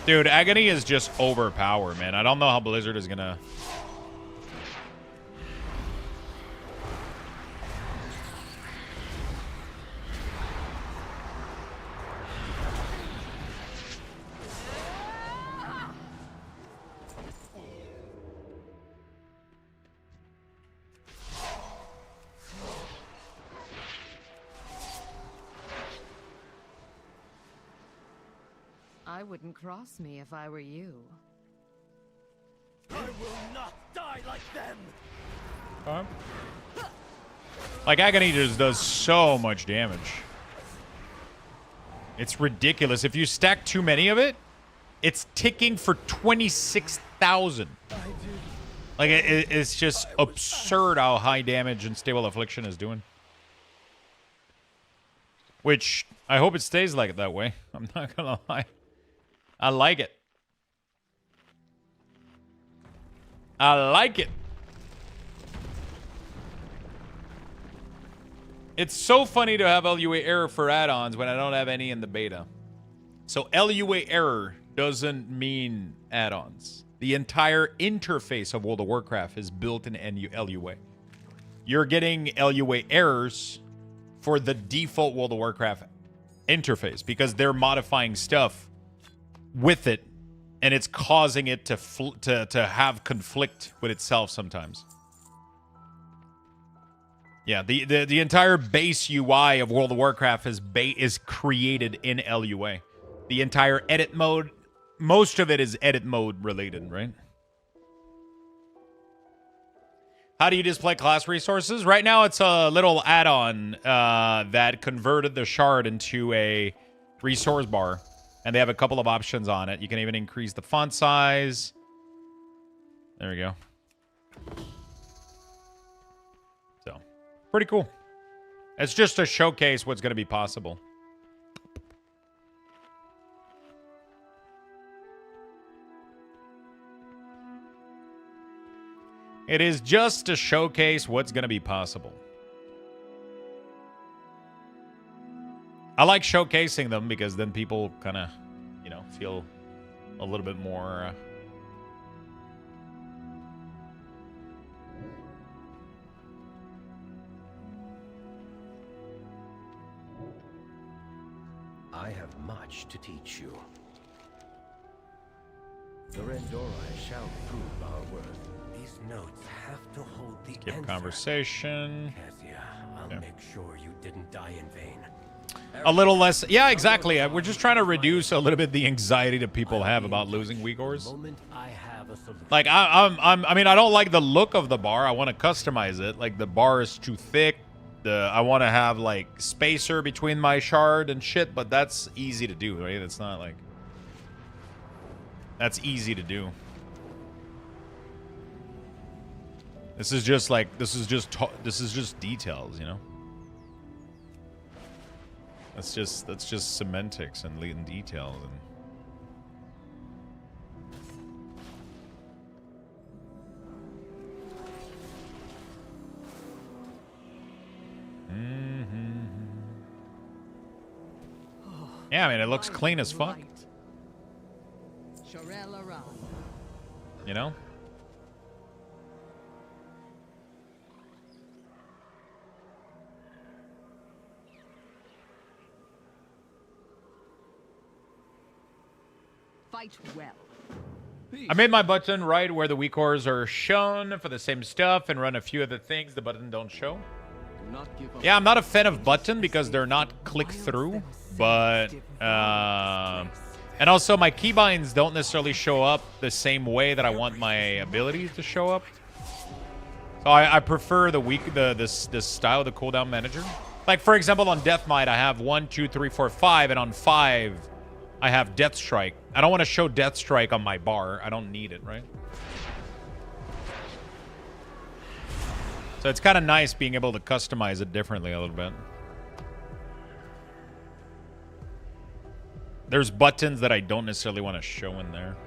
Dude, Agony is just overpowered, man. I don't know how Blizzard is gonna... I wouldn't cross me if I were you. I will not die like them. Like, Agony just does so much damage. It's ridiculous. If you stack too many of it, it's ticking for 26,000. Like, it's just absurd how high damage Unstable Affliction is doing. Which, I hope it stays like that way. I'm not gonna lie. I like it. I like it. It's so funny to have LUA error for add-ons when I don't have any in the beta. So LUA error doesn't mean add-ons. The entire interface of World of Warcraft is built in LUA. you're getting LUA errors for the default World of Warcraft interface because they're modifying stuff with it, and it's causing it to have conflict with itself sometimes. Yeah, the entire base UI of World of Warcraft is created in LUA. The entire edit mode, most of it is edit mode related, right? How do you display class resources? Right now, it's a little add-on that converted the shard into a resource bar. And they have a couple of options on it. You can even increase the font size. There we go. So, pretty cool. It's just to showcase what's going to be possible. It is just to showcase what's going to be possible. I like showcasing them because then people kind of, you know, feel a little bit more... I have much to teach you. The Rendori shall prove our worth. These notes have to hold the Skip answer. Conversation. Kezia, I'll make sure you didn't die in vain. A little less... Yeah, exactly. We're just trying to reduce a little bit the anxiety that people have about losing Uyghurs. Like, I mean, I don't like the look of the bar. I want to customize it. Like, the bar is too thick. I want to have, like, spacer between my shard and shit, but that's easy to do, right? It's not, like... That's easy to do. This is just, like... This is just details, you know? That's just semantics and latent details and yeah, I mean, it looks clean as fuck. You know? Fight well. I made my button right where the weak cores are shown for the same stuff and run a few of the things the button don't show. Yeah, I'm not a fan of button because they're not click through, but and also my keybinds don't necessarily show up the same way that I want my abilities to show up. So I prefer this style, the cooldown manager. Like for example, on Deathmight, I have 1, 2, 3, 4, 5, and on 5, I have Death Strike. I don't want to show Death Strike on my bar. I don't need it, right? So it's kind of nice being able to customize it differently a little bit. There's buttons that I don't necessarily want to show in there.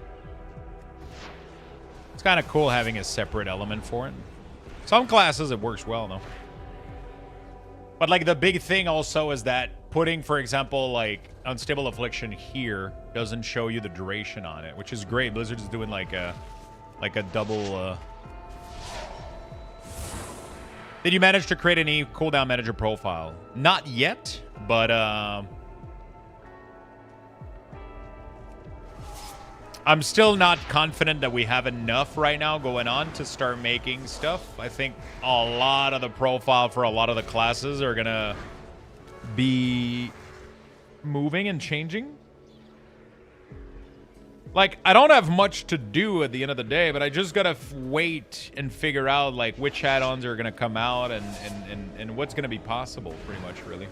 It's kind of cool having a separate element for it. Some classes it works well, though. But like the big thing also is that putting, for example, like Unstable Affliction here doesn't show you the duration on it, which is great. Blizzard's doing like a double... Did you manage to create any cooldown manager profile? Not yet, but I'm still not confident that we have enough right now going on to start making stuff. I think a lot of the profile for a lot of the classes are gonna be moving and changing. Like, I don't have much to do at the end of the day, but I just gotta wait and figure out, like, which add-ons are gonna come out and what's gonna be possible, pretty much, really.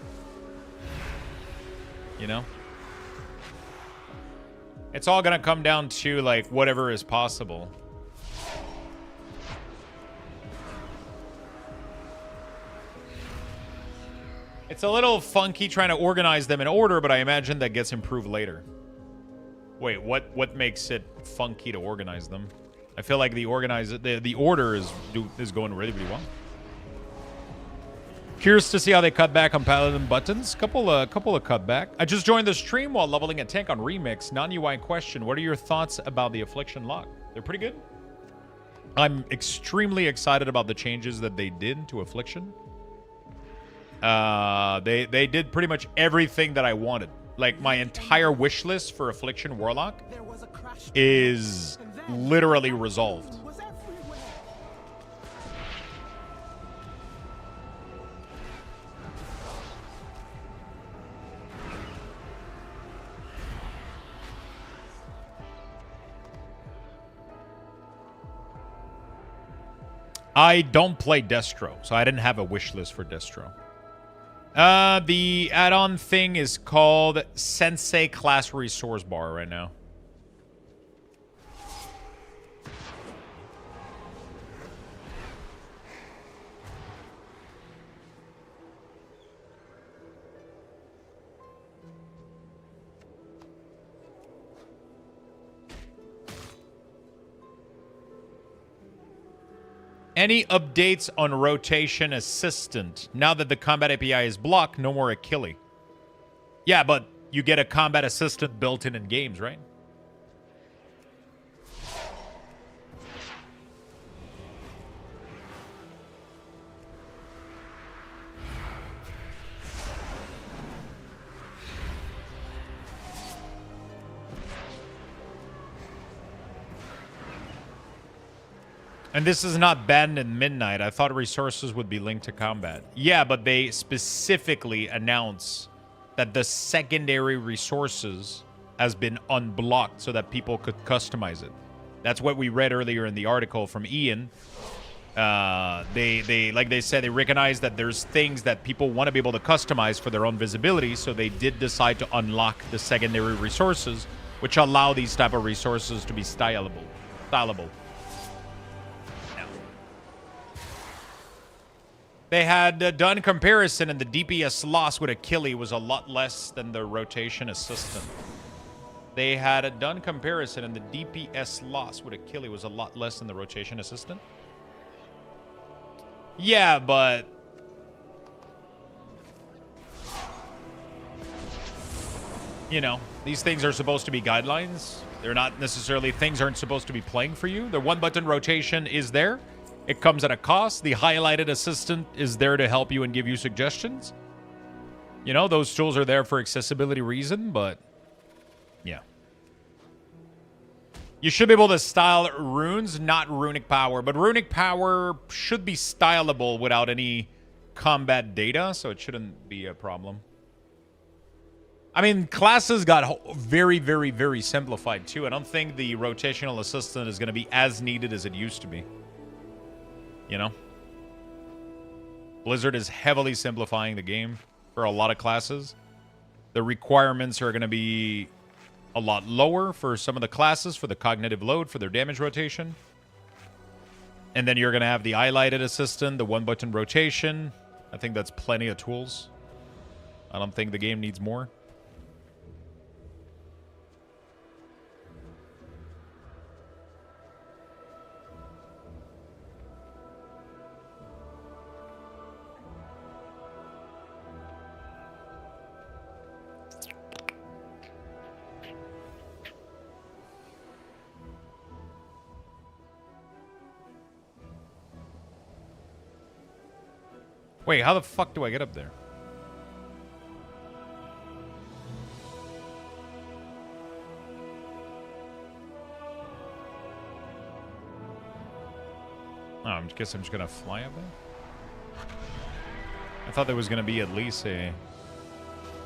You know? It's all gonna come down to, like, whatever is possible. It's a little funky trying to organize them in order, but I imagine that gets improved later. Wait, what makes it funky to organize them? I feel like the order is going really, really well. Curious to see how they cut back on Paladin buttons. Couple of cut back. I just joined the stream while leveling a tank on Remix. Non-UI question. What are your thoughts about the Affliction lock? They're pretty good. I'm extremely excited about the changes that they did to Affliction. They did pretty much everything that I wanted. Like, my entire wish list for Affliction Warlock is literally resolved. I don't play Destro, so I didn't have a wish list for Destro. The add-on thing is called Sensei Class Resource Bar right now. Any updates on Rotation Assistant? Now that the combat API is blocked, no more Achille. Yeah, but you get a combat assistant built in games, right? And this is not banned in Midnight. I thought resources would be linked to combat. Yeah, but they specifically announce that the secondary resources has been unblocked so that people could customize it. That's what we read earlier in the article from Ian. They like they said, they recognize that there's things that people want to be able to customize for their own visibility, so they did decide to unlock the secondary resources, which allow these type of resources to be stylable. They had done comparison, and the DPS loss with Achille was a lot less than the Rotation Assistant. They had done comparison, and the DPS loss with Achille was a lot less than the Rotation Assistant. Yeah, but... you know, these things are supposed to be guidelines. They're not necessarily... things aren't supposed to be playing for you. The one-button rotation is there. It comes at a cost. The highlighted assistant is there to help you and give you suggestions. You know, those tools are there for accessibility reason, but yeah. You should be able to style runes, not runic power. But runic power should be stylable without any combat data, so it shouldn't be a problem. I mean, classes got very, very, very simplified too. I don't think the rotational assistant is going to be as needed as it used to be. You know? Blizzard is heavily simplifying the game for a lot of classes. The requirements are going to be a lot lower for some of the classes, for the cognitive load, for their damage rotation. And then you're going to have the highlighted assistant, the one-button rotation. I think that's plenty of tools. I don't think the game needs more. Wait, how the fuck do I get up there? Oh, I guess I'm just gonna fly up there? I thought there was gonna be at least a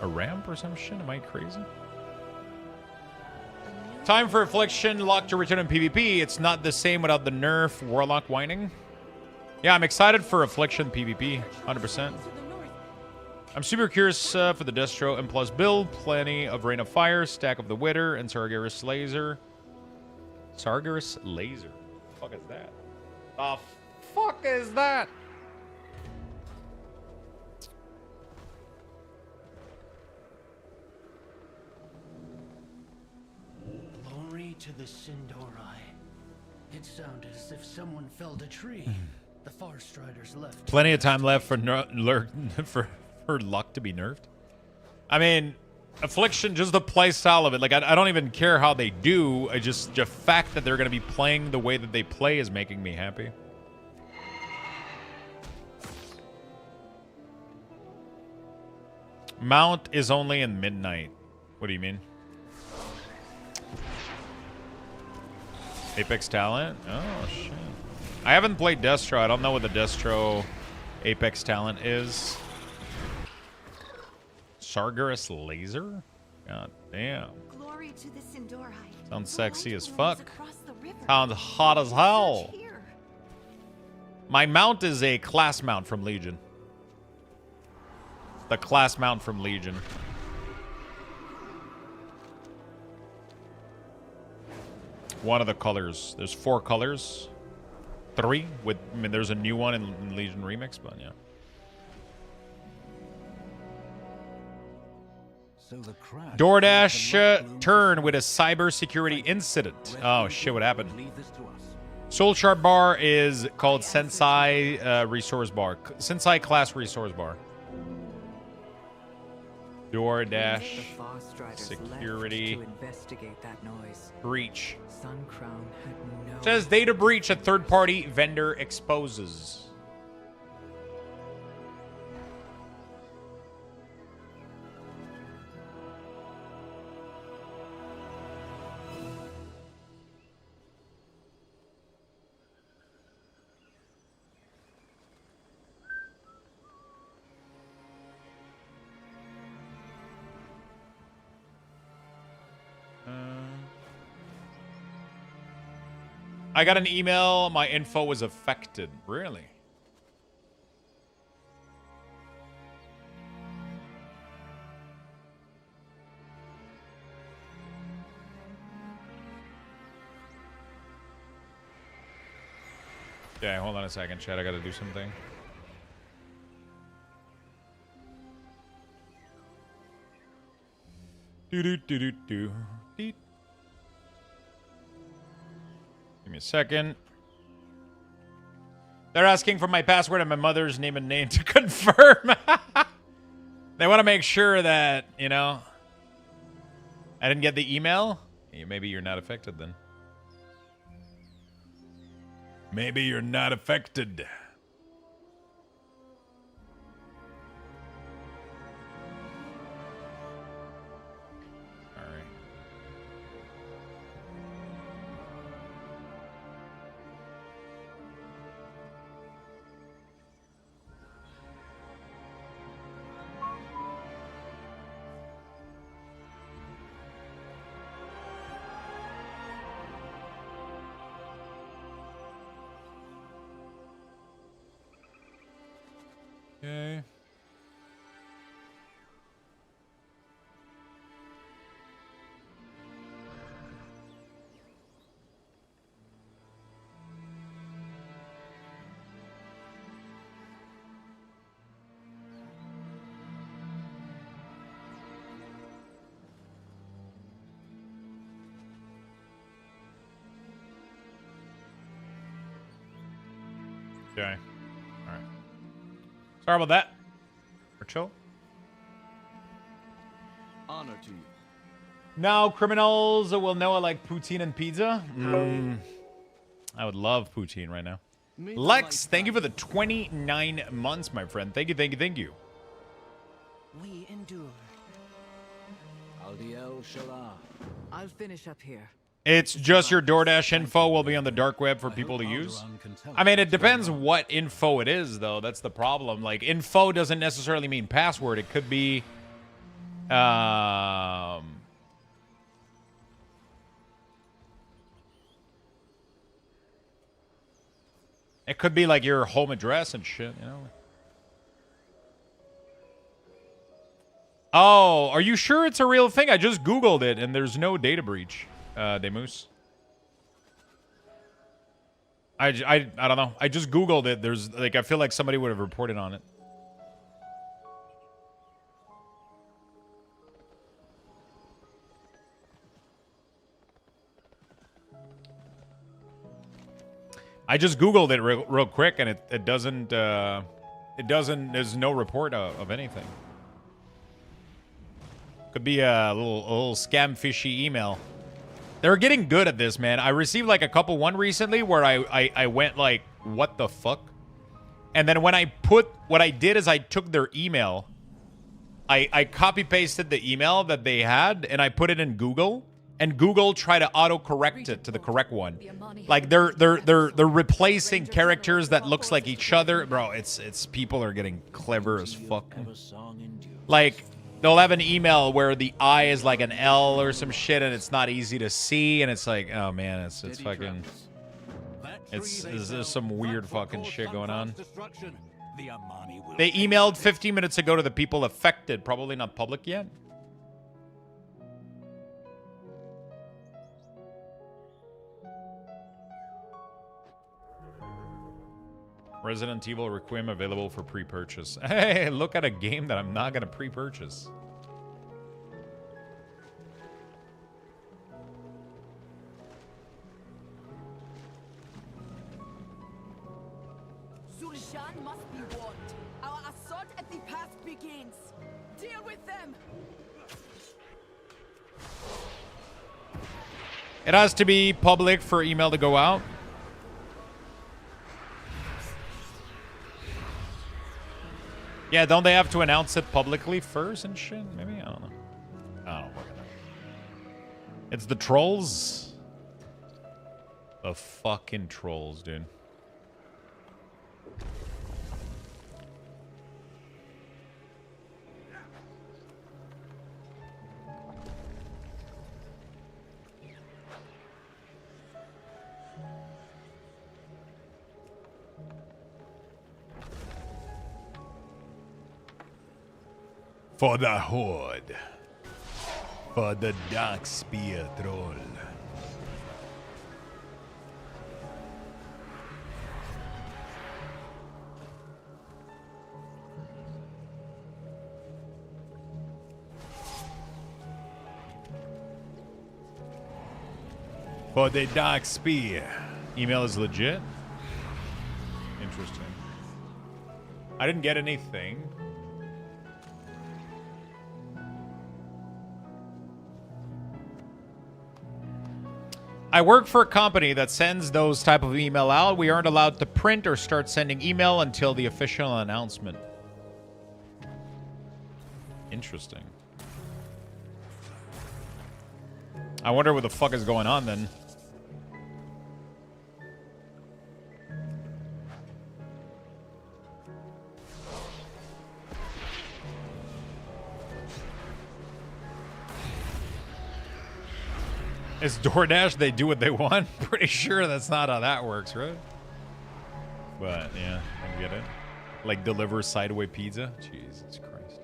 ramp or some shit. Am I crazy? Time for Affliction Lock to return in PvP. It's not the same without the nerf Warlock whining. Yeah, I'm excited for Affliction PvP, 100%. I'm super curious for the Destro and plus build. Plenty of Rain of Fire, Stack of the Wither, and Sargeras Laser. Sargeras Laser? What the fuck is that? The fuck is that? Glory to the Sindori. It sounded as if someone felled a tree. The Far Striders left. Plenty of time left for luck to be nerfed. I mean, Affliction, just the play style of it. Like, I don't even care how they do. I just the fact that they're going to be playing the way that they play is making me happy. Mount is only in midnight. What do you mean? Apex Talent? Oh, shit. I haven't played Destro. I don't know what the Destro Apex Talent is. Sargeras Laser? God damn. Glory to the Sindori. Sounds sexy as fuck. Sounds hot as hell. My mount is a class mount from Legion. The class mount from Legion. One of the colors. There's 4 colors. 3 with, I mean, there's a new one in Legion Remix, but yeah. So the crash DoorDash turn with a cybersecurity incident. Oh shit, what happened? Soul Shard Bar is called Sensei Resource Bar. Sensei Class Resource Bar. DoorDash security breach. Says data breach a third-party vendor exposes. I got an email. My info was affected. Really? Okay, hold on a second, chat. I gotta do something. Do. Give me a second. They're asking for my password and my mother's name and name to confirm. They want to make sure that, you know, I didn't get the email. Maybe you're not affected then. Maybe you're not affected. Okay. Okay. All right. Sorry about that. We're chill. Honor to you. Now criminals will know I like poutine and pizza. I would love poutine right now. Lex, thank you for the 29 months, my friend. Thank you, thank you, thank you. We endure. Aldiel Shalah. I'll finish up here. It's just your DoorDash info will be on the dark web for people to use. I mean, it depends what info it is, though. That's the problem. Like, info doesn't necessarily mean password. It could be... It could be, like, your home address and shit, you know? Oh, are you sure it's a real thing? I just Googled it, and there's no data breach. Demus. I don't know. I just Googled it. There's, like, I feel like somebody would have reported on it. I just Googled it real quick, and it doesn't, there's no report of anything. Could be a little scam fishy email. They're getting good at this, man. I received like a couple one recently where I went like, what the fuck? And then when what I did is I took their email, I copy pasted the email that they had and I put it in Google, and Google tried to auto correct it to the correct one. Like they're replacing characters that looks like each other. Bro, it's people are getting clever as fuck. Like they'll have an email where the I is like an L or some shit and it's not easy to see, and it's like, oh man, it's fucking there's some weird fucking shit going on. They emailed 15 minutes ago to the people affected, probably not public yet. Resident Evil Requiem available for pre-purchase. Hey, look at a game that I'm not gonna pre-purchase. Zul'Shan must be warned. Our assault at the pass begins. Deal with them. It has to be public for email to go out. Yeah, don't they have to announce it publicly first and shit? Maybe? I don't know. I don't work on that. It's the trolls. The fucking trolls, dude. For the Horde. For the Dark Spear Troll. For the Dark Spear. Email is legit? Interesting. I didn't get anything. I work for a company that sends those type of email out. We aren't allowed to print or start sending email until the official announcement. Interesting. I wonder what the fuck is going on then. It's DoorDash, they do what they want? Pretty sure that's not how that works, right? But, yeah, I get it. Like, deliver sideway pizza? Jesus Christ.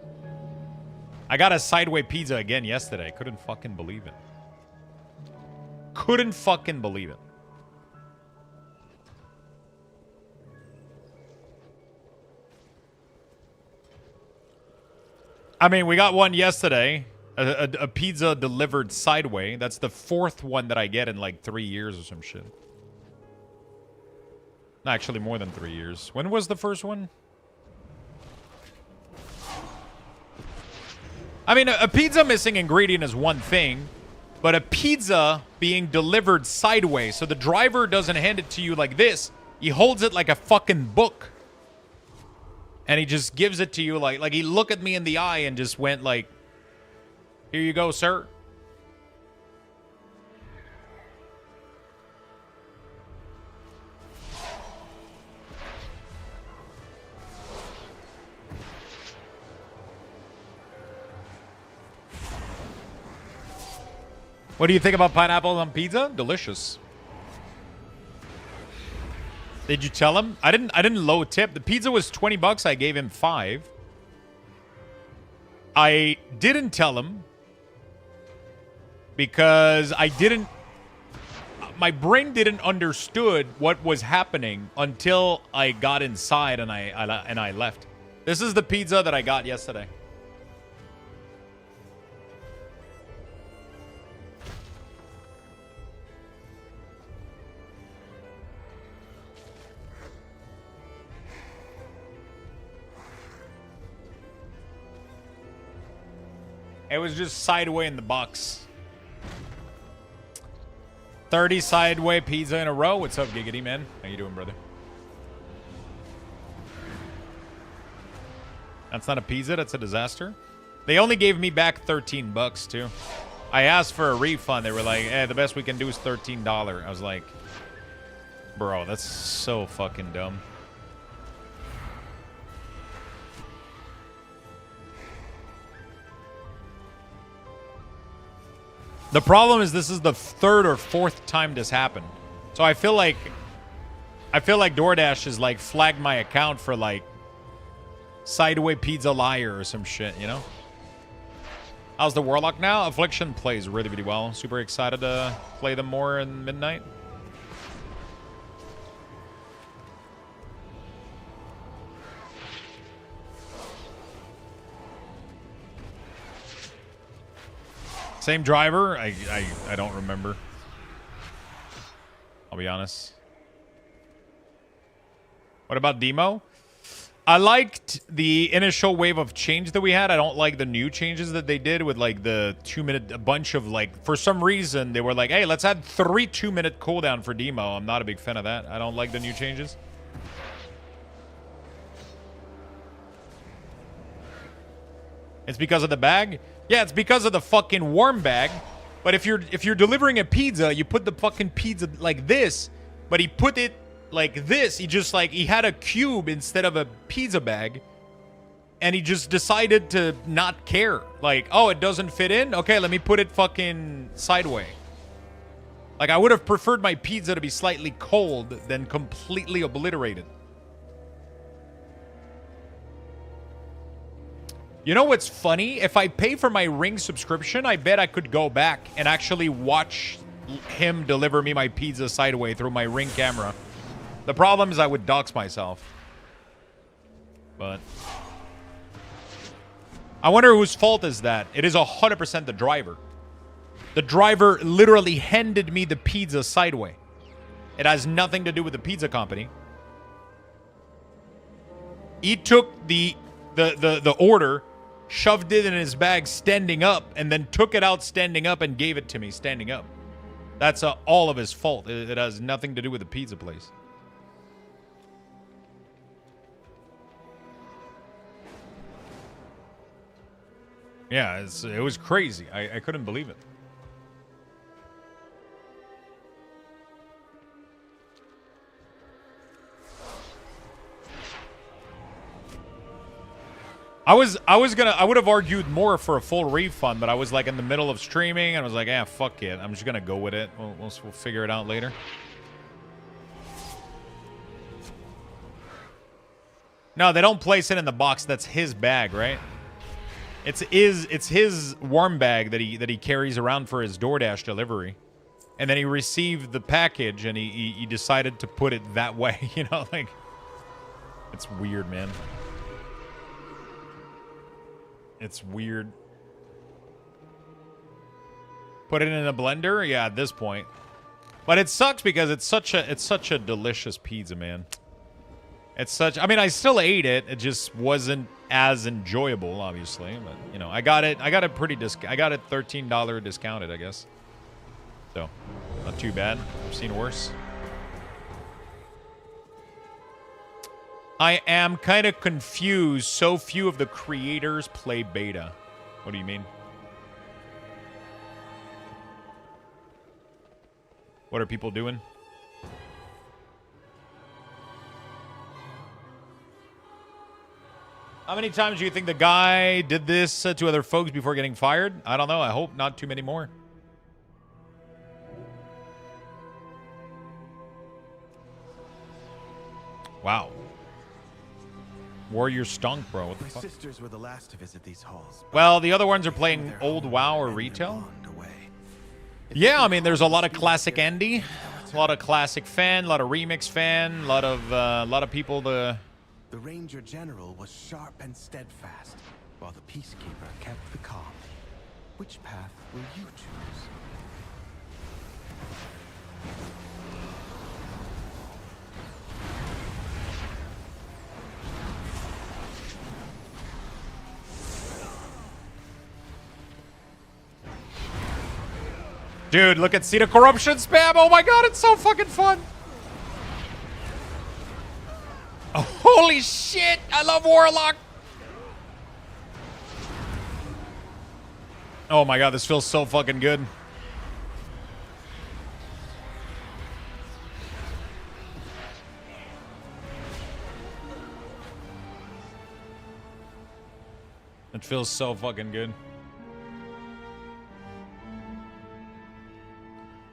I got a sideway pizza again yesterday. Couldn't fucking believe it. Couldn't fucking believe it. I mean, we got one yesterday. A pizza delivered sideway. That's the fourth one that I get in like 3 years or some shit. Actually, more than 3 years. When was the first one? I mean, a pizza missing ingredient is one thing, but a pizza being delivered sideways, so the driver doesn't hand it to you like this. He holds it like a fucking book. And he just gives it to you like he looked at me in the eye and just went like, here you go, sir. What do you think about pineapple on pizza? Delicious. Did you tell him? I didn't low tip. The pizza was $20. I gave him 5. I didn't tell him because my brain didn't understood what was happening until I got inside and I left. This is the pizza that I got yesterday. It was just sideway in the box. 30 sideway pizza in a row. What's up, Giggity, man? How you doing, brother? That's not a pizza. That's a disaster. They only gave me back $13 too. I asked for a refund. They were like, "Hey, the best we can do is $13." I was like, "Bro, that's so fucking dumb." The problem is this is the third or fourth time this happened. So I feel like DoorDash has like flagged my account for like sideway pizza liar or some shit, you know? How's the Warlock now? Affliction plays really, really well. Super excited to play them more in midnight. Same driver? I don't remember. I'll be honest. What about Demo? I liked the initial wave of change that we had. I don't like the new changes that they did with like the 2-minute, a bunch of like, for some reason they were like, hey, let's add 3 2-minute cooldown for Demo. I'm not a big fan of that. I don't like the new changes. It's because of the bag? Yeah, it's because of the fucking warm bag. But if you're delivering a pizza, you put the fucking pizza like this, but he put it like this. He had a cube instead of a pizza bag, and he just decided to not care. Like, oh, it doesn't fit in? Okay, let me put it fucking sideway. Like, I would have preferred my pizza to be slightly cold than completely obliterated. You know what's funny? If I pay for my Ring subscription, I bet I could go back and actually watch him deliver me my pizza sideway through my Ring camera. The problem is I would dox myself. But I wonder whose fault is that? It is 100% the driver. The driver literally handed me the pizza sideway. It has nothing to do with the pizza company. He took the order, shoved it in his bag standing up, and then took it out standing up and gave it to me standing up. That's all of his fault. It has nothing to do with the pizza place. Yeah, it was crazy. I couldn't believe it. I would have argued more for a full refund, but I was like in the middle of streaming and I was like, yeah, fuck it. I'm just gonna go with it. We'll figure it out later. No, they don't place it in the box. That's his bag, right? It's his warm bag that he carries around for his DoorDash delivery. And then he received the package and he decided to put it that way, you know, like it's weird, man. It's weird. Put it in a blender? Yeah, at this point. But it sucks because it's such a delicious pizza, man. It's such, I mean, I still ate it. It just wasn't as enjoyable, obviously, but you know, I got it $13 discounted, I guess. So, not too bad. I've seen worse. I am kind of confused. So few of the creators play beta. What do you mean? What are people doing? How many times do you think the guy did this to other folks before getting fired? I don't know. I hope not too many more. Wow. Warrior stunk, bro. What the fuck? My sisters were the last to visit these halls. Well, the other ones are playing old WoW or retail. Yeah, I mean, there's a lot of classic Andy, a lot of classic fan, a lot of remix fan, a lot of people. The Ranger General was sharp and steadfast, while the Peacekeeper kept the calm. Which path will you choose? Dude, look at Seed of Corruption spam. Oh my god, it's so fucking fun. Oh, holy shit. I love Warlock. Oh my god, this feels so fucking good. It feels so fucking good.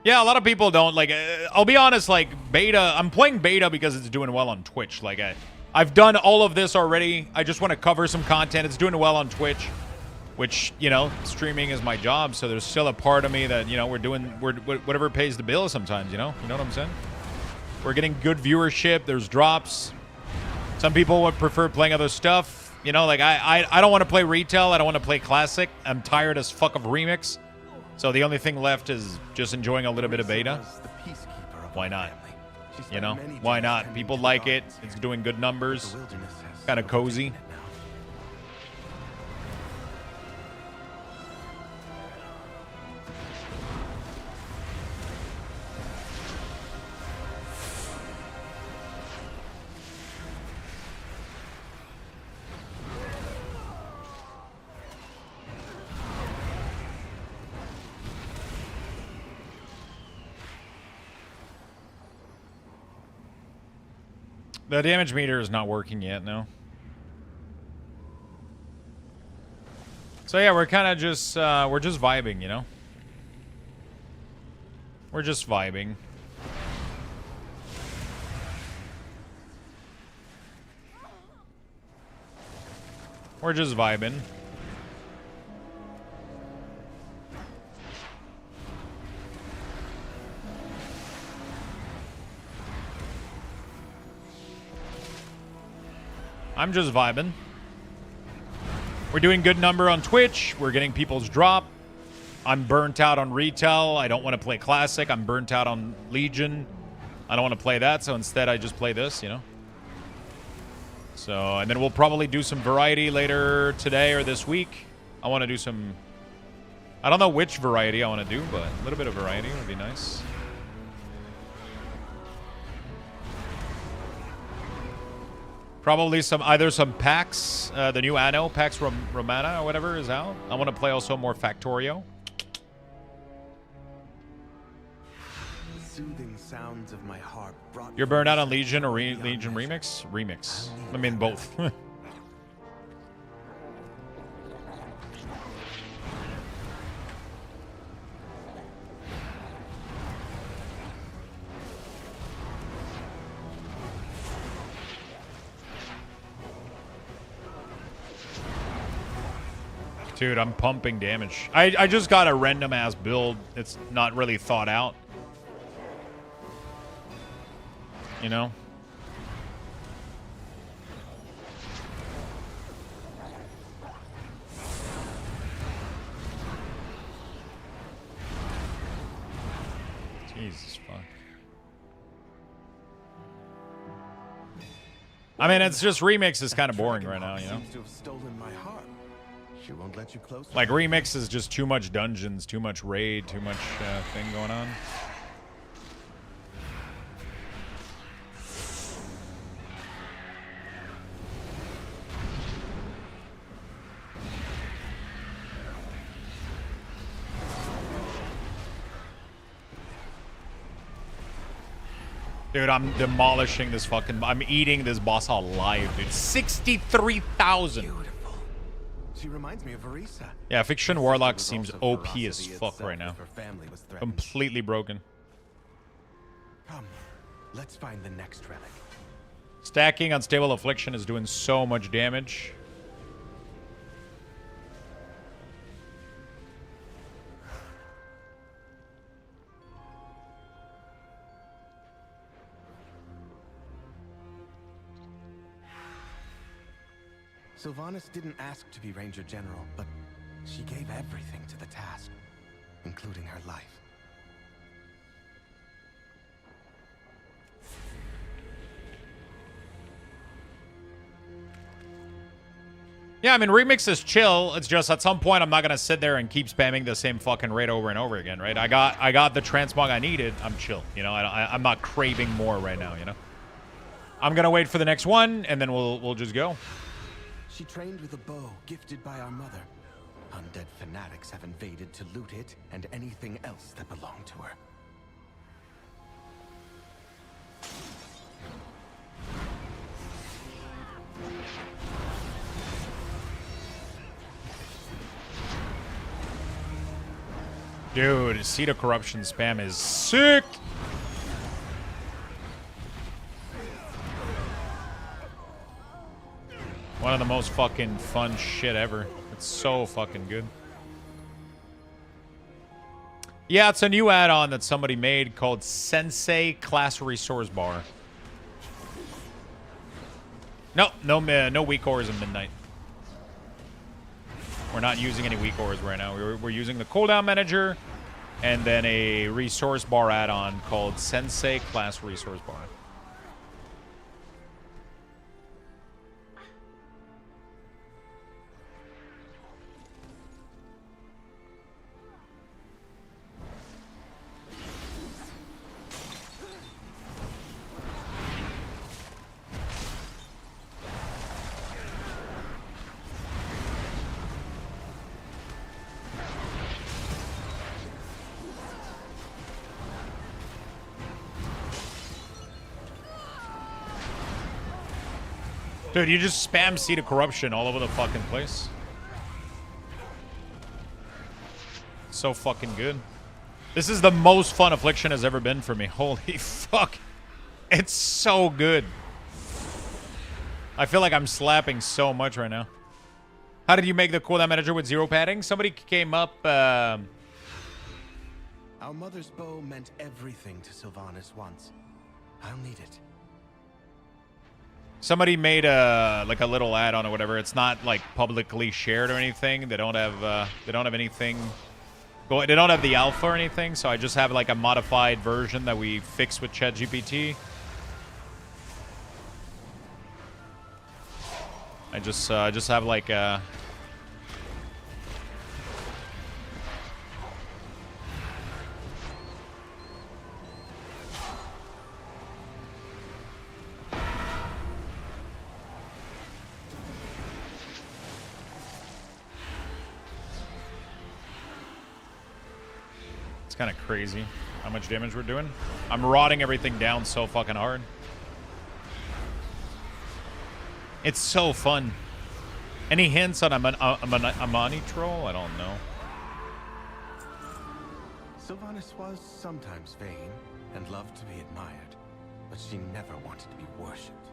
Yeah, a lot of people don't like. I'll be honest, like beta. I'm playing beta because it's doing well on Twitch. Like I've done all of this already. I just want to cover some content. It's doing well on Twitch, which streaming is my job. So there's still a part of me that we're doing whatever pays the bill sometimes. You know what I'm saying? We're getting good viewership. There's drops. Some people would prefer playing other stuff. Like I don't want to play retail. I don't want to play classic. I'm tired as fuck of remix. So the only thing left is just enjoying a little bit of beta. Why not? Why not? People like it. It's doing good numbers. Kind of cozy. The damage meter is not working yet, no. So yeah, we're kind of just, we're just vibing, We're just vibing. We're just vibing. I'm just vibing. We're doing good number on Twitch. We're getting people's drop. I'm burnt out on retail. I don't want to play classic. I'm burnt out on Legion. I don't want to play that, so instead I just play this, So, and then we'll probably do some variety later today or this week. I want to do some... I don't know which variety I want to do, but a little bit of variety would be nice. Probably either some packs, the new Anno, Pax Romana or whatever is out. I want to play also more Factorio. Soothing sounds of my harp brought. You're burned out on Legion or Legion Remix? Remix. I mean both. Dude, I'm pumping damage. I just got a random ass build. It's not really thought out. Jesus fuck. I mean, it's just remix is kind of boring right now, Seems to have stolen my heart. She won't let you close. Like remix is just too much dungeons, too much raid, too much thing going on. Dude, I'm demolishing this fucking... I'm eating this boss alive, dude. 63,000. She reminds me of Arisa. Yeah, Affliction Warlock seems OP as fuck right now. Completely broken. Come, let's find the next relic. Stacking Unstable Affliction is doing so much damage. Sylvanas didn't ask to be Ranger General, but she gave everything to the task, including her life. Yeah, I mean, Remix is chill. It's just at some point I'm not gonna sit there and keep spamming the same fucking raid over and over again, right? I got the transmog I needed. I'm chill, you know. I'm not craving more right now, you know. I'm gonna wait for the next one, and then we'll just go. She trained with a bow gifted by our mother. Undead fanatics have invaded to loot it and anything else that belonged to her. Dude, Seed of Corruption spam is sick. One of the most fucking fun shit ever. It's so fucking good. Yeah, it's a new add-on that somebody made called Sensei Class Resource Bar. No weak ores in Midnight. We're not using any weak ores right now. We're using the cooldown manager and then a resource bar add-on called Sensei Class Resource Bar. Dude, you just spam Seed of Corruption all over the fucking place. So fucking good. This is the most fun Affliction has ever been for me. Holy fuck. It's so good. I feel like I'm slapping so much right now. How did you make the cooldown manager with 0 padding? Somebody came up... Our mother's bow meant everything to Sylvanas once. I'll need it. Somebody made a like a little add-on or whatever. It's not like publicly shared or anything. They don't have anything. They don't have the alpha or anything. So I just have like a modified version that we fixed with ChatGPT. I just have like a. Kind of crazy how much damage we're doing. I'm rotting everything down so fucking hard. It's so fun. Any hints on Amani troll? I don't know. Sylvanas was sometimes vain and loved to be admired, but she never wanted to be worshipped.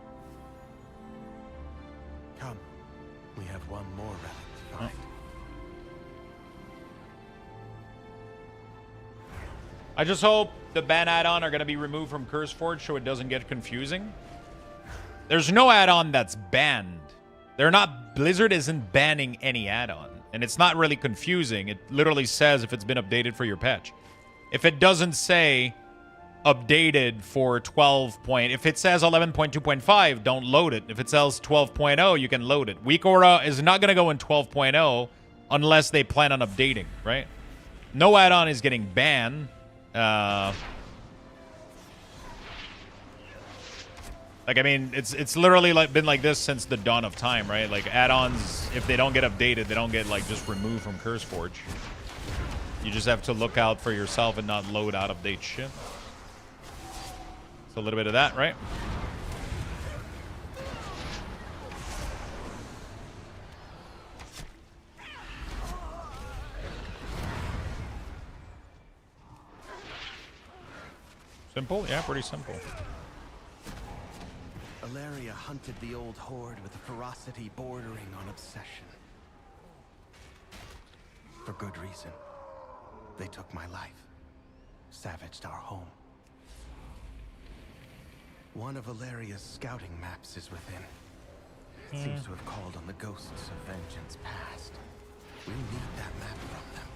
Come, we have one more relic to find. I just hope the ban add-on are going to be removed from CurseForge so it doesn't get confusing. There's no add-on that's banned. They're not... Blizzard isn't banning any add-on. And it's not really confusing. It literally says if it's been updated for your patch. If it doesn't say updated for 12 point... If it says 11.2.5, don't load it. If it says 12.0, you can load it. Weak Aura is not going to go in 12.0 unless they plan on updating, right? No add-on is getting banned. Like, I mean, it's literally like been like this since the dawn of time, right? Like, add-ons, if they don't get updated, they don't get, like, just removed from CurseForge. You just have to look out for yourself and not load out-of-date shit. So a little bit of that, right? Simple? Yeah, pretty simple. Alaria hunted the old horde with a ferocity bordering on obsession. For good reason. They took my life. Savaged our home. One of Alaria's scouting maps is within. It seems to have called on the ghosts of vengeance past. We need that map from them.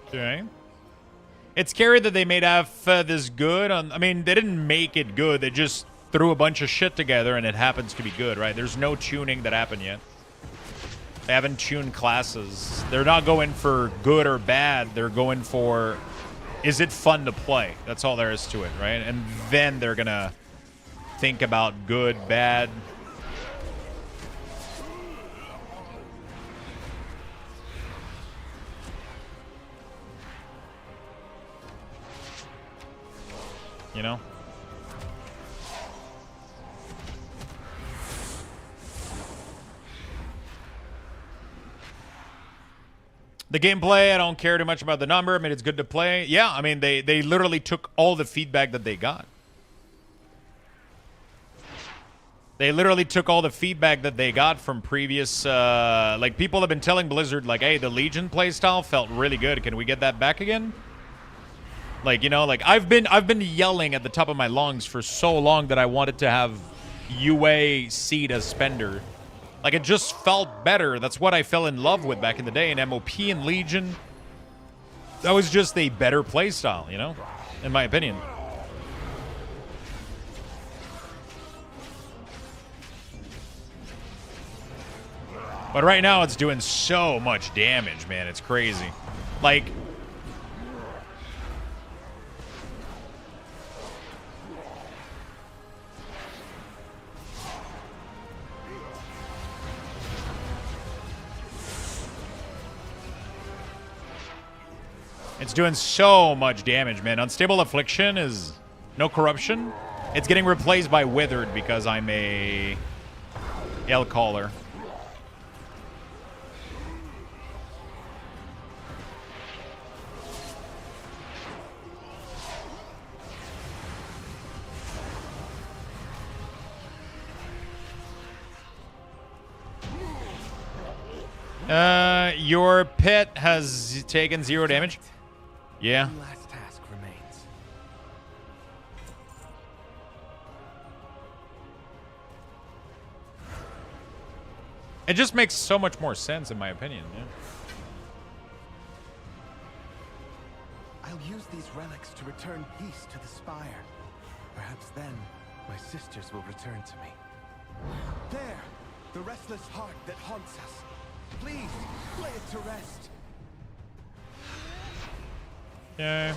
Okay. It's scary that they made F this good. I mean, they didn't make it good. They just threw a bunch of shit together and it happens to be good, right? There's no tuning that happened yet. They haven't tuned classes. They're not going for good or bad. They're going for, is it fun to play? That's all there is to it, right? And then they're gonna think about good, bad. You know? The gameplay, I don't care too much about the number. I mean, it's good to play. Yeah, I mean, they literally took all the feedback that they got. They literally took all the feedback that they got from previous, like, people have been telling Blizzard, like, hey, the Legion playstyle felt really good. Can we get that back again? Like, you know, like, I've been yelling at the top of my lungs for so long that I wanted to have UA seed as spender. Like, it just felt better. That's what I fell in love with back in the day in MOP and Legion. That was just a better playstyle, you know? In my opinion. But right now, it's doing so much damage, man. It's crazy. Like... It's doing so much damage, man. Unstable Affliction is no corruption. It's getting replaced by Withered because I'm a L caller. Your pet has taken 0 damage. Yeah. One last task remains. It just makes so much more sense, in my opinion. Yeah. I'll use these relics to return peace to the Spire. Perhaps then my sisters will return to me. There! The restless heart that haunts us. Please, lay it to rest. Yeah.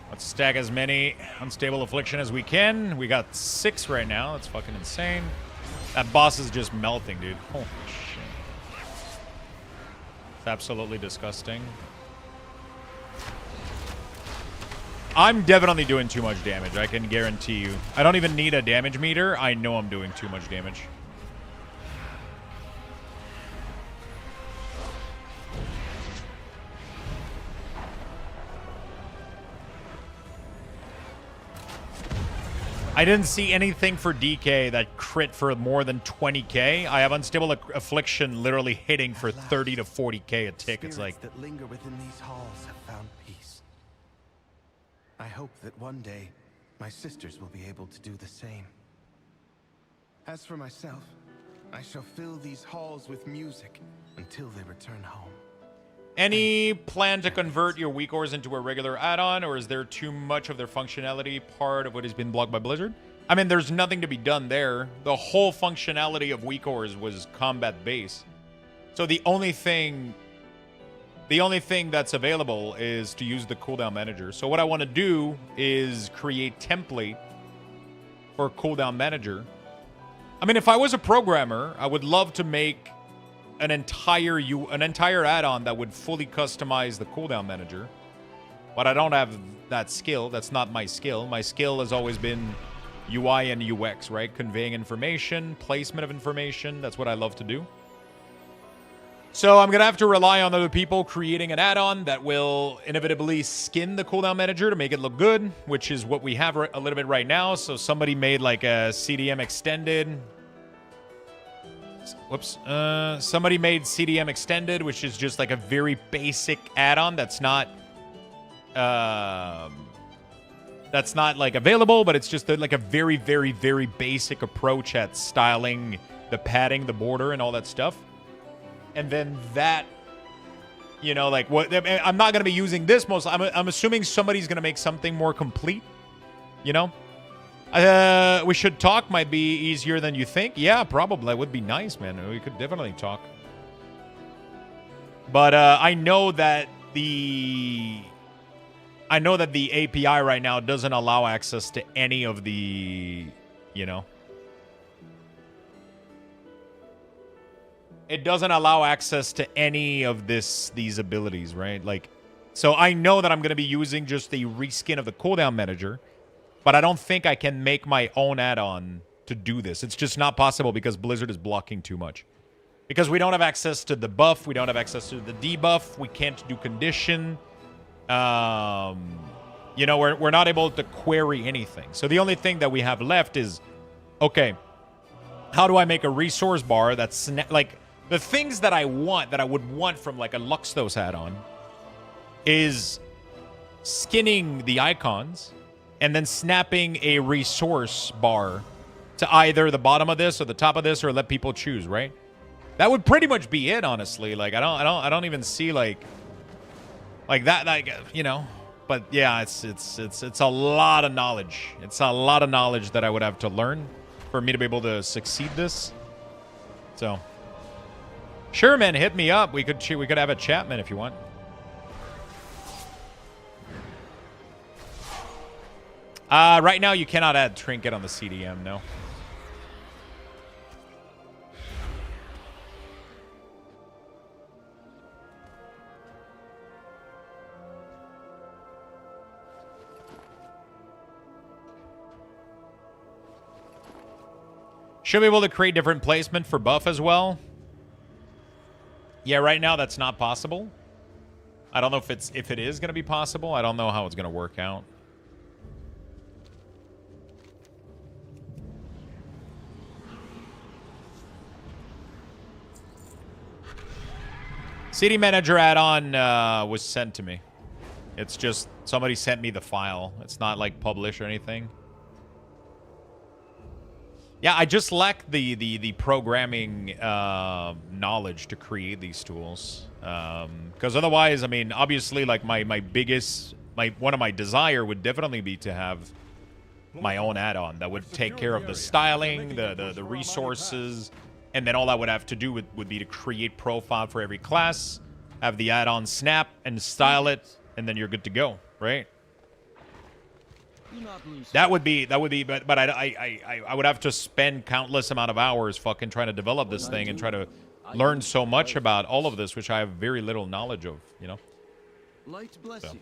Let's stack as many Unstable Affliction as we can. We got 6 right now. That's fucking insane. That boss is just melting, dude. Holy shit. It's absolutely disgusting. I'm definitely doing too much damage, I can guarantee you. I don't even need a damage meter. I know I'm doing too much damage. I didn't see anything for DK that crit for more than 20k. I have Unstable Affliction literally hitting for 30 to 40k a tick. It's like... that linger within these halls have found peace. I hope that one day, my sisters will be able to do the same. As for myself, I shall fill these halls with music until they return home. Any plan to convert your weak ores into a regular add-on, or is there too much of their functionality part of what has been blocked by Blizzard? I mean, there's nothing to be done there. The whole functionality of weak ores was combat-based. So the only thing that's available is to use the cooldown manager. So what I want to do is create template for cooldown manager. I mean, if I was a programmer, I would love to make an entire add-on that would fully customize the cooldown manager. But I don't have that skill. That's not my skill. My skill has always been UI and UX, right? Conveying information, placement of information. That's what I love to do. So I'm going to have to rely on other people creating an add-on that will inevitably skin the cooldown manager to make it look good, which is what we have a little bit right now. So somebody made like a CDM extended. Whoops. Somebody made CDM extended, which is just like a very basic add-on that's not like available, but it's just like a very, very, very basic approach at styling the padding, the border, and all that stuff. And then that, you know, like what I'm not gonna be using this most. I'm assuming somebody's gonna make something more complete. You know, we should talk might be easier than you think. Yeah, probably. That would be nice, man. We could definitely talk. But I know that the API right now doesn't allow access to any of the, you know. It doesn't allow access to any of these abilities, right? Like, so I know that I'm going to be using just the reskin of the cooldown manager, but I don't think I can make my own add-on to do this. It's just not possible because Blizzard is blocking too much. Because we don't have access to the buff, we don't have access to the debuff, we can't do condition. You know, we're not able to query anything. So the only thing that we have left is, okay, how do I make a resource bar that's like the things that I want, that I would want from like a Luxthos add-on, is skinning the icons and then snapping a resource bar to either the bottom of this or the top of this, or let people choose, right? That would pretty much be it, honestly. Like I don't even see like that, like, you know. But yeah, it's a lot of knowledge. It's a lot of knowledge that I would have to learn for me to be able to succeed this. So sure, man, hit me up. We could have a chat, man, if you want. Right now you cannot add trinket on the CDM, no. Should be able to create different placement for buff as well. Yeah, right now that's not possible. I don't know if it is going to be possible. I don't know how it's going to work out. CD Manager add-on was sent to me. It's just somebody sent me the file. It's not like published or anything. Yeah, I just lack the programming knowledge to create these tools. Because otherwise, I mean, obviously, like one of my desire would definitely be to have my own add-on that would take care of the styling, the resources, and then all I would have to do would be to create profile for every class, have the add-on snap and style it, and then you're good to go, right? That would be, but I would have to spend countless amount of hours fucking trying to develop this thing and try to learn so much about all of this, which I have very little knowledge of, you know? Light bless you.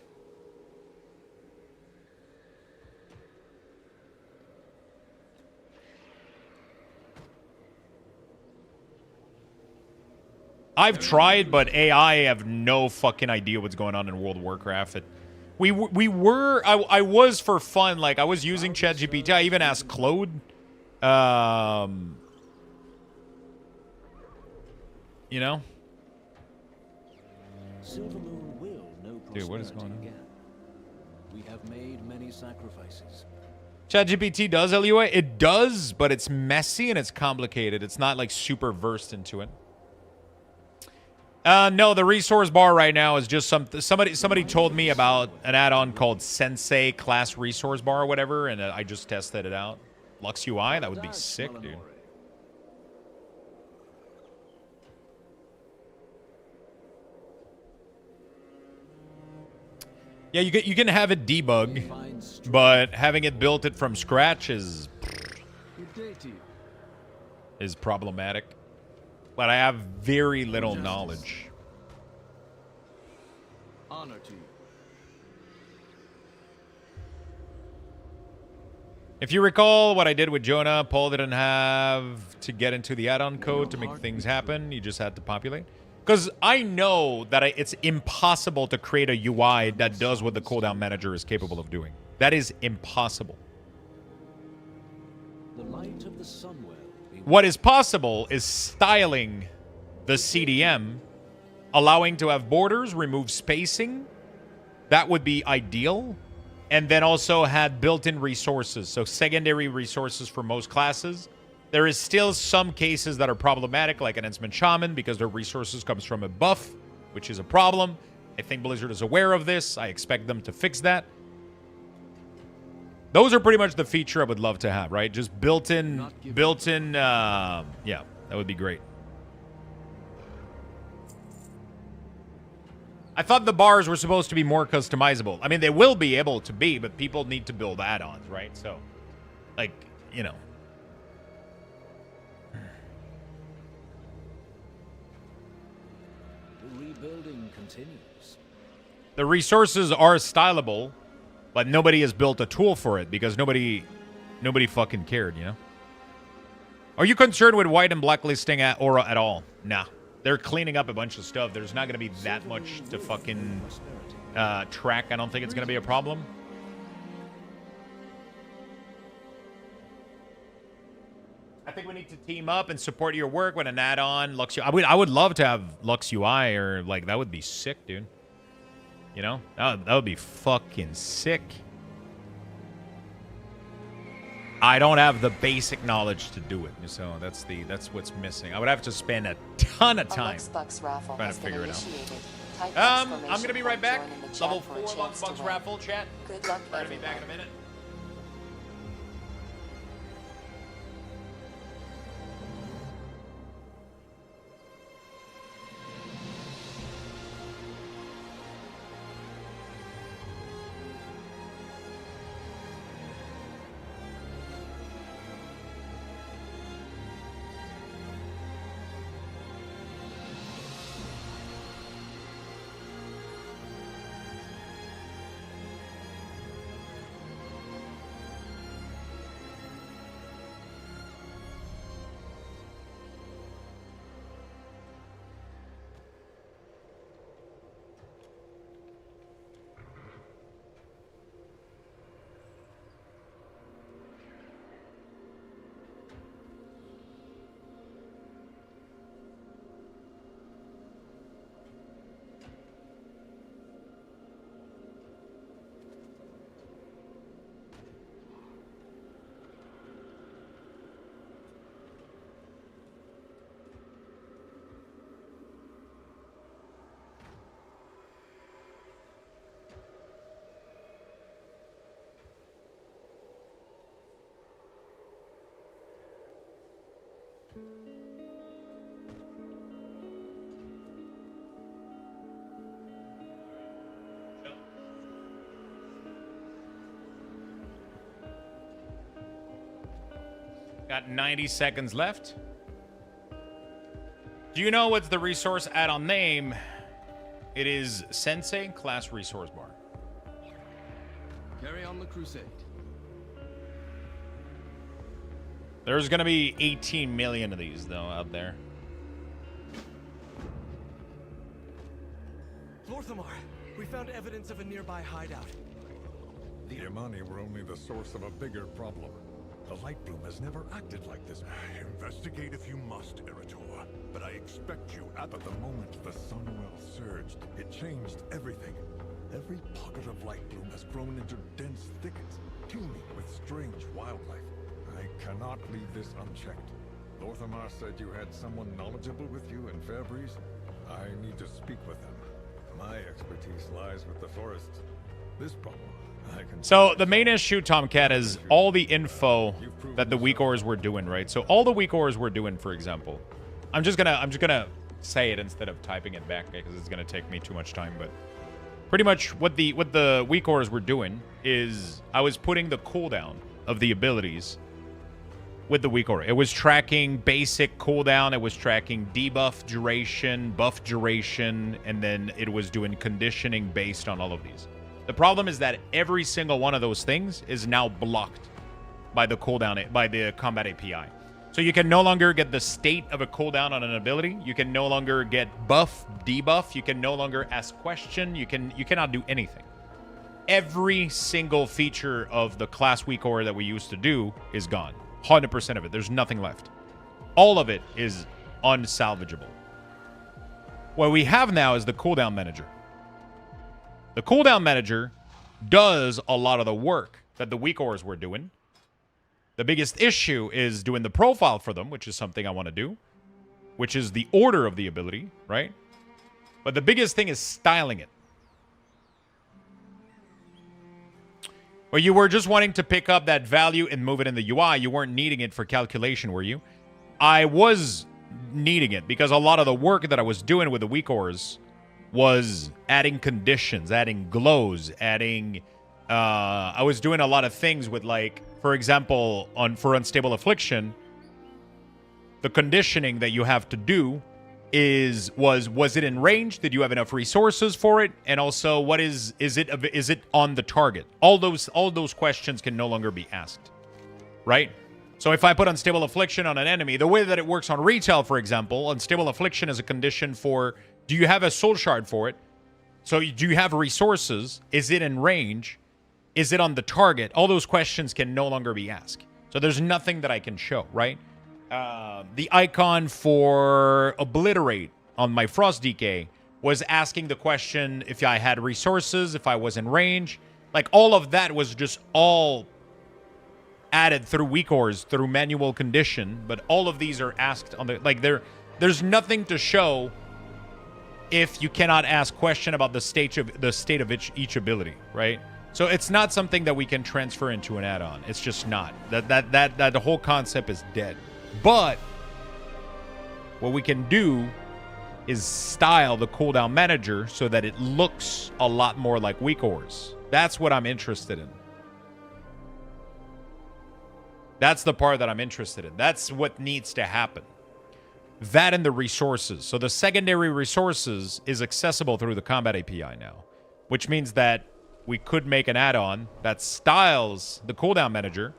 I've tried, but AI have no fucking idea what's going on in World of Warcraft. I was for fun, like I was using ChatGPT. I even asked Claude. You know? Silver Moon will know dude, what is going on? Again. We have made many sacrifices. ChatGPT does, LUA? It does, but it's messy and it's complicated. It's not like super versed into it. No, the resource bar right now is just somebody told me about an add-on called Sensei Class Resource Bar or whatever, and I just tested it out. Lux UI, that would be sick, dude. Yeah, you can have it debug, but having it built it from scratch is problematic. But I have very little knowledge. Honor to you. If you recall what I did with Jonah, Paul didn't have to get into the add-on code to make things happen. You just had to populate. Because I know that it's impossible to create a UI that does what the cooldown manager is capable of doing. That is impossible. The light of the Sunwell. What is possible is styling the CDM, allowing to have borders, remove spacing. That would be ideal. and then also had built-in resources, so secondary resources for most classes. There is still some cases that are problematic, like an Ensign Shaman, because their resources comes from a buff, which is a problem. I think Blizzard is aware of this. I expect them to fix that. Those are pretty much the feature I would love to have, right? Just built-in, yeah, that would be great. I thought the bars were supposed to be more customizable. I mean, they will be able to be, but people need to build add-ons, right? So, like, you know. The rebuilding continues. The resources are stylable, but nobody has built a tool for it because nobody fucking cared, you know? Are you concerned with white and blacklisting at Aura at all? Nah. They're cleaning up a bunch of stuff. There's not going to be that much to fucking track. I don't think it's going to be a problem. I think we need to team up and support your work with an add-on. Lux UI. I would love to have Lux UI, or like that would be sick, dude. You know, that would be fucking sick. I don't have the basic knowledge to do it, so that's what's missing. I would have to spend a ton of time trying to figure it out. I'm gonna be right back. Level 4 Luxthos raffle chat. Good luck. Try to be back in a minute. Got 90 seconds left. Do you know what's the resource add-on name? It is Sensei Class Resource Bar. Carry on the crusade. There's going to be 18 million of these, though, out there. Lorthamar, we found evidence of a nearby hideout. The Imani were only the source of a bigger problem. The Light Bloom has never acted like this. Investigate if you must, Eritor. But I expect you at the moment the Sunwell surged. It changed everything. Every pocket of Light Bloom has grown into dense thickets, teeming with strange wildlife. I cannot leave this unchecked. Lorthamar said you had someone knowledgeable with you in Fairbreeze. I need to speak with them. My expertise lies with the forests. This problem, I can... So the main issue, Tomcat, is all the info that the weak ores were doing, right? So all the weak ores were doing, for example, I'm just gonna say it instead of typing it back because it's gonna take me too much time. But pretty much what the weak ores were doing is I was putting the cooldown of the abilities with the weak aura. It was tracking basic cooldown, it was tracking debuff duration, buff duration, and then it was doing conditioning based on all of these. The problem is that every single one of those things is now blocked by the cooldown, by the combat API. So you can no longer get the state of a cooldown on an ability. You can no longer get buff, debuff. You can no longer ask question. You cannot do anything. Every single feature of the class weak aura that we used to do is gone. 100% of it. There's nothing left. All of it is unsalvageable. What we have now is the cooldown manager. The cooldown manager does a lot of the work that the weak ores were doing. The biggest issue is doing the profile for them, which is something I want to do, which is the order of the ability, right? But the biggest thing is styling it. Well, you were just wanting to pick up that value and move it in the UI. You weren't needing it for calculation, were you? I was needing it because a lot of the work that I was doing with the weak ores was adding conditions, adding glows, adding... I was doing a lot of things with, like, for example, for Unstable Affliction, the conditioning that you have to do was it in range? Did you have enough resources for it? And also, what is it on the target? All those questions can no longer be asked, right? So if I put Unstable Affliction on an enemy, the way that it works on retail, for example, Unstable Affliction is a condition for, do you have a soul shard for it? So do you have resources? Is it in range? Is it on the target? All those questions can no longer be asked. So there's nothing that I can show, right? The icon for Obliterate on my Frost Decay was asking the question if I had resources, if I was in range. Like, all of that was just all added through weak ores, through manual condition. But all of these are asked on the... Like, there's nothing to show if you cannot ask question about the state of each ability, right? So it's not something that we can transfer into an add-on. It's just not. That the whole concept is dead. But what we can do is style the cooldown manager so that it looks a lot more like weak ores. That's what I'm interested in. That's the part that I'm interested in. That's what needs to happen. That and the resources. So the secondary resources is accessible through the combat API now, which means that we could make an add-on that styles the cooldown manager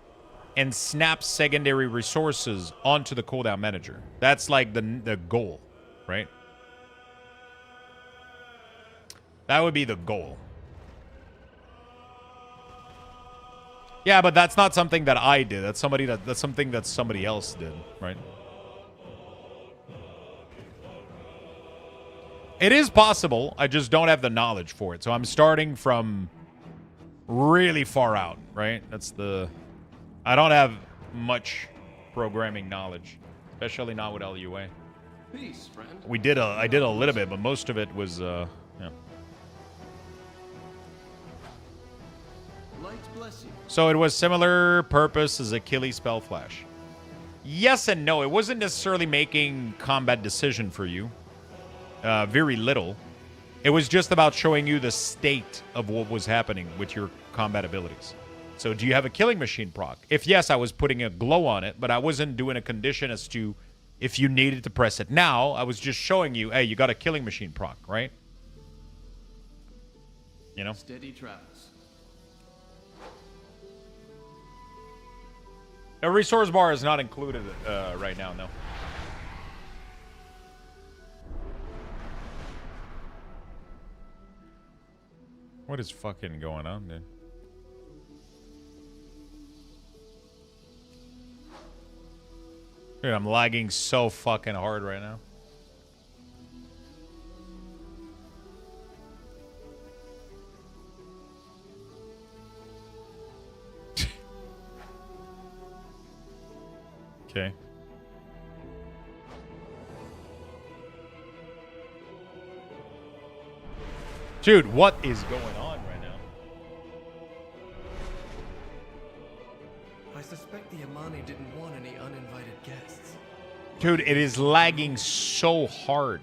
and snaps secondary resources onto the cooldown manager. That's like the goal, right? That would be the goal. Yeah, but that's not something that I did. That's something that somebody else did, right? It is possible. I just don't have the knowledge for it. So I'm starting from really far out, right? That's the... I don't have much programming knowledge, especially not with LUA. Peace, friend. I did a little bit, but most of it was, yeah. Light bless you. So it was similar purpose as Achilles Spell Flash. Yes and no. It wasn't necessarily making combat decision for you. Very little. It was just about showing you the state of what was happening with your combat abilities. So do you have a killing machine proc? If yes, I was putting a glow on it, but I wasn't doing a condition as to if you needed to press it now. I was just showing you, hey, you got a killing machine proc, right? You know? Steady travels. A resource bar is not included right now, no. What is fucking going on, dude? Dude, I'm lagging so fucking hard right now. Okay. Dude, what is going on right now? I suspect the Amani didn't want any uninvited guests. Dude, it is lagging so hard.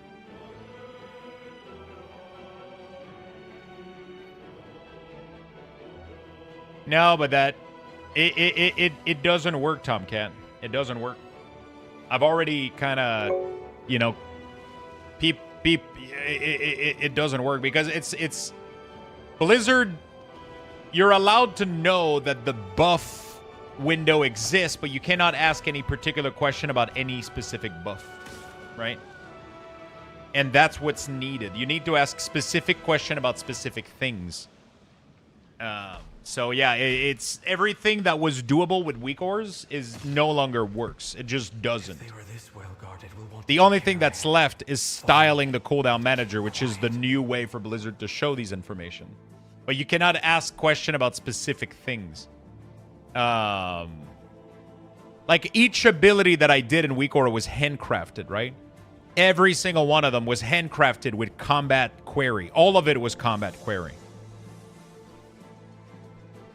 No, but that it doesn't work, Tomcat. It doesn't work. I've already kind of, you know, peep. It doesn't work because it's Blizzard. You're allowed to know that the buff window exists, but you cannot ask any particular question about any specific buff, right? And that's what's needed. You need to ask specific question about specific things. So yeah, it's everything that was doable with weak ores is no longer works. It just doesn't. If they were this well guarded, we'll want The only thing that's left is styling the cooldown manager, which is the new way for Blizzard to show these information. but you cannot ask question about specific things. Like each ability that I did in Weak Aura was handcrafted, right? Every single one of them was handcrafted with combat query. All of it was combat query.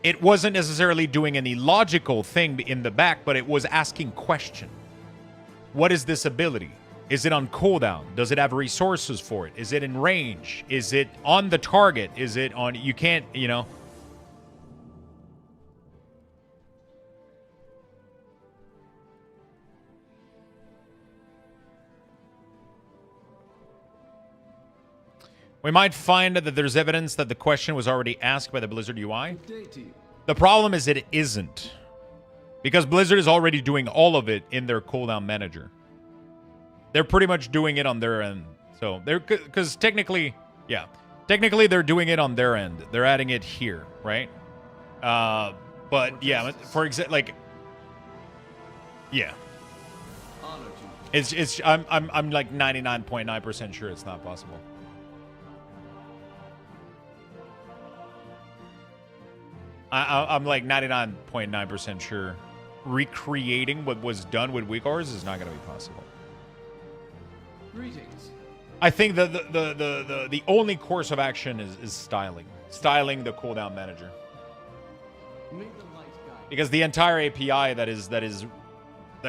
It wasn't necessarily doing any logical thing in the back, but it was asking question. What is this ability? Is it on cooldown? Does it have resources for it? Is it in range? Is it on the target? Is it on... You can't, you know... We might find that there's evidence that the question was already asked by the Blizzard UI. The problem is it isn't. Because Blizzard is already doing all of it in their cooldown manager. They're pretty much doing it on their end. So, they're... Because technically... Yeah. Technically, they're doing it on their end. They're adding it here, right? But, yeah, for example, like... Yeah. I'm like 99.9% sure it's not possible. I'm like 99.9% sure recreating what was done with Weak Auras is not going to be possible. Greetings. I think the only course of action is styling. Styling the cooldown manager. Because the entire API that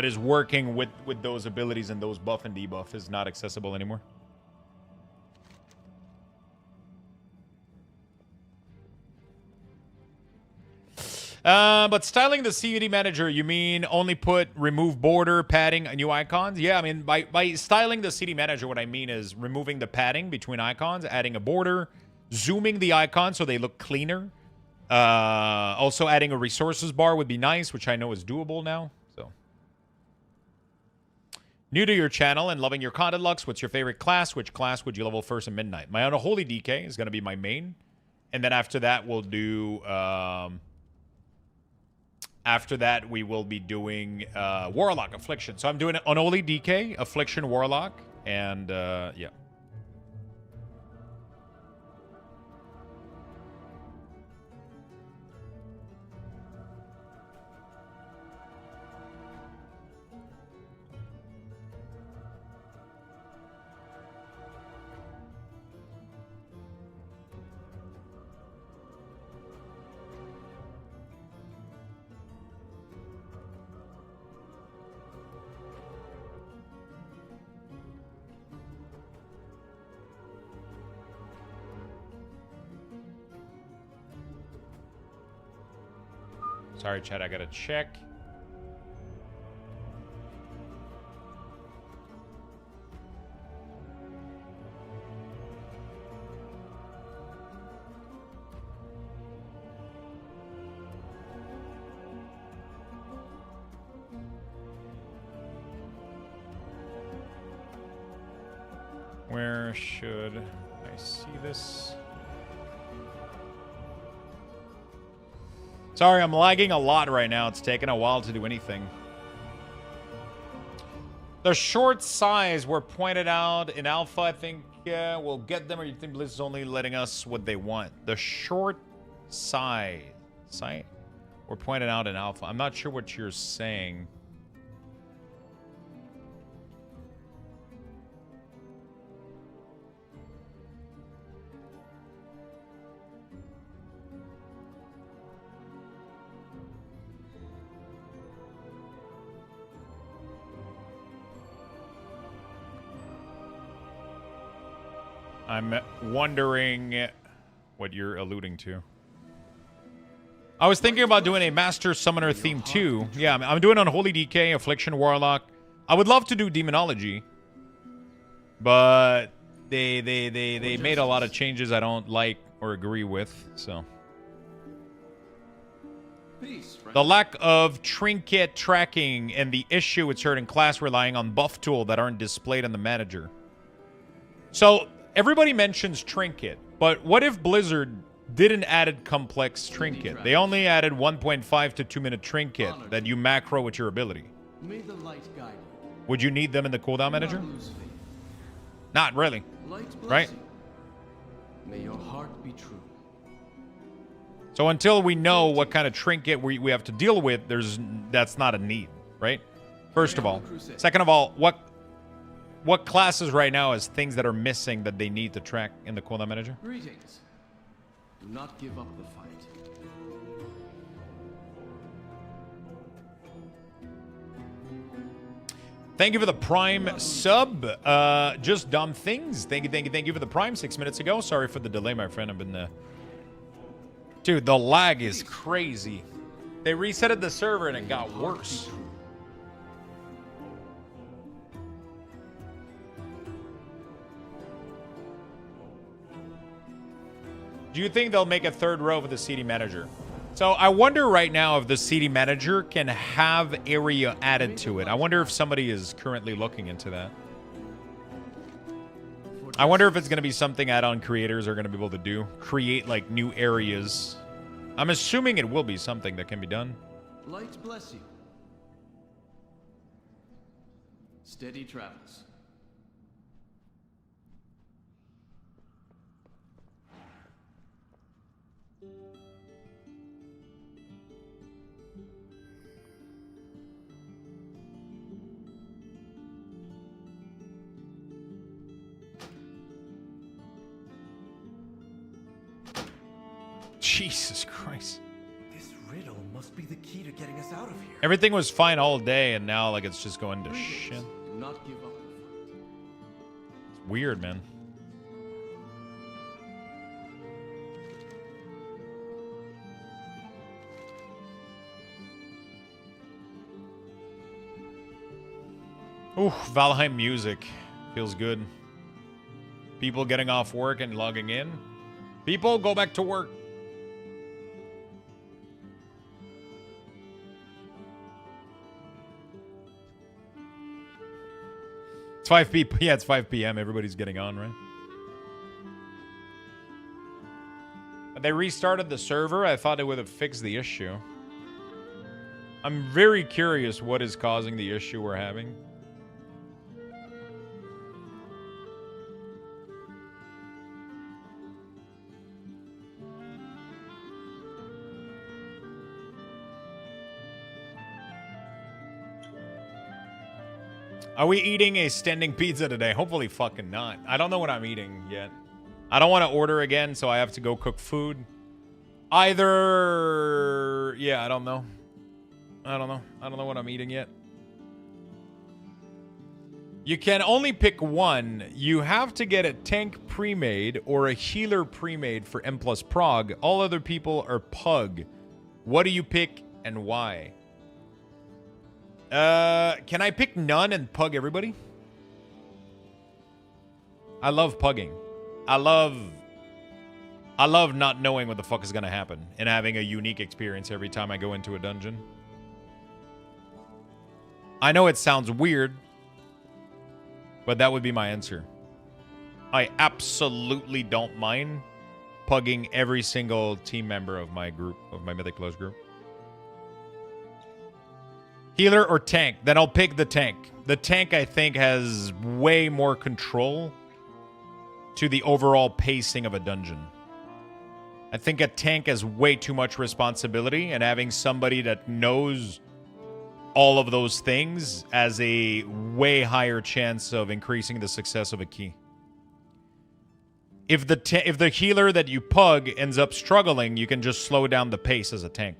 is working with those abilities and those buff and debuff is not accessible anymore. But styling the CUD manager, you mean only remove border, padding, and new icons? Yeah, I mean, by styling the CD manager, what I mean is removing the padding between icons, adding a border, zooming the icons so they look cleaner. Also adding a resources bar would be nice, which I know is doable now. So, new to your channel and loving your content, Lux. What's your favorite class? Which class would you level first in Midnight? My Unholy DK is going to be my main. And then after that, we'll do... After that, we will be doing Warlock, Affliction. So I'm doing it on Unholy DK, Affliction, Warlock, and yeah. Sorry, chat, I gotta check. Where should I see this? Sorry, I'm lagging a lot right now. It's taking a while to do anything. The short size were pointed out in alpha. I think we'll get them, or you think Blizz is only letting us what they want? The short size were pointed out in alpha. I'm not sure what you're saying. I'm wondering what you're alluding to. I was thinking about doing a Master Summoner theme too. Yeah, I'm doing Unholy DK, Affliction Warlock. I would love to do Demonology, but they made a lot of changes I don't like or agree with. So the lack of trinket tracking and the issue with certain class relying on buff tool that aren't displayed in the manager. So everybody mentions trinket, but what if Blizzard didn't add complex trinket? They only added 1.5 to 2 minute trinket that you macro with your ability. May the light guide you. Would you need them in the cooldown manager? Not really, right? May your heart be true. So until we know what kind of trinket we have to deal with, that's not a need, right? First of all. Second of all, what classes right now is things that are missing that they need to track in the cooldown manager? Greetings. Do not give up the fight. Thank you for the Prime sub. Just dumb things. Thank you for the Prime 6 minutes ago. Sorry for the delay, my friend. I've been... Dude, the lag is crazy. They resetted the server and it got worse. Do you think they'll make a third row for the CD manager? So I wonder right now if the CD manager can have area added to it. I wonder if somebody is currently looking into that. I wonder if it's going to be something add-on creators are going to be able to do. Create, like, new areas. I'm assuming it will be something that can be done. Light bless you. Steady travels. Jesus Christ. This riddle must be the key to getting us out of here. Everything was fine all day, and now, like, it's just going to shit. Do not give up the fight. It's weird, man. Ooh, Valheim music. Feels good. People getting off work and logging in. People, go back to work. It's 5 p.m. Yeah, it's 5 p.m. Everybody's getting on, right? But they restarted the server. I thought it would have fixed the issue. I'm very curious what is causing the issue we're having. Are we eating a standing pizza today? Hopefully fucking not. I don't know what I'm eating yet. I don't want to order again, so I have to go cook food. Either... Yeah, I don't know. I don't know. I don't know what I'm eating yet. You can only pick one. You have to get a tank pre-made or a healer pre-made for M+ Prog. All other people are Pug. What do you pick and why? Can I pick none and Pug everybody? I love pugging. I love not knowing what the fuck is gonna happen and having a unique experience every time I go into a dungeon. I know it sounds weird, but that would be my answer. I absolutely don't mind pugging every single team member of my group, of my Mythic Plus group. Healer or tank? Then I'll pick the tank. The tank, I think, has way more control to the overall pacing of a dungeon. I think a tank has way too much responsibility, and having somebody that knows all of those things has a way higher chance of increasing the success of a key. If the healer that you pug ends up struggling, you can just slow down the pace as a tank.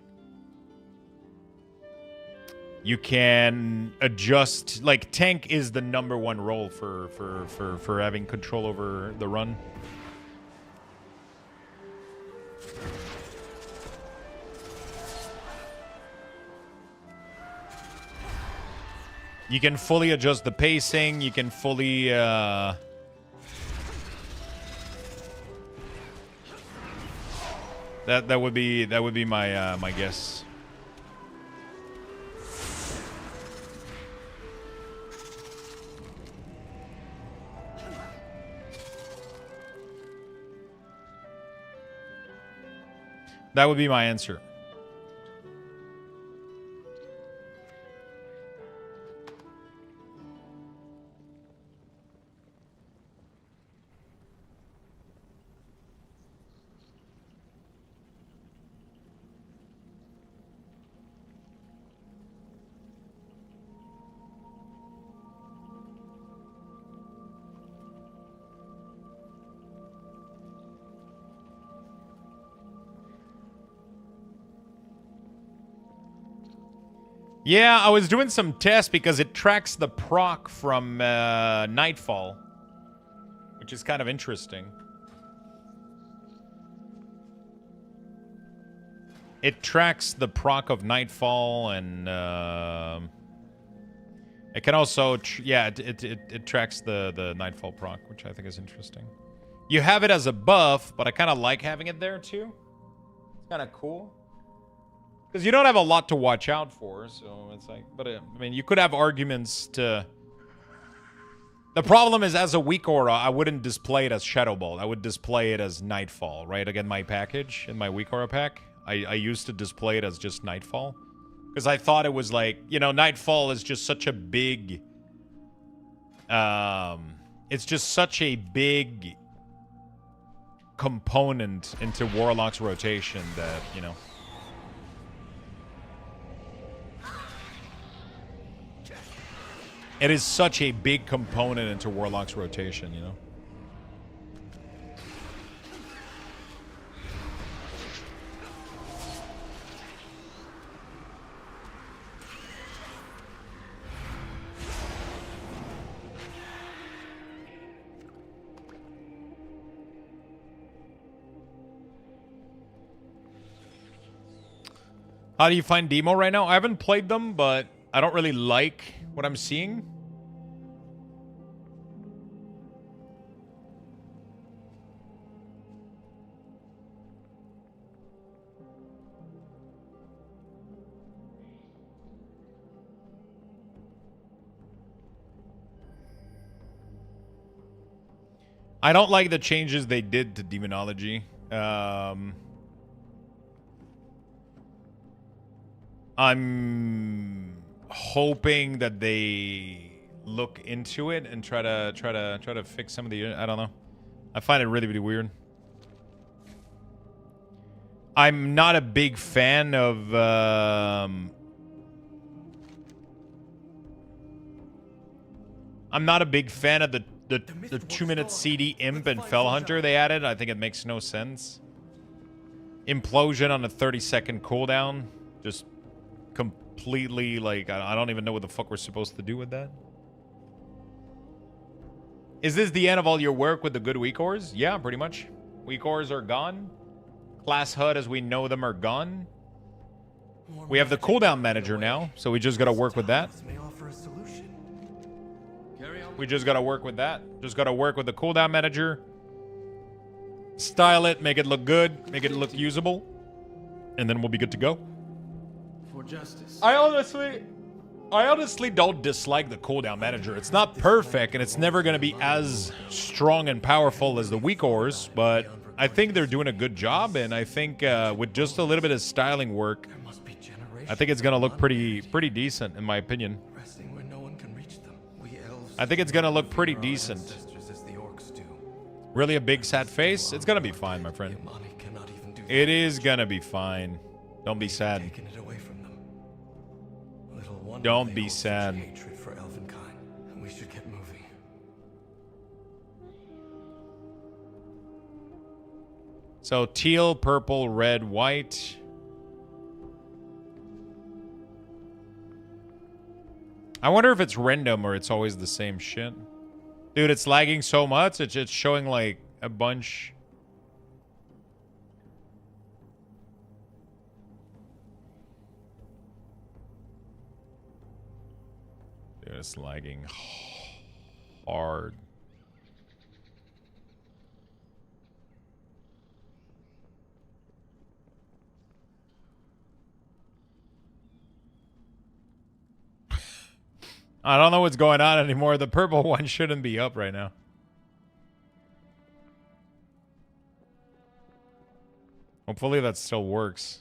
You can adjust, like, tank is the #1 role for having control over the run. You can fully adjust the pacing. You can fully that would be my my guess. That would be my answer. Yeah, I was doing some tests because it tracks the proc from Nightfall, which is kind of interesting. It tracks the proc of Nightfall, and it can also, it tracks the Nightfall proc, which I think is interesting. You have it as a buff, but I kind of like having it there too. It's kind of cool. Because you don't have a lot to watch out for, so it's like, but I mean, you could have arguments to... The problem is, as a weak aura, I wouldn't display it as Shadow Bolt. I would display it as Nightfall, right? Again, my package, in my weak aura pack, I used to display it as just Nightfall. Because I thought it was like, you know, Nightfall is just such a big... it's just such a big component into Warlock's rotation that, you know... It is such a big component into Warlock's rotation, you know? How do you find Demo right now? I haven't played them, but I don't really like what I'm seeing. I don't like the changes they did to Demonology. I'm hoping that they look into it and try to fix some of the... I don't know. I find it really, really weird. I'm not a big fan of... I'm not a big fan of the 2-minute CD Imp and Fellhunter they added. I think it makes no sense. Implosion on a 30-second cooldown. Just completely, like, I don't even know what the fuck we're supposed to do with that. Is this the end of all your work with the good weak ores? Yeah, pretty much. Weak ores are gone. Class HUD as we know them are gone. We have the cooldown manager now, so we just gotta work with that. We just gotta work with that. Just gotta work with the cooldown manager. Style it, make it look good, make it look usable. And then we'll be good to go. For justice. I honestly don't dislike the cooldown manager. It's not perfect, and it's never gonna be as strong and powerful as the weak ores, but I think they're doing a good job, and I think with just a little bit of styling work, I think it's gonna look pretty decent, in my opinion. I think it's gonna look pretty decent. Really a big sad face? It's gonna be fine, my friend. It is gonna be fine. Don't be sad. Don't be sad. We should get moving. So teal, purple, red, white. I wonder if it's random or it's always the same shit. Dude, it's lagging so much. It's just showing like a bunch. Dude, it's lagging hard. I don't know what's going on anymore. The purple one shouldn't be up right now. Hopefully that still works.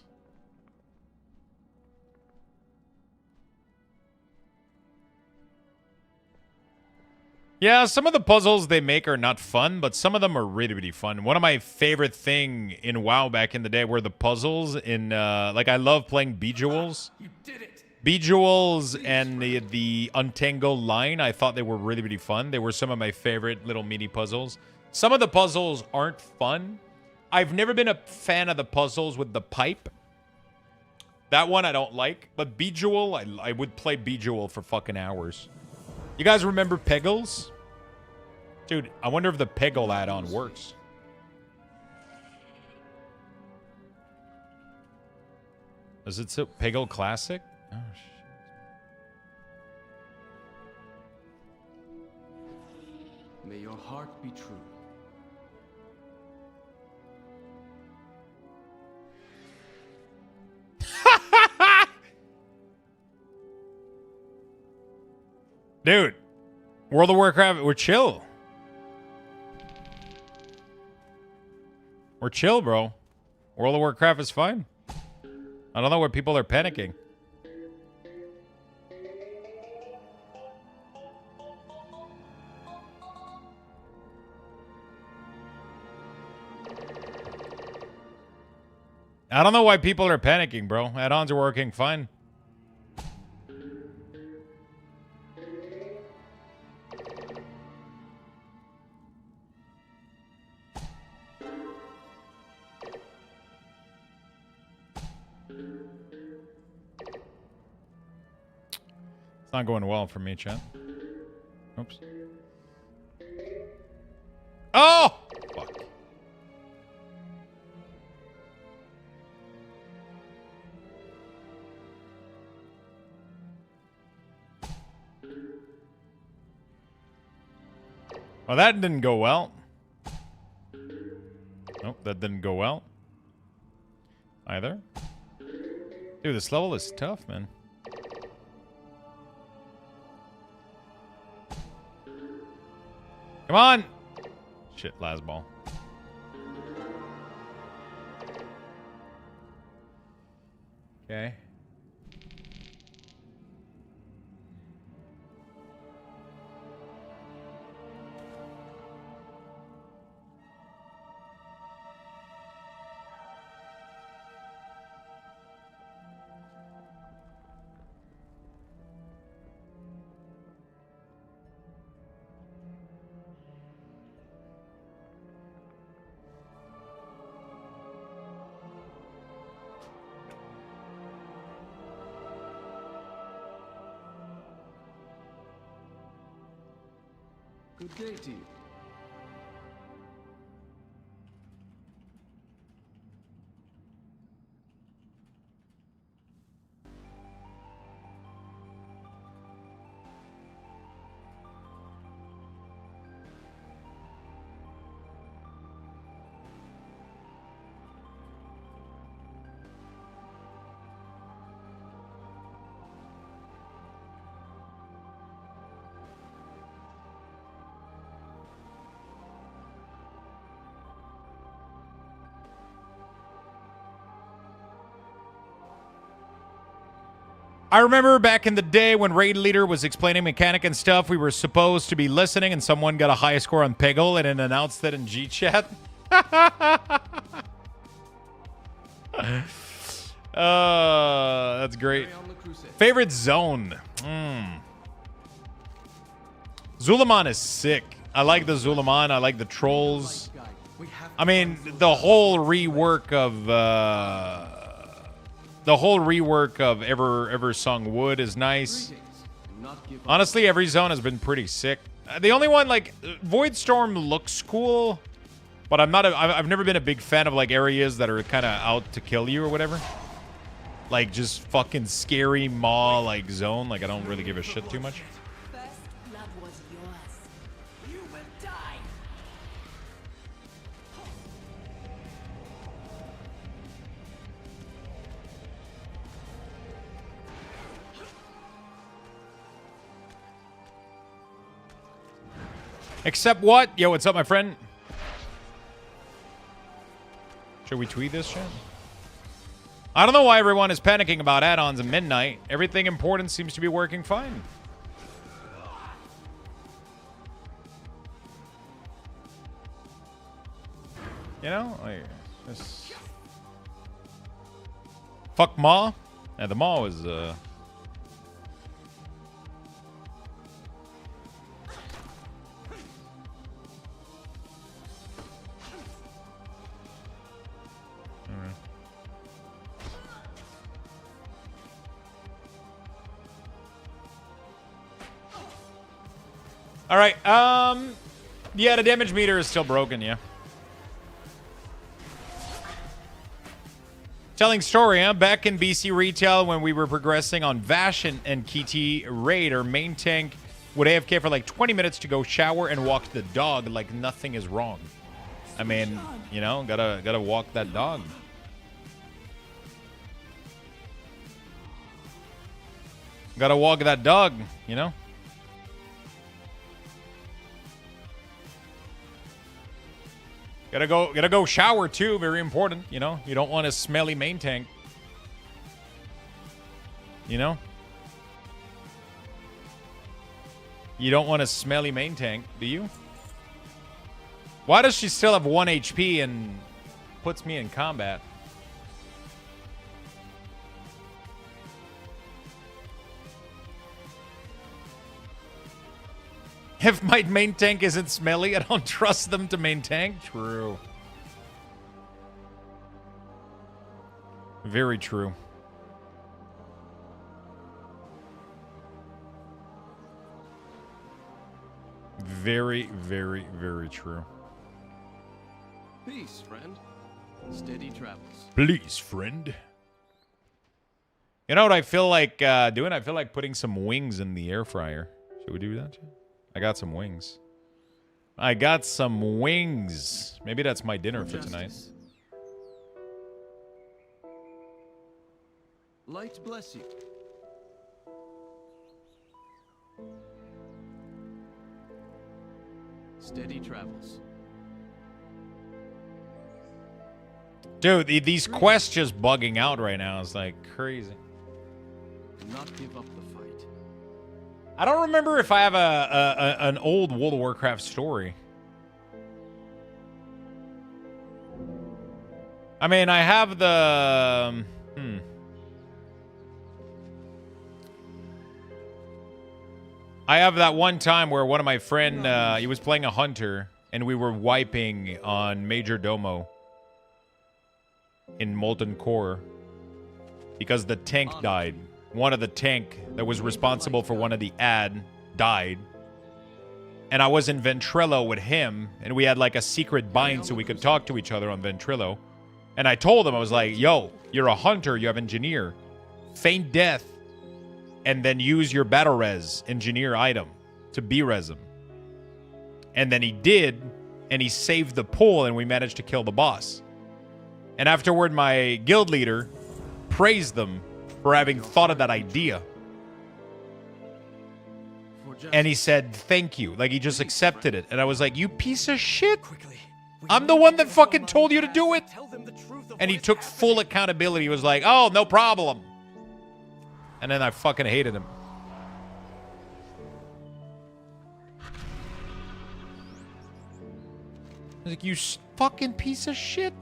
Yeah, some of the puzzles they make are not fun, but some of them are really, really fun. One of my favorite thing in WoW back in the day were the puzzles in, like, I love playing Bejewels. You did it. Bejewels and the Untangle line, I thought they were really, really fun. They were some of my favorite little mini puzzles. Some of the puzzles aren't fun. I've never been a fan of the puzzles with the pipe. That one I don't like, but Bejewel, I would play Bejewel for fucking hours. You guys remember Peggles? Dude, I wonder if the Peggle add-on works. Is it so Peggle Classic? Oh, shit. May your heart be true. Dude, World of Warcraft, we're chill. We're chill, bro. World of Warcraft is fine. I don't know why people are panicking. I don't know why people are panicking, bro. Add-ons are working fine. It's not going well for me, chat. Oops. Oh! Fuck. Well, that didn't go well. Nope, that didn't go well. Either. Dude, this level is tough, man. Come on! Shit, last ball. Okay. Good day to you. I remember back in the day when Raid Leader was explaining mechanic and stuff, we were supposed to be listening and someone got a high score on Peggle and it announced that in G-Chat. That's great. Favorite zone? Zulaman is sick. I like the Zulaman. I like the trolls. I mean, the whole rework of Ever Sung Wood is nice. Honestly, every zone has been pretty sick. The only one, like, Voidstorm looks cool, but I've never been a big fan of, like, areas that are kind of out to kill you or whatever. Like, just fucking scary maw, like, zone. Like, I don't really give a shit too much. Except what? Yo, what's up, my friend? Should we tweet this shit? I don't know why everyone is panicking about add-ons at midnight. Everything important seems to be working fine. You know? Like, just... Fuck Maw? Yeah, the Maw was, All right. Yeah, the damage meter is still broken. Yeah. Telling story, huh? Back in BC retail when we were progressing on Vash and KT raid, our main tank would AFK for like 20 minutes to go shower and walk the dog like nothing is wrong. I mean, you know, gotta walk that dog. Gotta walk that dog, you know? Gotta go shower too, very important, you know? You don't want a smelly main tank. You know? You don't want a smelly main tank, do you? Why does she still have 1 HP and puts me in combat? If my main tank isn't smelly, I don't trust them to main tank. True. Very true. Very, very, very true. Peace, friend. Steady travels. Please, friend. You know what I feel like doing? I feel like putting some wings in the air fryer. Should we do that? I got some wings. I got some wings. Maybe that's my dinner for tonight. Light bless you. Steady travels. Dude, these quests just bugging out right now. It's like crazy. Do not give up the fight. I don't remember if I have an old World of Warcraft story. I mean, I have the... I have that one time where one of my friend, he was playing a hunter, and we were wiping on Major Domo in Molten Core because the tank died. One of the tank that was responsible for one of the ad died. And I was in Ventrilo with him, and we had like a secret bind so we could talk to each other on Ventrilo. And I told him, I was like, yo, you're a hunter, you have engineer. Feign death, and then use your battle res engineer item to B-res him. And then he did, and he saved the pull, and we managed to kill the boss. And afterward, my guild leader praised them for having thought of that idea. And he said, thank you. Like, he just accepted it. And I was like, you piece of shit. I'm the one that fucking told you to do it. And he took full accountability. He was like, oh, no problem. And then I fucking hated him. I was like, you fucking piece of shit.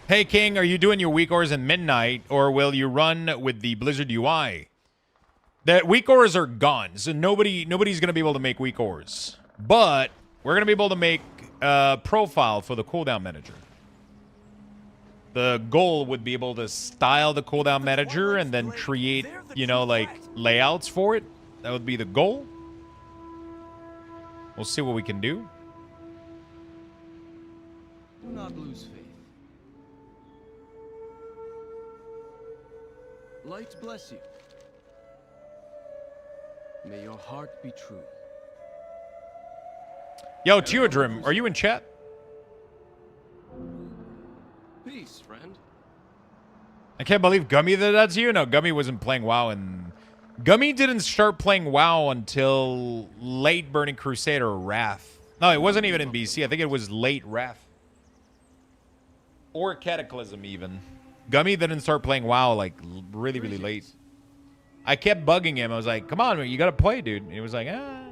Hey, King, are you doing your weak ores in midnight, or will you run with the Blizzard UI? The weak ores are gone, so nobody's going to be able to make weak ores. But we're going to be able to make a profile for the cooldown manager. The goal would be able to style the cooldown manager and then create, you know, like, layouts for it. That would be the goal. We'll see what we can do. Do not lose faith. Light bless you. May your heart be true. Yo, Teodrim, are you in chat? Peace, friend. I can't believe Gummy that's you. No, Gummy wasn't playing WoW, and Gummy didn't start playing WoW until late Burning Crusade or Wrath. No, it wasn't even in BC. I think it was late Wrath. Or Cataclysm, even. Gummy didn't start playing WoW, like, really, really late. I kept bugging him. I was like, come on, you gotta play, dude. And he was like, ah.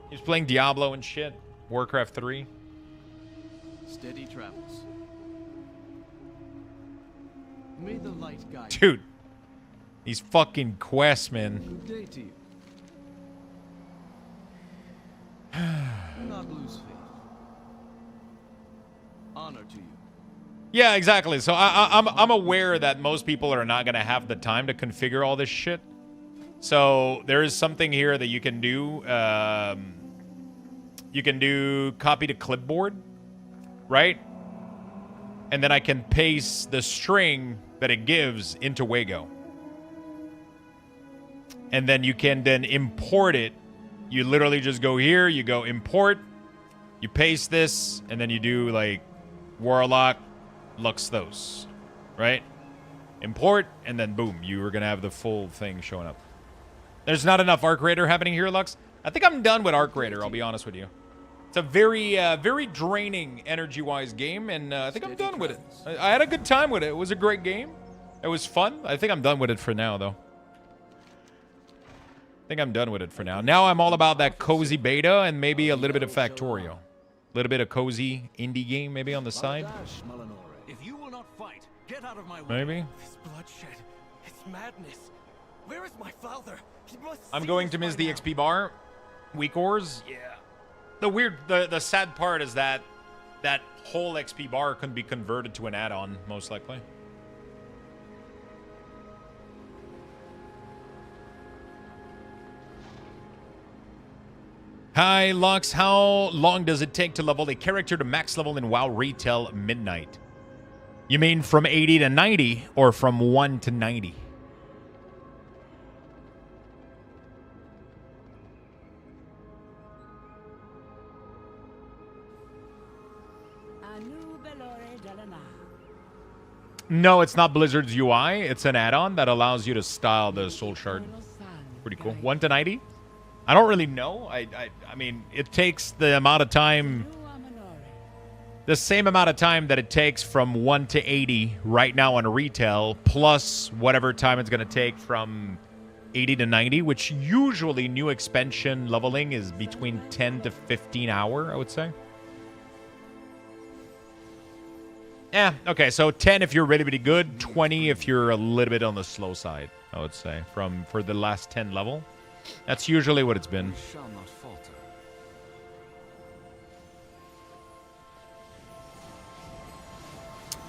He was playing Diablo and shit. Warcraft 3. Steady travels. May the light guide you. Dude. These fucking quests, man. Good day to you. Do not lose faith. Honor to you. Yeah, exactly. So I'm aware that most people are not gonna have the time to configure all this shit. So there is something here that you can do. You can do copy to clipboard, right? And then I can paste the string that it gives into Wago. And then you can then import it. You literally just go here, you go import, you paste this, and then you do like Warlock, Luxthos, right? Import, and then boom, you are gonna have the full thing showing up. There's not enough Arc Raider happening here, Lux. I think I'm done with Arc Raider, I'll be honest with you. It's a very, very draining energy-wise game, and I think I'm done with it. I had a good time with it. It was a great game. It was fun. I think I'm done with it for now, though. I think I'm done with it for now. Now I'm all about that cozy beta and maybe a little bit of Factorio. A little bit of cozy indie game maybe on the side. If you will not fight, get out of my way. Maybe. This bloodshed, it's madness. Where is my father? He must I'm going to miss the XP bar. Weak ores. Yeah. The sad part is that that whole XP bar can be converted to an add-on, most likely. Hi, Lux. How long does it take to level a character to max level in WoW Retail Midnight? You mean from 80 to 90 or from 1 to 90? No, it's not Blizzard's UI. It's an add-on that allows you to style the soul shard. Pretty cool. 1 to 90? I don't really know. I mean, it takes the amount of time, the same amount of time that it takes from 1 to 80 right now on retail, plus whatever time it's going to take from 80 to 90, which usually new expansion leveling is between 10 to 15 hour, I would say. Yeah, okay, so 10 if you're really, really good, 20 if you're a little bit on the slow side, I would say, for the last 10 level. That's usually what it's been. Shall not falter.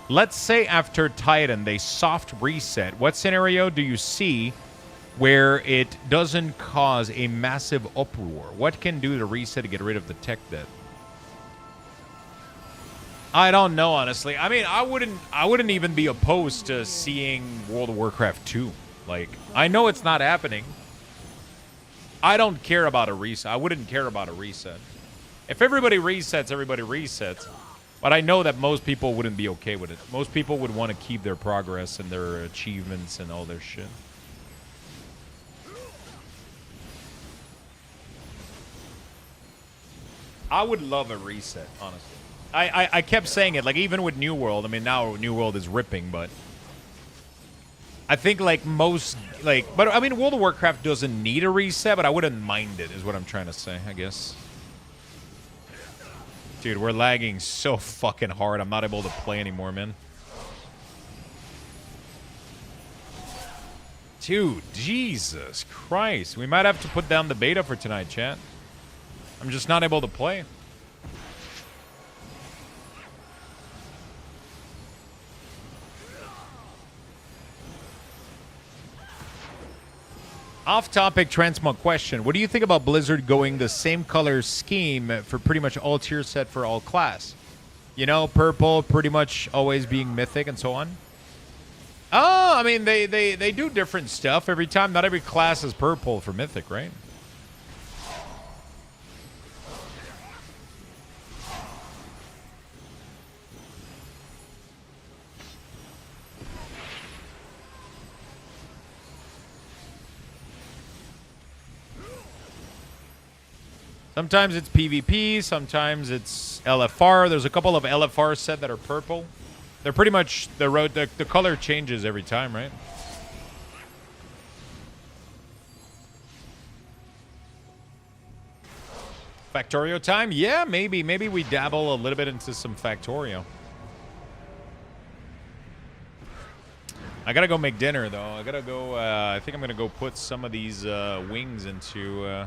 Let's say after Titan, they soft reset. What scenario do you see where it doesn't cause a massive uproar? What can do to reset to get rid of the tech debt? I don't know, honestly. I mean, I wouldn't even be opposed to seeing World of Warcraft 2. Like, I know it's not happening. I don't care about a reset. I wouldn't care about a reset. If everybody resets, everybody resets. But I know that most people wouldn't be okay with it. Most people would want to keep their progress and their achievements and all their shit. I would love a reset, honestly. I kept saying it, like, even with New World. I mean, now New World is ripping, but I think, like, most, like, but, I mean, World of Warcraft doesn't need a reset, but I wouldn't mind it, is what I'm trying to say, I guess. Dude, we're lagging so fucking hard. I'm not able to play anymore, man. Dude, Jesus Christ. We might have to put down the beta for tonight, chat. I'm just not able to play. Off-topic transmog question. What do you think about Blizzard going the same color scheme for pretty much all tier set for all class? You know, purple pretty much always being mythic and so on. Oh, I mean, they do different stuff every time. Not every class is purple for mythic, right? Sometimes it's PvP, sometimes it's LFR. There's a couple of LFR set that are purple. They're pretty much the color changes every time, right? Factorio time? Yeah, maybe. Maybe we dabble a little bit into some Factorio. I gotta go make dinner, though. I gotta go, I think I'm gonna go put some of these wings into...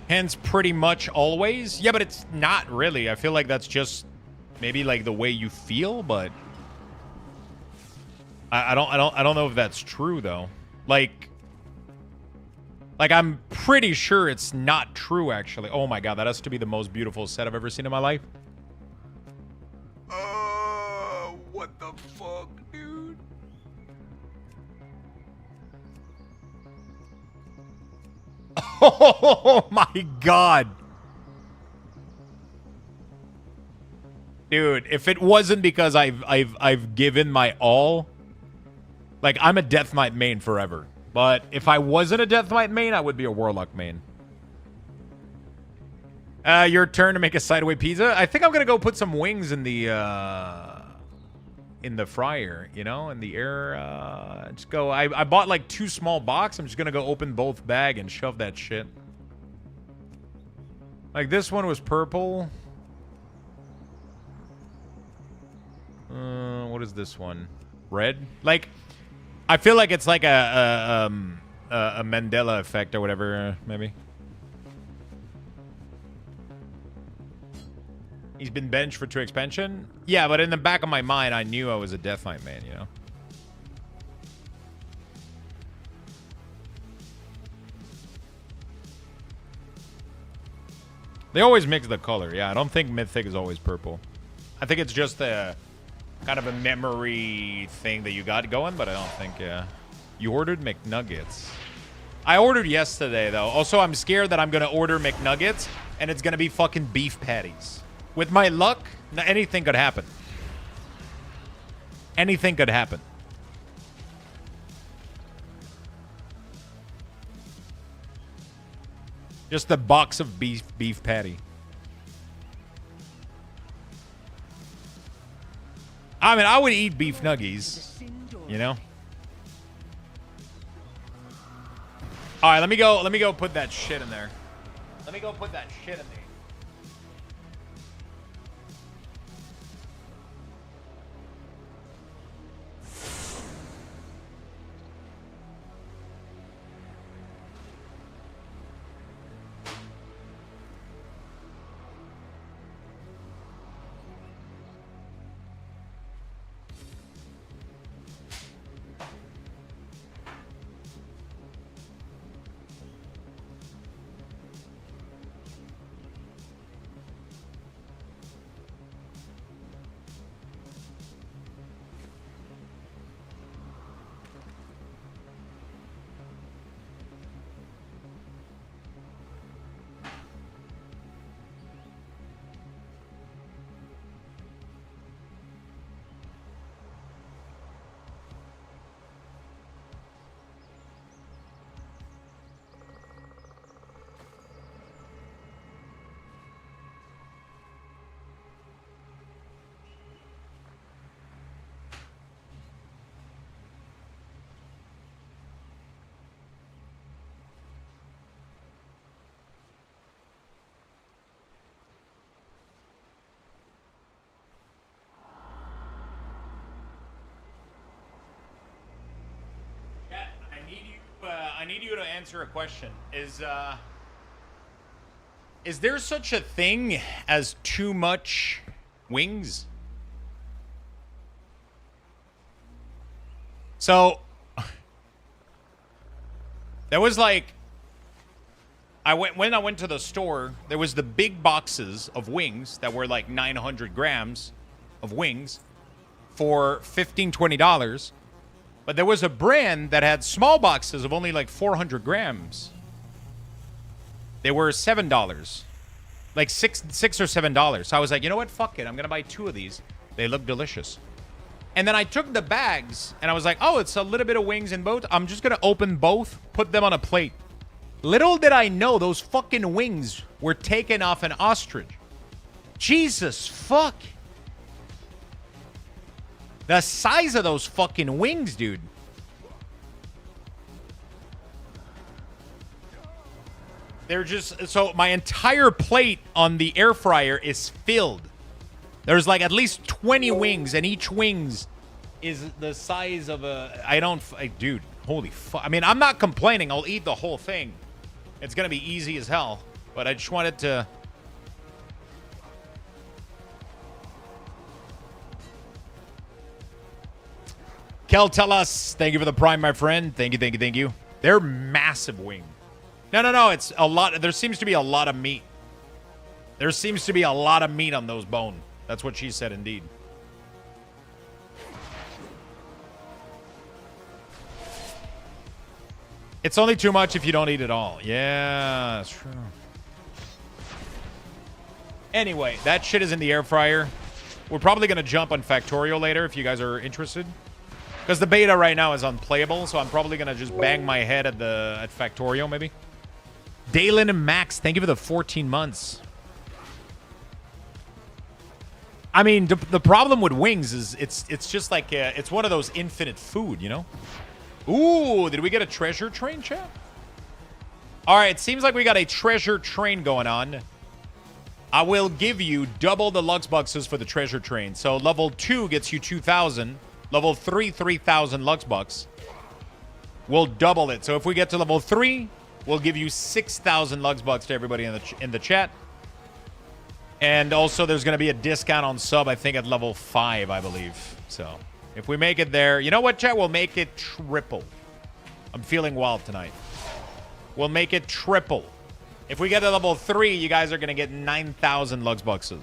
Hence, pretty much always. Yeah, but it's not really. I feel like that's just maybe like the way you feel, but I don't know if that's true though. Like I'm pretty sure it's not true actually. Oh my god, that has to be the most beautiful set I've ever seen in my life. What the fuck, dude? Oh my god. Dude, if it wasn't because I've given my all, like I'm a Death Knight main forever. But if I wasn't a Death Knight main, I would be a Warlock main. Your turn to make a sideway pizza. I think I'm gonna go put some wings in the fryer, you know, in the air. Just go. I bought like 2 small boxes. I'm just gonna go open both bag and shove that shit. Like this one was purple. What is this one? Red? Like, I feel like it's like a Mandela effect or whatever, maybe. He's been benched for 2 expansion? Yeah, but in the back of my mind, I knew I was a Death Knight man, you know? They always mix the color. Yeah, I don't think Mythic is always purple. I think it's just a kind of a memory thing that you got going, but I don't think, yeah. You ordered McNuggets. I ordered yesterday, though. Also, I'm scared that I'm going to order McNuggets, and it's going to be fucking beef patties. With my luck, anything could happen. Anything could happen. Just a box of beef patty. I mean, I would eat beef nuggies, you know? All right, let me go put that shit in there. Let me go put that shit in there. I need you to answer a question. Is there such a thing as too much wings? So there was like when I went to the store, there was the big boxes of wings that were like 900 grams of wings for $15-20. But there was a brand that had small boxes of only like 400 grams. They were $7. Like $6 or $7. So I was like, you know what? Fuck it. I'm going to buy 2 of these. They look delicious. And then I took the bags and I was like, oh, it's a little bit of wings in both. I'm just going to open both, put them on a plate. Little did I know those fucking wings were taken off an ostrich. Jesus fuck. The size of those fucking wings, dude. They're just... So my entire plate on the air fryer is filled. There's like at least 20 wings, and each wings is the size of a... Dude, holy fuck. I mean, I'm not complaining. I'll eat the whole thing. It's going to be easy as hell. But I just wanted to... Kel, tell us. Thank you for the prime, my friend. Thank you, thank you, thank you. They're massive wing. No. It's a lot. There seems to be a lot of meat. There seems to be a lot of meat on those bones. That's what she said, indeed. It's only too much if you don't eat it all. Yeah, that's true. Anyway, that shit is in the air fryer. We're probably going to jump on Factorio later if you guys are interested. Because the beta right now is unplayable, so I'm probably going to just bang my head at Factorio, maybe. Dalen and Max, thank you for the 14 months. I mean, the problem with wings is it's just like, it's one of those infinite food, you know? Ooh, did we get a treasure train, chat? All right, it seems like we got a treasure train going on. I will give you double the Lux Bucks for the treasure train. So level 2 gets you 2,000. Level 3, 3,000 Lux Bucks. We'll double it. So if we get to level 3, we'll give you 6,000 Lux Bucks to everybody in the chat. And also there's going to be a discount on sub, I think, at level 5, I believe. So if we make it there, you know what, chat? We'll make it triple. I'm feeling wild tonight. We'll make it triple. If we get to level 3, you guys are going to get 9,000 Lux Bucks.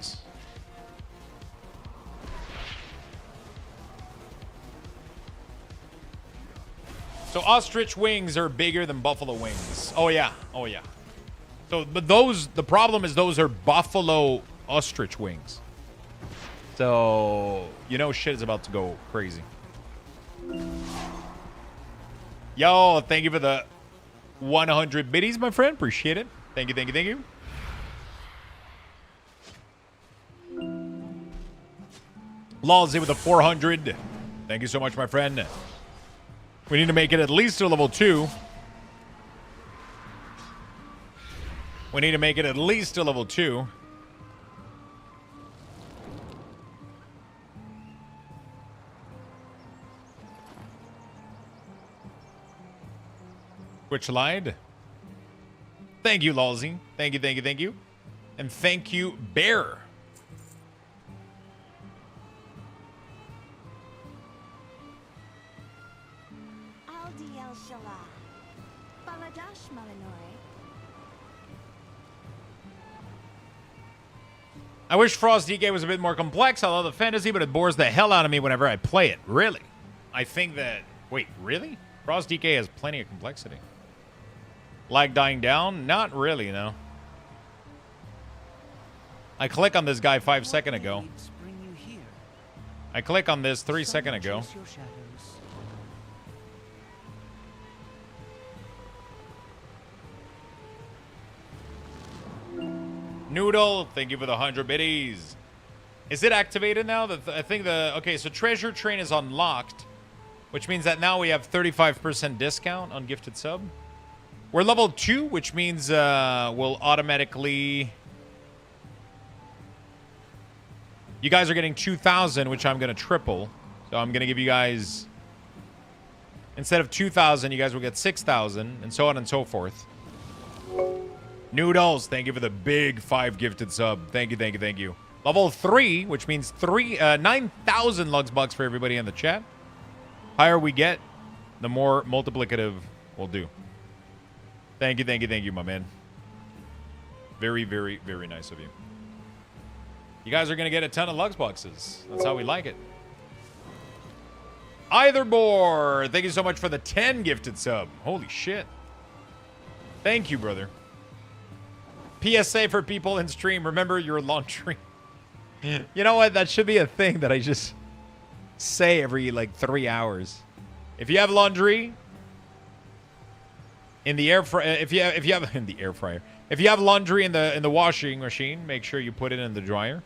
So ostrich wings are bigger than buffalo wings. Oh yeah. Oh yeah. So, but the problem is those are buffalo ostrich wings. So, you know shit is about to go crazy. Yo, thank you for the 100 biddies, my friend. Appreciate it. Thank you, thank you, thank you. Lawsy with the 400. Thank you so much, my friend. We need to make it at least to level 2. We need to make it at least to level 2. Twitch lied. Thank you, Lawsy. Thank you, thank you, thank you. And thank you, Bear. I wish Frost DK was a bit more complex. I love the fantasy, but it bores the hell out of me whenever I play it. Really? I think that... Wait, really? Frost DK has plenty of complexity. Lag dying down? Not really, no. I click on this guy 5 seconds ago. I click on this 3 seconds ago. Noodle, thank you for the 100 biddies. Is it activated now? I think the... Okay, so Treasure Train is unlocked, which means that now we have 35% discount on gifted sub. We're level 2, which means we'll automatically... You guys are getting 2,000, which I'm going to triple. So I'm going to give you guys... Instead of 2,000, you guys will get 6,000, and so on and so forth. Noodles, thank you for the big 5 gifted sub. Thank you, thank you, thank you. Level 3, which means 9,000 Lux Bucks for everybody in the chat. Higher we get, the more multiplicative we'll do. Thank you, my man. Very, very, very nice of you. You guys are going to get a ton of Lux Boxes. That's how we like it. Eithermore, thank you so much for the 10 gifted sub. Holy shit. Thank you, brother. PSA for people in stream, remember your laundry. You know what? That should be a thing that I just say every like 3 hours. If you have laundry in the air fryer, if you have in the air fryer, if you have laundry in the washing machine, make sure you put it in the dryer.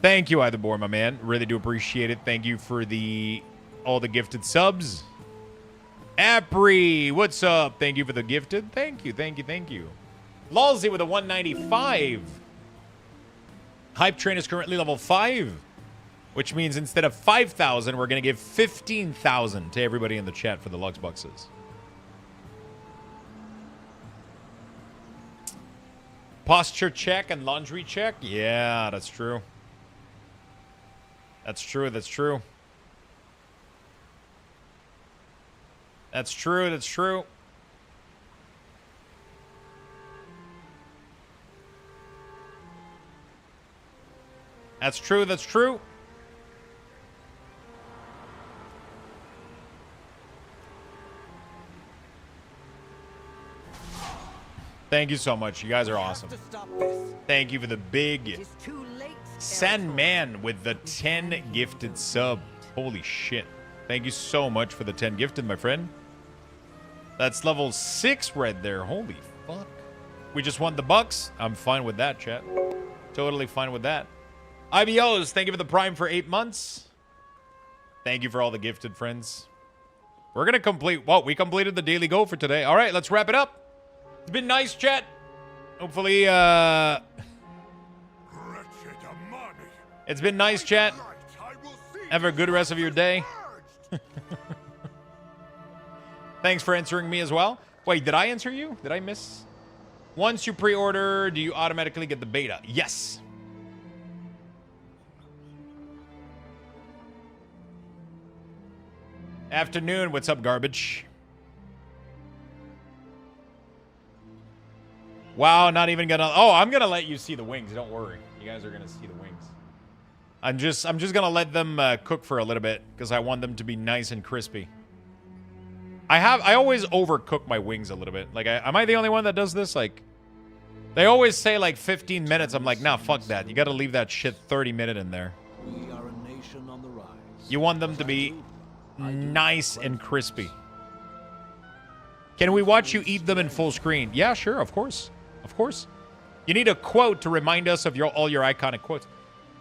Thank you, Eitherborn, my man. Really do appreciate it. Thank you for all the gifted subs. Apri, what's up? Thank you for the gifted. Thank you, thank you, thank you. Lawsy with a 195. Hype Train is currently level 5, which means instead of 5,000, we're going to give 15,000 to everybody in the chat for the Lux Boxes. Posture check and laundry check? Yeah, that's true. That's true, that's true. That's true, that's true. That's true, that's true. Thank you so much. You guys are awesome. Thank you for the big Sandman with the 10 gifted sub. Holy shit. Thank you so much for the 10 gifted, my friend. That's level 6 right there. Holy fuck. We just won the bucks. I'm fine with that, chat. Totally fine with that. IBOs, thank you for the Prime for 8 months. Thank you for all the gifted friends. We're going to complete... Well, we completed the daily goal for today. All right, let's wrap it up. It's been nice, chat. Hopefully, it's been nice, chat. Have a good rest of your day. Thanks for answering me as well. Wait, did I answer you? Did I miss? Once you pre-order, do you automatically get the beta? Yes. Afternoon, what's up, garbage? Wow, not even gonna... Oh, I'm gonna let you see the wings. Don't worry. You guys are gonna see the wings. I'm just gonna let them cook for a little bit because I want them to be nice and crispy. I always overcook my wings a little bit. Like, am I the only one that does this? Like, they always say like 15 minutes. I'm like, nah, fuck that. You gotta leave that shit 30 minutes in there. We are a nation on the rise. You want them to be nice and crispy. Can we watch you eat them in full screen? Yeah, sure, of course. Of course. You need a quote to remind us of all your iconic quotes.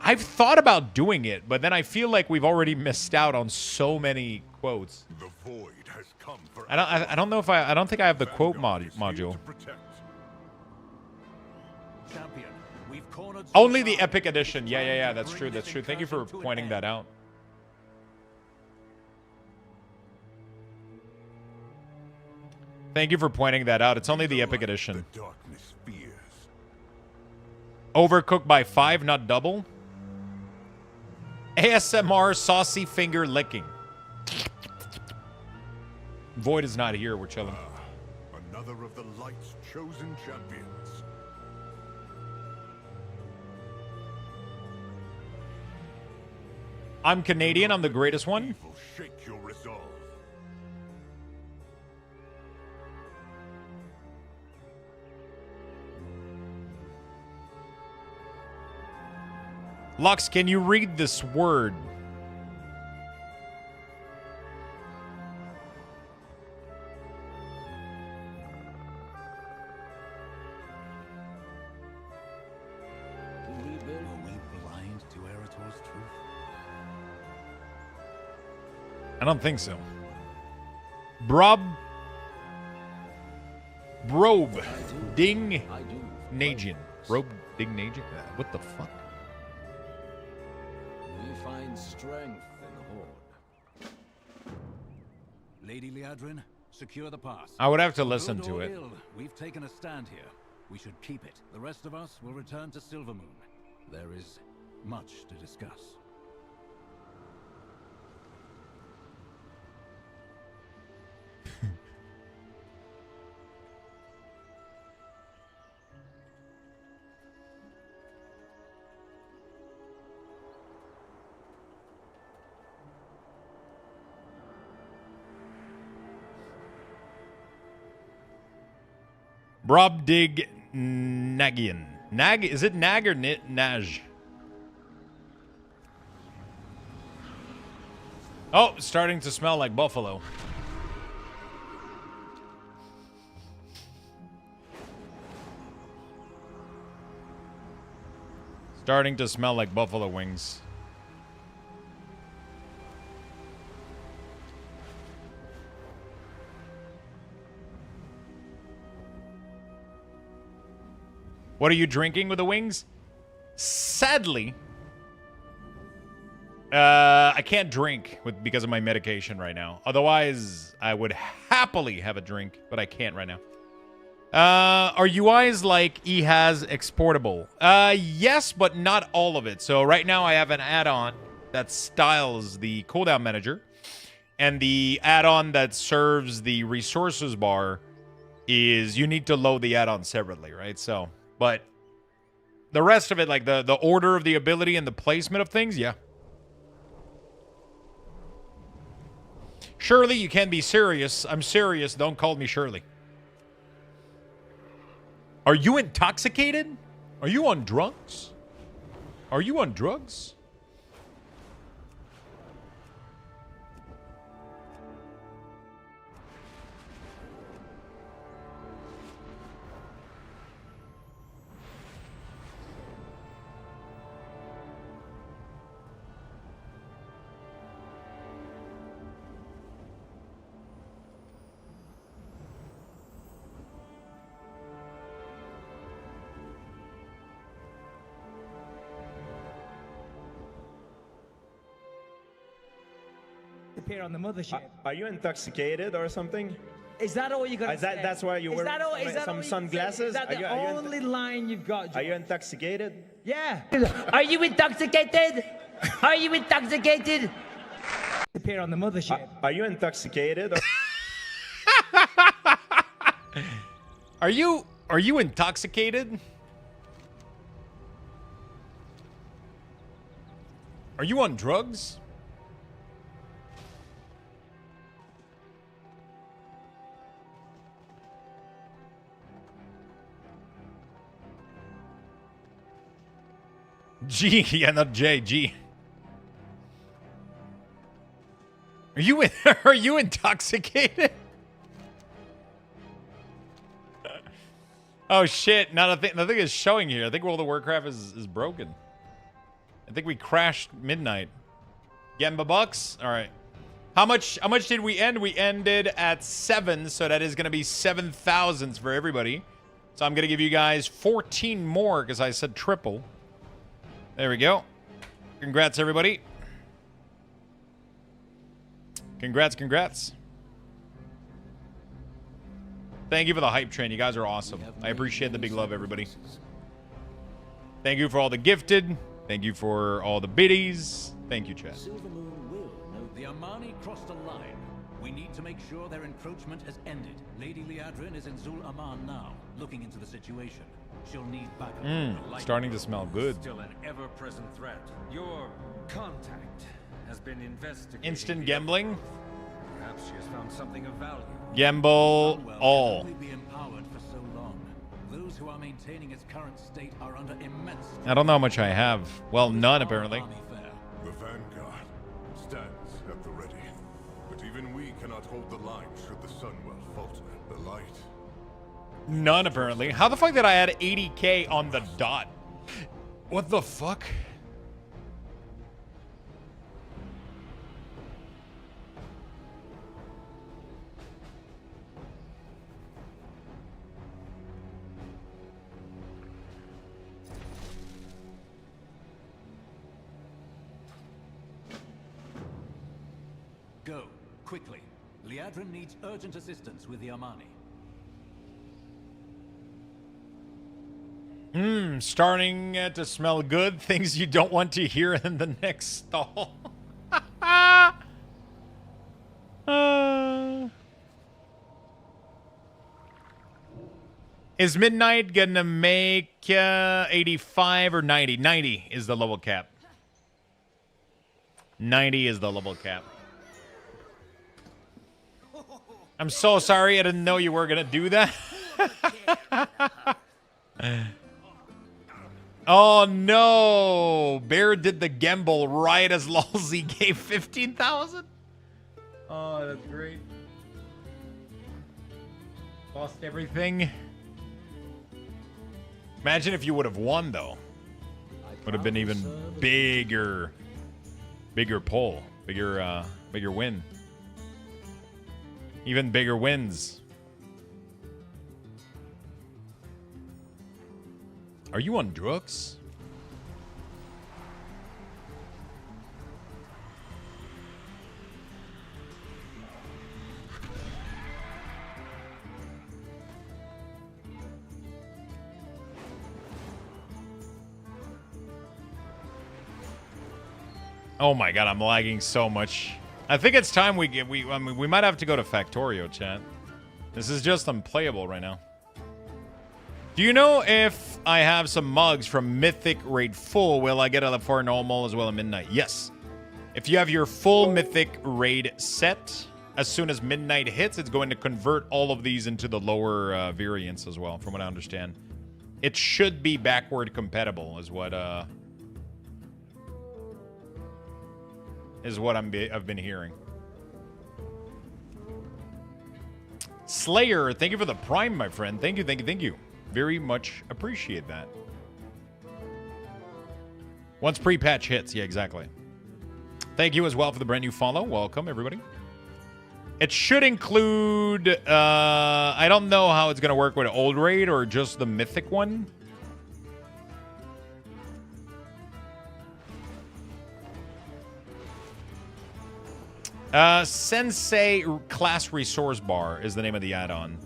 I've thought about doing it, but then I feel like we've already missed out on so many quotes. The void has come for I don't know if I don't think I have the quote module. Champion, we've cornered Only the epic edition. Yeah, that's true. That's true. Thank you for pointing that out. Thank you for pointing that out. It's only the epic edition. Overcooked by 5, not double. ASMR saucy finger licking. Void is not here. We're chilling. Another of the light's chosen champions. I'm Canadian. I'm the greatest one. Evil, shake your resolve. Lux, can you read this word? Were we blind to Erator's truth? I don't think so. Brobe Ding Nagian. Brobe Ding Nagian? What the fuck? We find strength in the Horde. Lady Liadrin, secure the pass. I would have to For listen good to or it. ill, we've taken a stand here. We should keep it. The rest of us will return to Silvermoon. There is much to discuss. Brobdig Nagian. Nag, is it Nag or Naj? Oh, starting to smell like buffalo. Starting to smell like buffalo wings. What are you drinking with the wings? Sadly, I can't drink because of my medication right now. Otherwise, I would happily have a drink, but I can't right now. Are UIs like E has exportable? Yes, but not all of it. So right now I have an add-on that styles the cooldown manager, and the add-on that serves the resources bar is you need to load the add-on separately, right? So, but the rest of it, like the order of the ability and the placement of things, yeah. Shirley, you can be serious. I'm serious. Don't call me Shirley. Are you intoxicated? Are you on drugs? Are you on drugs? Appear on the mothership. Are you intoxicated or something? Is that all you got to say? That's why you wear some sunglasses? Is that the only line you've got, George? Are you intoxicated? Yeah. Are you intoxicated? Are you intoxicated? Appear on the mothership. Are you intoxicated? Are you intoxicated? Are you on drugs? G, yeah, not J, G. Are you intoxicated? Oh shit! Now nothing is showing here. I think World of Warcraft is broken. I think we crashed midnight. Gemba bucks. All right. How much did we end? We ended at 7, so that is going to be 7,000 for everybody. So I'm going to give you guys 14 more because I said triple. There we go. Congrats, everybody. Congrats. Thank you for the hype train. You guys are awesome. I appreciate the big love, everybody. Thank you for all the gifted. Thank you for all the biddies. Thank you, chat. The Armani crossed a line. We need to make sure their encroachment has ended. Lady Liadrin is in Zul Aman now, looking into the situation. She'll need backup. Starting to smell good. Still an ever-present threat. Your contact has been investigated. Instant gambling. Perhaps she has found something of value. Gamble all. Only be empowered for so long. Those who are maintaining its current state are under immense. I don't know how much I have. Well, none apparently. The Vanguard stands at the ready. But even we cannot hold the line should the Sunwell falter. The light. None apparently. How the fuck did I add 80k on the dot? What the fuck? Go, quickly. Liadrin needs urgent assistance with the Armani. Starting to smell good. Things you don't want to hear in the next stall. Is Midnight gonna make 85 or 90? 90 is the level cap. 90 is the level cap. I'm so sorry. I didn't know you were gonna do that. Oh no! Bear did the gamble right as Lolzy gave 15,000. Oh, that's great. Lost everything. Imagine if you would have won though. Would have been even bigger pull, bigger win. Even bigger wins. Are you on drugs? Oh my god, I'm lagging so much. I think it's time we might have to go to Factorio, chat. This is just unplayable right now. Do you know if I have some mugs from Mythic Raid Full, will I get a for normal as well at midnight? Yes. If you have your full Mythic Raid set, as soon as midnight hits, it's going to convert all of these into the lower variants as well, from what I understand. It should be backward compatible, is what I've been hearing. Slayer, thank you for the Prime, my friend. Thank you, thank you, thank you. Very much appreciate that. Once pre-patch hits, yeah, exactly. Thank you as well for the brand new follow. Welcome, everybody. It should include, I don't know how it's going to work with Old Raid or just the Mythic one. Sensei Class Resource Bar is the name of the add-on.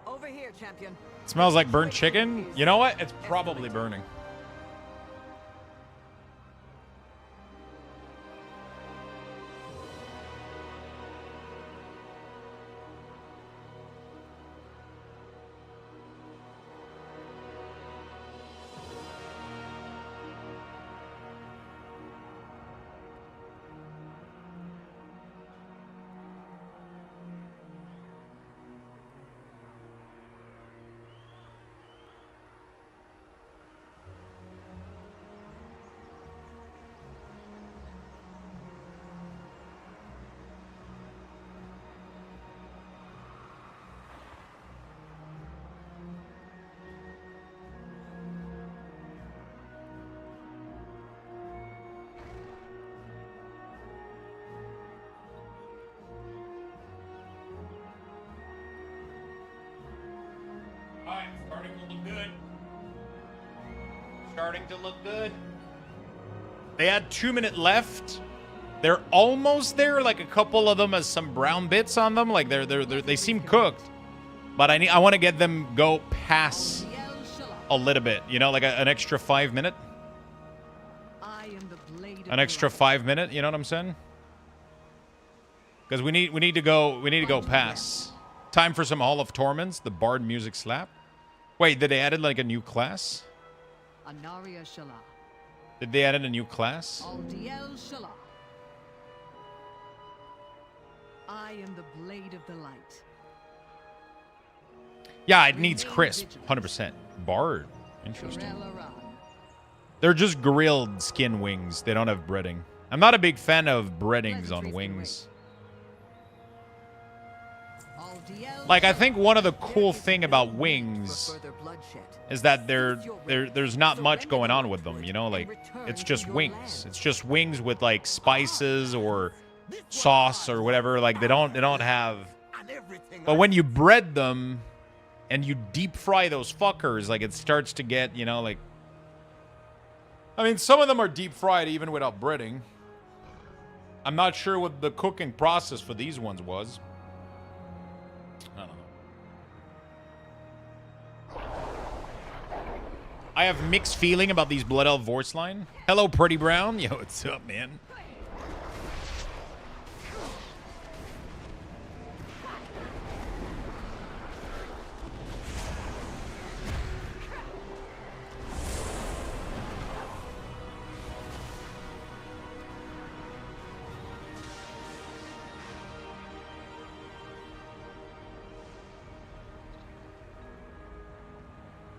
Over here, champion. It smells like burnt chicken. You know what? It's probably burning. Starting to look good. Starting to look good. They had 2 minutes left. They're almost there. Like a couple of them has some brown bits on them. Like they seem cooked. But I want to get them go past a little bit. You know, like an extra 5 minute. An extra 5 minute. You know what I'm saying? Because we need to go past. Time for some Hall of Torments. The Bard music slap. Wait, did they add like a new class? Did they add in a new class? I am the blade of the light. Yeah, it needs crisp, 100%. Bard, interesting. They're just grilled skin wings. They don't have breading. I'm not a big fan of breadings on wings. Like, I think one of the cool thing about wings is that there's not much going on with them, you know? Like, it's just wings. It's just wings with, like, spices or sauce or whatever. Like, they don't have... But when you bread them and you deep fry those fuckers, like, it starts to get, you know, like... I mean, some of them are deep fried even without breading. I'm not sure what the cooking process for these ones was. I don't know. I have mixed feeling about these Blood Elf voice line. Hello, Pretty Brown. Yo, what's up, man?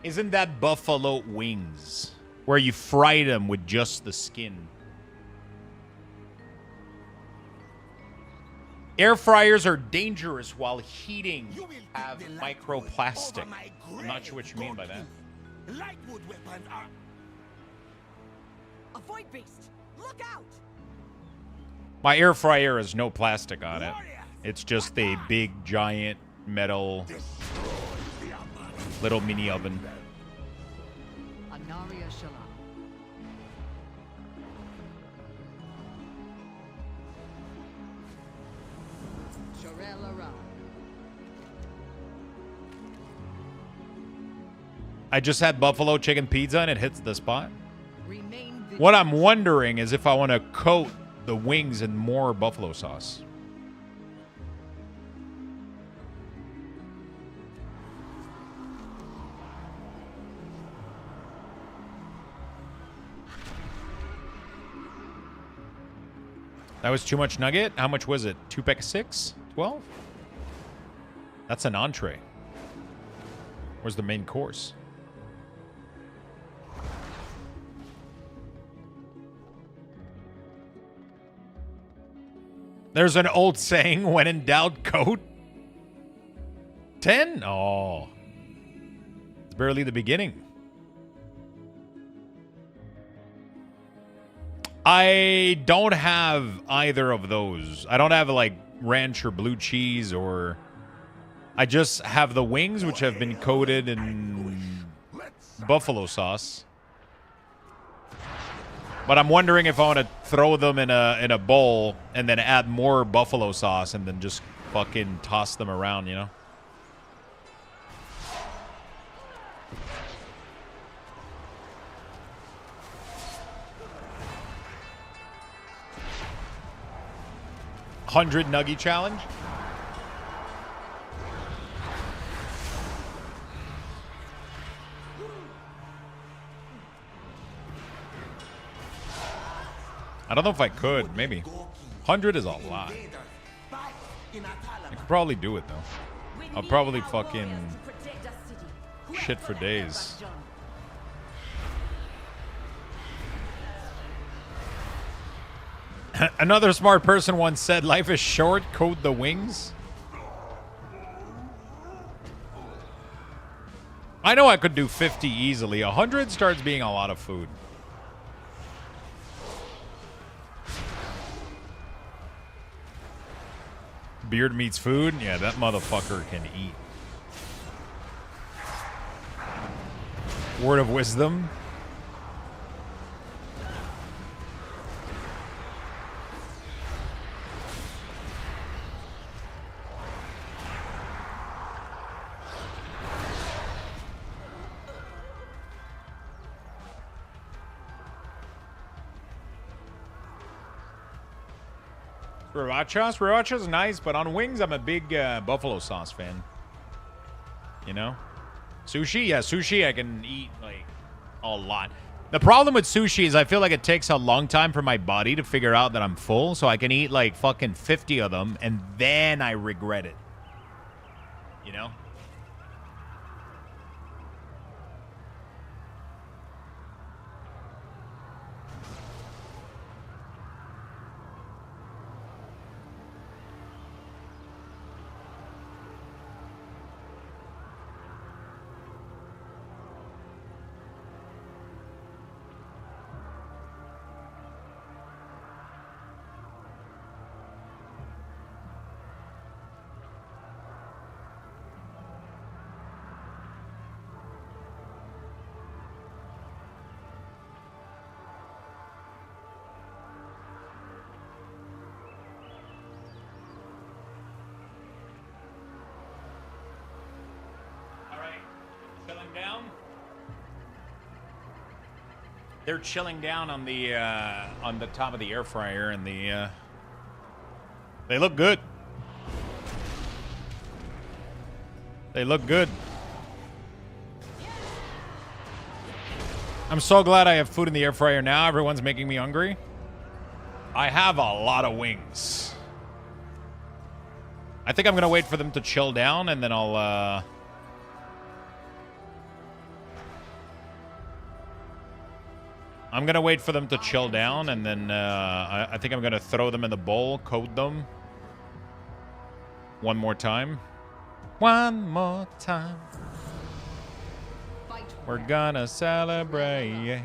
Isn't that buffalo wings? Where you fry them with just the skin. Air fryers are dangerous while heating. Have microplastic. I'm not sure what you mean by that. Lightwood weapons are. Avoid beast! Look out! My air fryer has no plastic on it. It's just a big, giant metal little mini oven. Anaria Shala. I just had buffalo chicken pizza and it hits the spot. What I'm wondering is if I want to coat the wings in more buffalo sauce. That was too much nugget? How much was it? 2 pack of 6? 12? That's an entree. Where's the main course? There's an old saying, when in doubt, coat. 10? Oh. It's barely the beginning. I don't have either of those. I don't have like ranch or blue cheese or... I just have the wings, which have been coated in buffalo sauce. But I'm wondering if I want to throw them in a bowl and then add more buffalo sauce and then just fucking toss them around, you know? $100 nugget challenge? I don't know if I could. Maybe. 100 is a lot. I could probably do it, though. I'll probably fucking shit for days. Another smart person once said, life is short, coat the wings. I know I could do 50 easily. 100 starts being a lot of food. Beard meets food? Yeah, that motherfucker can eat. Word of wisdom. Sriracha's nice, but on wings, I'm a big buffalo sauce fan. You know? Sushi? Yeah, sushi I can eat, like, a lot. The problem with sushi is I feel like it takes a long time for my body to figure out that I'm full, so I can eat, like, fucking 50 of them, and then I regret it. You know? They're chilling down on the top of the air fryer, and they look good. They look good. I'm so glad I have food in the air fryer now. Everyone's making me hungry. I have a lot of wings. I think I'm gonna wait for them to chill down, and then I'll I'm going to wait for them to chill down, and then I think I'm going to throw them in the bowl, coat them, One more time. One more time. We're gonna celebrate.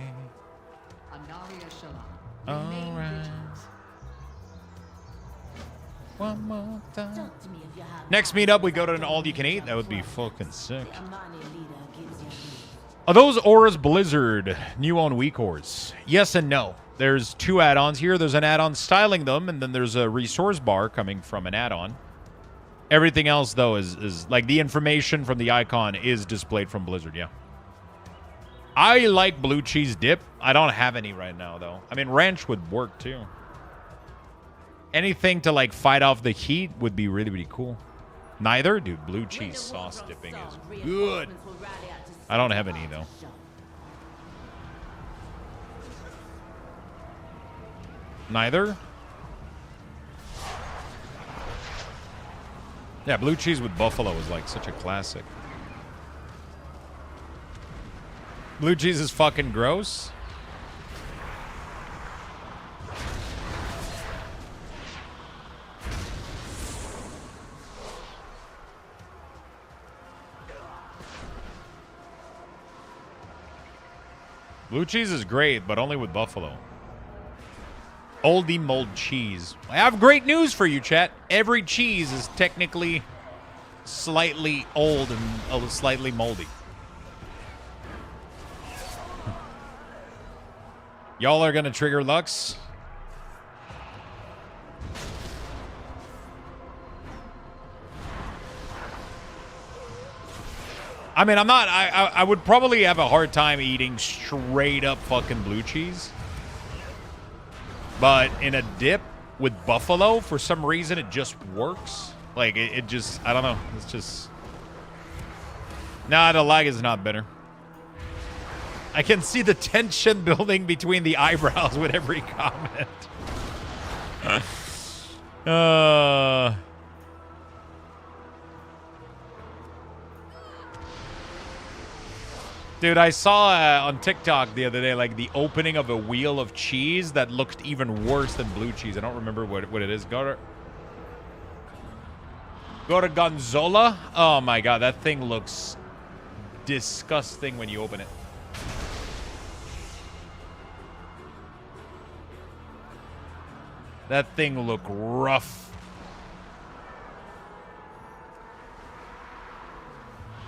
Alright. One more time. Next meetup, we go to an all-you-can-eat. That would be fucking sick. Are those auras Blizzard new on weak ores? Yes and no. There's two add-ons here. There's an add-on styling them, and then there's a resource bar coming from an add-on. Everything else, though, is like the information from the icon is displayed from Blizzard, yeah. I like blue cheese dip. I don't have any right now, though. I mean, ranch would work, too. Anything to, like, fight off the heat would be really, really cool. Neither? Dude, blue cheese sauce dipping is good. I don't have any, though. Neither? Yeah, blue cheese with buffalo is, like, such a classic. Blue cheese is fucking gross. Blue cheese is great, but only with buffalo. Oldie mold cheese. I have great news for you, chat. Every cheese is technically slightly old and slightly moldy. Y'all are gonna trigger Lux. I mean, I'm not. I would probably have a hard time eating straight up fucking blue cheese. But in a dip with buffalo, for some reason, it just works. Like, it just, I don't know. It's just. Nah, the lag is not better. I can see the tension building between the eyebrows with every comment. Dude, I saw on TikTok the other day, like, the opening of a wheel of cheese that looked even worse than blue cheese. I don't remember what it is. Gorgonzola? Oh, my God. That thing looks disgusting when you open it. That thing looked rough.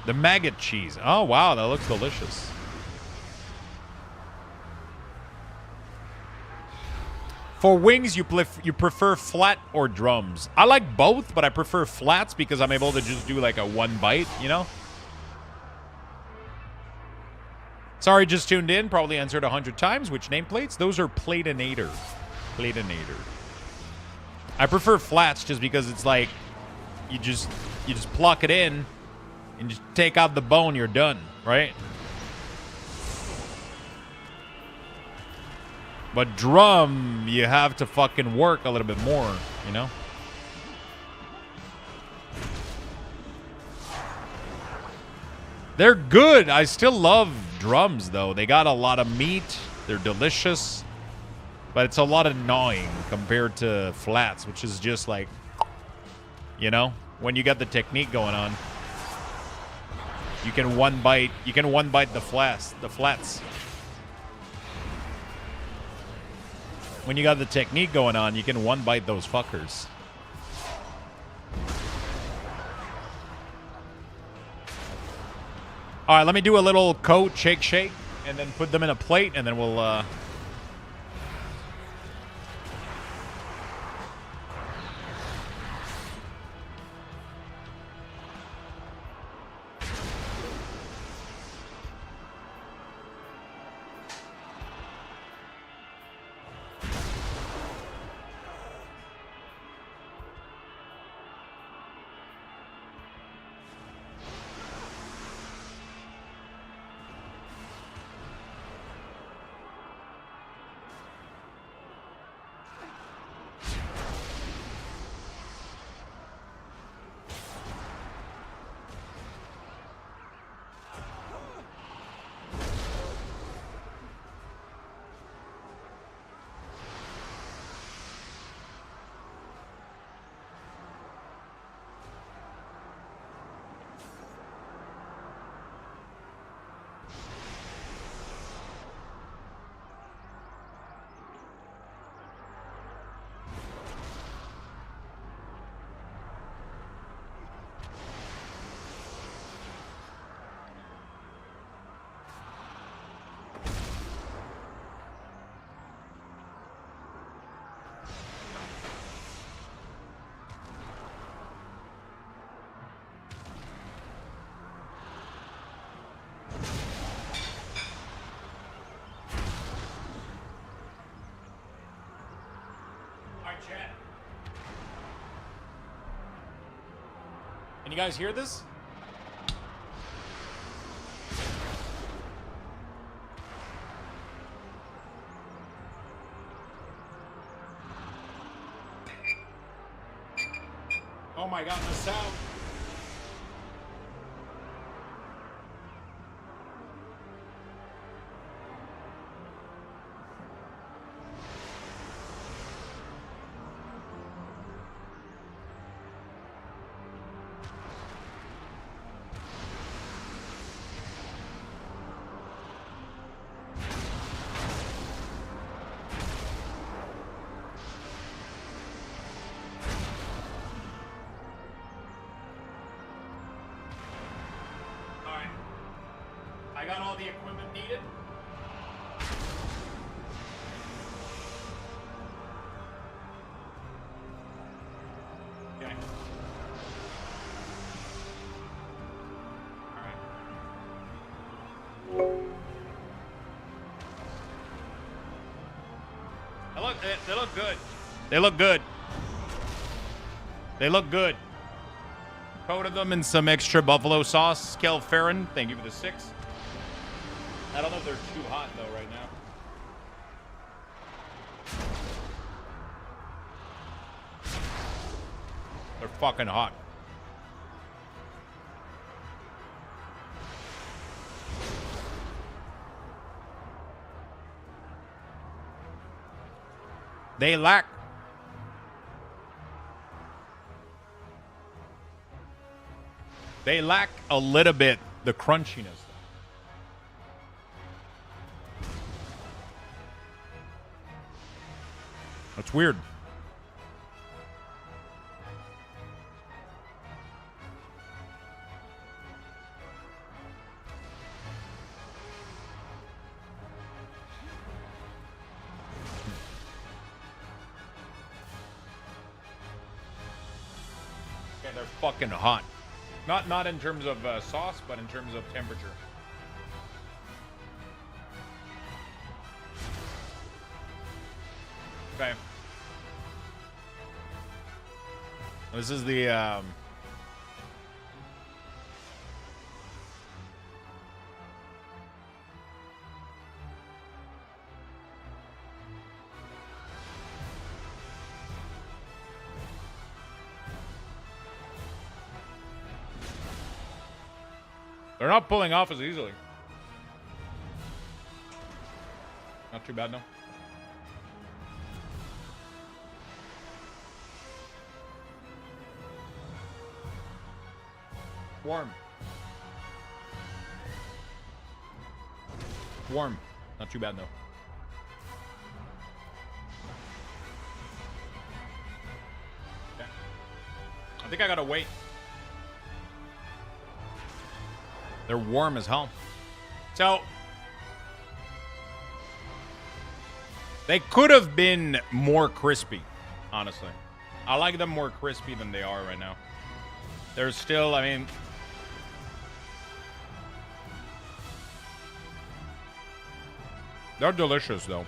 The maggot cheese. Oh, wow. That looks delicious. For wings, you prefer flat or drums? I like both, but I prefer flats because I'm able to just do like a one bite, you know? Sorry, just tuned in. Probably answered 100 times. Which nameplates? Those are Platinator. Platinator. I prefer flats just because it's like you just pluck it in and just take out the bone, you're done, right? But drum, you have to fucking work a little bit more, you know? They're good. I still love drums, though. They got a lot of meat. They're delicious. But it's a lot of gnawing compared to flats, which is just like, you know, when you got the technique going on, you can one bite the flats. When you got the technique going on, you can one bite those fuckers. All right, let me do a little coat shake, and then put them in a plate, and then we'll you guys hear this? Oh my god, the sound. I got all the equipment needed. Okay. All right. They look good. They look good. They look good. Coated them in some extra buffalo sauce. Kel Farron, thank you for the 6. I don't know if they're too hot though right now. They're fucking hot. They lack a little bit the crunchiness. That's weird. Okay, they're fucking hot. Not in terms of sauce, but in terms of temperature. Okay. This is the they're not pulling off as easily. Not too bad, no. Warm. Warm. Not too bad, though. Okay. I think I gotta wait. They're warm as hell. So, they could have been more crispy, honestly. I like them more crispy than they are right now. They're still, I mean... They're delicious, though.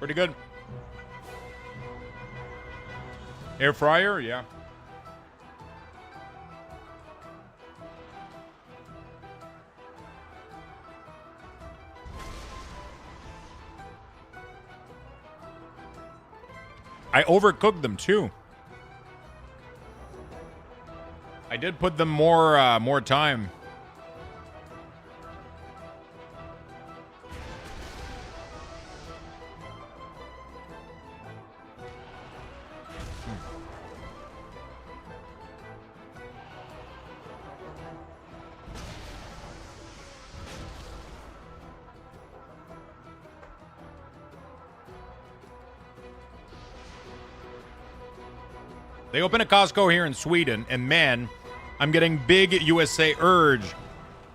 Pretty good. Air fryer, yeah. I overcooked them too. I did put them more time. They open a Costco here in Sweden, and man, I'm getting big USA urge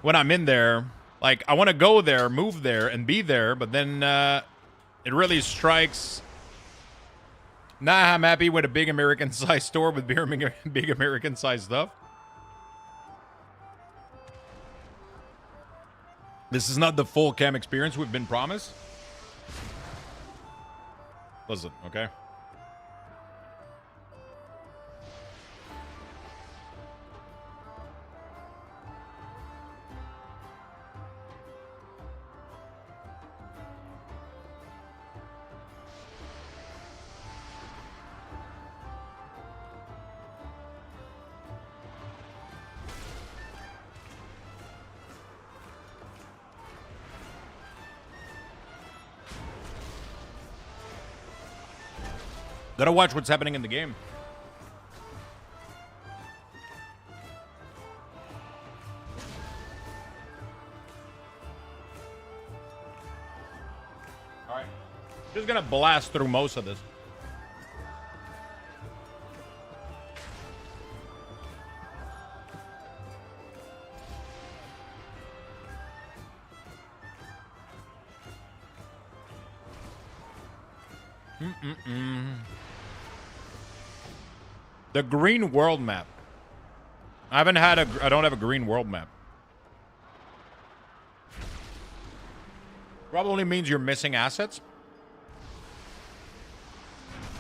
when I'm in there. Like, I want to go there, move there, and be there, but then it really strikes. Nah, I'm happy with a big American-sized store with big American-sized stuff. This is not the full cam experience we've been promised. Listen, okay? Gotta watch what's happening in the game. Alright. Just gonna blast through most of this. The green world map. I don't have a green world map. Probably means you're missing assets.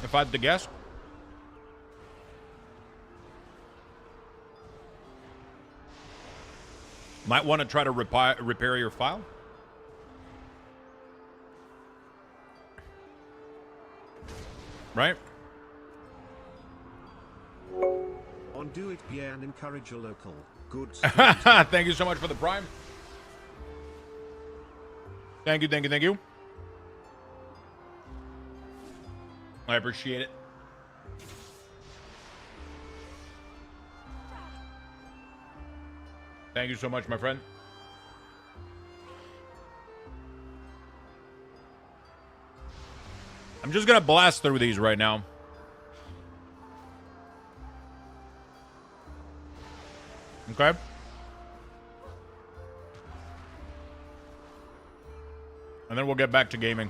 If I had to guess. Might want to try to repair your file. Right? Do it, Pierre, and encourage a local. Good. Thank you so much for the prime. Thank you, thank you, thank you. I appreciate it. Thank you so much, my friend. I'm just gonna blast through these right now. Okay. And then we'll get back to gaming.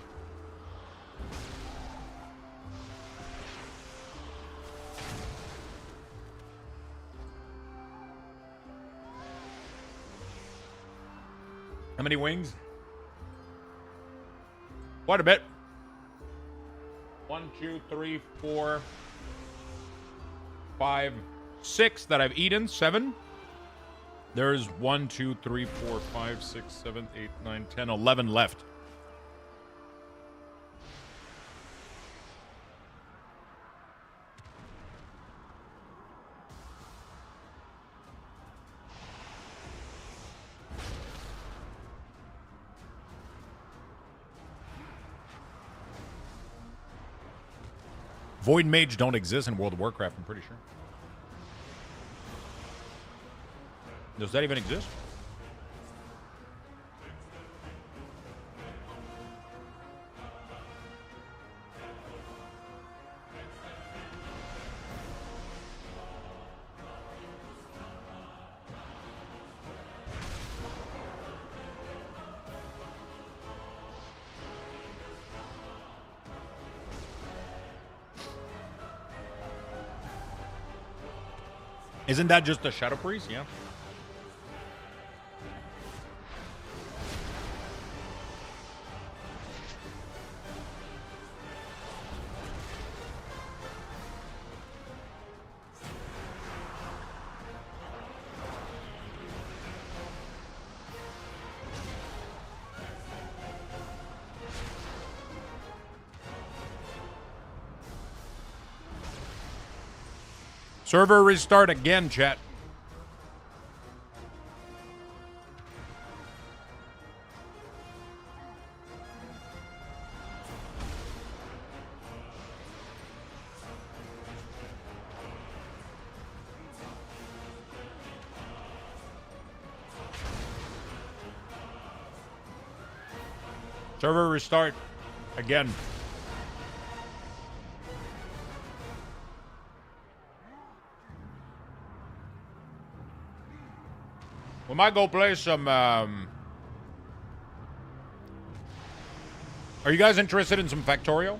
How many wings? Quite a bit. 1, 2, 3, 4, 5, 6 that I've eaten. 7. There's 1, 2, 3, 4, 5, 6, 7, 8, 9, 10, 11 left. Void Mage don't exist in World of Warcraft, I'm pretty sure. Does that even exist? Isn't that just a Shadow Priest? Yeah. Server restart again, chat. Server restart again. We might go play some, Are you guys interested in some Factorial?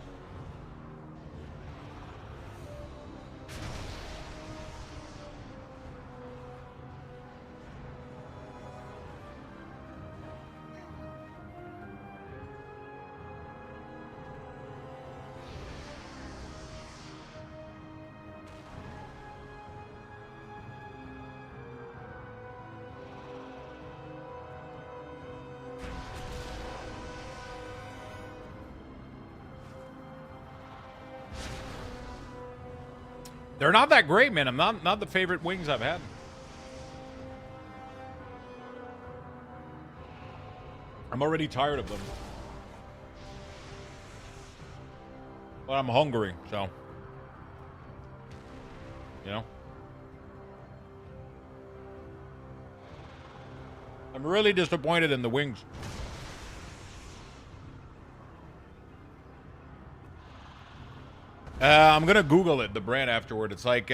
They're not that great, man. I'm not the favorite wings I've had. I'm already tired of them. But I'm hungry, so. You know? I'm really disappointed in the wings. I'm gonna Google it, the brand, afterward. It's like,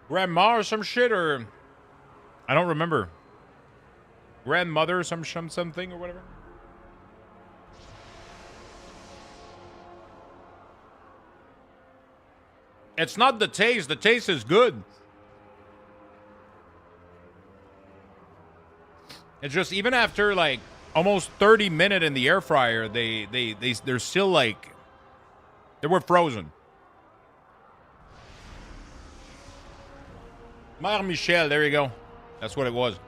Grandma or some shit, or I don't remember. Grandmother or something or whatever. It's not the taste. The taste is good. It's just even after like almost 30 minutes in the air fryer, they're still like they were frozen. Mère Michel, there you go. That's what it was.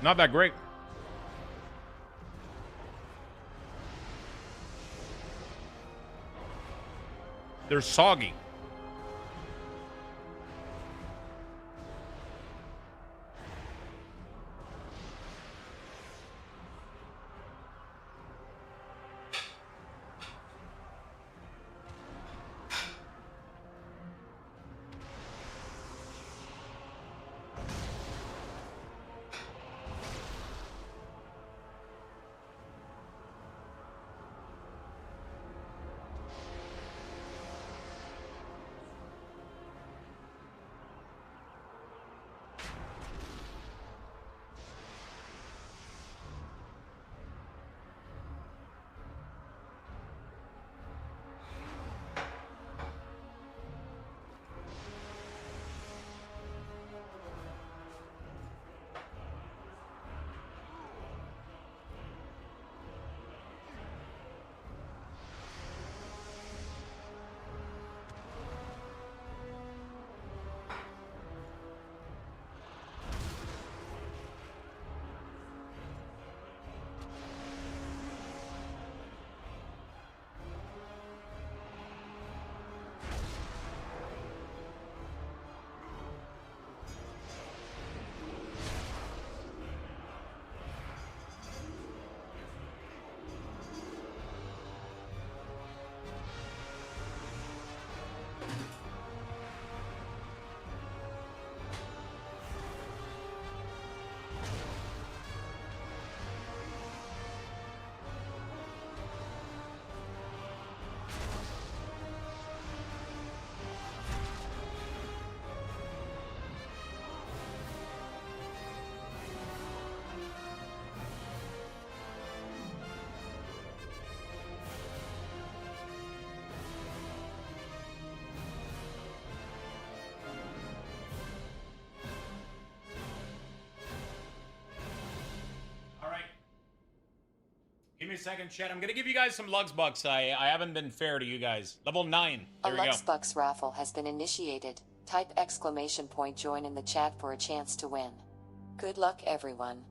Not that great. They're soggy. Give me a second, chat. I'm going to give you guys some Luxbucks. I haven't been fair to you guys. Level 9. There we go. A Luxbucks raffle has been initiated. Type ! join in the chat for a chance to win. Good luck, everyone.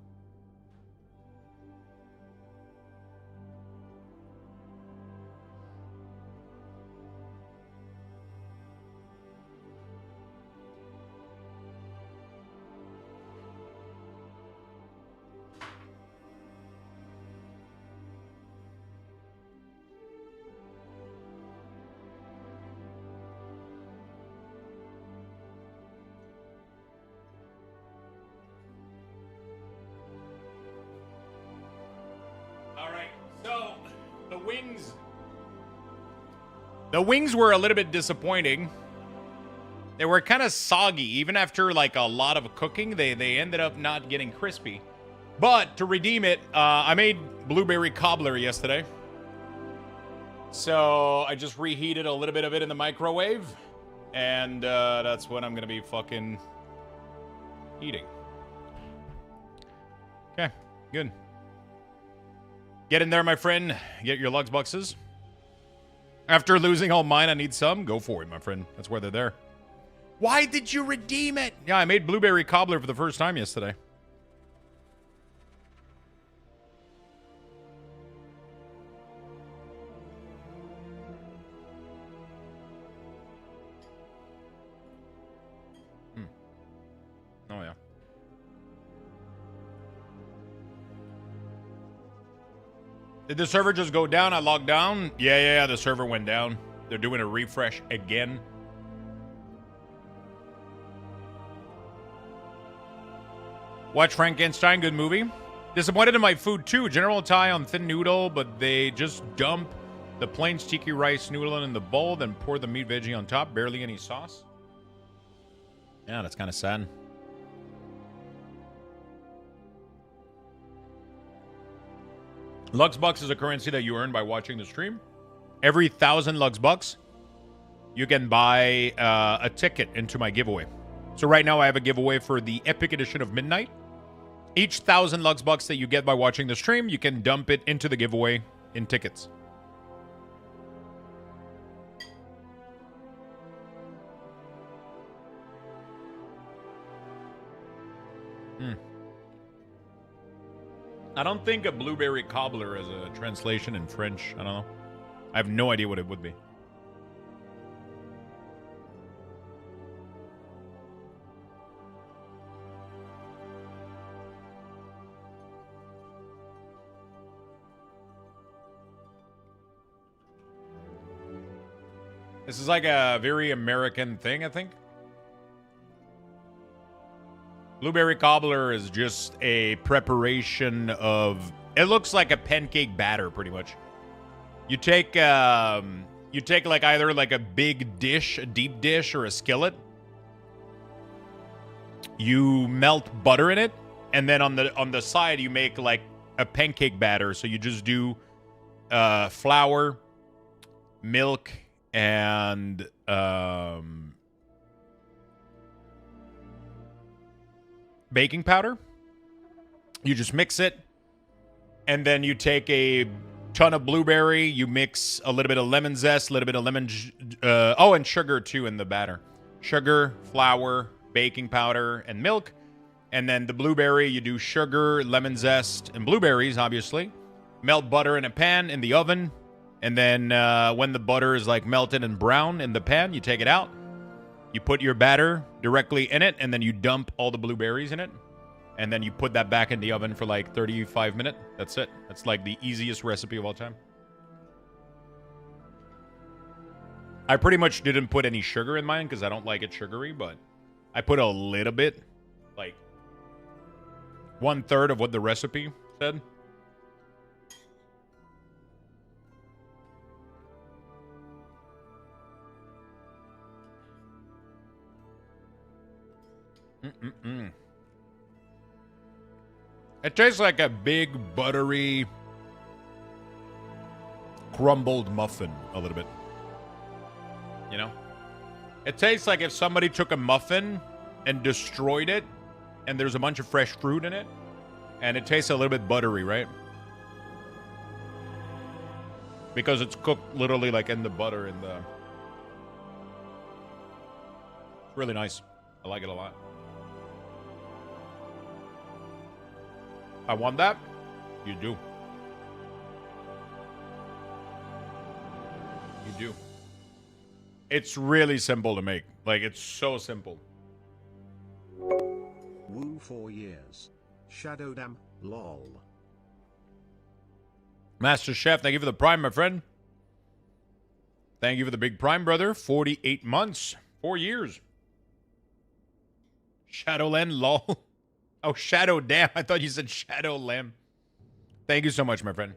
The wings were a little bit disappointing. They were kind of soggy. Even after like a lot of cooking, they ended up not getting crispy. But to redeem it, I made blueberry cobbler yesterday. So I just reheated a little bit of it in the microwave. And that's what I'm going to be fucking eating. Okay, good. Get in there, my friend. Get your Luxbucks. After losing all mine, I need some. Go for it, my friend. That's why they're there. Why did you redeem it? Yeah, I made blueberry cobbler for the first time yesterday. Did the server just go down? I logged down? Yeah, the server went down. They're doing a refresh again. Watch Frankenstein, good movie. Disappointed in my food too. General Thai on thin noodle, but they just dump the plain sticky rice noodle in the bowl, then pour the meat veggie on top. Barely any sauce. Yeah, that's kind of sad. Lux Bucks is a currency that you earn by watching the stream. Every 1,000 Lux Bucks, you can buy a ticket into my giveaway. So right now I have a giveaway for the Epic Edition of Midnight. Each 1,000 Lux Bucks that you get by watching the stream, you can dump it into the giveaway in tickets. I don't think a blueberry cobbler is a translation in French. I don't know. I have no idea what it would be. This is like a very American thing, I think. Blueberry cobbler is just a preparation of... It looks like a pancake batter, pretty much. You take like either like a big dish, a deep dish, or a skillet. You melt butter in it, and then on the side you make like a pancake batter. So you just do flour, milk, and baking powder. You just mix it, and then you take a ton of blueberry. You mix a little bit of lemon zest, a little bit of lemon, and sugar too in the batter. Sugar, flour, baking powder, and milk. And then the blueberry, you do sugar, lemon zest, and blueberries, obviously. Melt butter in a pan in the oven. And then when the butter is like melted and brown in the pan, you take it out. You put your batter directly in it, and then you dump all the blueberries in it. And then you put that back in the oven for like 35 minutes. That's it. That's like the easiest recipe of all time. I pretty much didn't put any sugar in mine because I don't like it sugary, but I put a little bit, like 1/3 of what the recipe said. It tastes like a big, buttery, crumbled muffin a little bit. You know? It tastes like if somebody took a muffin and destroyed it, and there's a bunch of fresh fruit in it, and it tastes a little bit buttery, right? Because it's cooked literally like in the butter in the... It's really nice. I like it a lot. I want that? You do. You do. It's really simple to make. Like, it's so simple. Woo 4 years. Shadow Dam, lol. Master Chef, thank you for the prime, my friend. Thank you for the big prime, brother. 48 months. 4 years. Shadowland, lol. Oh, Shadow Dam. I thought you said Shadow Lamb. Thank you so much, my friend.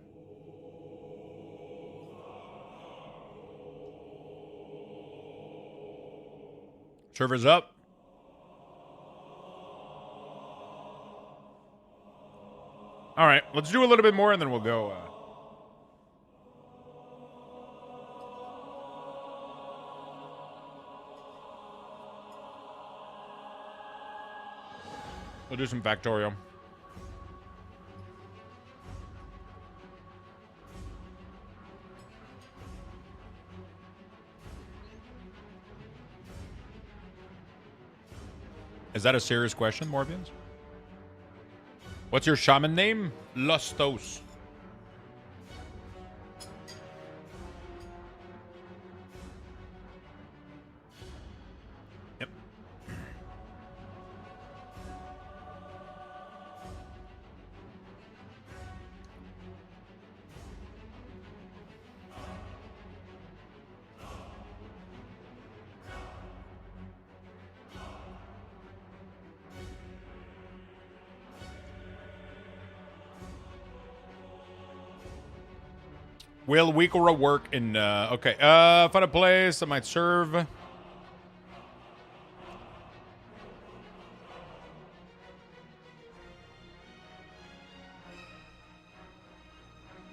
Server's up. All right, let's do a little bit more and then we'll go. We'll do some Factorio. Is that a serious question, Morbians? What's your shaman name? Luxthos. Yep. Will Weekora work in, okay. Find a place that might serve.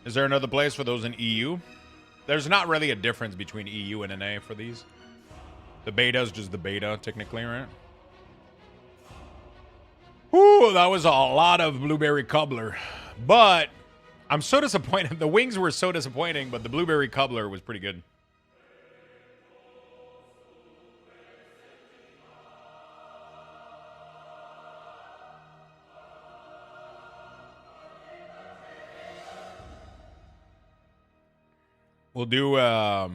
Is there another place for those in EU? There's not really a difference between EU and NA for these. The beta is just the beta, technically, right? Ooh, that was a lot of blueberry cobbler. But I'm so disappointed. The wings were so disappointing, but the blueberry cobbler was pretty good. We'll do, yeah,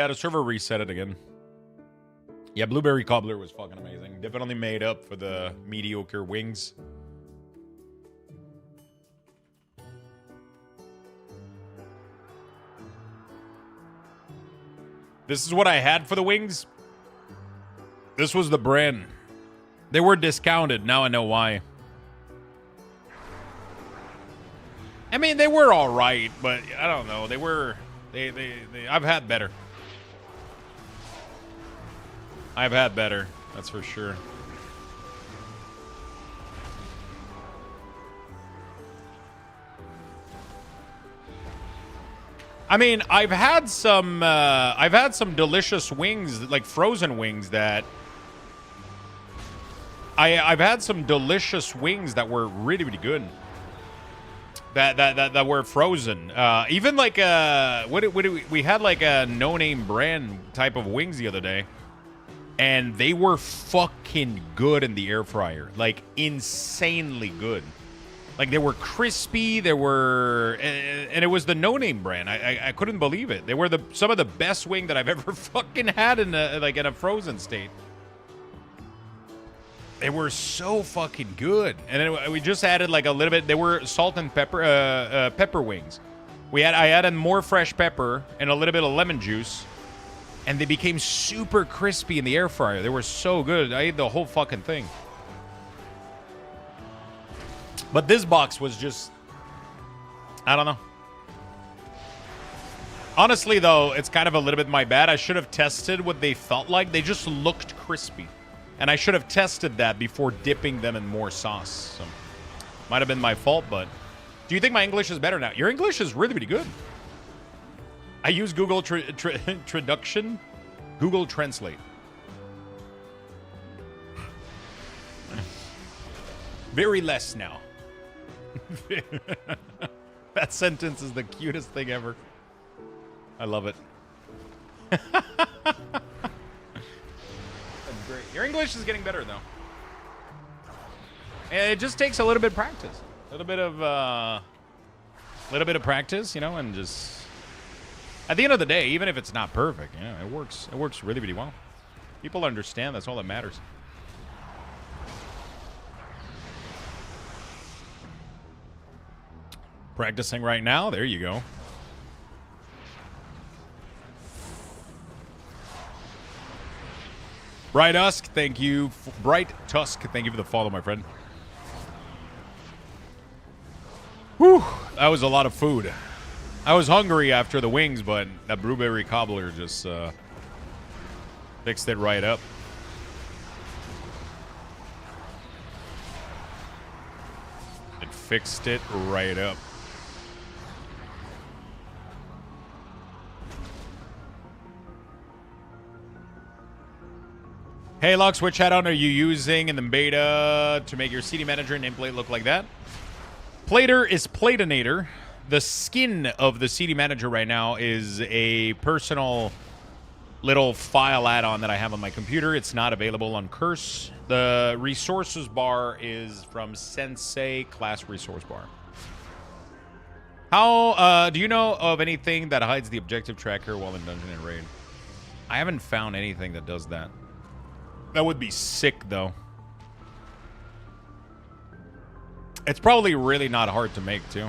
the server reset it again. Yeah, blueberry cobbler was fucking amazing. Definitely made up for the mediocre wings. This is what I had for the wings. This was the brand. They were discounted. Now I know why. I mean, they were all right, but I don't know. They were... I've had better. I've had better. That's for sure. I mean, I've had some delicious wings, like frozen wings that I've had some delicious wings that were really, really good. That were frozen. Even like we had like a no-name brand type of wings the other day, and they were fucking good in the air fryer, like insanely good. Like, they were crispy, they were... And it was the no-name brand. I couldn't believe it. They were some of the best wing that I've ever fucking had in a frozen state. They were so fucking good. And then we just added, like, a little bit... They were salt and pepper pepper wings. I added more fresh pepper and a little bit of lemon juice. And they became super crispy in the air fryer. They were so good. I ate the whole fucking thing. But this box was just... I don't know. Honestly, though, it's kind of a little bit my bad. I should have tested what they felt like. They just looked crispy. And I should have tested that before dipping them in more sauce. So, might have been my fault, but... Do you think my English is better now? Your English is really, really good. I use Google Traduction. Google Translate. Very less now. That sentence is the cutest thing ever. I love it. That's great. Your English is getting better, though. And it just takes a little bit of practice. A little bit of practice, you know, and just... At the end of the day, even if it's not perfect, you know, it works. It works really, really well. People understand. That's all that matters. Practicing right now. There you go. Bright Tusk, thank you. Bright Tusk, thank you for the follow, my friend. Whew, that was a lot of food. I was hungry after the wings, but that blueberry cobbler just fixed it right up. It fixed it right up. Hey, Lux, which add-on are you using in the beta to make your CD manager nameplate look like that? Plater is Platinator. The skin of the CD manager right now is a personal little file add-on that I have on my computer. It's not available on Curse. The resources bar is from Sensei Class Resource Bar. How, do you know of anything that hides the objective tracker while in Dungeon and Raid? I haven't found anything that does that. That would be sick, though. It's probably really not hard to make, too.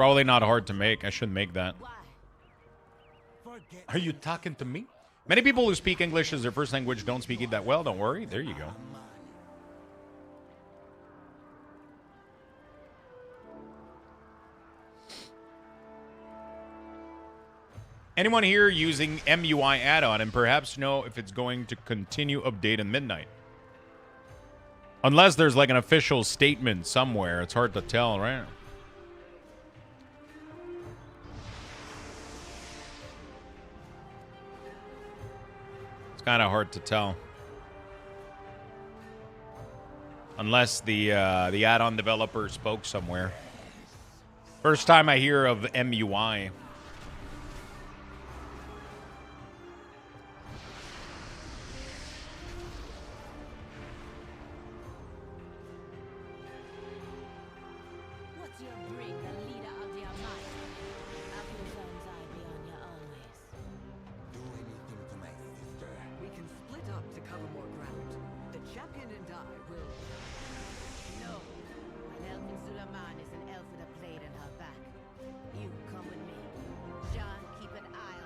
Probably not hard to make. I shouldn't make that. Are you talking to me? Many people who speak English as their first language don't speak it that well. Don't worry. There you go. Anyone here using MUI add-on and perhaps know if it's going to continue update in midnight? Unless there's like an official statement somewhere. It's hard to tell, right? It's kind of hard to tell. Unless the add-on developer spoke somewhere. First time I hear of MUI.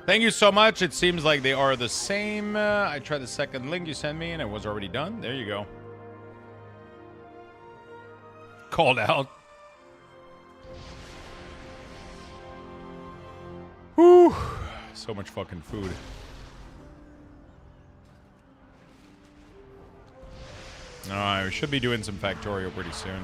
Thank you so much. It seems like they are the same. I tried the second link you sent me and it was already done. There you go. Called out. Whew. So much fucking food. Alright, we should be doing some Factorio pretty soon.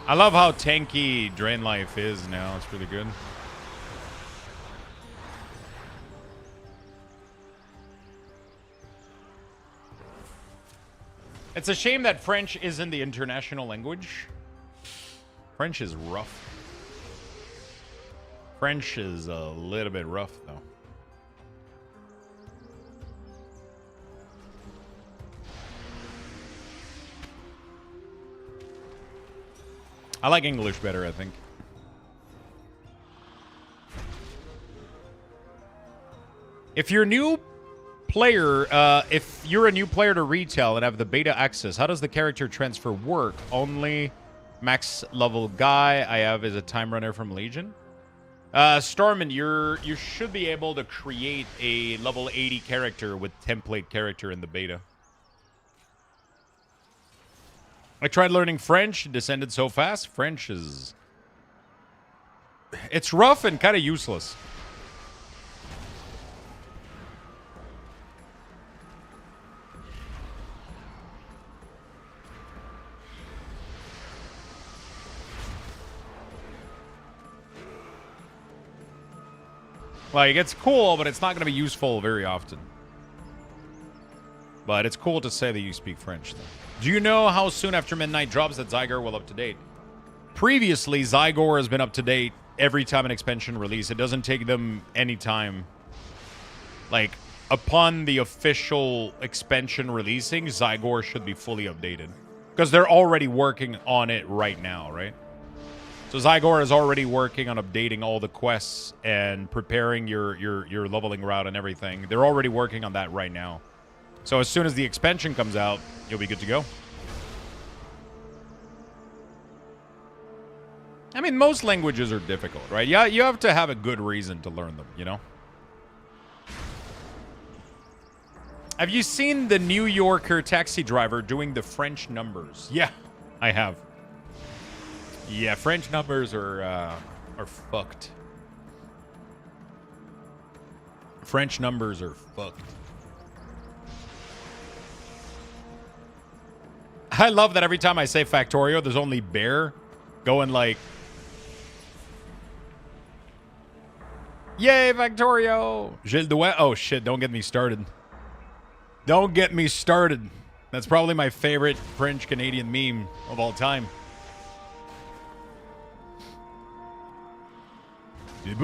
I love how tanky Drain Life is now. It's really good. It's a shame that French isn't the international language. French is rough. French is a little bit rough, though. I like English better, I think. If you're a new player, if you're a new player to retail and have the beta access, how does the character transfer work? Only max level guy I have is a time runner from Legion. Stormin, you should be able to create a level 80 character with template character in the beta. I tried learning French, descended so fast. French is... it's rough and kind of useless. Like, it's cool, but it's not going to be useful very often. But it's cool to say that you speak French, though. Do you know how soon after midnight drops that Zygor will up to date? Previously, Zygor has been up to date every time an expansion release. It doesn't take them any time. Like, upon the official expansion releasing, Zygor should be fully updated. Because they're already working on it right now, right? So Zygor is already working on updating all the quests and preparing your leveling route and everything. They're already working on that right now. So as soon as the expansion comes out, you'll be good to go. I mean, most languages are difficult, right? Yeah, you have to have a good reason to learn them, you know? Have you seen the New Yorker taxi driver doing the French numbers? Yeah, I have. Yeah, French numbers are fucked. French numbers are fucked. I love that every time I say Factorio, there's only Bear going like, yay, Factorio! Gilles Douet. Oh shit, don't get me started. Don't get me started. That's probably my favorite French-Canadian meme of all time. Il n'y a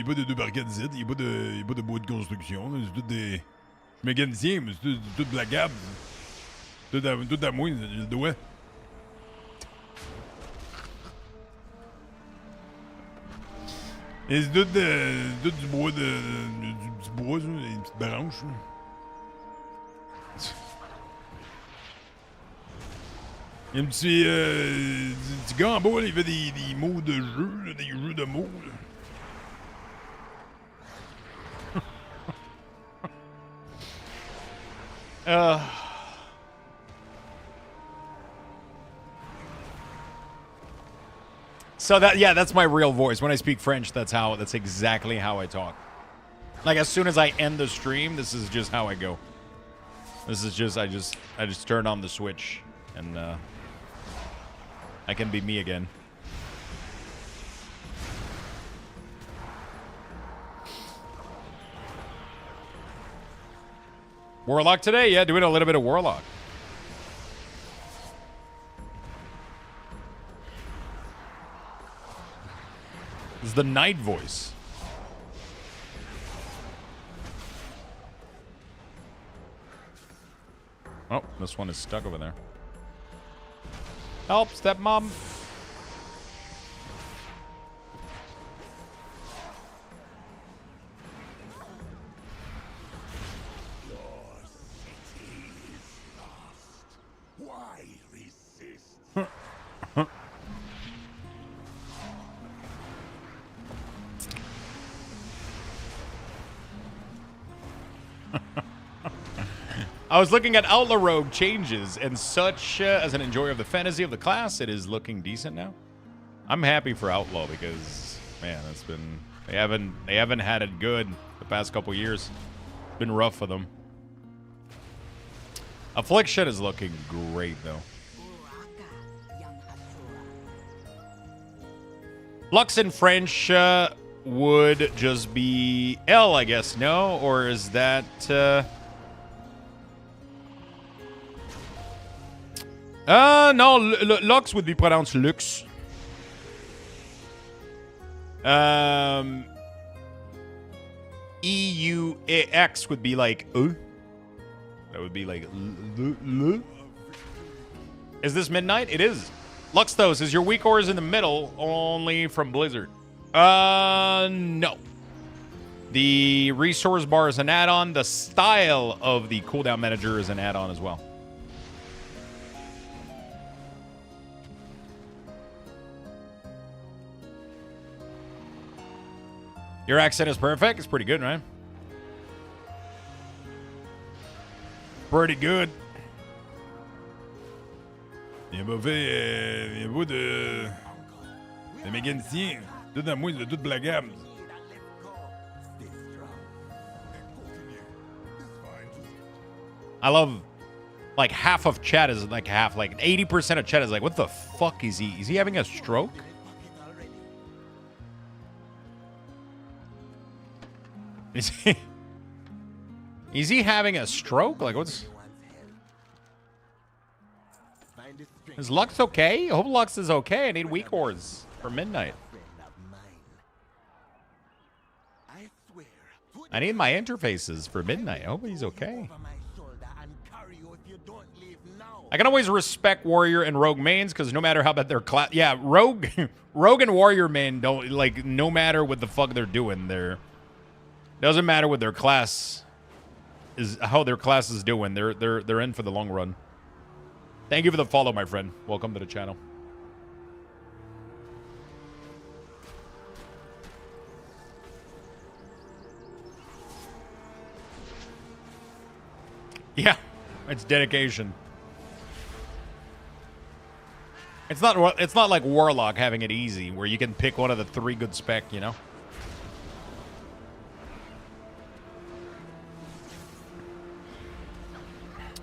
pas de barcanettes, il n'y a pas de bois de construction, c'est tout des mécaniciens, mais c'est tout blaguable. Tout à moi, je le dois. C'est tout du bois du bois, ça, des petites branches. Là. Il y a un petit gars en bas, là, il fait des mots de jeu, là, des jeux de mots. Là. So that's my real voice. When I speak French, that's exactly how I talk. Like as soon as I end the stream, this is just how I go. This is just I just turn on the switch and I can be me again. Warlock today? Yeah, doing a little bit of Warlock. This is the night voice. Oh, this one is stuck over there. Help, stepmom. Why resist? I was looking at Outlaw Rogue changes and such. As an enjoyer of the fantasy of the class, it is looking decent now. I'm happy for Outlaw because, man, it's been they haven't had it good the past couple years. It's been rough for them. Affliction is looking great though. Lux in French would just be L, I guess. No, or is that? No, Lux would be pronounced Lux. EUX would be like That would be like Is this midnight? It is. Luxthos, is your weak ores in the middle only from Blizzard? No. The resource bar is an add-on. The style of the cooldown manager is an add-on as well. Your accent is perfect. It's pretty good, right? Pretty good. Il m'a fait un bout de mécanicien. Tout à moi, de toute la gamme. I love, like, half of chat is like 80% of chat is like, what the fuck is he? Is he having a stroke? Is he having a stroke? Like, what's... Is Lux okay? I hope Lux is okay. I need weak ores for midnight. I need my interfaces for midnight. I hope he's okay. I can always respect Warrior and Rogue mains because no matter how bad their class... Yeah, Rogue and Warrior main don't... Like, no matter what the fuck they're doing, they're... Doesn't matter what their class is, how their class is doing. They're in for the long run. Thank you for the follow, my friend. Welcome to the channel. Yeah, it's dedication. It's not like Warlock having it easy, where you can pick one of the 3 good spec, you know.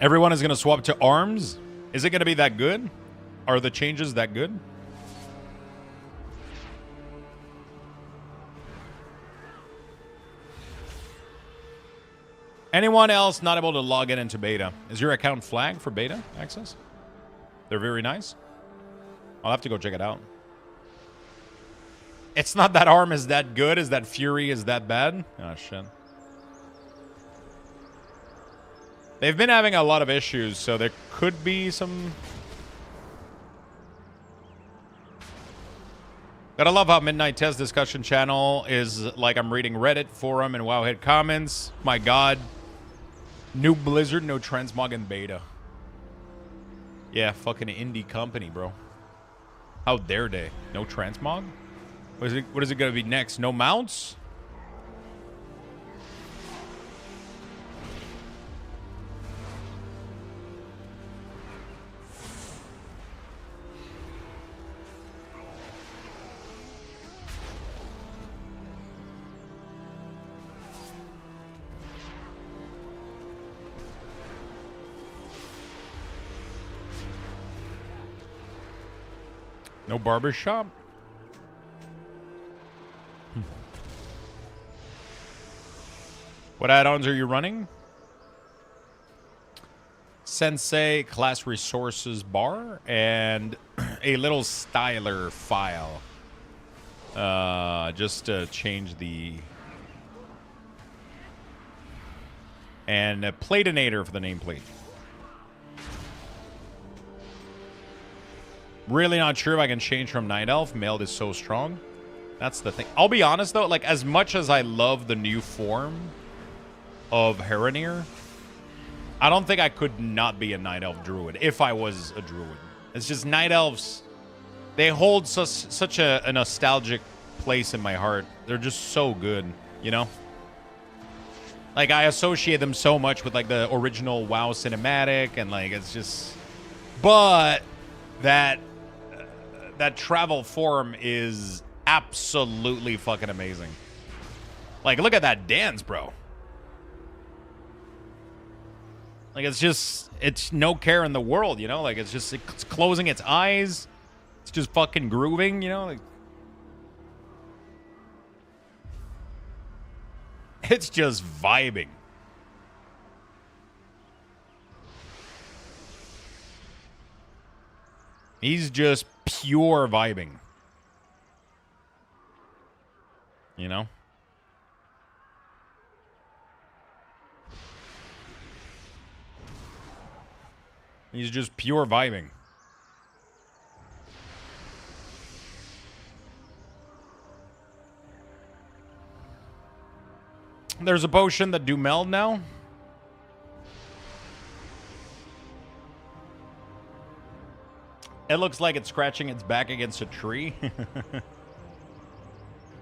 Everyone is going to swap to arms? Is it going to be that good? Are the changes that good? Anyone else not able to log in into beta? Is your account flagged for beta access? They're very nice. I'll have to go check it out. It's not that arm is that good. Is that fury is that bad? Oh, shit. They've been having a lot of issues, so there could be some... Gotta love how Midnight Test discussion channel is like I'm reading Reddit, forum, and Wowhead comments. My god. New Blizzard, no transmog and beta. Yeah, fucking indie company, bro. How dare they? No transmog? What is it gonna be next? No mounts? No barber shop? What add-ons are you running? Sensei class resources bar and a little styler file. Just to change the... And a platinator for the nameplate. Really not sure if I can change from Night Elf. Meld is so strong. That's the thing. I'll be honest, though. Like, as much as I love the new form of Heronir, I don't think I could not be a Night Elf Druid if I was a Druid. It's just Night Elves, they hold such a nostalgic place in my heart. They're just so good, you know? Like, I associate them so much with, like, the original WoW cinematic, and, like, it's just... But that travel form is absolutely fucking amazing. Like, look at that dance, bro. Like, it's no care in the world, you know? Like, it's closing its eyes. It's just fucking grooving, you know? Like, it's just vibing. He's just pure vibing. You know? He's just pure vibing. There's a potion that do meld now. It looks like it's scratching its back against a tree.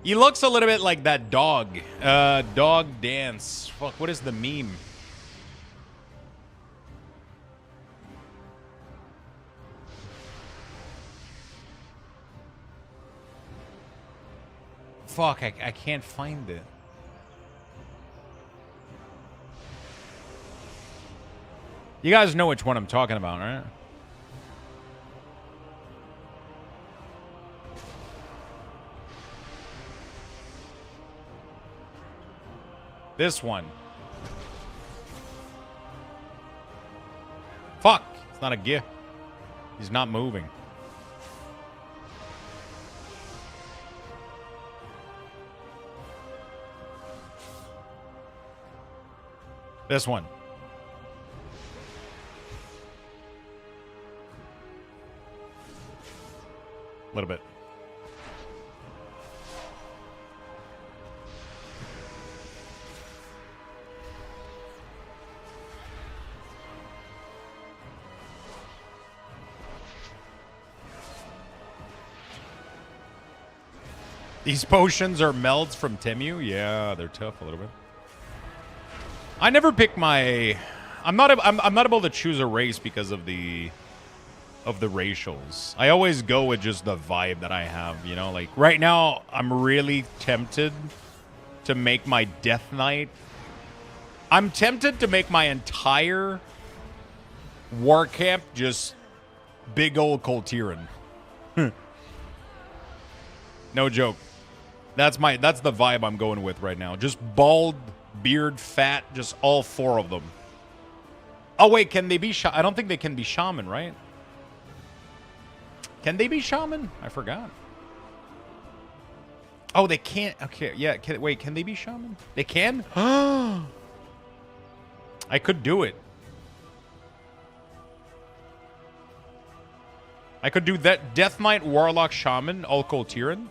He looks a little bit like that dog. Dog dance. Fuck, what is the meme? Fuck, I can't find it. You guys know which one I'm talking about, right? This one. Fuck! It's not a gift. He's not moving. This one. A little bit. These potions are melds from Temu. Yeah, they're tough a little bit. I never pick my... I'm not able to choose a race because of the racials. I always go with just the vibe that I have, you know? Like, right now, I'm really tempted to make my Death Knight... I'm tempted to make my entire war camp just big old Coltiran. No joke. That's the vibe I'm going with right now. Just bald, beard, fat, just all four of them. Oh, wait, can they be I don't think they can be shaman, right? Can they be shaman? I forgot. Oh, they can't. Okay, yeah. Wait, can they be shaman? They can? I could do it. I could do that Death Knight, Warlock, Shaman, all Coltiran.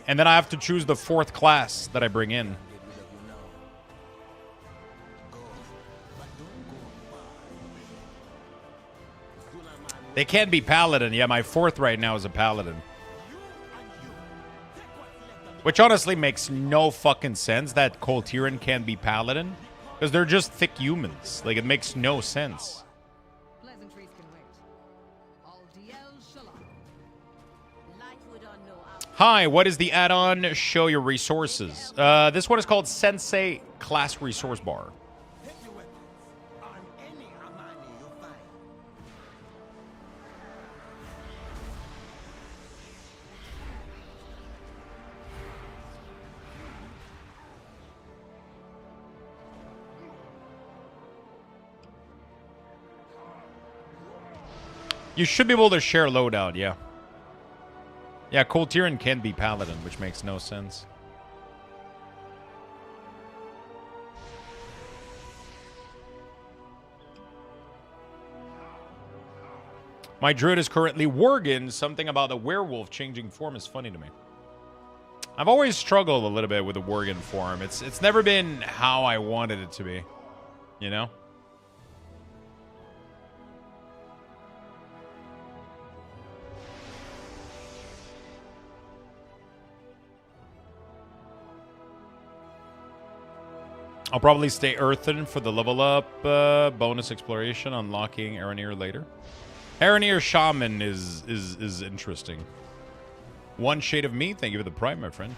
And then I have to choose the 4th class that I bring in. They can be Paladin. Yeah, my 4th right now is a Paladin. Which honestly makes no fucking sense that Coltiran can be Paladin. Because they're just thick humans. Like, it makes no sense. Hi, what is the add-on? Show your resources. This one is called Sensei Class Resource Bar. You should be able to share loadout, yeah. Yeah, Coltiran can be Paladin, which makes no sense. My druid is currently Worgen. Something about the werewolf changing form is funny to me. I've always struggled a little bit with the Worgen form. It's never been how I wanted it to be, you know? I'll probably stay Earthen for the level up bonus exploration, unlocking Aranir later. Aranir Shaman is interesting. One shade of me, thank you for the prime, my friend.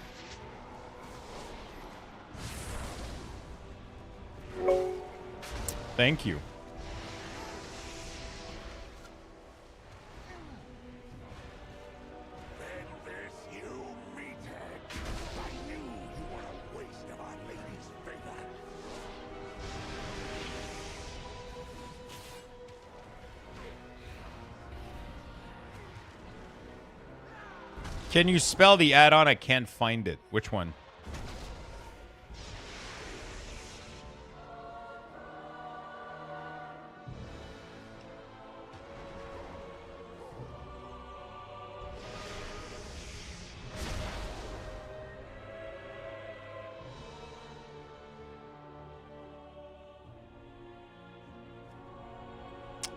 Thank you. Can you spell the add-on? I can't find it. Which one?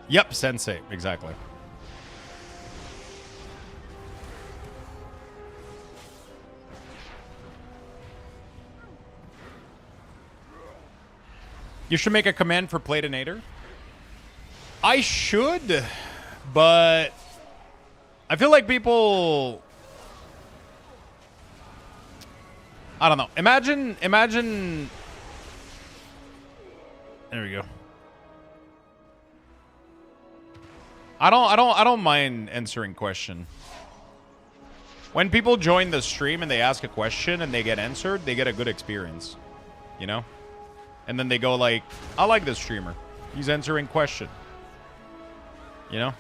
Yep, Sensei. Exactly. You should make a command for Platinator. I should, but I feel like people... I don't know. Imagine... There we go. I don't mind answering question. When people join the stream and they ask a question and they get answered, they get a good experience. You know? And then they go like, I like this streamer. He's answering question. You know?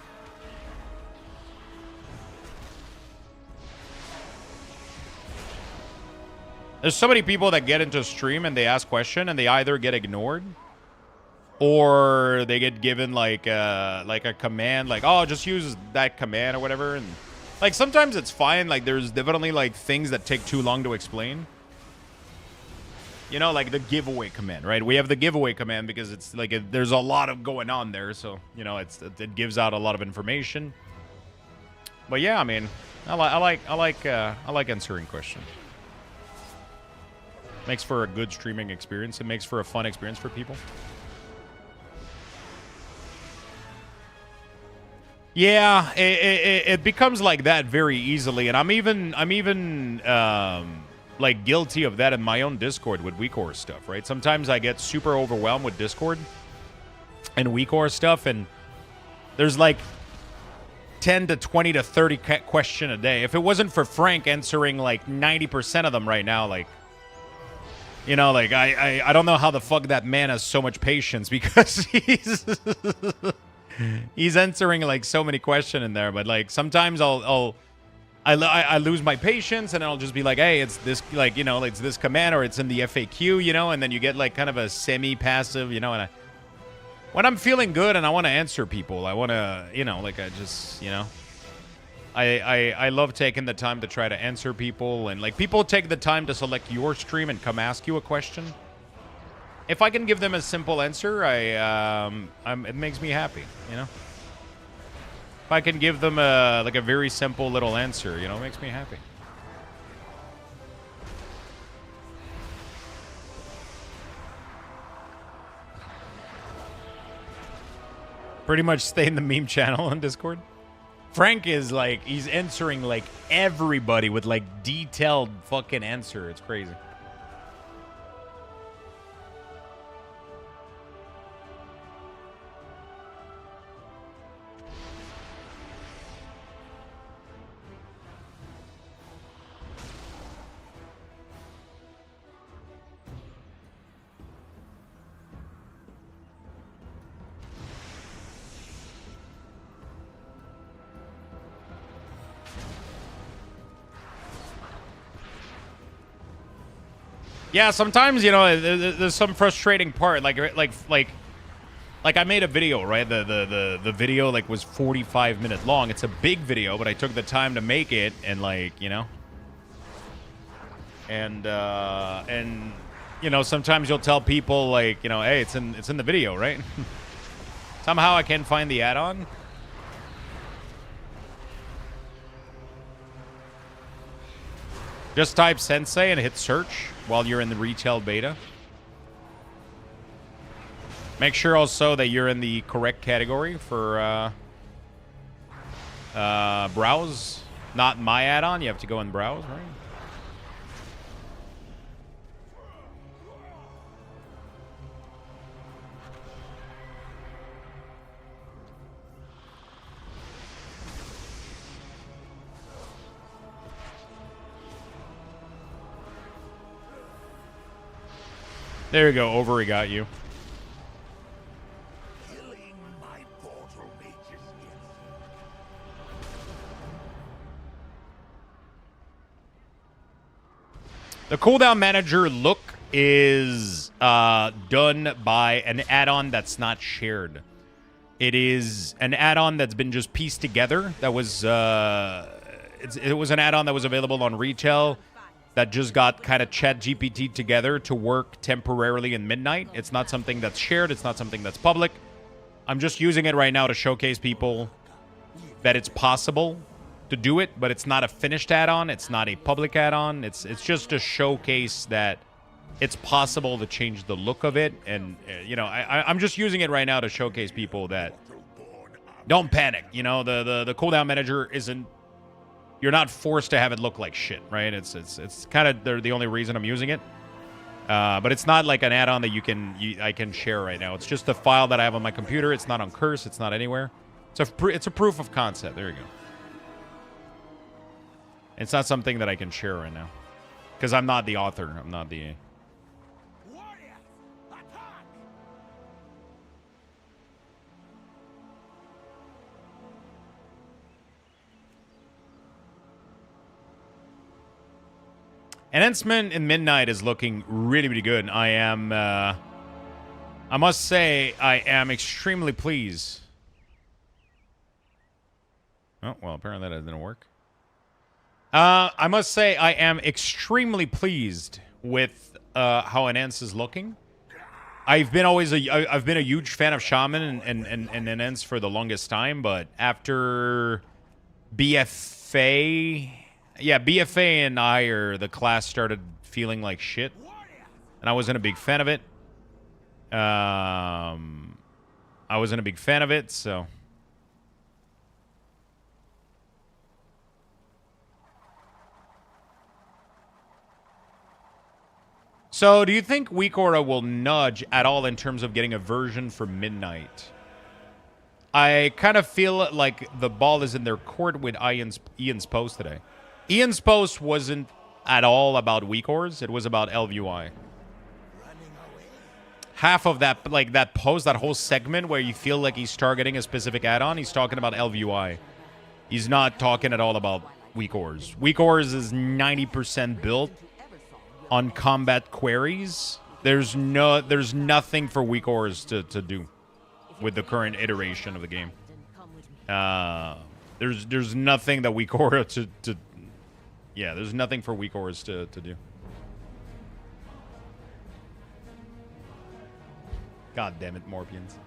There's so many people that get into stream and they ask question and they either get ignored or they get given like a command like, oh, just use that command or whatever. And like sometimes it's fine. Like there's definitely like things that take too long to explain. You know, like the giveaway command, right? We have the giveaway command because it's like there's a lot of going on there, so you know it gives out a lot of information. But yeah, I mean, I like answering questions. Makes for a good streaming experience. It makes for a fun experience for people. Yeah, it becomes like that very easily, and I'm even like guilty of that in my own Discord with WeCore stuff, right? Sometimes I get super overwhelmed with Discord and WeCore stuff, and there's like 10 to 20 to 30 question a day. If it wasn't for Frank answering like 90% of them right now, like, you know, like I don't know how the fuck that man has so much patience because he's answering like so many questions in there. But like sometimes I lose my patience and I'll just be like, hey, it's this, like, you know, it's this command or it's in the FAQ, you know, and then you get like kind of a semi-passive, you know, and when I'm feeling good and I want to answer people, I want to, you know, like I just, you know, I love taking the time to try to answer people, and like people take the time to select your stream and come ask you a question. If I can give them a simple answer, it makes me happy, you know. If I can give them a very simple little answer, you know, it makes me happy. Pretty much stay in the meme channel on Discord. Frank is like, he's answering like everybody with like detailed fucking answer. It's crazy. Yeah, sometimes, you know, there's some frustrating part. Like I made a video, right? The video like was 45 minutes long. It's a big video, but I took the time to make it, and like, you know, and you know, sometimes you'll tell people like, you know, hey, it's in the video, right? Somehow I can't find the add-on. Just type Sensei and hit search while you're in the retail beta. Make sure also that you're in the correct category for browse. Not my add-on. You have to go and browse, right? There you go. Overy got you. The cooldown manager look is done by an add-on that's not shared. It is an add-on that's been just pieced together. That was it was an add-on that was available on retail that just got kind of ChatGPT together to work temporarily in Midnight. It's not something that's shared. It's not something that's public. I'm just using it right now to showcase people that it's possible to do it, but it's not a finished add-on. It's not a public add-on. It's just to showcase that it's possible to change the look of it. And, you know, I'm just using it right now to showcase people that don't panic. You know, the cooldown manager isn't, you're not forced to have it look like shit, right? It's kind of the only reason I'm using it. But it's not like an add-on that I can share right now. It's just a file that I have on my computer. It's not on Curse. It's not anywhere. It's a proof of concept. There you go. It's not something that I can share right now because I'm not the author. I'm not the. Enhancement in Midnight is looking really, really good. I must say, I am extremely pleased. Oh, well, apparently that didn't work. I must say, I am extremely pleased with how Enhance is looking. I've been a huge fan of Shaman and Enhance for the longest time, but after BFA... Yeah, BFA and the class started feeling like shit, and I wasn't a big fan of it. So... So, do you think Weak Aura will nudge at all in terms of getting a version for Midnight? I kind of feel like the ball is in their court with Ian's post today. Ian's post wasn't at all about Weak Auras. It was about LVUI. Half of that, like that post, that whole segment where you feel like he's targeting a specific add-on, he's talking about LVUI. He's not talking at all about Weak Auras. Weak Auras is 90% built on combat queries. There's nothing for Weak Auras to do with the current iteration of the game. There's nothing that weak aura to yeah, there's nothing for weak auras to do. God damn it, Morpians.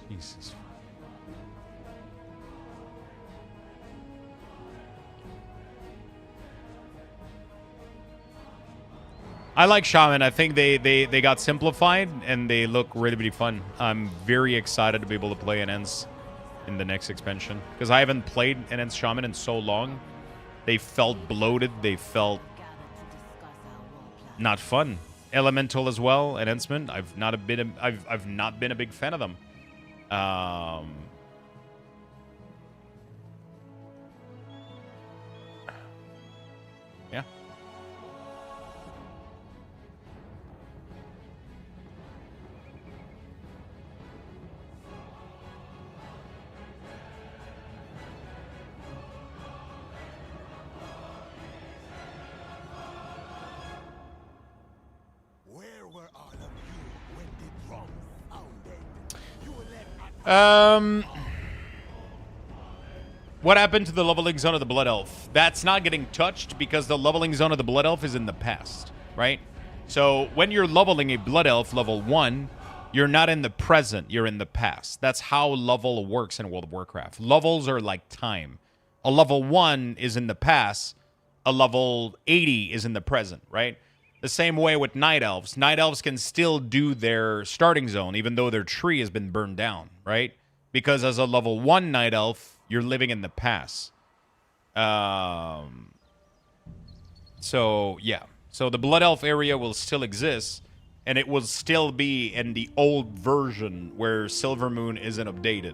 Jesus. I like Shaman. I think they got simplified and they look really, really fun. I'm very excited to be able to play Enens in the next expansion because I haven't played Enens Shaman in so long. They felt bloated. They felt not fun. Elemental as well, Enhancement. I've not been a big fan of them. Yeah. What happened to the leveling zone of the Blood Elf? That's not getting touched because the leveling zone of the Blood Elf is in the past, right? So when you're leveling a Blood Elf level 1, you're not in the present, you're in the past. That's how level works in World of Warcraft. Levels are like time. A level 1 is in the past, a level 80 is in the present, right? The same way with Night Elves. Night Elves can still do their starting zone even though their tree has been burned down, right? Because as a level 1 Night Elf, you're living in the past. So, yeah. So the Blood Elf area will still exist, and it will still be in the old version where Silvermoon isn't updated.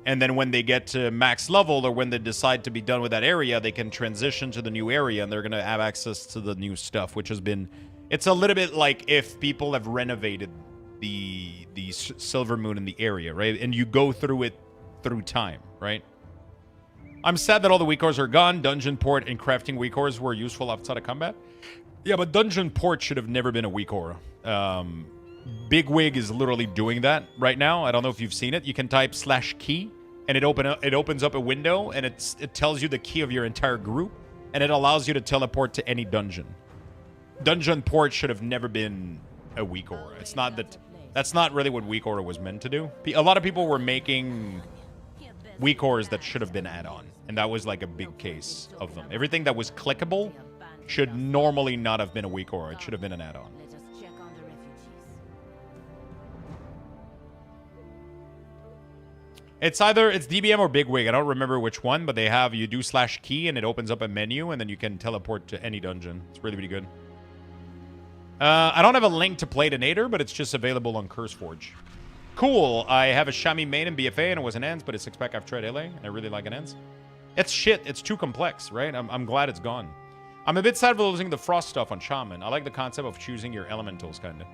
And then when they get to max level or when they decide to be done with that area, they can transition to the new area and they're going to have access to the new stuff, which has been... It's a little bit like if people have renovated the Silvermoon in the area, right? And you go through it through time, right? I'm sad that all the weak ores are gone. Dungeon port and crafting weak ores were useful outside of combat. Yeah, but dungeon port should have never been a weak aura. Bigwig is literally doing that right now. I don't know if you've seen it. You can type /key and it opens up a window and it tells you the key of your entire group and it allows you to teleport to any dungeon. Dungeon port should have never been a weak aura. It's not that. That's not really what weak aura was meant to do. A lot of people were making weak auras that should have been add-on, and that was like a big case of them. Everything that was clickable should normally not have been a weak aura. It should have been an add-on. It's DBM or Bigwig. I don't remember which one, but they have, you do /key and it opens up a menu and then you can teleport to any dungeon. It's really, really good. I don't have a link to play Nader, but it's just available on CurseForge. Cool. I have a Shami main in BFA and it was an ENS, but it's 6-pack I've tried LA and I really like an ENS. It's shit. It's too complex, right? I'm glad it's gone. I'm a bit sad for losing the frost stuff on Shaman. I like the concept of choosing your elementals, kind of.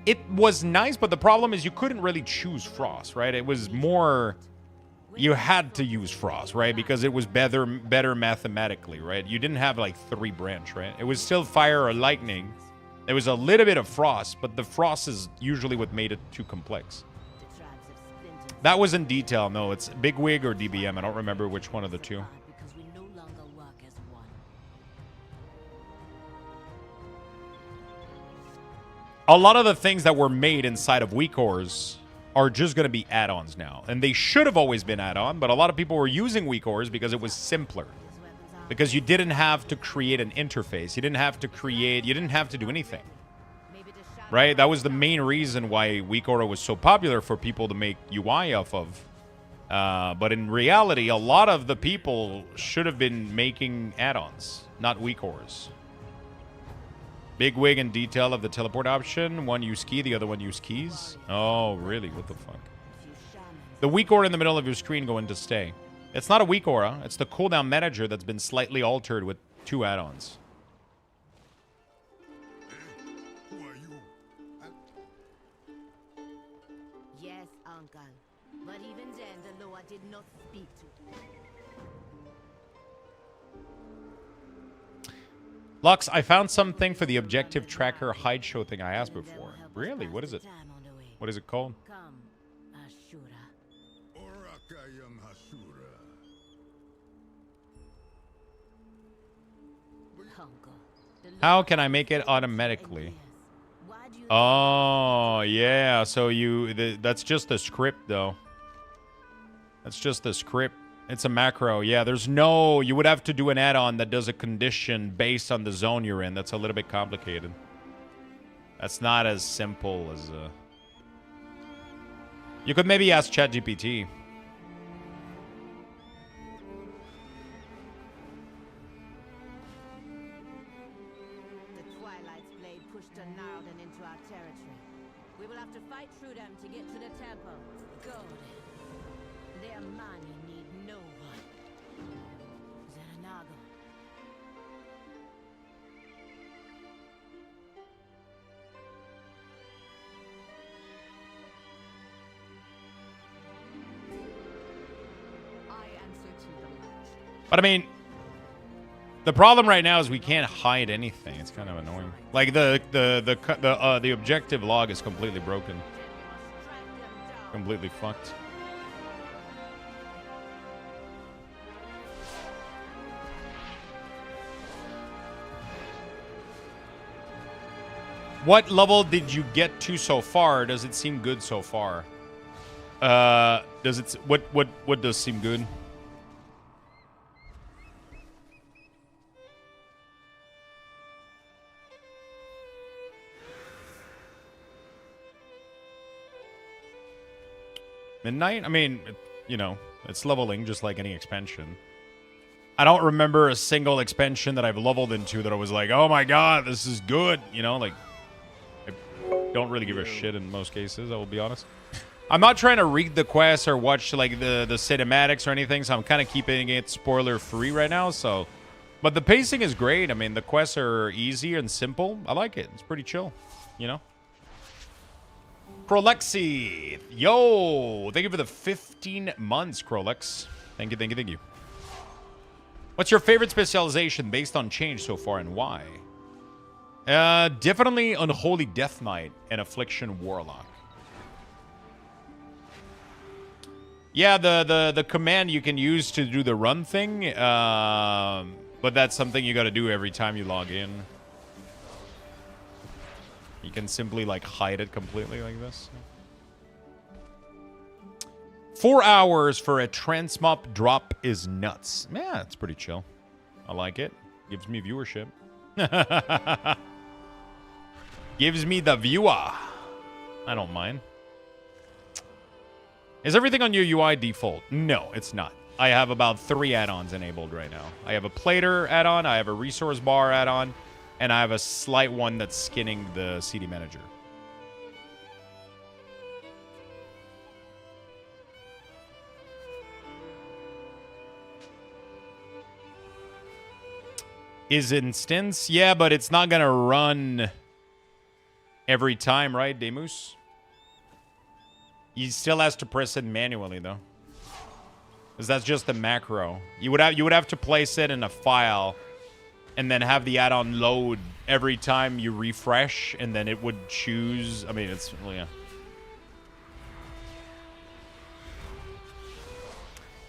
It was nice, but the problem is you couldn't really choose frost, right? It was more... You had to use frost, right? Because it was better mathematically, right? You didn't have like 3 branch, right? It was still fire or lightning. There was a little bit of frost, but the frost is usually what made it too complex. That was in detail. No, it's Bigwig or DBM. I don't remember which one of the two. A lot of the things that were made inside of weak ores are just going to be add-ons now. And they should have always been add-on, but a lot of people were using weak ores because it was simpler. Because you didn't have to create an interface. You didn't have to do anything. Right? That was the main reason why weak aura was so popular for people to make UI off of. But in reality, a lot of the people should have been making add-ons, not weak ores. Bigwig and detail of the teleport option. One use key, the other one use keys. Oh, really? What the fuck? The weak aura in the middle of your screen going to stay. It's not a weak aura. It's the cooldown manager that's been slightly altered with 2 add-ons. Yes, uncle. But even then, the Loa did not speak to me. Lux, I found something for the objective tracker hide show thing I asked before. Really? What is it? What is it called? How can I make it automatically? Oh, yeah. So that's just the script, though. That's just the script. It's a macro. Yeah, there's no... You would have to do an add-on that does a condition based on the zone you're in. That's a little bit complicated. That's not as simple as... You could maybe ask ChatGPT. The Twilight's blade pushed a Narden into our territory. We will have to fight through them to get to the temple. God. Their money need no one. Zaranaga. But I mean, the problem right now is we can't hide anything. It's kind of annoying. Like the objective log is completely broken. Completely fucked. What level did you get to so far? Does it seem good so far? Does it what does seem good? Midnight? I mean, you know, it's leveling just like any expansion. I don't remember a single expansion that I've leveled into that I was like, oh my god, this is good. You know, like, I don't really give a shit in most cases, I will be honest. I'm not trying to read the quests or watch, like, the cinematics or anything, so I'm kind of keeping it spoiler-free right now, so... But the pacing is great. I mean, the quests are easy and simple. I like it. It's pretty chill, you know? Crolexi. Yo, thank you for the 15 months, Crolex. Thank you, thank you, thank you. What's your favorite specialization based on change so far and why? Definitely Unholy Death Knight and Affliction Warlock. Yeah, the command you can use to do the run thing, but that's something you got to do every time you log in. You can simply, like, hide it completely like this. 4 hours for a transmop drop is nuts. Yeah, it's pretty chill. I like it. Gives me viewership. Gives me the viewer. I don't mind. Is everything on your UI default? No, it's not. I have about 3 add-ons enabled right now. I have a plater add-on, I have a resource bar add-on, and I have a slight one that's skinning the CD manager. Is instance? Yeah, but it's not gonna run every time, right, Demus? He still has to press it manually, though. Because that's just a macro. You would have to place it in a file and then have the add-on load every time you refresh, and then it would choose... I mean, it's... Well, yeah.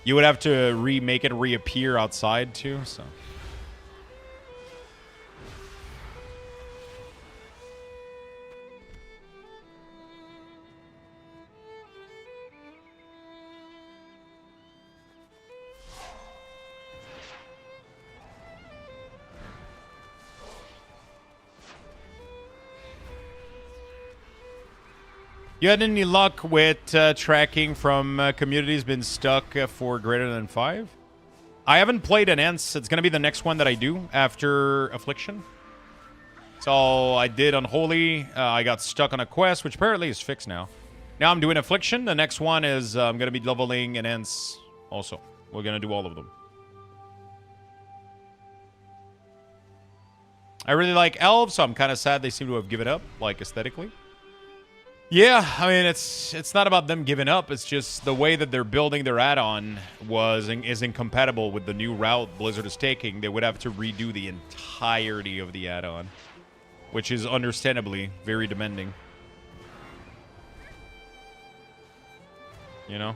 You would have to make it reappear outside, too, so... You had any luck with tracking from communities been stuck for greater than 5? I haven't played an Ents. It's going to be the next one that I do after Affliction. So I did Unholy. I got stuck on a quest, which apparently is fixed now. Now I'm doing Affliction. The next one is I'm going to be leveling an Ents also. We're going to do all of them. I really like Elves, so I'm kind of sad they seem to have given up, like, aesthetically. Yeah, I mean, it's not about them giving up. It's just the way that they're building their add-on is incompatible with the new route Blizzard is taking. They would have to redo the entirety of the add-on, which is understandably very demanding. You know?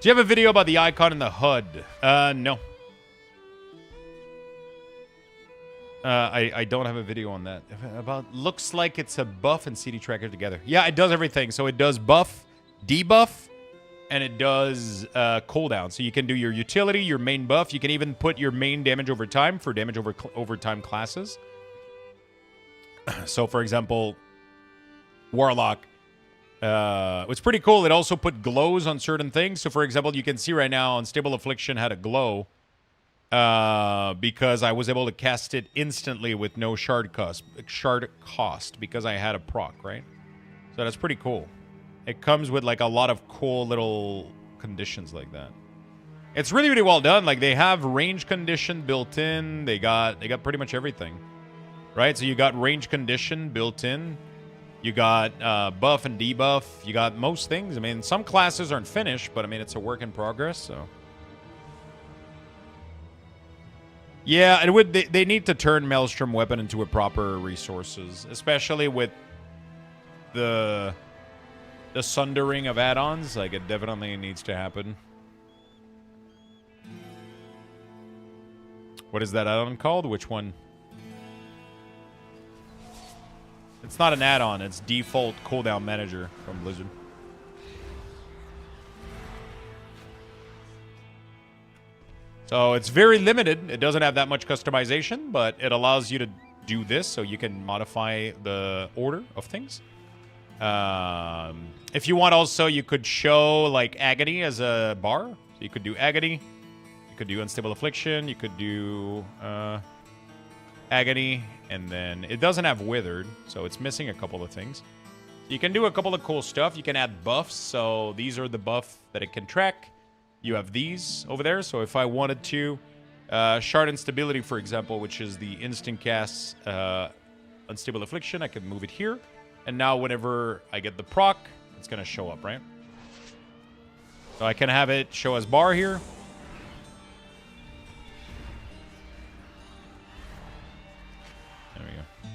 Do you have a video about the icon in the HUD? No. I don't have a video on that. About looks like it's a buff and CD tracker together. Yeah, it does everything. So it does buff, debuff, and it does cooldown. So you can do your utility, your main buff. You can even put your main damage over time for damage over time classes. So for example, Warlock. It's pretty cool. It also put glows on certain things. So for example, you can see right now Unstable Affliction had a glow. Because I was able to cast it instantly with no shard cost because I had a proc, right? So that's pretty cool. It comes with like a lot of cool little conditions like that. It's really, really well done. Like they have range condition built in. They got pretty much everything, right? So you got range condition built in. You got buff and debuff. You got most things. I mean, some classes aren't finished, but I mean, it's a work in progress, so. Yeah, it would. They need to turn Maelstrom Weapon into a proper resources, especially with the sundering of add-ons. Like, it definitely needs to happen. What is that add-on called? Which one? It's not an add-on. It's default cooldown manager from Blizzard. So it's very limited. It doesn't have that much customization, but it allows you to do this so you can modify the order of things. If you want also, you could show like Agony as a bar. So you could do Agony. You could do Unstable Affliction. You could do Agony. And then it doesn't have Withered, so it's missing a couple of things. You can do a couple of cool stuff. You can add buffs. So these are the buff that it can track. You have these over there, so if I wanted to, Shard Instability, for example, which is the instant cast Unstable Affliction, I can move it here. And now whenever I get the proc, it's going to show up, right? So I can have it show as bar here. There we go.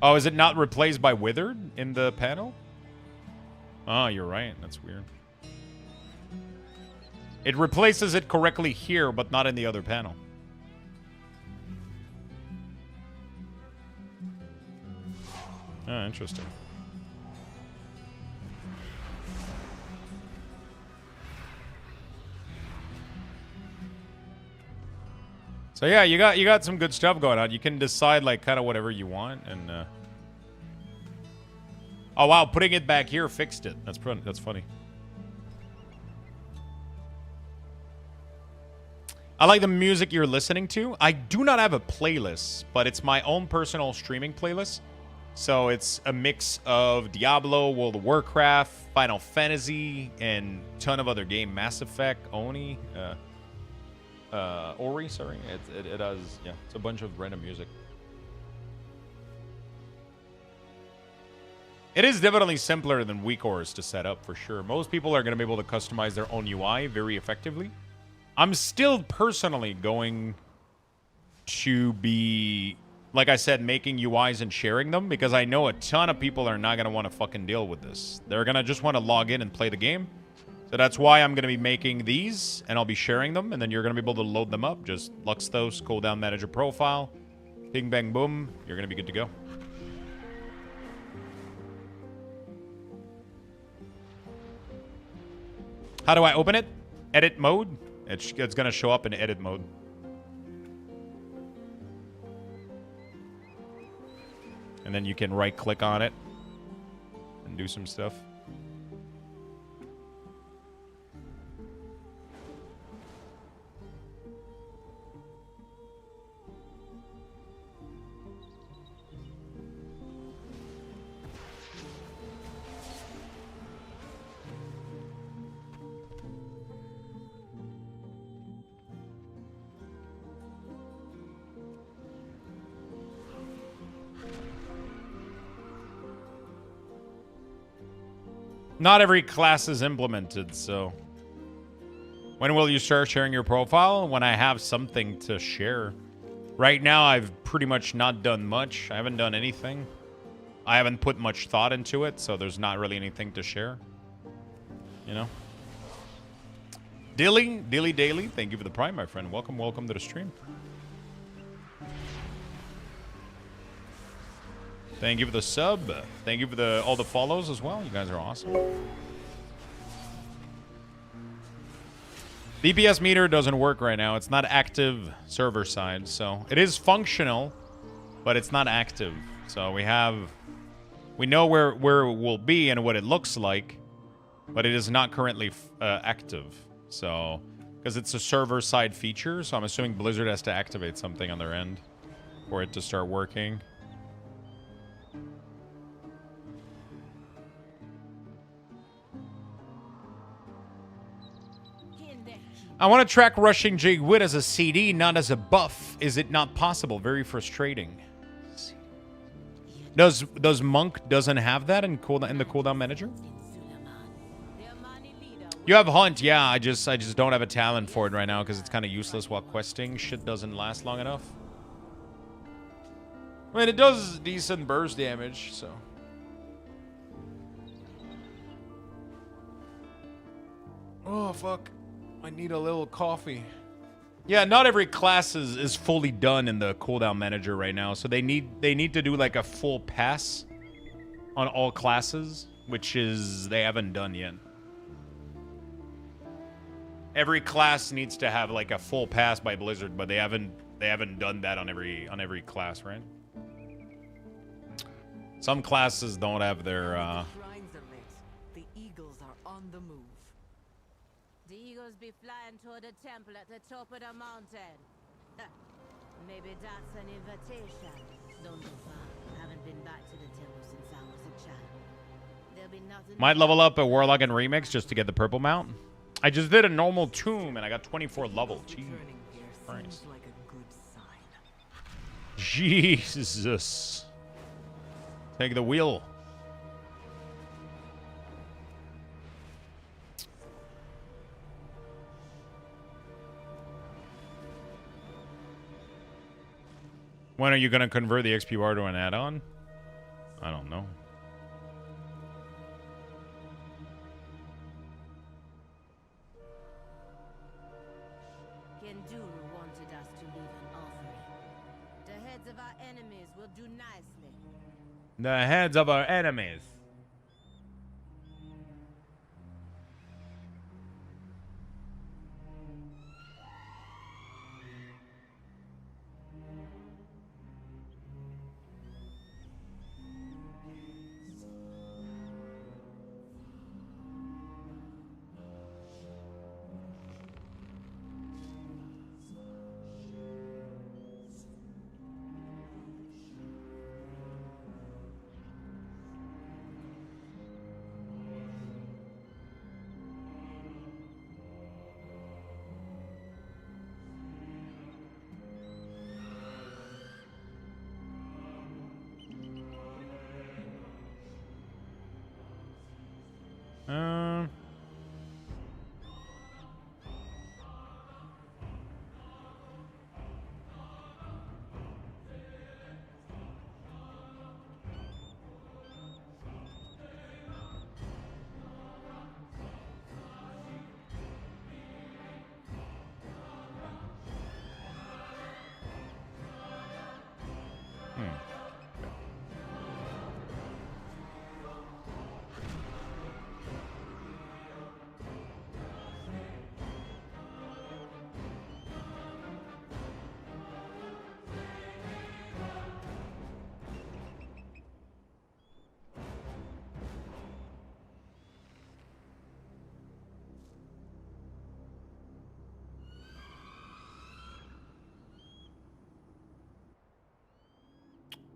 Oh, is it not replaced by Withered in the panel? Oh, you're right. That's weird. It replaces it correctly here, but not in the other panel. Oh, interesting. So yeah, you got some good stuff going on. You can decide like kind of whatever you want, and oh wow, putting it back here fixed it. That's funny. I like the music you're listening to. I do not have a playlist, but it's my own personal streaming playlist. So it's a mix of Diablo, World of Warcraft, Final Fantasy, and a ton of other games. Mass Effect, Ori, sorry. It has, yeah, it's a bunch of random music. It is definitely simpler than WeakOrs to set up, for sure. Most people are going to be able to customize their own UI very effectively. I'm still personally going to be, like I said, making UIs and sharing them, because I know a ton of people are not going to want to fucking deal with this. They're going to just want to log in and play the game. So that's why I'm going to be making these, and I'll be sharing them, and then you're going to be able to load them up. Just Luxthos, cooldown manager profile, ping, bang, boom. You're going to be good to go. How do I open it? Edit mode? It's going to show up in edit mode. And then you can right-click on it and do some stuff. Not every class is implemented, so... When will you start sharing your profile? When I have something to share. Right now, I've pretty much not done much. I haven't done anything. I haven't put much thought into it, so there's not really anything to share. You know? Dilly Daily, thank you for the prime, my friend. Welcome to the stream. Thank you for the sub. Thank you for all the follows as well. You guys are awesome. DPS meter doesn't work right now. It's not active server side, so it is functional, but it's not active. So we know where it will be and what it looks like, but it is not currently active. So because it's a server side feature, so I'm assuming Blizzard has to activate something on their end for it to start working. I want to track Rushing Jig Wit as a CD, not as a buff. Is it not possible? Very frustrating. Does Monk doesn't have that in the cooldown manager? You have Hunt, yeah. I just don't have a talent for it right now because it's kind of useless while questing. Shit doesn't last long enough. I mean, it does decent burst damage, so. Oh fuck. I need a little coffee. Yeah, not every class is fully done in the cooldown manager right now, so they need to do like a full pass on all classes, which is they haven't done yet. Every class needs to have like a full pass by Blizzard, but they haven't done that on every class, right? Some classes don't have their Shrines are lit. The eagles are on the move. The eagles be flying toward the temple at the top of the mountain. Maybe that's an invitation. Don't go far. Haven't been back to the temple since I was a child. There'll be nothing. might level up a Warlock and Remix just to get the purple mount. I just did a normal tomb and I got 24 level. Jeez Christ. Like a good sign. Jesus. Take the wheel. When are you going to convert the XP bar to an add-on? I don't know. Kenduru wanted us to leave an offering. The heads of our enemies will do nicely. The heads of our enemies.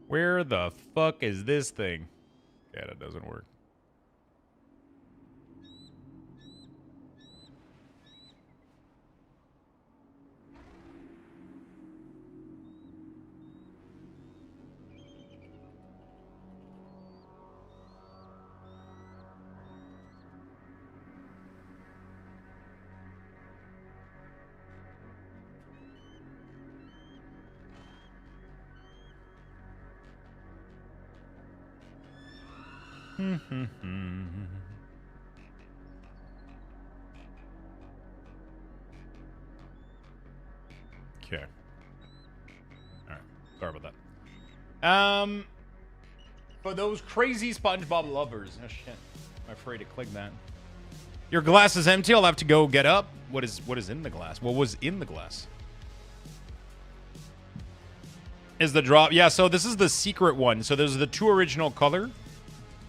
Where the fuck is this thing? Yeah, that doesn't work. Okay. All right. Sorry about that. For those crazy SpongeBob lovers. Oh shit. I'm afraid to click that. Your glass is empty. I'll have to go get up. What is in the glass? What was in the glass? Is the drop? Yeah, so this is the secret one. So there's the 2 original color.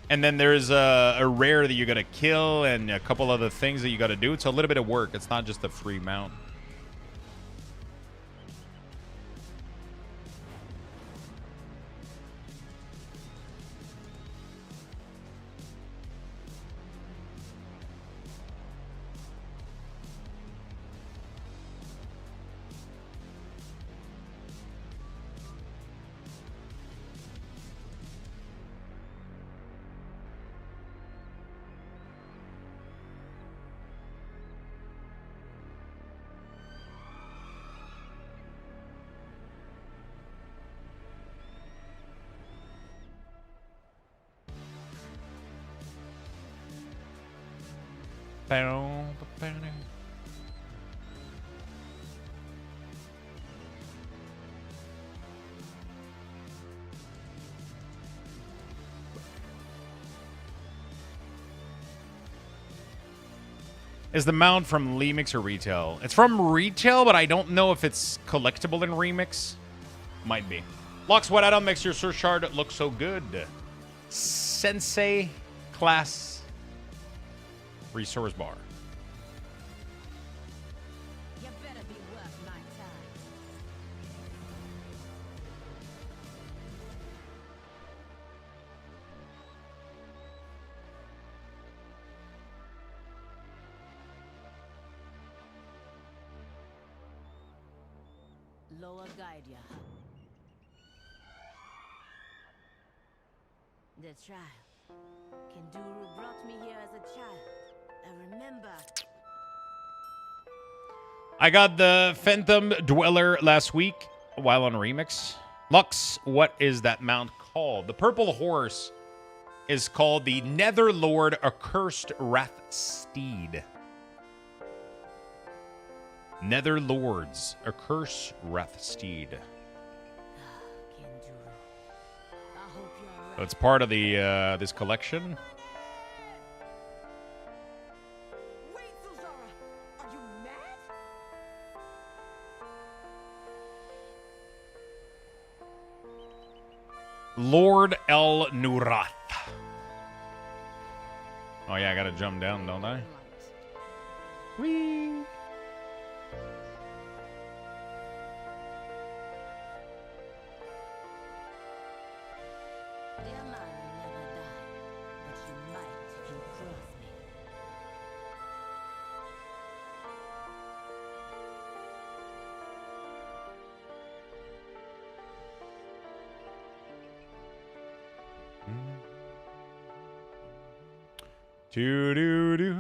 And then there's a rare that you got to kill and a couple other things that you got to do. It's a little bit of work. It's not just a free mount. Is the mount from Remix or retail? It's from retail, but I don't know if it's collectible in Remix. Might be. Lux, what add-on makes your search shard look so good? Sensei class resource bar. You better be worth my time. Lower guide ya. The trial. Kinduru brought me here as a child. I remember. I got the Phantom Dweller last week while on Remix. Lux, what is that mount called? The purple horse is called the Netherlord Accursed Wrath Steed. Netherlords Accursed Wrath Steed. So it's part of the this collection. Lord El Nurath. Oh yeah, I gotta jump down, don't I? Whee! Do-do-do.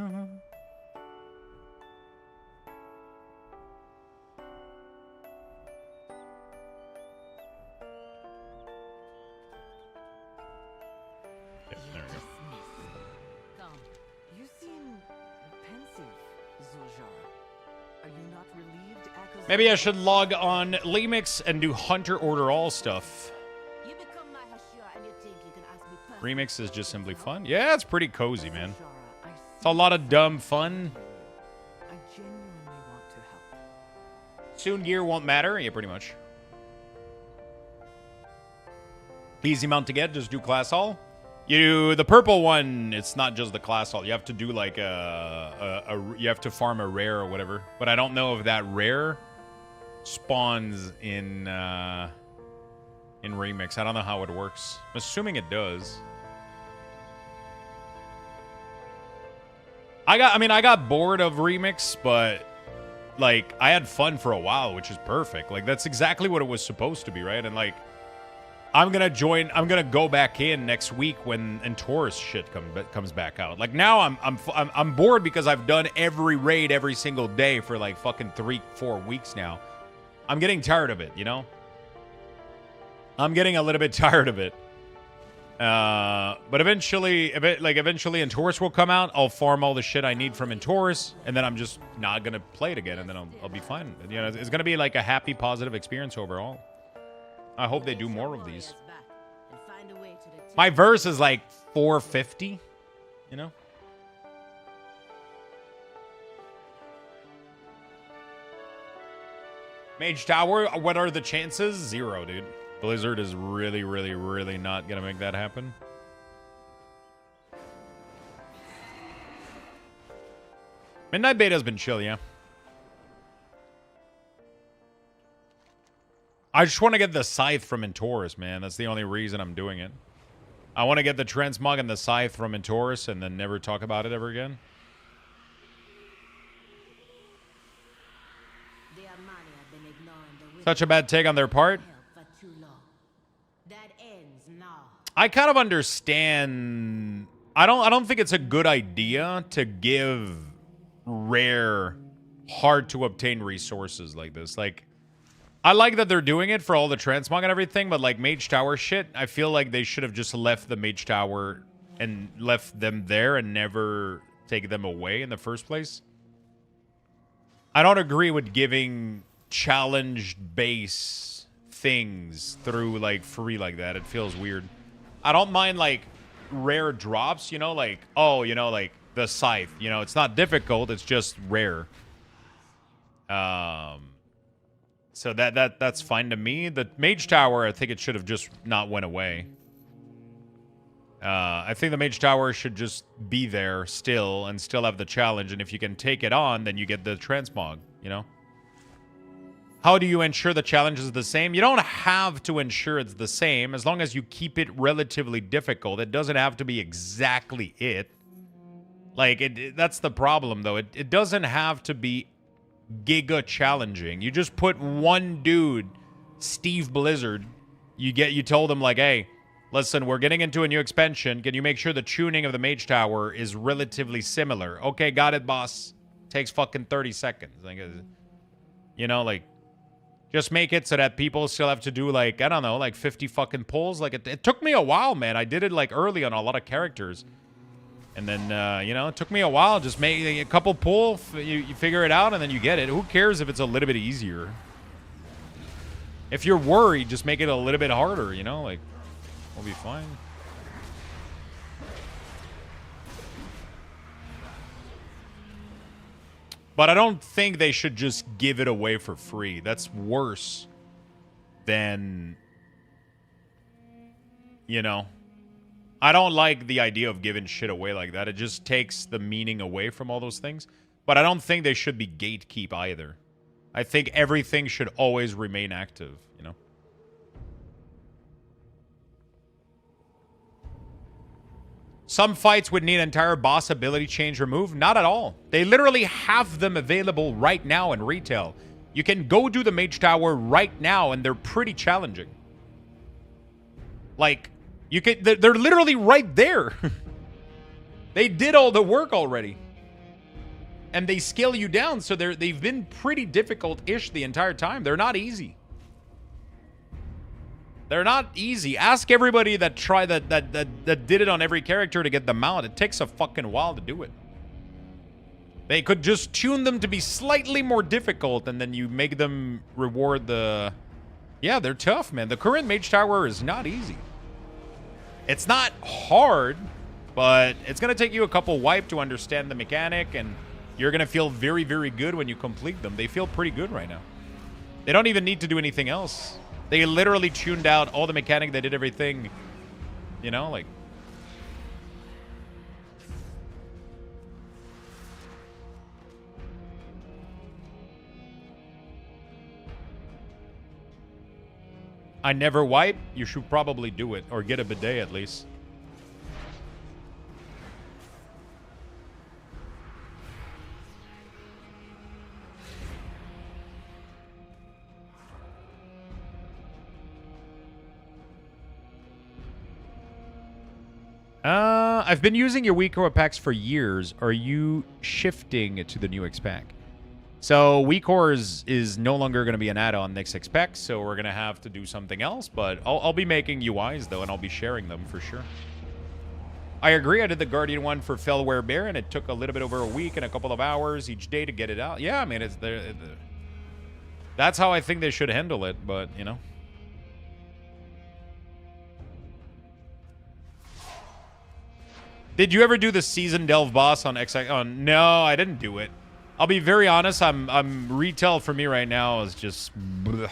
Yep, there we go. You seem pensive, Zul'jara. Are you not relieved, Akaz? Maybe I should log on Remix and do Hunter Order All stuff. You become my Hashira and you think you can ask me personally. Remix is just simply fun. Yeah, it's pretty cozy, man. It's a lot of dumb fun. I genuinely want to help. Soon gear won't matter. Yeah, pretty much. Easy mount to get. Just do class all. You do the purple one. It's not just the class all. You have to do like you have to farm a rare or whatever. But I don't know if that rare spawns in Remix. I don't know how it works. I'm assuming it does. I got bored of Remix, but like I had fun for a while, which is perfect. Like that's exactly what it was supposed to be, right? And like I'm gonna go back in next week when Taurus shit comes back out. Like now I'm bored because I've done every raid every single day for like fucking 3-4 weeks now. I'm getting tired of it, you know? I'm getting a little bit tired of it. But eventually, eventually Entorus will come out. I'll farm all the shit I need from Entorus, and then I'm just not gonna play it again, and then I'll be fine. You know, it's gonna be like a happy, positive experience overall. I hope they do more of these. My verse is like 450, you know? Mage Tower, what are the chances? 0, dude. Blizzard is really, really, really not gonna make that happen. Midnight Beta's been chill, yeah. I just want to get the Scythe from Entorus, man. That's the only reason I'm doing it. I want to get the Transmog and the Scythe from Entorus and then never talk about it ever again. Such a bad take on their part. I kind of understand. I don't think it's a good idea to give rare, hard to obtain resources like this. Like, I like that they're doing it for all the transmog and everything, but like Mage Tower shit, I feel like they should have just left the Mage Tower and left them there and never take them away in the first place. I don't agree with giving challenge-based things through like free like that. It feels weird. I don't mind like rare drops, you know, like, oh, you know, like the Scythe, you know, it's not difficult, it's just rare. So that's fine to me. The Mage Tower, I think it should have just not went away. I think the Mage Tower should just be there still and still have the challenge, and if you can take it on, then you get the transmog, you know? How do you ensure the challenge is the same? You don't have to ensure it's the same as long as you keep it relatively difficult. It doesn't have to be exactly it. Like, that's the problem, though. It doesn't have to be giga challenging. You just put one dude, Steve Blizzard, you told him, like, hey, listen, we're getting into a new expansion. Can you make sure the tuning of the Mage Tower is relatively similar? Okay, got it, boss. Takes fucking 30 seconds. Like, you know, like, just make it so that people still have to do, like, I don't know, like 50 fucking pulls. Like, it took me a while, man. I did it, like, early on a lot of characters. And then, you know, it took me a while. Just make a couple pull, you figure it out, and then you get it. Who cares if it's a little bit easier? If you're worried, just make it a little bit harder, you know? Like, we'll be fine. But I don't think they should just give it away for free. That's worse than, you know. I don't like the idea of giving shit away like that. It just takes the meaning away from all those things. But I don't think they should be gatekeep either. I think everything should always remain active, you know. Some fights would need entire boss ability change removed. Not at all. They literally have them available right now in retail. You can go do the Mage Tower right now, and they're pretty challenging. Like, you can. They're literally right there. They did all the work already. And they scale you down, so they've been pretty difficult-ish the entire time. They're not easy. They're not easy. Ask everybody that tried that did it on every character to get them out. It takes a fucking while to do it. They could just tune them to be slightly more difficult, and then you make them reward the... Yeah, they're tough, man. The current Mage Tower is not easy. It's not hard, but it's going to take you a couple wipe to understand the mechanic, and you're going to feel very, very good when you complete them. They feel pretty good right now. They don't even need to do anything else. They literally tuned out all the mechanic. They did everything, you know, like... I never wipe. You should probably do it, or get a bidet at least. I've been using your Weekora packs for years. Are you shifting to the new X pack? So WeCore is no longer going to be an add-on next expect, so we're going to have to do something else. But I'll be making UIs, though, and I'll be sharing them for sure. I agree. I did the Guardian one for Fellware Bear, and it took a little bit over a week and a couple of hours each day to get it out. Yeah, I mean, it's there. That's how I think they should handle it, but, you know. Did you ever do the season delve boss on XX? Oh, no, I didn't do it. I'll be very honest. I'm retail for me right now is just, bleh.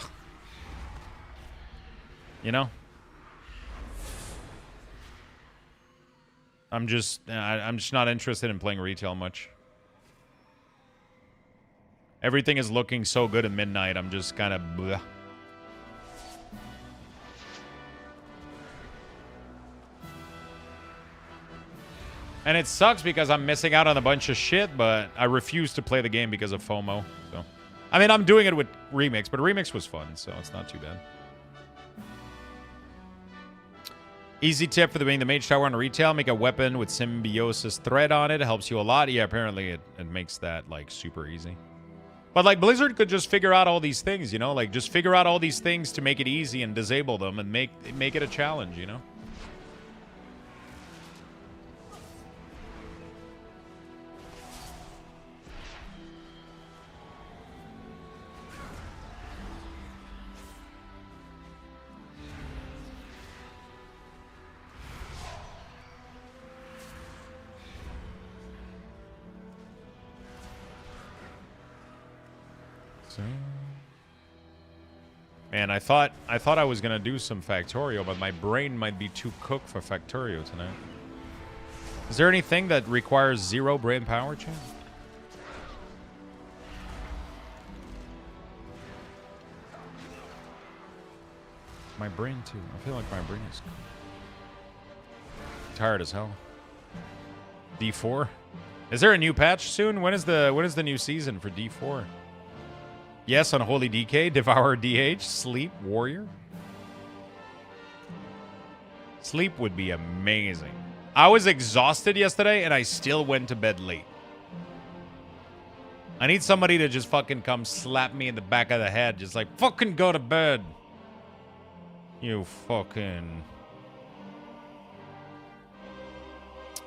You know. I'm just not interested in playing retail much. Everything is looking so good at midnight. I'm just kind of bleh. And it sucks because I'm missing out on a bunch of shit, but I refuse to play the game because of FOMO. So, I mean, I'm doing it with Remix, but Remix was fun, so it's not too bad. Easy tip for being the Mage Tower on retail. Make a weapon with Symbiosis thread on it. It helps you a lot. Yeah, apparently it makes that, like, super easy. But, like, Blizzard could just figure out all these things, you know? Like, just figure out all these things to make it easy and disable them and make it a challenge, you know? Man, I thought I was gonna do some Factorio, but my brain might be too cooked for Factorio tonight. Is there anything that requires 0 brain power, Chan? My brain too. I feel like my brain is tired as hell. D4. Is there a new patch soon? When is the new season for D4? Yes, Unholy DK, Devour DH, Sleep, Warrior. Sleep would be amazing. I was exhausted yesterday, and I still went to bed late. I need somebody to just fucking come slap me in the back of the head. Just like, fucking go to bed. You fucking...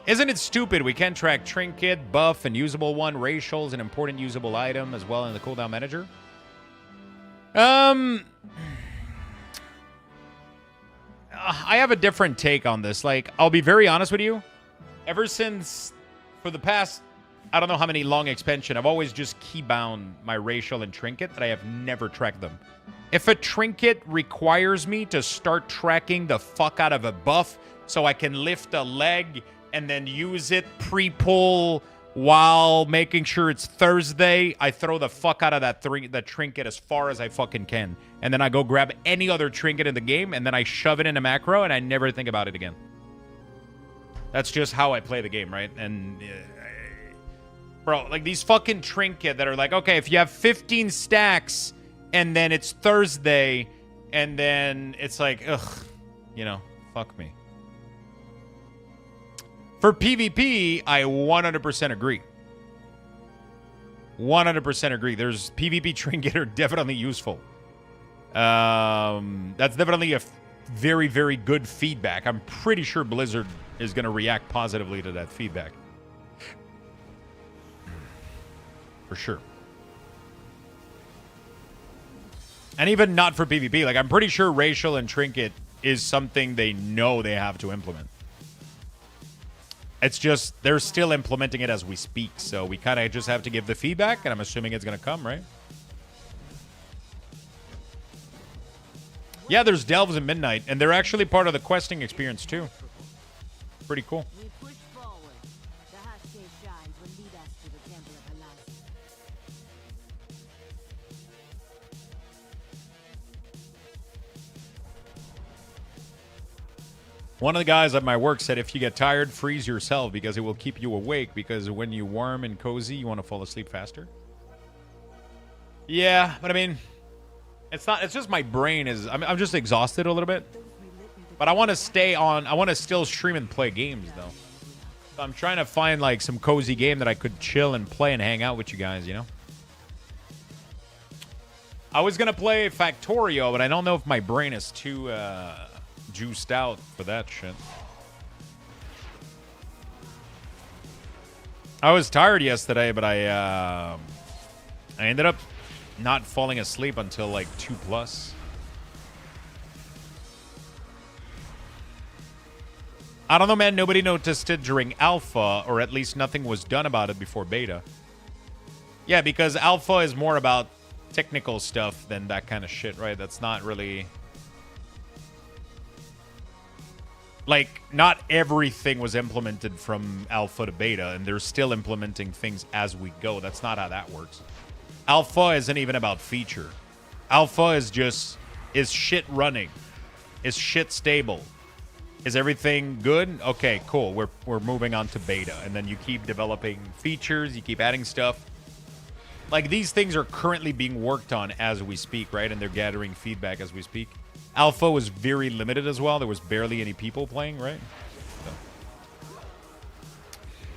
Isn't it stupid we can't track Trinket, Buff, and Usable One, Racial, an important usable item as well in the cooldown manager? I have a different take on this. Like, I'll be very honest with you. Ever since, for the past, I don't know how many long expansion, I've always just keybound my Racial and Trinket, that I have never tracked them. If a Trinket requires me to start tracking the fuck out of a buff so I can lift a leg and then use it pre-pull while making sure it's Thursday, I throw the fuck out of that Trinket as far as I fucking can. And then I go grab any other Trinket in the game, and then I shove it in a macro, and I never think about it again. That's just how I play the game, right? And, bro, like these fucking Trinket that are like, okay, if you have 15 stacks, and then it's Thursday, and then it's like, ugh, you know, fuck me. For PvP, I 100% agree. 100% agree. There's PvP Trinket are definitely useful. That's definitely a very, very good feedback. I'm pretty sure Blizzard is going to react positively to that feedback. For sure. And even not for PvP. Like, I'm pretty sure Racial and Trinket is something they know they have to implement. It's just, they're still implementing it as we speak, so we kind of just have to give the feedback, and I'm assuming it's going to come, right? Yeah, there's Delves at midnight, and they're actually part of the questing experience, too. Pretty cool. We push forward. The Husky shines will lead us to the Temple of Elias. One of the guys at my work said if you get tired, freeze yourself because it will keep you awake, because when you're warm and cozy, you want to fall asleep faster. Yeah, but I mean, it's just my brain is, I'm just exhausted a little bit. But I want to stay on, I want to still stream and play games, though. So I'm trying to find, like, some cozy game that I could chill and play and hang out with you guys, you know? I was gonna play Factorio, but I don't know if my brain is too juiced out for that shit. I was tired yesterday, but I ended up not falling asleep until like 2+. I don't know, man. Nobody noticed it during alpha, or at least nothing was done about it before beta. Yeah, because alpha is more about technical stuff than that kind of shit, right? That's not really... Like, not everything was implemented from alpha to beta, and they're still implementing things as we go. That's not how that works. Alpha isn't even about feature. Alpha is just... Is shit running? Is shit stable? Is everything good? Okay, cool. We're moving on to beta. And then you keep developing features. You keep adding stuff. Like, these things are currently being worked on as we speak, right? And they're gathering feedback as we speak. Alpha was very limited as well. There was barely any people playing, right? So.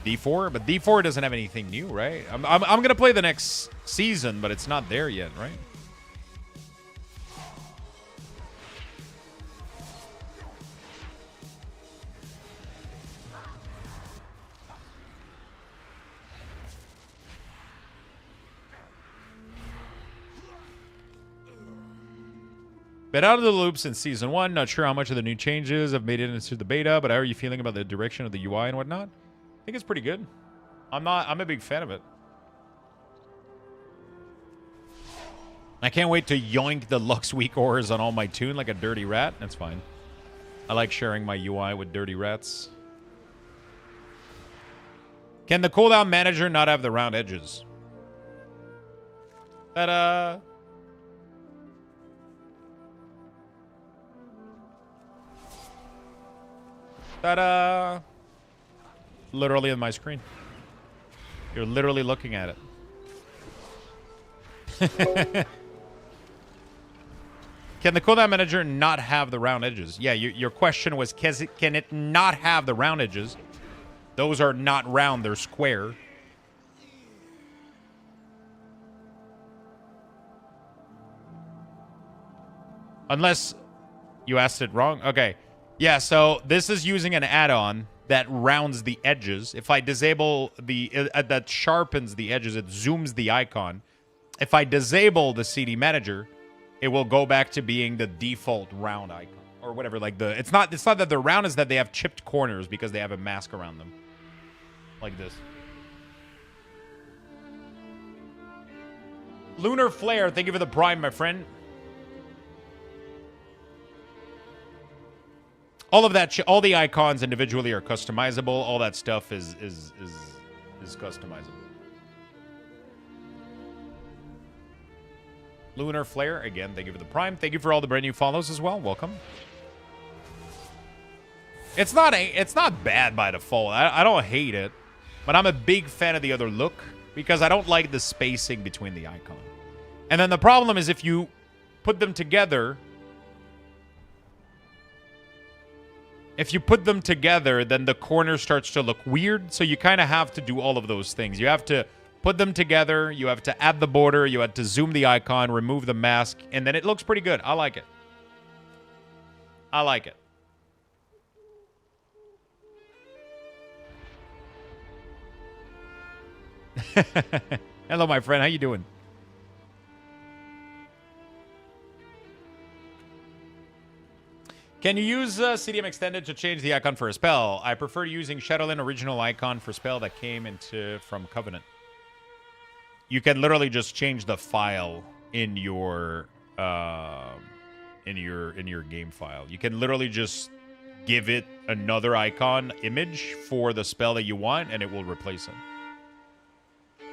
D4? But D4 doesn't have anything new, right? I'm going to play the next season, but it's not there yet, right? Been out of the loop since Season 1. Not sure how much of the new changes have made it into the beta, but how are you feeling about the direction of the UI and whatnot? I think it's pretty good. I'm a big fan of it. I can't wait to yoink the Lux weak ores on all my toon like a dirty rat. That's fine. I like sharing my UI with dirty rats. Can the cooldown manager not have the round edges? Ta-da! Ta-da! Literally on my screen. You're literally looking at it. Can the cooldown manager not have the round edges? Yeah, your question was, can it not have the round edges? Those are not round, they're square. Unless you asked it wrong. Okay. Yeah, so this is using an add-on that rounds the edges. If I disable that sharpens the edges, it zooms the icon. If I disable the CD manager, it will go back to being the default round icon or whatever. Like it's not that they're round, it's that they have chipped corners because they have a mask around them, like this. Lunar Flare, thank you for the prime, my friend. All of that, all the icons individually are customizable. All that stuff is customizable. Lunar Flare, again, thank you for the prime. Thank you for all the brand new follows as well. Welcome. It's not bad by default. I don't hate it, but I'm a big fan of the other look because I don't like the spacing between the icon. And then the problem is if you put them together. If you put them together, then the corner starts to look weird. So you kind of have to do all of those things. You have to put them together. You have to add the border. You have to zoom the icon, remove the mask. And then it looks pretty good. I like it. I like it. Hello, my friend. How you doing? Can you use CDM Extended to change the icon for a spell? I prefer using Shadowland original icon for spell that came from Covenant. You can literally just change the file in your game file. You can literally just give it another icon image for the spell that you want, and it will replace it.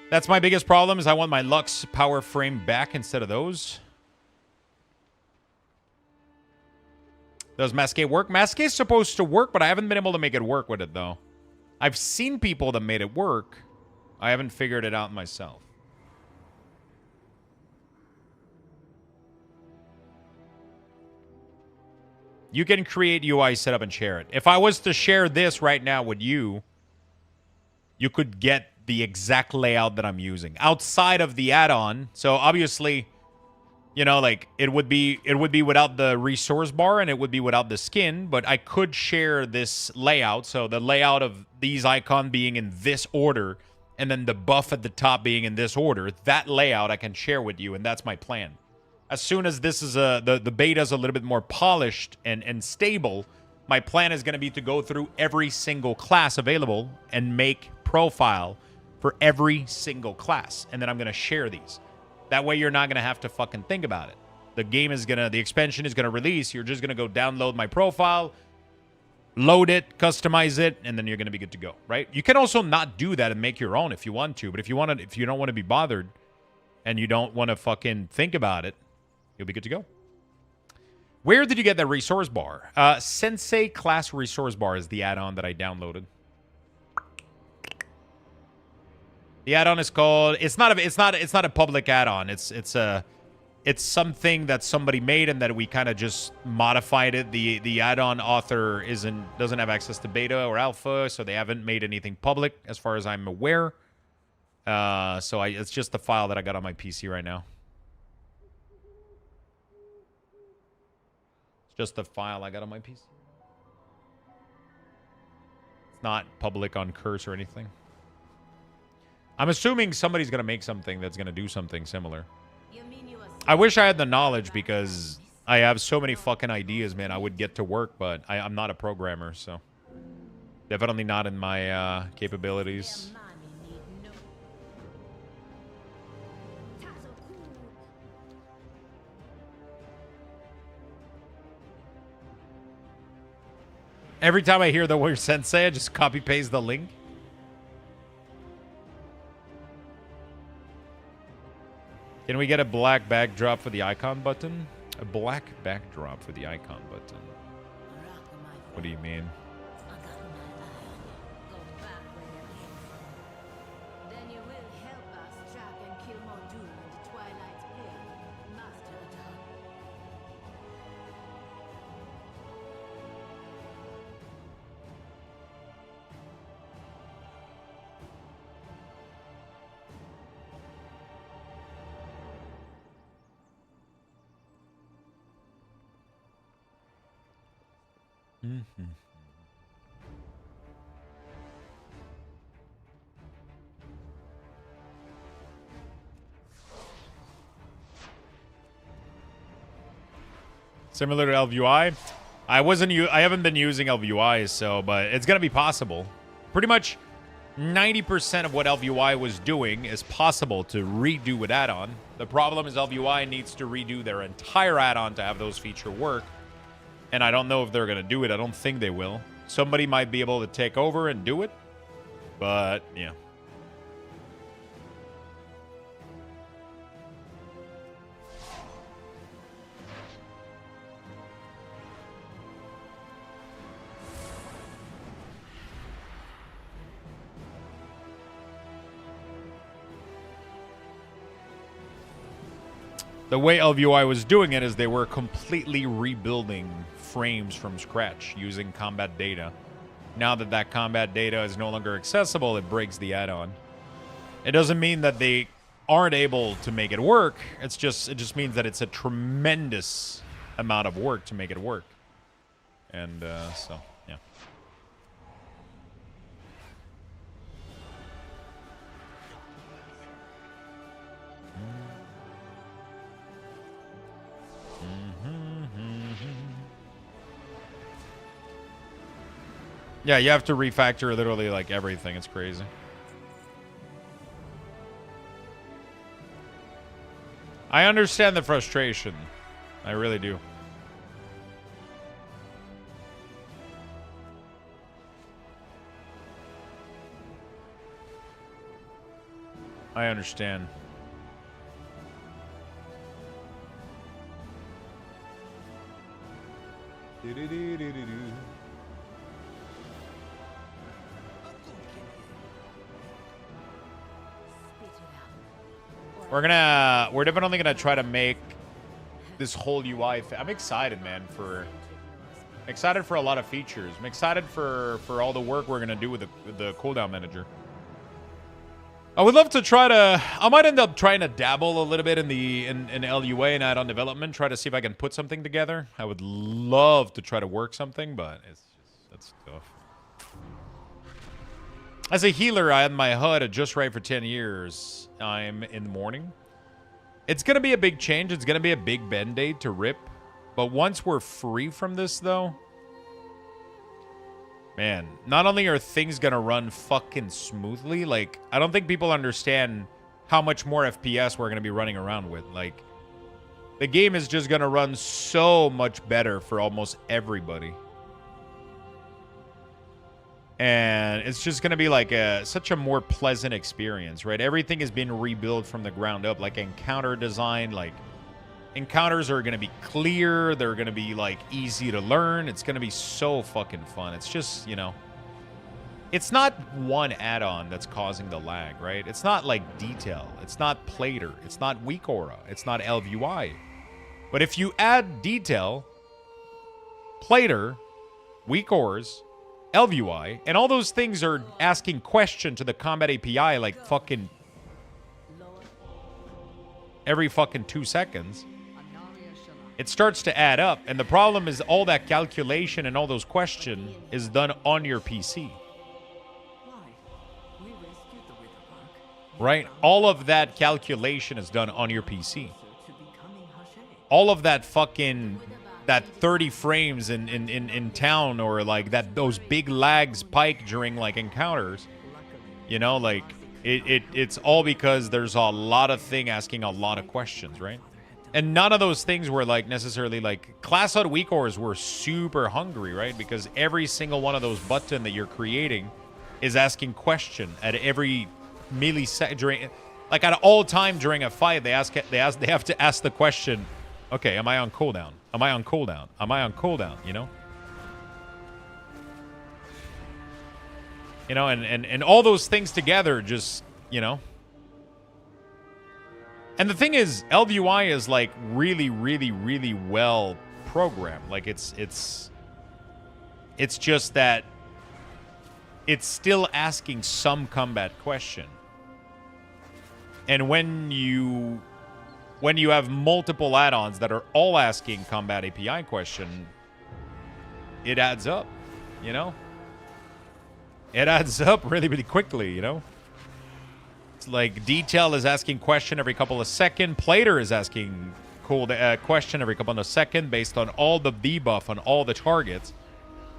That's my biggest problem. Is I want my Lux power frame back instead of those. Does Masqué work? Masqué's supposed to work, but I haven't been able to make it work with it, though. I've seen people that made it work. I haven't figured it out myself. You can create UI setup and share it. If I was to share this right now with you, you could get the exact layout that I'm using outside of the add-on. So obviously, you know, like it would be without the resource bar and it would be without the skin, but I could share this layout. So the layout of these icons being in this order and then the buff at the top being in this order, that layout I can share with you, and that's my plan. As soon as this is the beta is a little bit more polished and stable, my plan is going to be to go through every single class available and make profile for every single class. And then I'm going to share these. That way you're not going to have to fucking think about it. The expansion is going to release. You're just going to go download my profile, load it, customize it, and then you're going to be good to go, right? You can also not do that and make your own if you want to. But if you don't want to be bothered and you don't want to fucking think about it, you'll be good to go. Where did you get that resource bar? Sensei Class Resource Bar is the add-on that I downloaded. The add-on is called. It's not a public add-on. It's something that somebody made and that we kind of just modified it. The add-on author doesn't have access to beta or alpha, so they haven't made anything public as far as I'm aware. It's just the file that I got on my PC right now. It's just the file I got on my PC. It's not public on Curse or anything. I'm assuming somebody's going to make something that's going to do something similar. I wish I had the knowledge because I have so many fucking ideas, man. I would get to work, but I'm not a programmer, so definitely not in my capabilities. Every time I hear the word sensei, I just copy-paste the link. Can we get a black backdrop for the icon button? A black backdrop for the icon button. What do you mean? Then you will help us track and kill more doom into Twilight's Plane, Master Attack. Similar to LVUI, I haven't been using LVUI, so but it's gonna be possible. Pretty much 90% of what LVUI was doing is possible to redo with add-on. The problem is LVUI needs to redo their entire add-on to have those features work. And I don't know if they're going to do it. I don't think they will. Somebody might be able to take over and do it. But, yeah. The way LVUI was doing it is they were completely rebuilding frames from scratch using combat data. Now that that combat data is no longer accessible, it breaks the add-on. It doesn't mean that they aren't able to make it work. It just means that it's a tremendous amount of work to make it work. And so, yeah. Yeah, you have to refactor literally like everything. It's crazy. I understand the frustration. I really do. I understand. We're definitely gonna try to make this whole UI. I'm excited, man. Excited for a lot of features. I'm excited for all the work we're gonna do with the cooldown manager. I would love to try to. I might end up trying to dabble a little bit in the in LUA and add-on development. Try to see if I can put something together. I would love to try to work something, but it's just that's tough. As a healer, I had my HUD just right for 10 years. I'm in the morning. It's gonna be a big change. It's gonna be a big band-aid to rip. But once we're free from this, though, man, not only are things gonna run fucking smoothly, like, I don't think people understand how much more FPS we're gonna be running around with. Like, the game is just gonna run so much better for almost everybody. And it's just gonna be like such a more pleasant experience, right? Everything is being rebuilt from the ground up, like encounter design, like encounters are gonna be clear, they're gonna be like easy to learn. It's gonna be so fucking fun. It's just, you know, it's not one add-on that's causing the lag, right? It's not like detail, it's not plater, it's not weak aura, it's not LVUI. But if you add detail, plater, weak auras, LVUI, and all those things are asking question to the combat API like fucking every fucking 2 seconds, it starts to add up. And the problem is all that calculation and all those questions is done on your PC. Right? All of that calculation is done on your PC. All of that fucking... that 30 frames in town, or like that those big lag spike during like encounters, you know, like it's all because there's a lot of thing asking a lot of questions, right? And none of those things were like necessarily like class out weak auras were super hungry, right? Because every single one of those button that you're creating is asking question at every millisecond during, like at all time during a fight. They have to ask the question, okay, am I on cooldown? Am I on cooldown? Am I on cooldown? You know? You know, and all those things together just, you know. And the thing is, LVUI is like really, really, really well programmed. Like it's just that it's still asking some combat question. And when you have multiple add-ons that are all asking combat API question, it adds up, you know? It adds up really, really quickly, you know? It's like detail is asking question every couple of seconds. Plater is asking question every couple of seconds based on all the debuff on all the targets.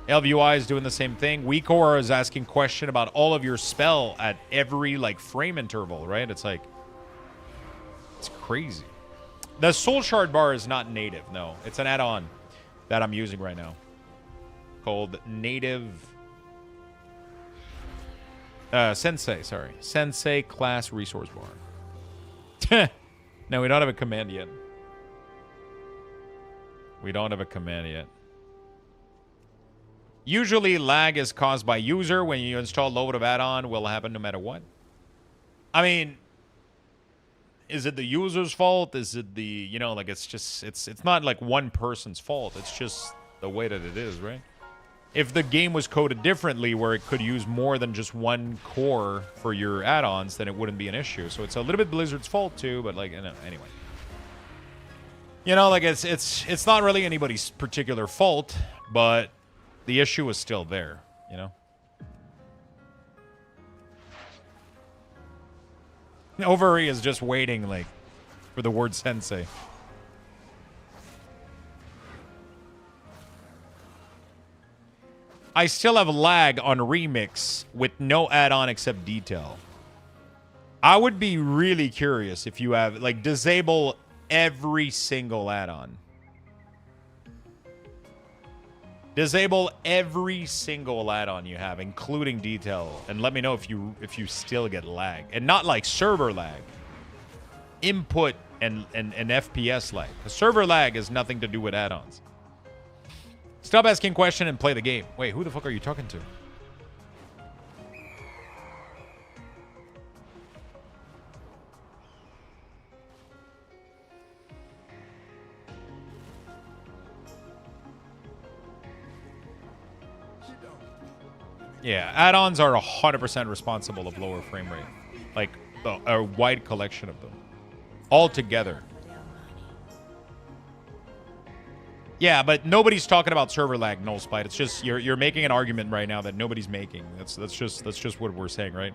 LVUI is doing the same thing. Weak aura is asking question about all of your spell at every like frame interval, right? It's like, it's crazy. The Soul Shard bar is not native, no. It's an add-on that I'm using right now called Native Sensei, sorry. Sensei Class Resource Bar. No, we don't have a command yet. We don't have a command yet. Usually lag is caused by user. When you install load of add-on, will happen no matter what. I mean, is it the user's fault? Is it the, you know, like it's just, it's not like one person's fault. It's just the way that it is, right? If the game was coded differently where it could use more than just one core for your add-ons, then it wouldn't be an issue. So it's a little bit Blizzard's fault too, but like, anyway. You know, like it's not really anybody's particular fault, but the issue is still there, you know? Overy is just waiting, like, for the word sensei. I still have lag on Remix with no add-on except detail. I would be really curious if you have, like, disable every single add-on. Disable every single add-on you have, including detail, and let me know if you still get lag. And not like server lag. Input and FPS lag. The server lag has nothing to do with add-ons. Stop asking question and play the game. Wait, who the fuck are you talking to? Yeah, add-ons are 100% responsible of lower frame rate. Like, a wide collection of them, all together. Yeah, but nobody's talking about server lag, no spite. It's just you're making an argument right now that nobody's making. That's just what we're saying, right?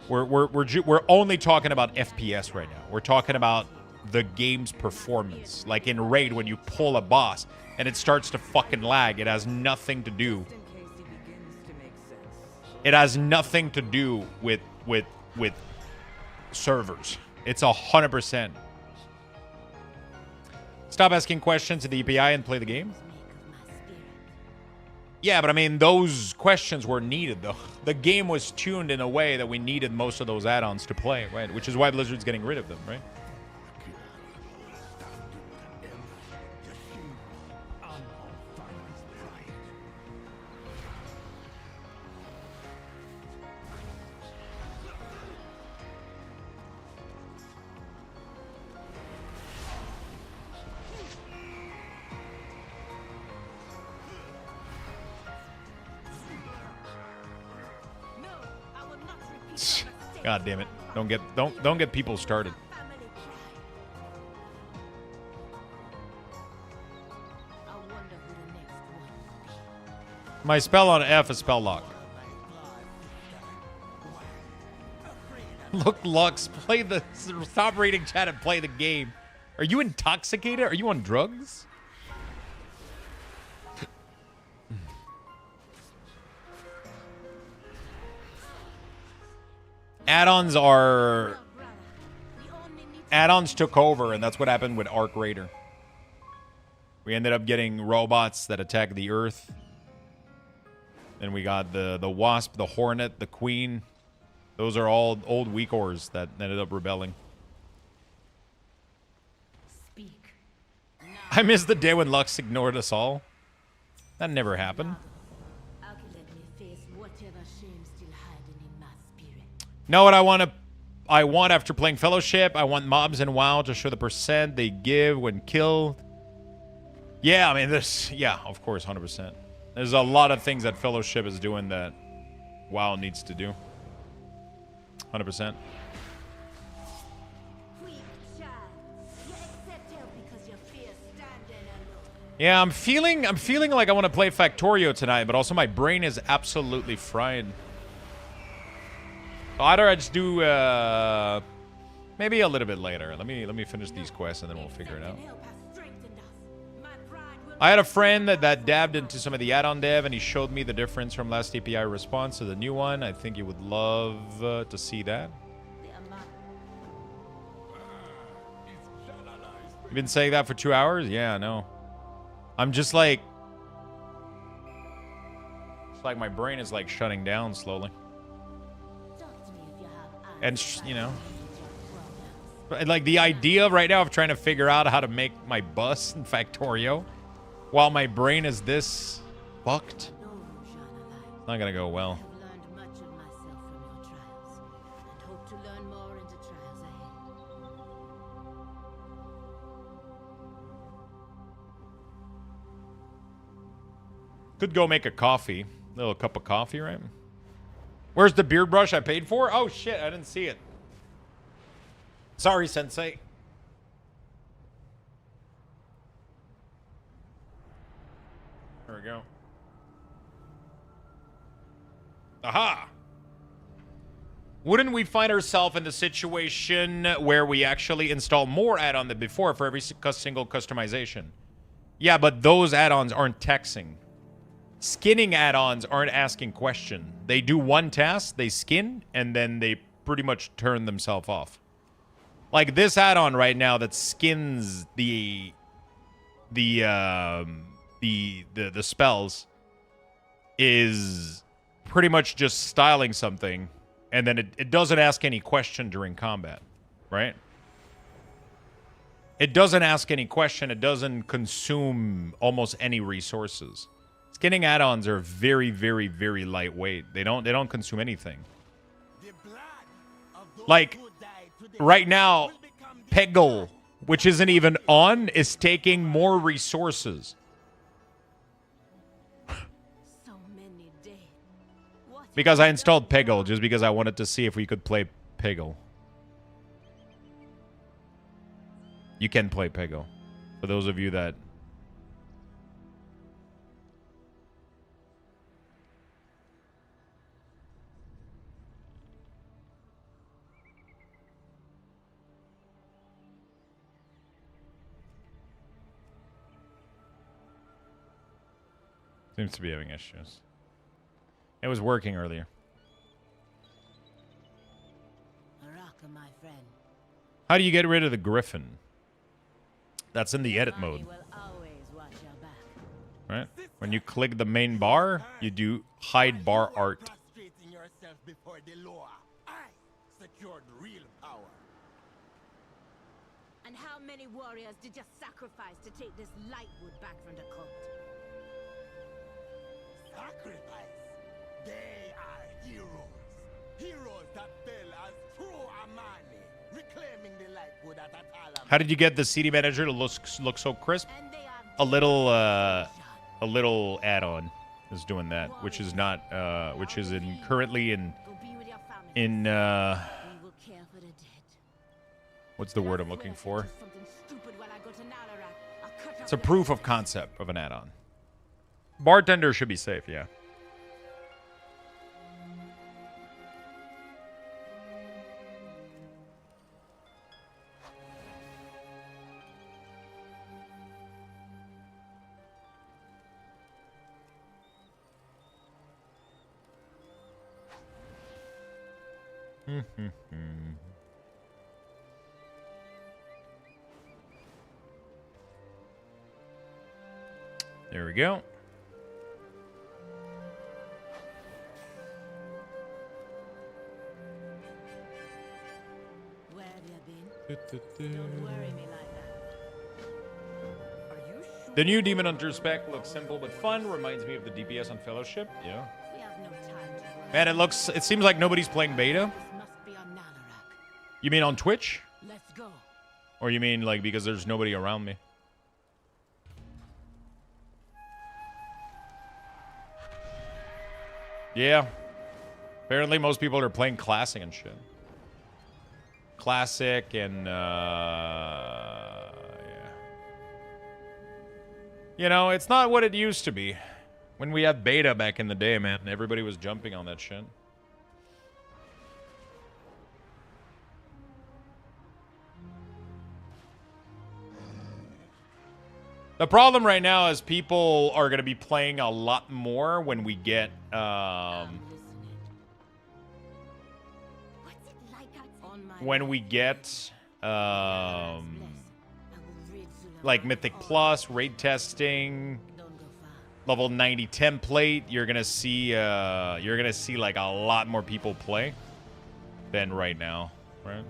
We're only talking about FPS right now. We're talking about the game's performance. Like in Raid, when you pull a boss and it starts to fucking lag, it has nothing to do. It has nothing to do with servers. It's 100%. Stop asking questions at the API and play the game. Yeah, but I mean, those questions were needed, though. The game was tuned in a way that we needed most of those add-ons to play, right? Which is why Blizzard's getting rid of them, right? God damn it. Don't get people started. My spell on F is spell lock. Look, Lux, play the stop reading chat and play the game. Are you intoxicated? Are you on drugs? Add-ons took over, and that's what happened with Arc Raider. We ended up getting robots that attack the Earth. Then we got the Wasp, the Hornet, the Queen. Those are all old weakors that ended up rebelling. I miss the day when Lux ignored us all. That never happened. Know what I want after playing Fellowship? I want mobs in WoW to show the percent they give when killed. Yeah, I mean, of course, 100%. There's a lot of things that Fellowship is doing that WoW needs to do. 100%. Yeah, I'm feeling like I want to play Factorio tonight, but also my brain is absolutely fried. Either I just do maybe a little bit later. Let me finish these quests and then we'll figure it out. I had a friend that dabbed into some of the add-on dev and he showed me the difference from last API response to the new one. I think you would love to see that. You've been saying that for 2 hours? Yeah, I know. I'm just like... It's like my brain is like shutting down slowly. And, you know, like the idea right now of trying to figure out how to make my bus in Factorio while my brain is this fucked, it's not gonna go well. Could go make a coffee, a little cup of coffee, right? Where's the beard brush I paid for? Oh, shit, I didn't see it. Sorry, Sensei. There we go. Aha! Wouldn't we find ourselves in the situation where we actually install more add-on than before for every single customization? Yeah, but those add-ons aren't texting. Skinning add-ons aren't asking question. They do one task, they skin, and then they pretty much turn themselves off. Like this add-on right now that skins the spells is pretty much just styling something, and then it doesn't ask any question during combat, right? It doesn't ask any question. It doesn't consume almost any resources. Skinning add-ons are very, very, very lightweight. They don't consume anything. Like right now, Peggle, which isn't even on, is taking more resources. Because I installed Peggle just because I wanted to see if we could play Peggle. You can play Pego. For those of you that... Seems to be having issues. It was working earlier. Araka, my friend. How do you get rid of the Griffin? That's in the edit mode. Right? When you click the main bar, you do hide bar art. And how many warriors did you sacrifice to take this Lightwood back from the cult? Sacrifice? They are heroes. Heroes that fell as true Amani, reclaiming the Lightwood at Atala. How did you get the CD manager to look so crisp? A little add-on is doing that, which is not which is currently in what's the word I'm looking for? It's a proof of concept of an add-on. Bartender should be safe, yeah. There we go. Where have you been? Don't worry me like that. Are you sure? The new Demon Hunter spec looks simple but fun. Reminds me of the DPS on Fellowship. Yeah. We have no time to worry. Man, it seems like nobody's playing beta. This must be on Nalarak. You mean on Twitch? Let's go. Or you mean like because there's nobody around me? Yeah. Apparently most people are playing Classic and shit. Classic and yeah. You know, it's not what it used to be. When we had beta back in the day, man, everybody was jumping on that shit. The problem right now is people are going to be playing a lot more when we get like Mythic Plus, raid testing, level 90 template. You're gonna see like a lot more people play than right now, right?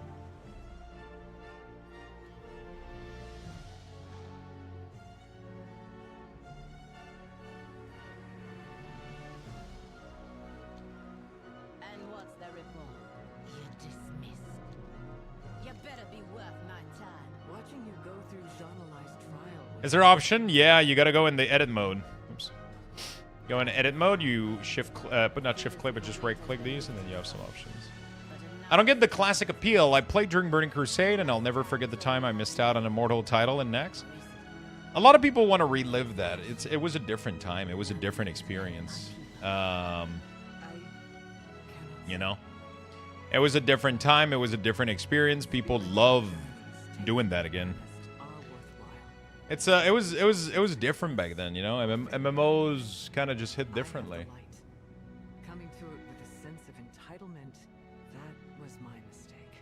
And what's the report? You're dismissed. You better be worth my time. Watching you go through Jean-Eli's trial. Is there an option? Yeah, you gotta go in the edit mode. Oops. Go in edit mode, you but not shift click, but just right click these, and then you have some options. I don't get the classic appeal. I played during Burning Crusade, and I'll never forget the time I missed out on a Mortal title in Next. A lot of people want to relive that. It was a different time. It was a different experience. You know? It was a different time. It was a different experience. People love doing that again. It was different back then, you know? MMOs kind of just hit differently. Coming to it with a sense of entitlement, that was my mistake.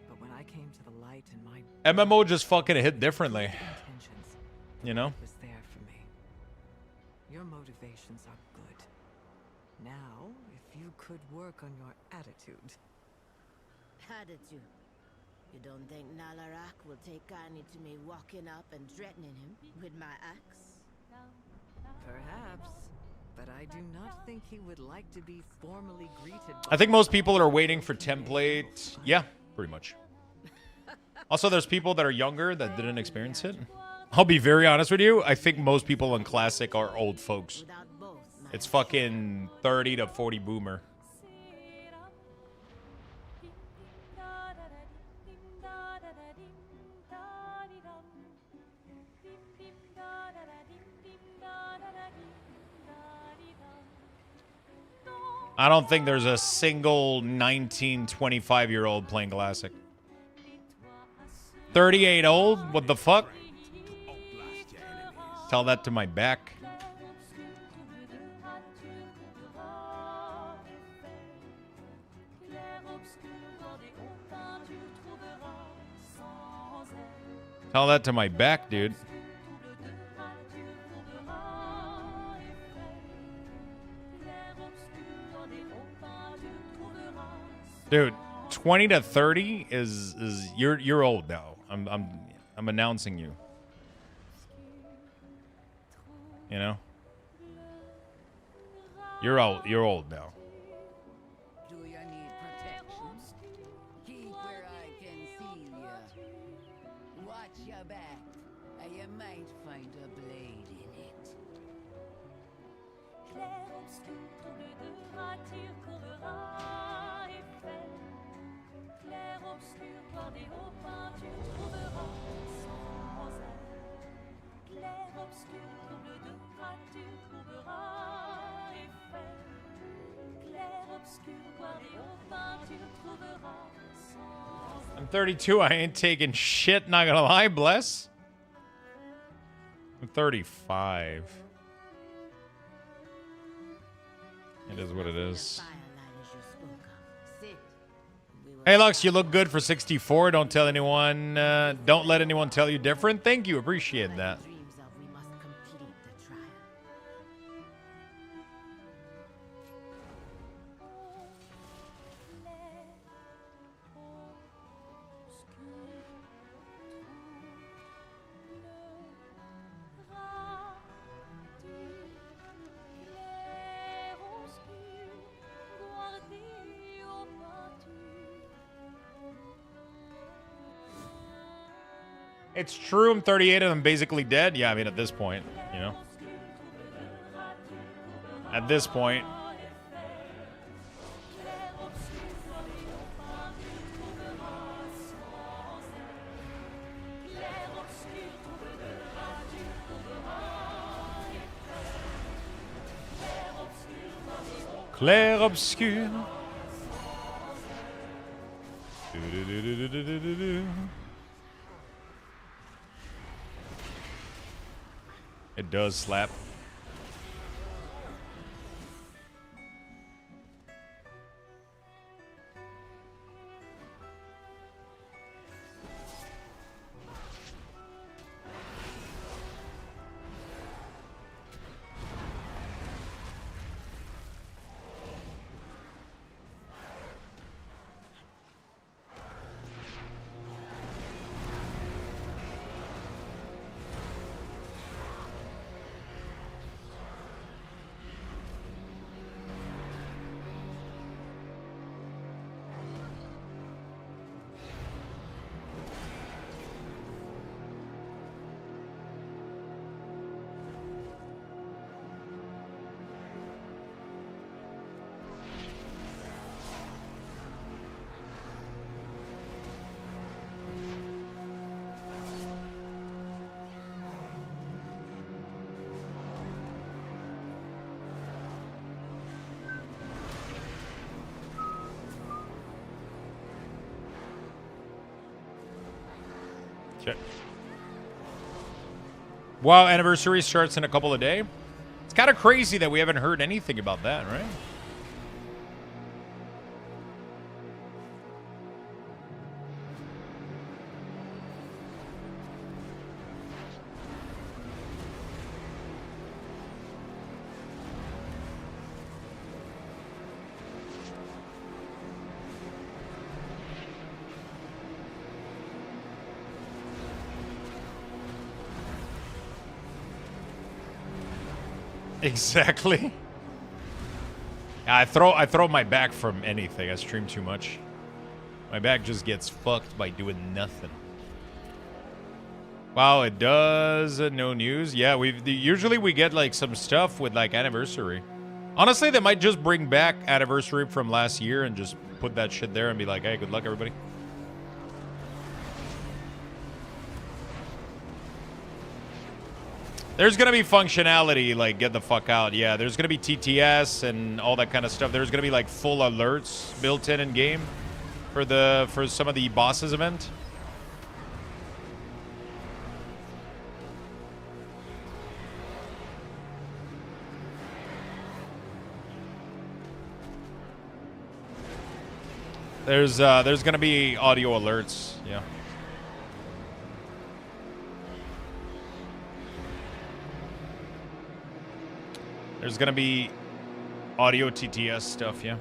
But when I came to the light and my MMO just fucking hit differently. You know? was there for me. Your motivations are good. Now, if you could work on your attitude. Attitude. You don't think Nalarak will take kindly to me walking up and threatening him with my axe? Perhaps. But I do not think he would like to be formally greeted by I think most people are waiting for template. Yeah, pretty much. Also, there's people that are younger that didn't experience it. I'll be very honest with you. I think most people in Classic are old folks. It's fucking 30 to 40 boomer. I don't think there's a single 19, 25-year-old playing Classic. 38 old? What the fuck? Tell that to my back. Tell that to my back, dude. Dude, 20 to 30 is you're old now. I'm announcing you. You know? You're old now. Do you need protection? Keep where I can see ya. Watch your back, or you might find a blade in it. I'm 32. I ain't taking shit, not gonna lie, bless. I'm 35. It is what it is. Hey, Lux, you look good for 64. Don't tell anyone. Don't let anyone tell you different. Thank you. Appreciate that. It's true, I'm 38 and I'm basically dead. Yeah, I mean, at this point, you know. At this point. Clair obscur. It does slap. Okay. WoW anniversary starts in a couple of days. It's kind of crazy that we haven't heard anything about that, right? Exactly. I throw my back from anything. I stream too much. My back just gets fucked by doing nothing. Wow, it does. No news. Yeah, usually we get like some stuff with like anniversary. Honestly, they might just bring back anniversary from last year and just put that shit there and be like, hey, good luck, everybody. There's going to be functionality, like, get the fuck out. Yeah, there's going to be TTS and all that kind of stuff. There's going to be, like, full alerts built in game for some of the bosses event. There's going to be audio alerts, yeah. There's going to be audio TTS stuff, yeah.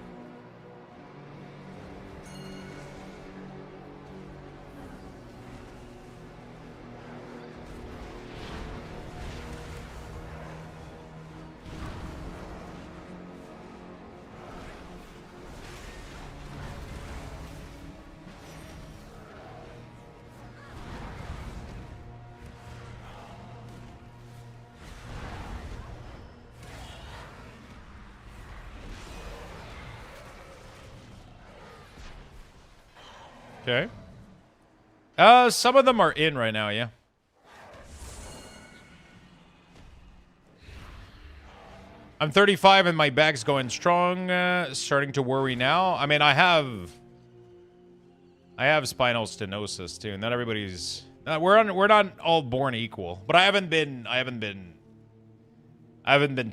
Okay. Some of them are in right now, yeah. I'm 35 and my back's going strong. Starting to worry now. I mean, I have spinal stenosis too. Not everybody's. We're not all born equal. But I haven't been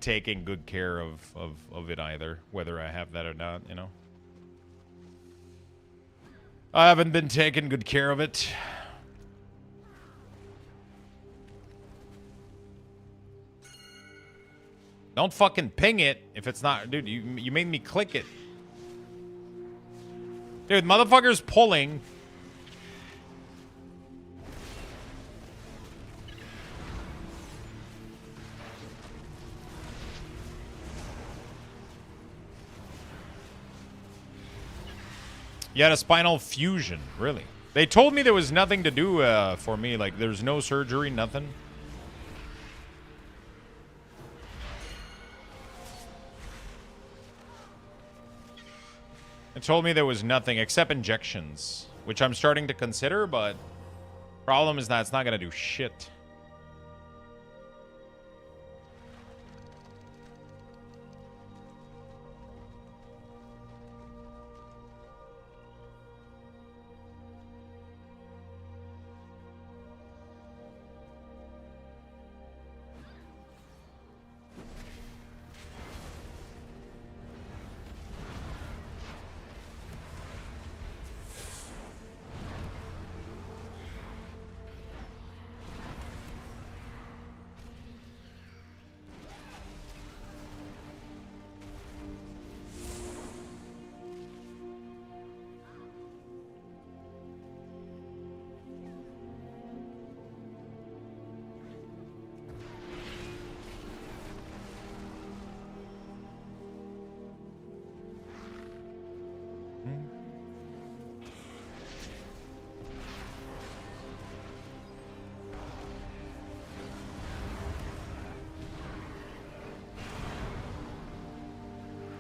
taking good care of it either. Whether I have that or not, you know. I haven't been taking good care of it. Don't fucking ping it if it's not... Dude, you made me click it. Dude, motherfucker's pulling. You had a spinal fusion, really? They told me there was nothing to do for me. Like, there's no surgery, nothing. They told me there was nothing except injections, which I'm starting to consider, but problem is that it's not going to do shit.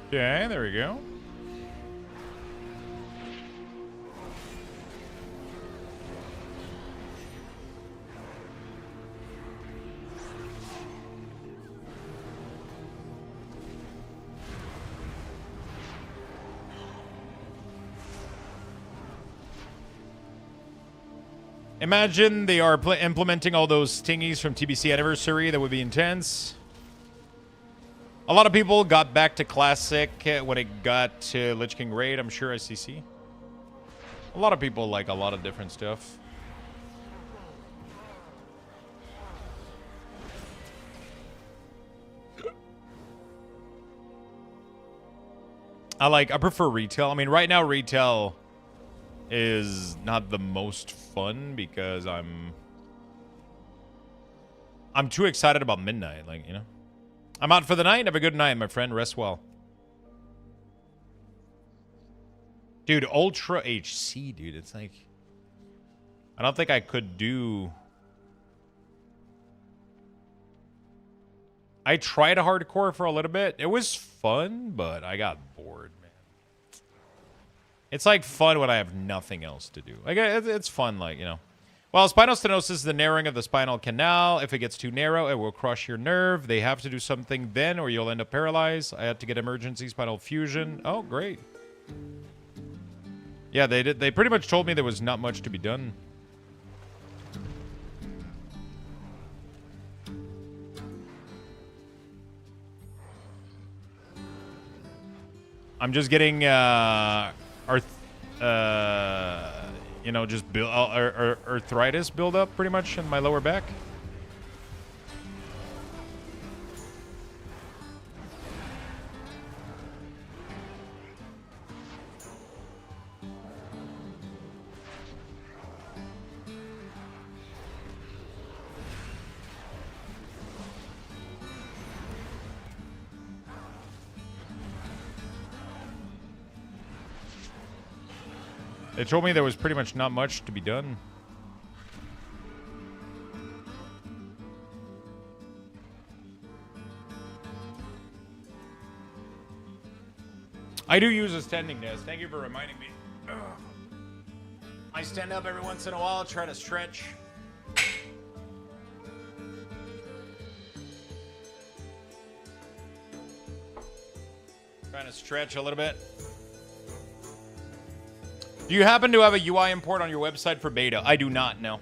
Okay, there we go. Imagine they are implementing all those thingies from TBC Anniversary. That would be intense. A lot of people got back to Classic when it got to Lich King Raid, I'm sure, SCC. A lot of people like a lot of different stuff. I prefer retail. I mean, right now retail is not the most fun because I'm too excited about midnight, like, you know. I'm out for the night. Have a good night, my friend. Rest well. Dude, Ultra HC, dude. It's like... I don't think I could do... I tried a hardcore for a little bit. It was fun, but I got bored, man. It's like fun when I have nothing else to do. Like, it's fun, like, you know. Well, spinal stenosis is the narrowing of the spinal canal. If it gets too narrow, it will crush your nerve. They have to do something then or you'll end up paralyzed. I had to get emergency spinal fusion. Oh, great. Yeah, they did. They pretty much told me there was not much to be done. I'm just getting you know, just arthritis build up pretty much in my lower back. They told me there was pretty much not much to be done. I do use a standing desk. Thank you for reminding me. Ugh. I stand up every once in a while, try to stretch. Trying to stretch a little bit. Do you happen to have a UI import on your website for beta? I do not, no.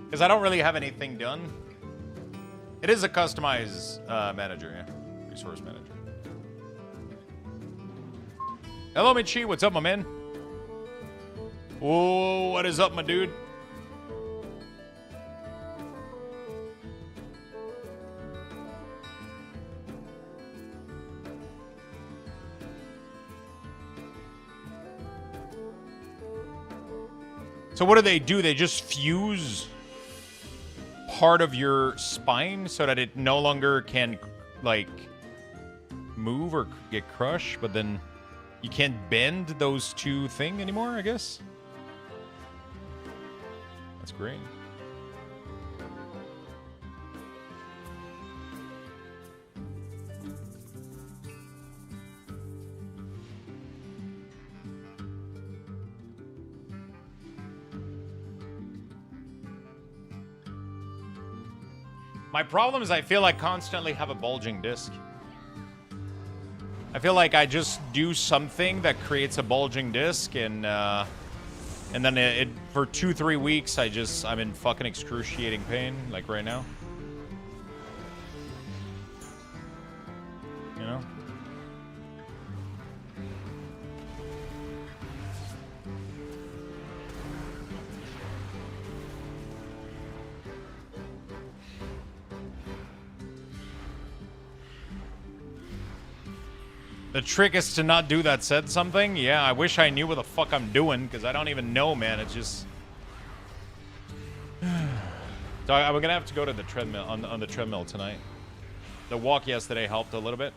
Because I don't really have anything done. It is a customized manager, yeah. Resource manager. Hello, Michi. What's up, my man? Whoa, what is up, my dude? So what do? They just fuse part of your spine so that it no longer can, like, move or get crushed, but then you can't bend those two things anymore, I guess? That's great. My problem is I feel I constantly have a bulging disc. I feel like I just do something that creates a bulging disc, and then it for 2-3 weeks I'm in fucking excruciating pain, like right now. You know? The trick is to not do that said something. Yeah, I wish I knew what the fuck I'm doing, because I don't even know, man. It's just... So I'm gonna have to go to the treadmill, on the treadmill tonight. The walk yesterday helped a little bit.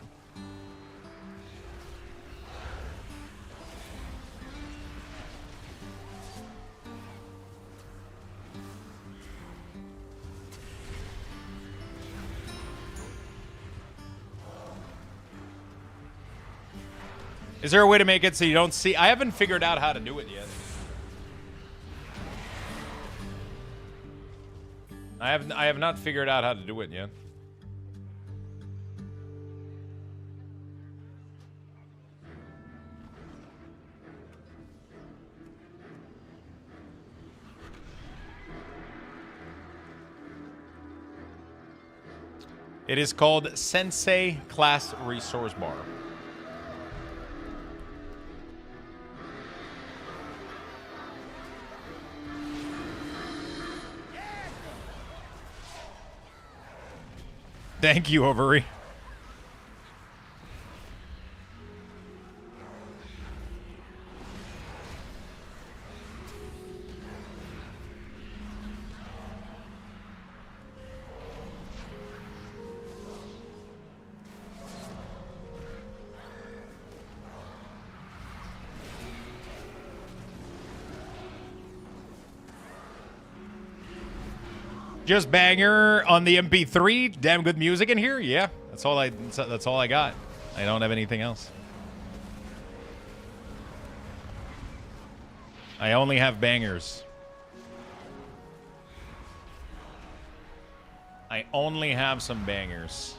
Is there a way to make it so you don't see? I haven't figured out how to do it yet. I have not figured out how to do it yet. It is called Sensei Class Resource Bar. Thank you, Overy. Just banger on the MP3. Damn good music in here. Yeah, that's all I got. I don't have anything else. I only have bangers. I only have some bangers.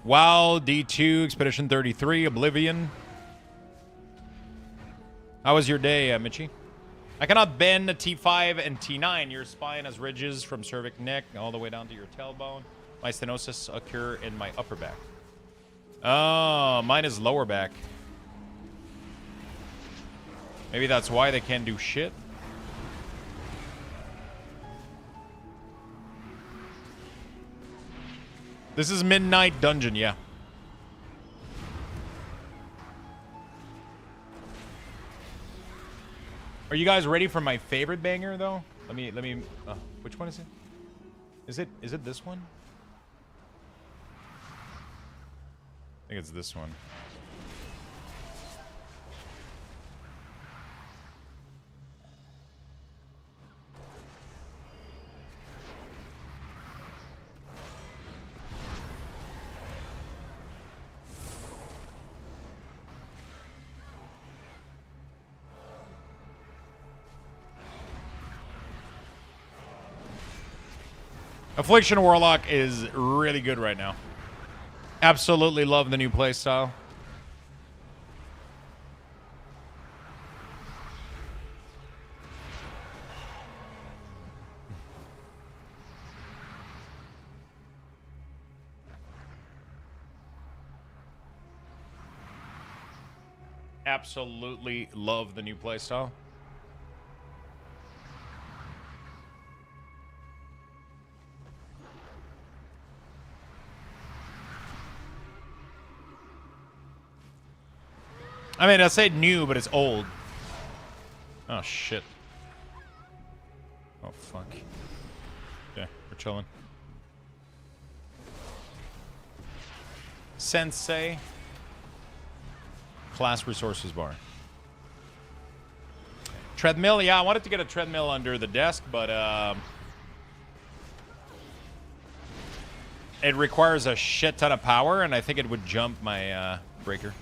WoW, D2, Expedition 33, Oblivion. How was your day, Michi? I cannot bend a T5 and T9. Your spine has ridges from cervic neck all the way down to your tailbone. My stenosis occur in my upper back. Oh, mine is lower back. Maybe that's why they can't do shit. This is Midnight Dungeon, yeah. Are you guys ready for my favorite banger though? Let me which one is it? Is it this one? I think it's this one. Affliction Warlock is really good right now. Absolutely love the new playstyle. Absolutely love the new playstyle. I mean, I say new, but it's old. Oh, shit. Oh, fuck. Yeah, we're chilling. Sensei. Class resources bar. Treadmill, yeah, I wanted to get a treadmill under the desk, but it requires a shit ton of power, and I think it would jump my breaker.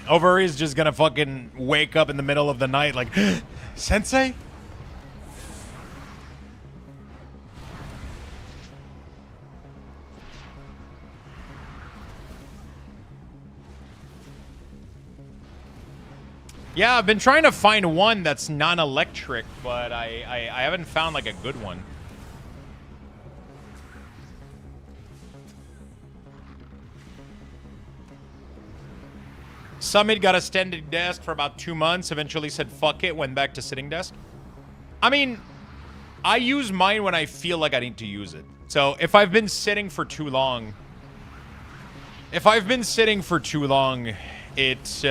Overee's just gonna fucking wake up in the middle of the night like, Sensei? Yeah, I've been trying to find one that's non-electric, but I haven't found like a good one. Summit got a standing desk for about 2 months, eventually said fuck it, went back to sitting desk. I mean, I use mine when I feel like I need to use it. So if I've been sitting for too long, it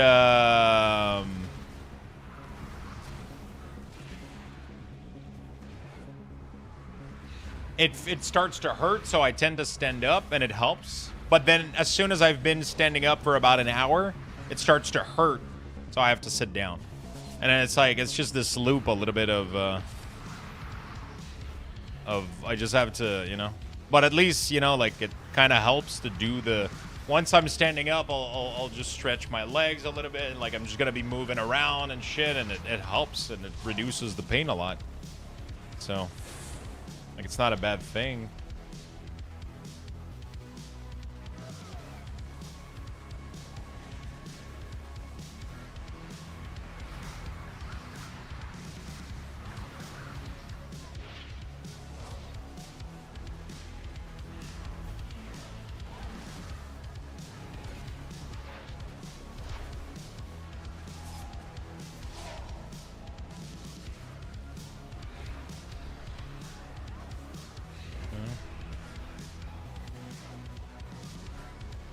it starts to hurt, so I tend to stand up and it helps. But then as soon as I've been standing up for about an hour, it starts to hurt, so I have to sit down. And then it's like, it's just this loop a little bit of I just have to, you know. But at least, you know, like, it kind of helps to do the, once I'm standing up, I'll just stretch my legs a little bit, and like, I'm just gonna be moving around and shit, and it helps, and it reduces the pain a lot. So, like, it's not a bad thing.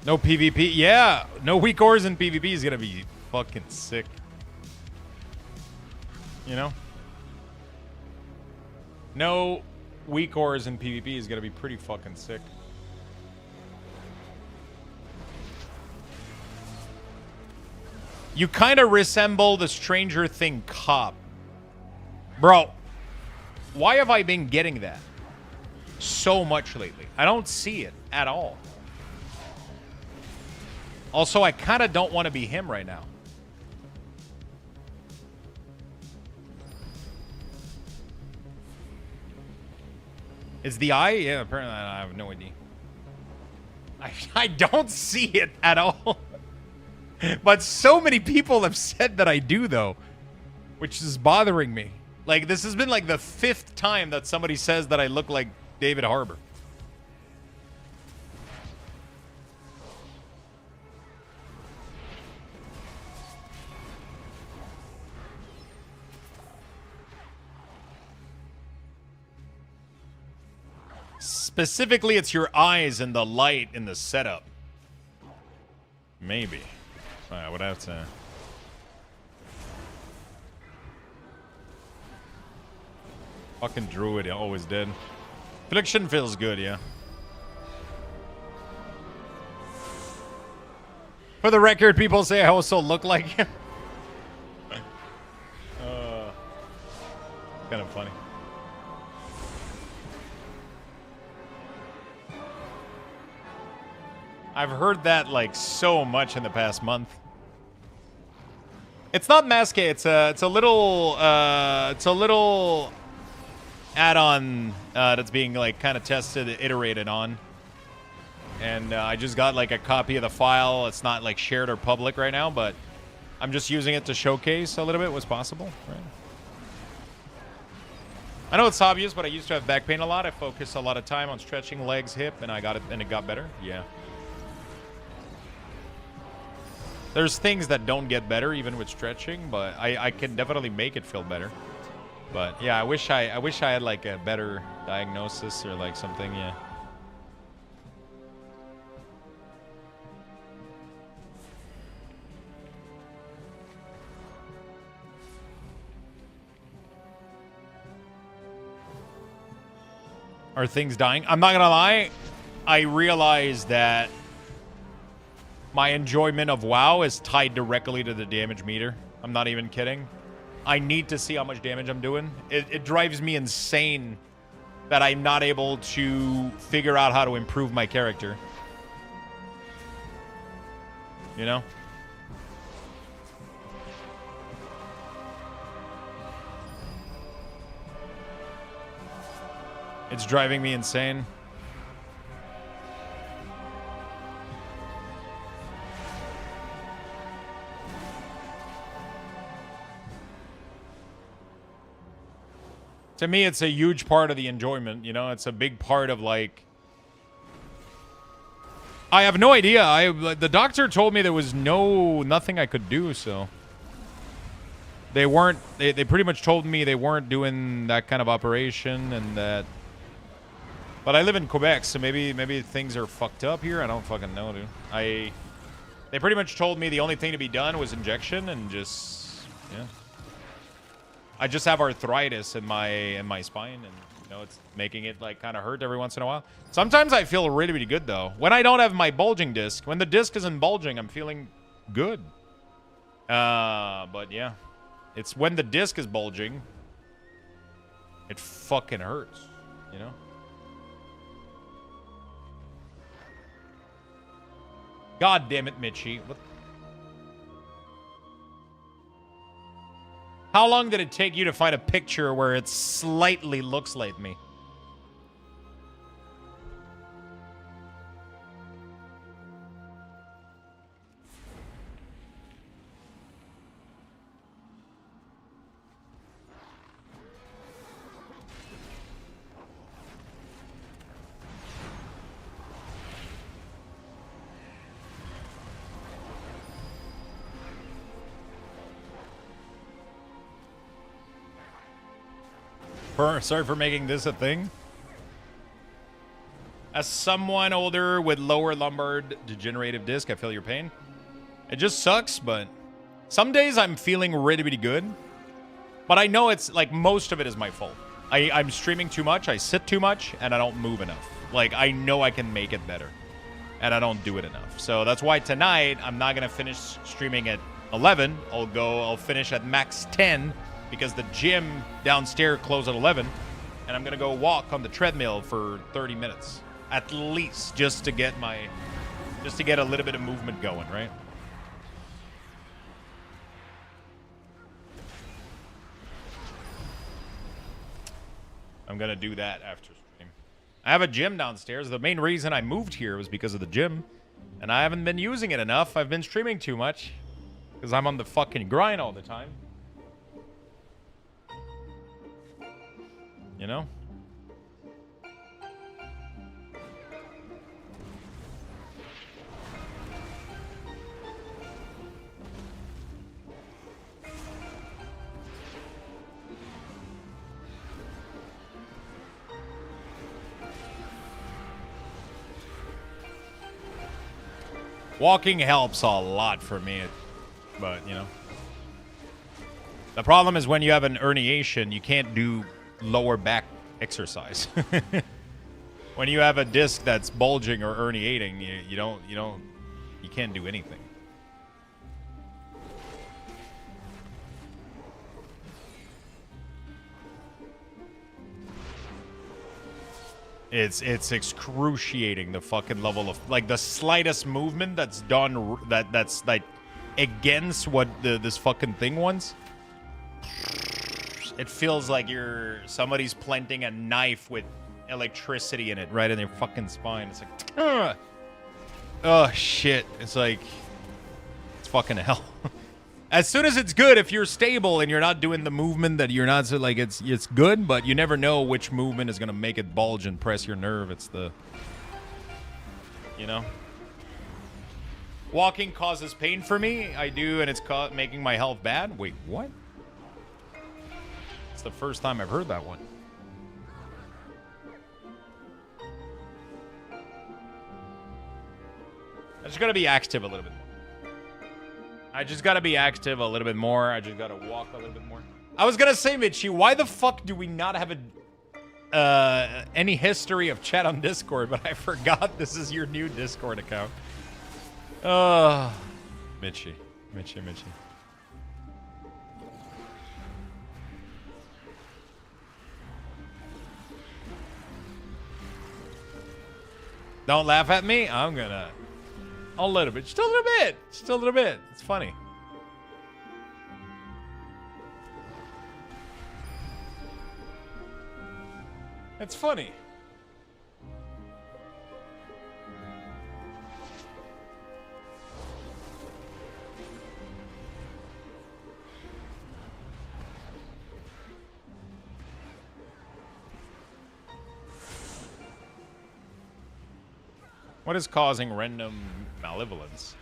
No PvP. Yeah, no weak ores in PvP is gonna be fucking sick. You know? No weak ores in PvP is gonna be pretty fucking sick. You kind of resemble the Stranger Thing cop. Bro, why have I been getting that so much lately? I don't see it at all. Also, I kind of don't want to be him right now. Is the eye? Yeah, apparently I have no idea. I don't see it at all. But so many people have said that I do, though, which is bothering me. Like, this has been like the 5th time that somebody says that I look like David Harbour. Specifically, it's your eyes and the light in the setup. Maybe. I would have to... Fucking druid, always dead. Affliction feels good, yeah. For the record, people say I also look like him. Kind of funny. I've heard that like so much in the past month. It's not Masque. It's a little add-on that's being like kind of tested, iterated on. And I just got like a copy of the file. It's not like shared or public right now, but I'm just using it to showcase a little bit what's possible. Right? I know it's obvious, but I used to have back pain a lot. I focused a lot of time on stretching legs, hip, and I got it, and it got better. Yeah. There's things that don't get better even with stretching, but I can definitely make it feel better. But yeah, I wish I had like a better diagnosis or like something. Yeah. Are things dying? I'm not gonna lie. I realize that my enjoyment of WoW is tied directly to the damage meter. I'm not even kidding. I need to see how much damage I'm doing. It drives me insane that I'm not able to figure out how to improve my character. You know? It's driving me insane. To me, it's a huge part of the enjoyment, you know? It's a big part of, like... I have no idea. The doctor told me there was nothing I could do, so... They weren't... They pretty much told me they weren't doing that kind of operation and that... But I live in Quebec, so maybe things are fucked up here. I don't fucking know, dude. They pretty much told me the only thing to be done was injection and just... Yeah. I just have arthritis in my spine, and you know it's making it like kind of hurt every once in a while. Sometimes I feel really, really good though. When I don't have my bulging disc, when the disc isn't bulging, I'm feeling good. But yeah, it's when the disc is bulging, it fucking hurts, you know. God damn it, Mitchie. What? How long did it take you to find a picture where it slightly looks like me? Sorry for making this a thing. As someone older with lower lumbar degenerative disc, I feel your pain. It just sucks, but some days I'm feeling really, really good. But I know it's like most of it is my fault. I'm streaming too much, I sit too much, and I don't move enough. Like, I know I can make it better, and I don't do it enough. So that's why tonight I'm not going to finish streaming at 11. I'll finish at max 10 because the gym downstairs closed at 11. And I'm going to go walk on the treadmill for 30 minutes. At least, just to get a little bit of movement going, right? I'm going to do that after stream. I have a gym downstairs. The main reason I moved here was because of the gym. And I haven't been using it enough. I've been streaming too much. Because I'm on the fucking grind all the time. You know? Walking helps a lot for me, but, you know. The problem is when you have an herniation, you can't do lower back exercise. When you have a disc that's bulging or herniating, you can't do anything. It's excruciating, the fucking level of, like, the slightest movement that's done that's like against what this fucking thing wants. It feels like somebody's planting a knife with electricity in it right in their fucking spine. It's like, ugh. Oh shit. It's like, it's fucking hell. As soon as it's good, if you're stable and you're not doing the movement that you're not, so like it's good, but you never know which movement is gonna make it bulge and press your nerve. It's the, you know. Walking causes pain for me. I do, and it's making my health bad. Wait, what? It's the first time I've heard that one. I just gotta be active a little bit more. I just gotta be active a little bit more. I just gotta walk a little bit more. I was gonna say, Mitchie, why the fuck do we not have any history of chat on Discord? But I forgot this is your new Discord account. Mitchie. Don't laugh at me. I'm gonna. A little bit. Just a little bit. Just a little bit. It's funny. It's funny. What is causing random malevolence?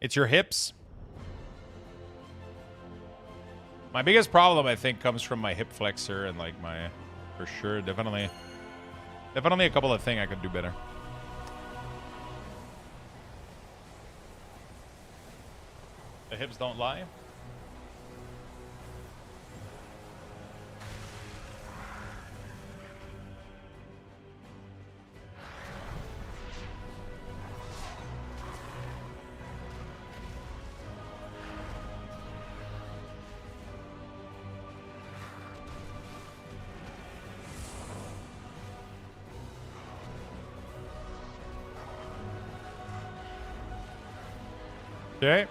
It's your hips. My biggest problem, I think, comes from my hip flexor and like my, for sure, definitely a couple of things I could do better. The hips don't lie. Okay.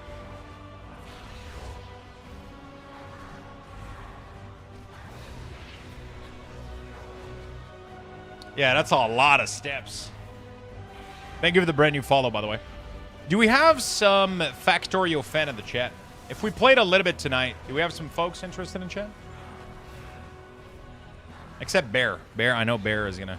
Yeah, that's a lot of steps. Thank you for the brand new follow, by the way. Do we have some Factorio fan in the chat? If we played a little bit tonight, do we have some folks interested in chat? Except Bear. Bear, I know Bear is gonna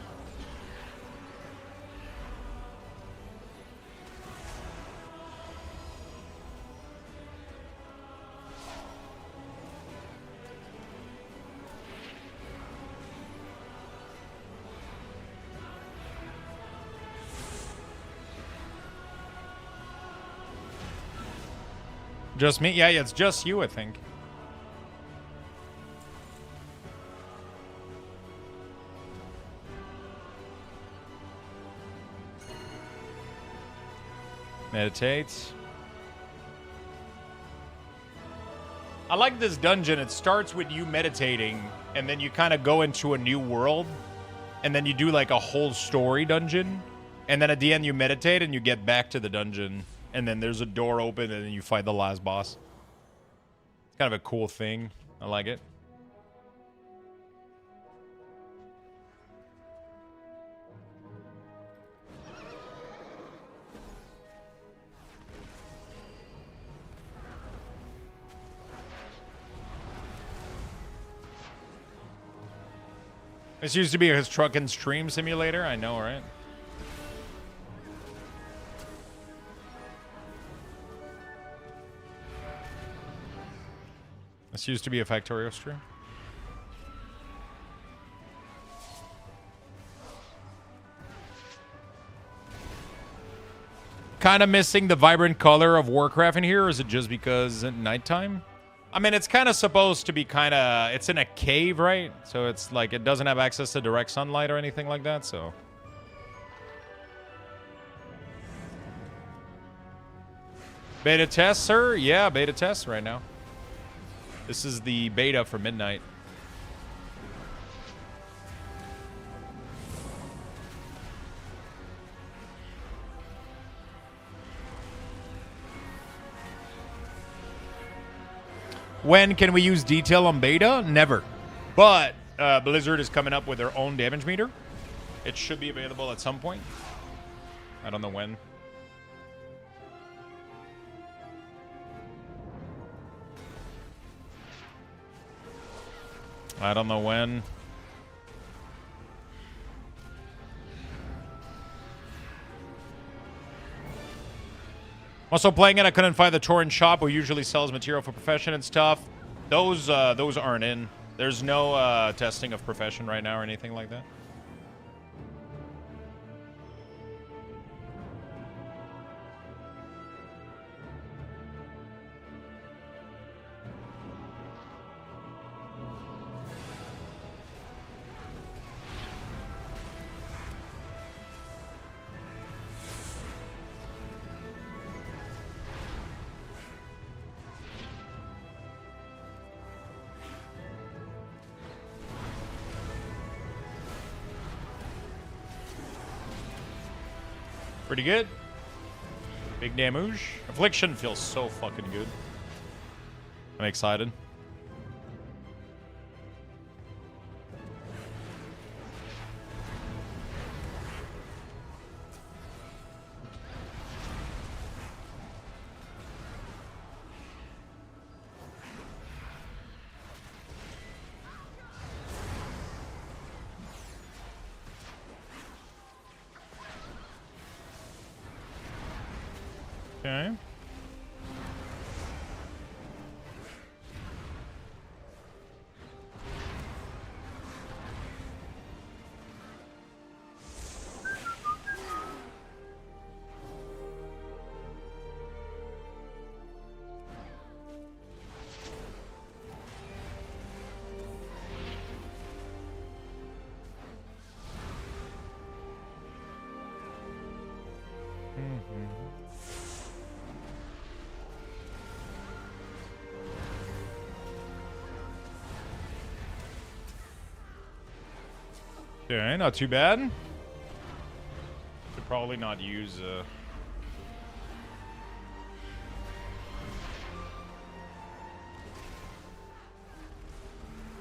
Just me? Yeah, it's just you, I think. Meditate. I like this dungeon. It starts with you meditating, and then you kind of go into a new world, and then you do like a whole story dungeon, and then at the end you meditate and you get back to the dungeon, and then there's a door open, and then you fight the last boss. It's kind of a cool thing. I like it. This used to be his truck and stream simulator. I know, right? This used to be a Factorio stream. Kind of missing the vibrant color of Warcraft in here, or is it just because at nighttime? I mean, it's kind of supposed to be kind of... It's in a cave, right? So it's like it doesn't have access to direct sunlight or anything like that, so... Beta test, sir? Yeah, beta test right now. This is the beta for midnight. When can we use detail on beta? Never. But Blizzard is coming up with their own damage meter. It should be available at some point. I don't know when. I don't know when. Also playing it, I couldn't find the torrent shop who usually sells material for profession and stuff. Those aren't in. There's no testing of profession right now or anything like that. Pretty good. Big damage. Affliction feels so fucking good. I'm excited. Okay. Okay, not too bad. Should probably not use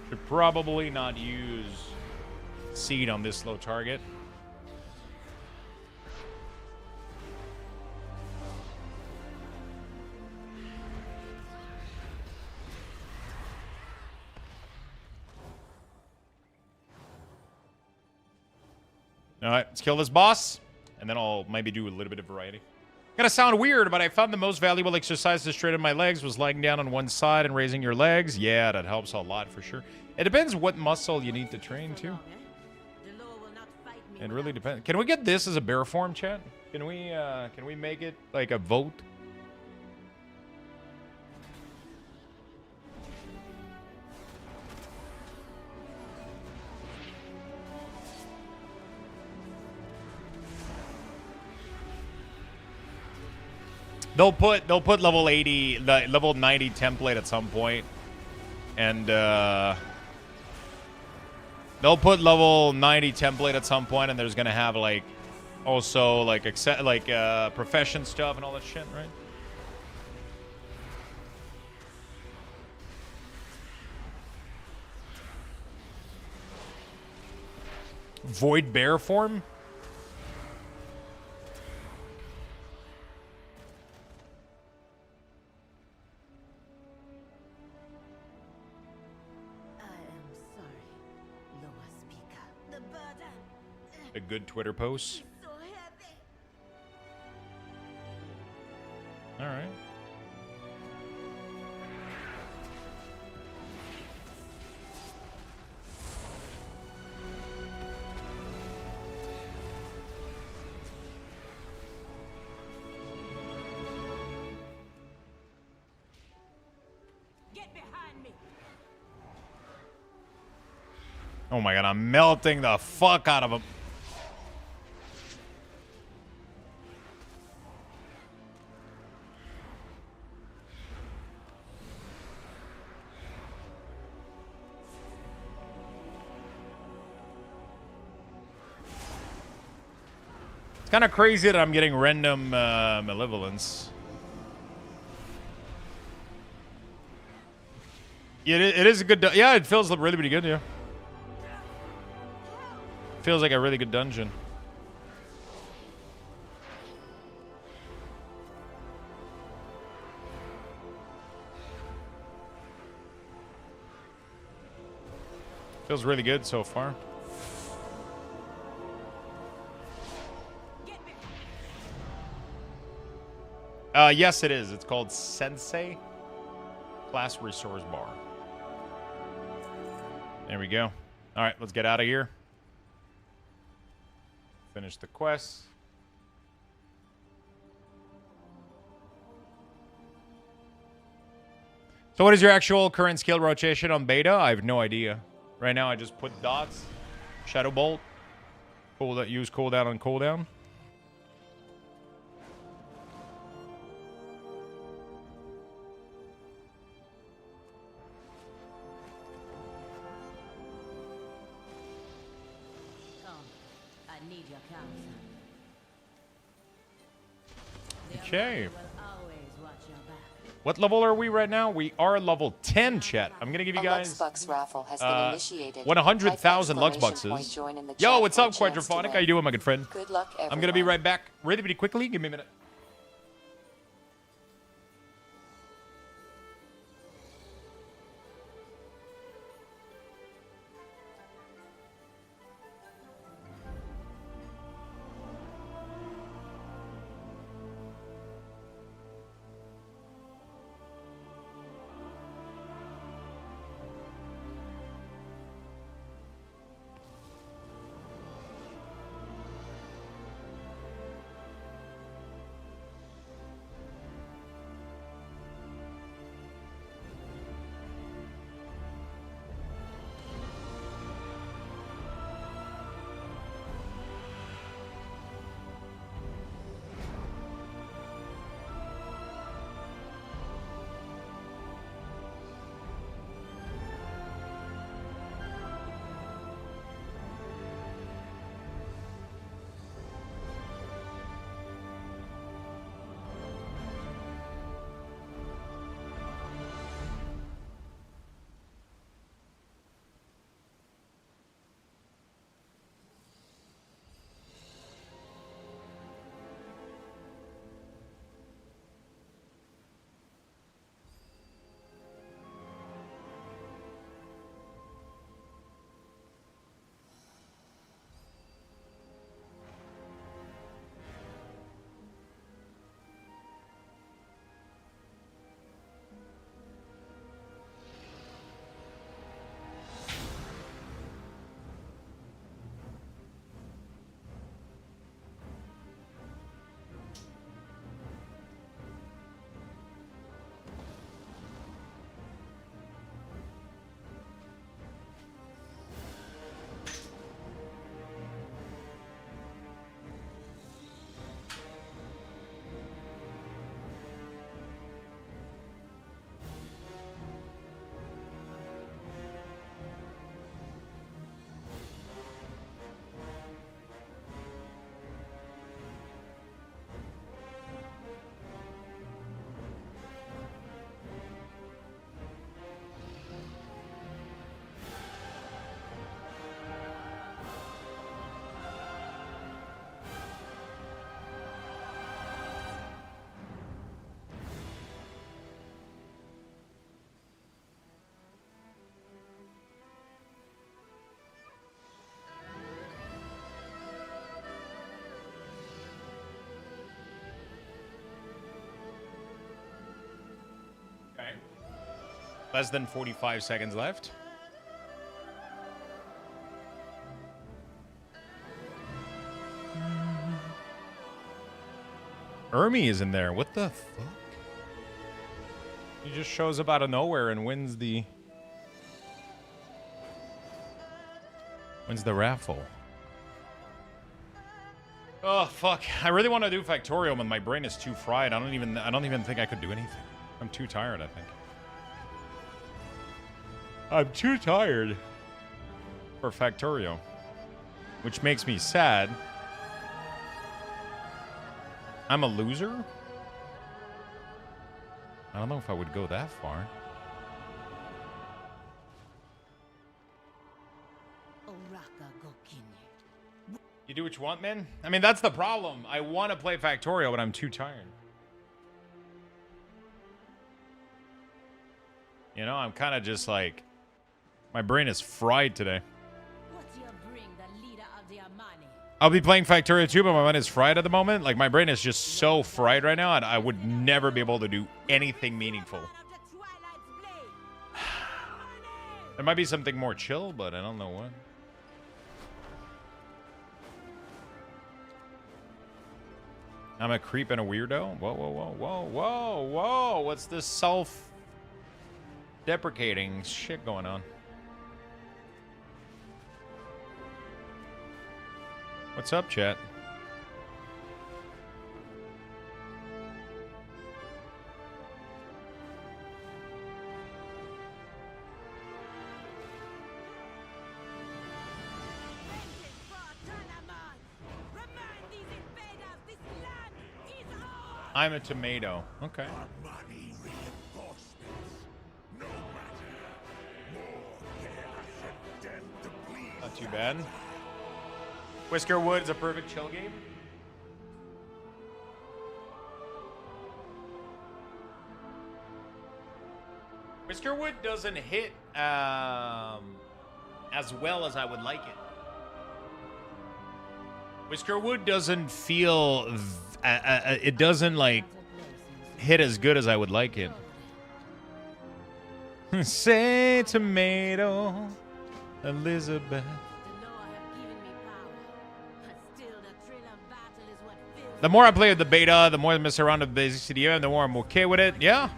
should probably not use seed on this low target. All right, let's kill this boss, and then I'll maybe do a little bit of variety. Gonna sound weird, but I found the most valuable exercise to straighten my legs was lying down on one side and raising your legs. Yeah, that helps a lot for sure. It depends what muscle you need to train too. It really depends. Can we get this as a bear form, chat? Can we make it like a vote? They'll put level 80, the level 90 template at some point, and they'll put level 90 template at some point, and there's gonna have like also like profession stuff and all that shit, right? Void bear form. A good Twitter post. All right. Get behind me. Oh my god, I'm melting the fuck out of him. It's kind of crazy that I'm getting random malevolence. It is a good... Yeah, it feels really pretty good, yeah. Feels like a really good dungeon. Feels really good so far. Yes, it is. It's called Sensei Class Resource Bar. There we go. All right, let's get out of here. Finish the quest. So what is your actual current skill rotation on beta? I have no idea. Right now I just put dots, Shadow Bolt, use cooldown on cooldown. Okay. What level are we right now? We are level 10, chat. I'm gonna give you guys Luxbucks raffle has been initiated. 100,000 Luxbucks. Yo, what's up, Quadrophonic? How you doing, my good friend? Good luck, everyone. I'm gonna be right back. Really, really quickly. Give me a minute. Less than 45 seconds left. Ermi is in there. What the fuck? He just shows up out of nowhere and wins the raffle. Oh fuck! I really want to do Factorial, but my brain is too fried. I don't even think I could do anything. I'm too tired, I think. I'm too tired for Factorio, which makes me sad. I'm a loser? I don't know if I would go that far. You do what you want, man? I mean, that's the problem. I want to play Factorio, but I'm too tired. You know, I'm kind of just like... My brain is fried today. I'll be playing Factorio too, but my mind is fried at the moment. Like, my brain is just so fried right now, and I would never be able to do anything meaningful. There might be something more chill, but I don't know what. I'm a creep and a weirdo? Whoa, whoa, whoa, whoa, whoa, whoa. What's this self-deprecating shit going on? What's up, chat? I'm a tomato. Okay. Not too bad. Whisker Wood's a perfect chill game. Whisker Wood doesn't hit as well as I would like it. Whisker Wood doesn't feel... it doesn't, like, hit as good as I would like it. Say tomato, Elizabeth. The more I play with the beta, the more I mess around with the basic CDM, the more I'm okay with it. Yeah.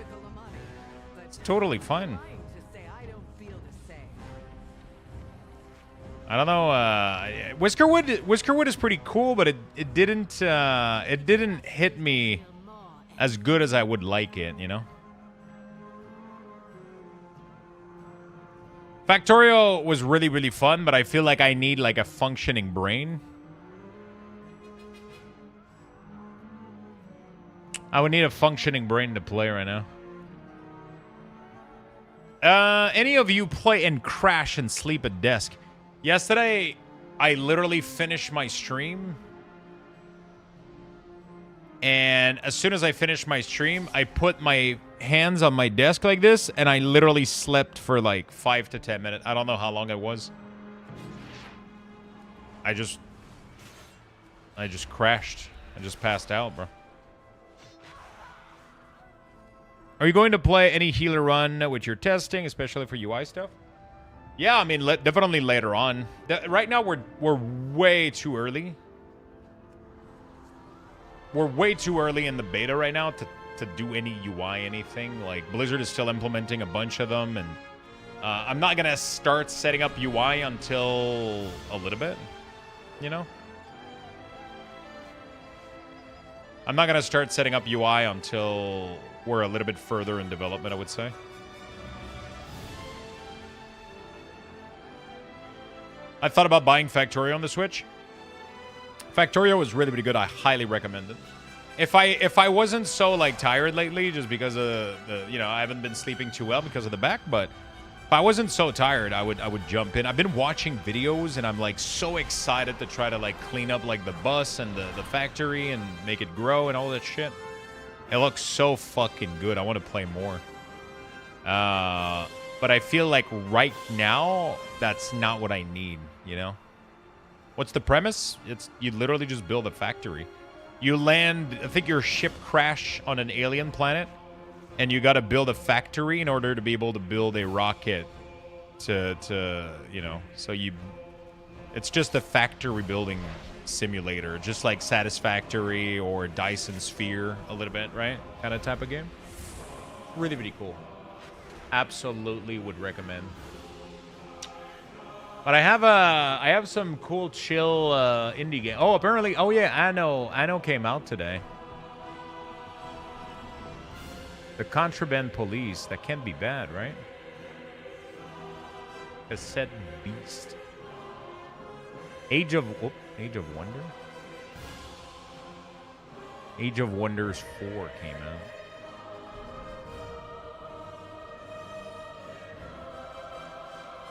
It's totally fine. I don't know. Whisker Wood is pretty cool, but it didn't hit me as good as I would like it, you know? Factorio was really, really fun, but I feel like I need like a functioning brain. I would need a functioning brain to play right now. Any of you play and crash and sleep at desk? Yesterday, I literally finished my stream. And as soon as I finished my stream, I put my hands on my desk like this, and I literally slept for like 5 to 10 minutes. I don't know how long it was. I just crashed. I just passed out, bro. Are you going to play any healer run with your testing, especially for UI stuff? Yeah, I mean, definitely later on. Right now, we're way too early. We're way too early in the beta right now to do any UI anything. Like, Blizzard is still implementing a bunch of them, and I'm not going to start setting up UI until a little bit, you know? I'm not going to start setting up UI until we're a little bit further in development, I would say. I thought about buying Factorio on the Switch. Factorio was really, really good. I highly recommend it. If I wasn't so like tired lately, just because of the I haven't been sleeping too well because of the back, but if I wasn't so tired, I would jump in. I've been watching videos and I'm like so excited to try to like clean up like the bus and the factory and make it grow and all that shit. It looks so fucking good. I want to play more. But I feel like right now, that's not what I need, you know? What's the premise? You literally just build a factory. You land, I think your ship crashed on an alien planet, and you got to build a factory in order to be able to build a rocket to you know, so it's just a factory building simulator, just like Satisfactory or Dyson Sphere a little bit, right? Kind of type of game. Really, really cool. Absolutely would recommend. But I have some cool chill indie game. Oh, apparently, oh yeah, Anno came out today. The Contraband Police, that can't be bad, right? Cassette Beast. Age of Wonder? Age of Wonders 4 came out.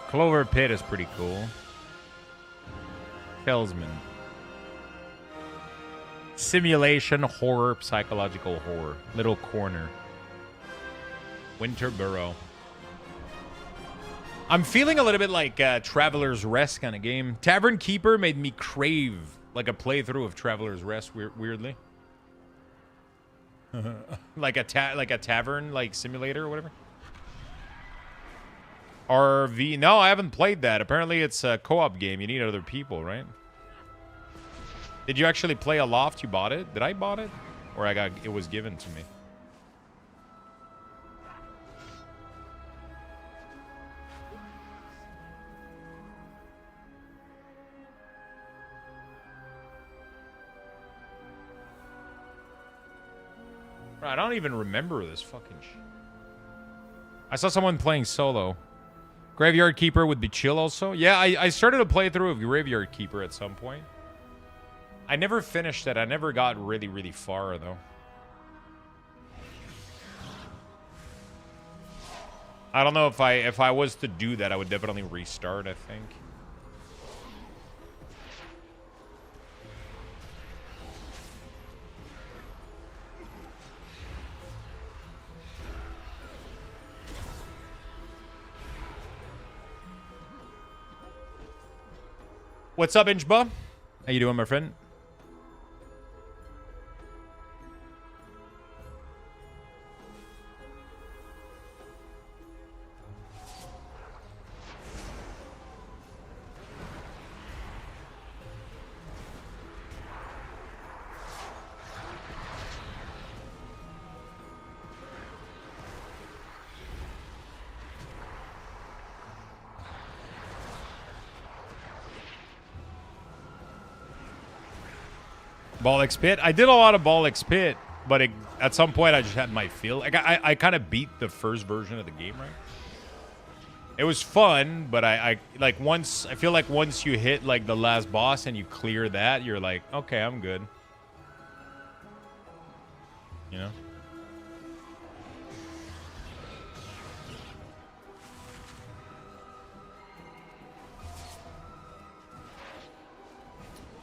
Clover Pit is pretty cool. Talisman. Simulation horror, psychological horror. Little Corner. Winter Burrow. I'm feeling a little bit like Traveler's Rest kind of game. Tavern Keeper made me crave like a playthrough of Traveler's Rest weirdly. like a tavern like simulator or whatever. RV. No, I haven't played that. Apparently it's a co-op game. You need other people, right? Did you actually play Aloft? You bought it? Did I bought it? Or it was given to me? I don't even remember this fucking shit. I saw someone playing solo. Graveyard Keeper would be chill also. Yeah, I started a playthrough of Graveyard Keeper at some point. I never finished it. I never got really, really far, though. I don't know if I was to do that, I would definitely restart, I think. What's up, Inchba? How you doing, my friend? Ball X Pit. I did a lot of Ball X Pit, but at some point I just had my feel. Like I kind of beat the first version of the game, right? It was fun, but I feel like once you hit like the last boss and you clear that, you're like, okay, I'm good. You know?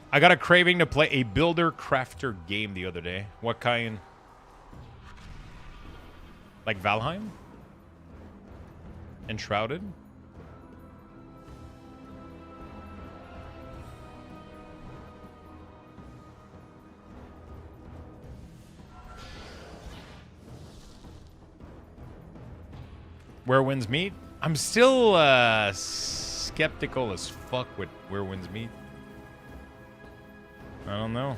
I got a craving to play a builder crafter game the other day. What kind? Like Valheim? Enshrouded? Where Winds Meet? I'm still skeptical as fuck with Where Winds Meet. I don't know.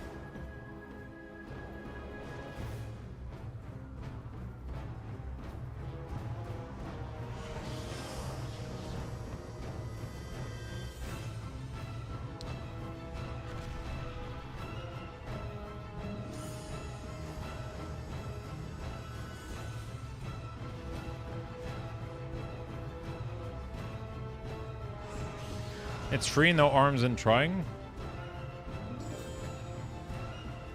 It's free, no arms and trying.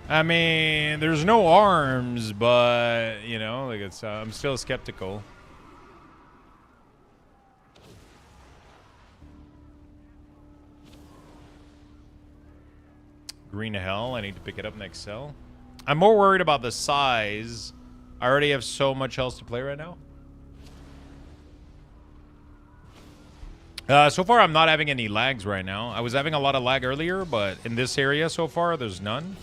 I mean, there's no arms, but you know, like it's. I'm still skeptical. Green Hell. I need to pick it up next sell. I'm more worried about the size. I already have so much else to play right now. So far, I'm not having any lags right now. I was having a lot of lag earlier, but in this area so far, there's none.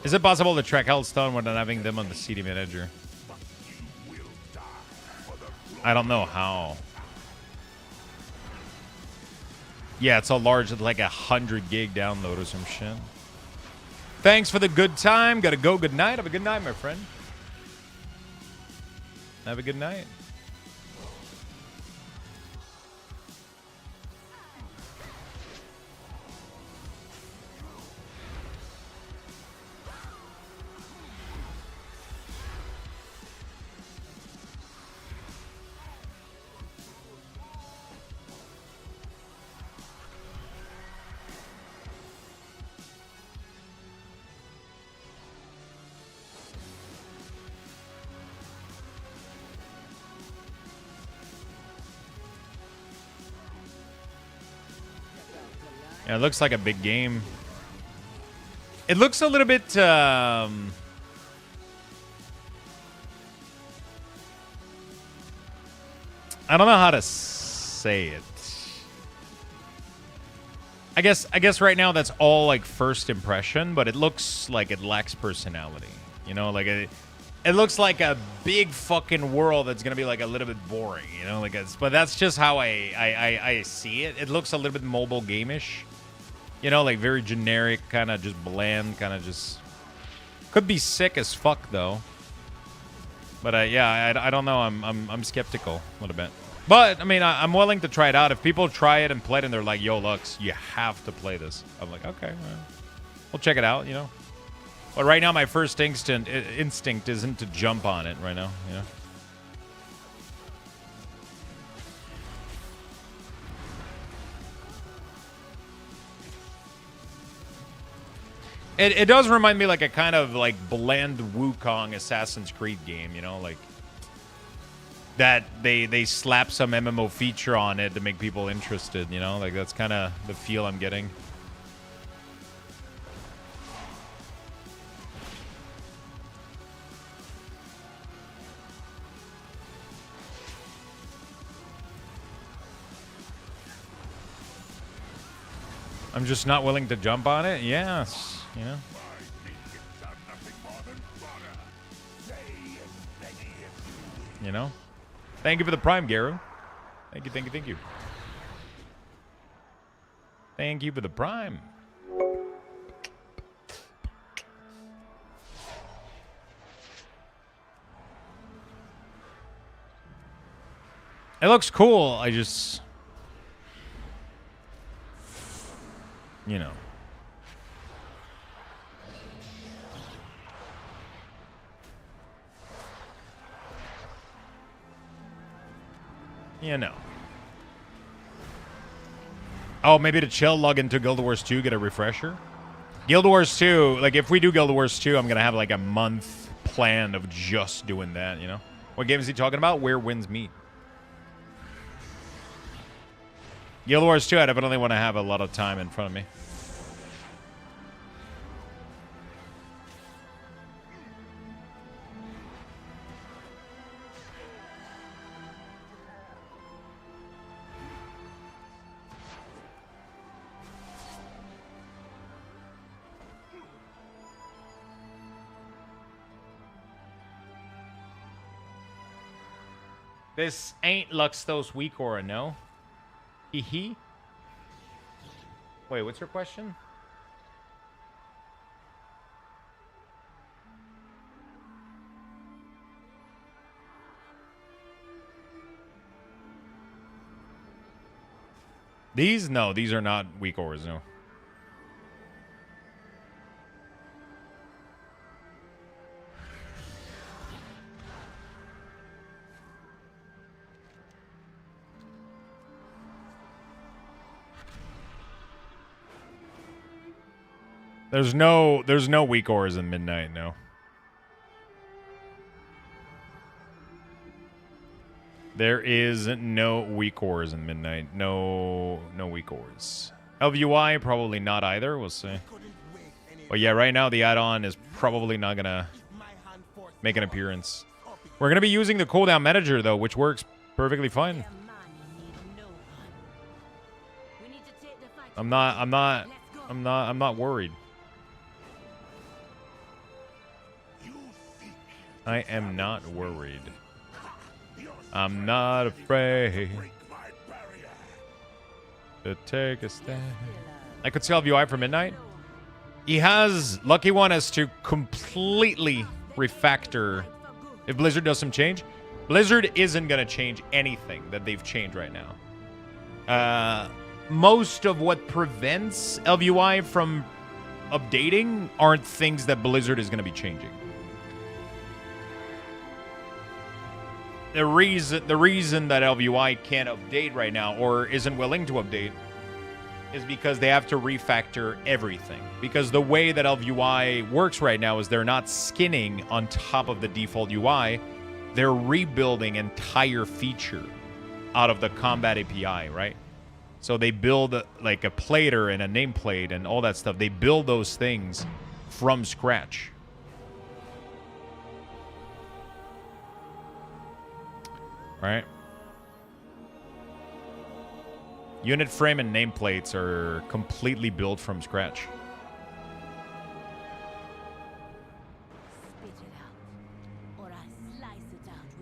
Is it possible to track Hellstone without having them on the CD manager? I don't know how. Yeah, it's a large, it's like 100 gig download or some shit. Thanks for the good time. Gotta go. Good night. Have a good night, my friend. Have a good night. Yeah, it looks like a big game. It looks a little bit, I don't know how to say it. I guess right now that's all like first impression, but it looks like it lacks personality. You know, like it looks like a big fucking world that's gonna be like a little bit boring. You know, like but that's just how I see it. It looks a little bit mobile game-ish. You know, like very generic, kind of just bland, kind of just... Could be sick as fuck, though. But, yeah, I don't know. I'm skeptical a little bit. But, I mean, I'm willing to try it out. If people try it and play it and they're like, yo, Lux, you have to play this. I'm like, okay, well, we'll check it out, you know. But right now, my first instinct isn't to jump on it right now, you know. It does remind me like a kind of like bland Wukong Assassin's Creed game, you know, like that they slap some MMO feature on it to make people interested, you know, like that's kind of the feel I'm getting. I'm just not willing to jump on it. Yes. You know? You know? Thank you for the Prime, Garu. Thank you, thank you, thank you. Thank you for the Prime. It looks cool. I just... You know. You know. Oh, maybe to chill, log into Guild Wars 2, get a refresher. Guild Wars 2, like if we do Guild Wars 2, I'm going to have like a month plan of just doing that, you know? What game is he talking about? Where Winds Meet. Guild Wars 2, I definitely want to have a lot of time in front of me. This ain't Luxthos weak aura, no? Hee. Wait, what's your question? These? No, these are not weak auras, no. There's no weak auras in Midnight, no. There is no weak auras in Midnight. No weak auras. LVUI, probably not either. We'll see. But yeah, right now the add-on is probably not gonna make an appearance. We're gonna be using the cooldown manager though, which works perfectly fine. I'm not worried. I am not worried. I'm not afraid to take a stand. I could sell UI for midnight. He has... Lucky One has to completely refactor if Blizzard does some change. Blizzard isn't going to change anything that they've changed right now. Most of what prevents LVUI from updating aren't things that Blizzard is going to be changing. The reason that LVUI can't update right now or isn't willing to update is because they have to refactor everything. Because the way that LVUI works right now is they're not skinning on top of the default UI. They're rebuilding entire feature out of the combat API, right? So they build like a plater and a nameplate and all that stuff. They build those things from scratch. Right? Unit frame and nameplates are completely built from scratch.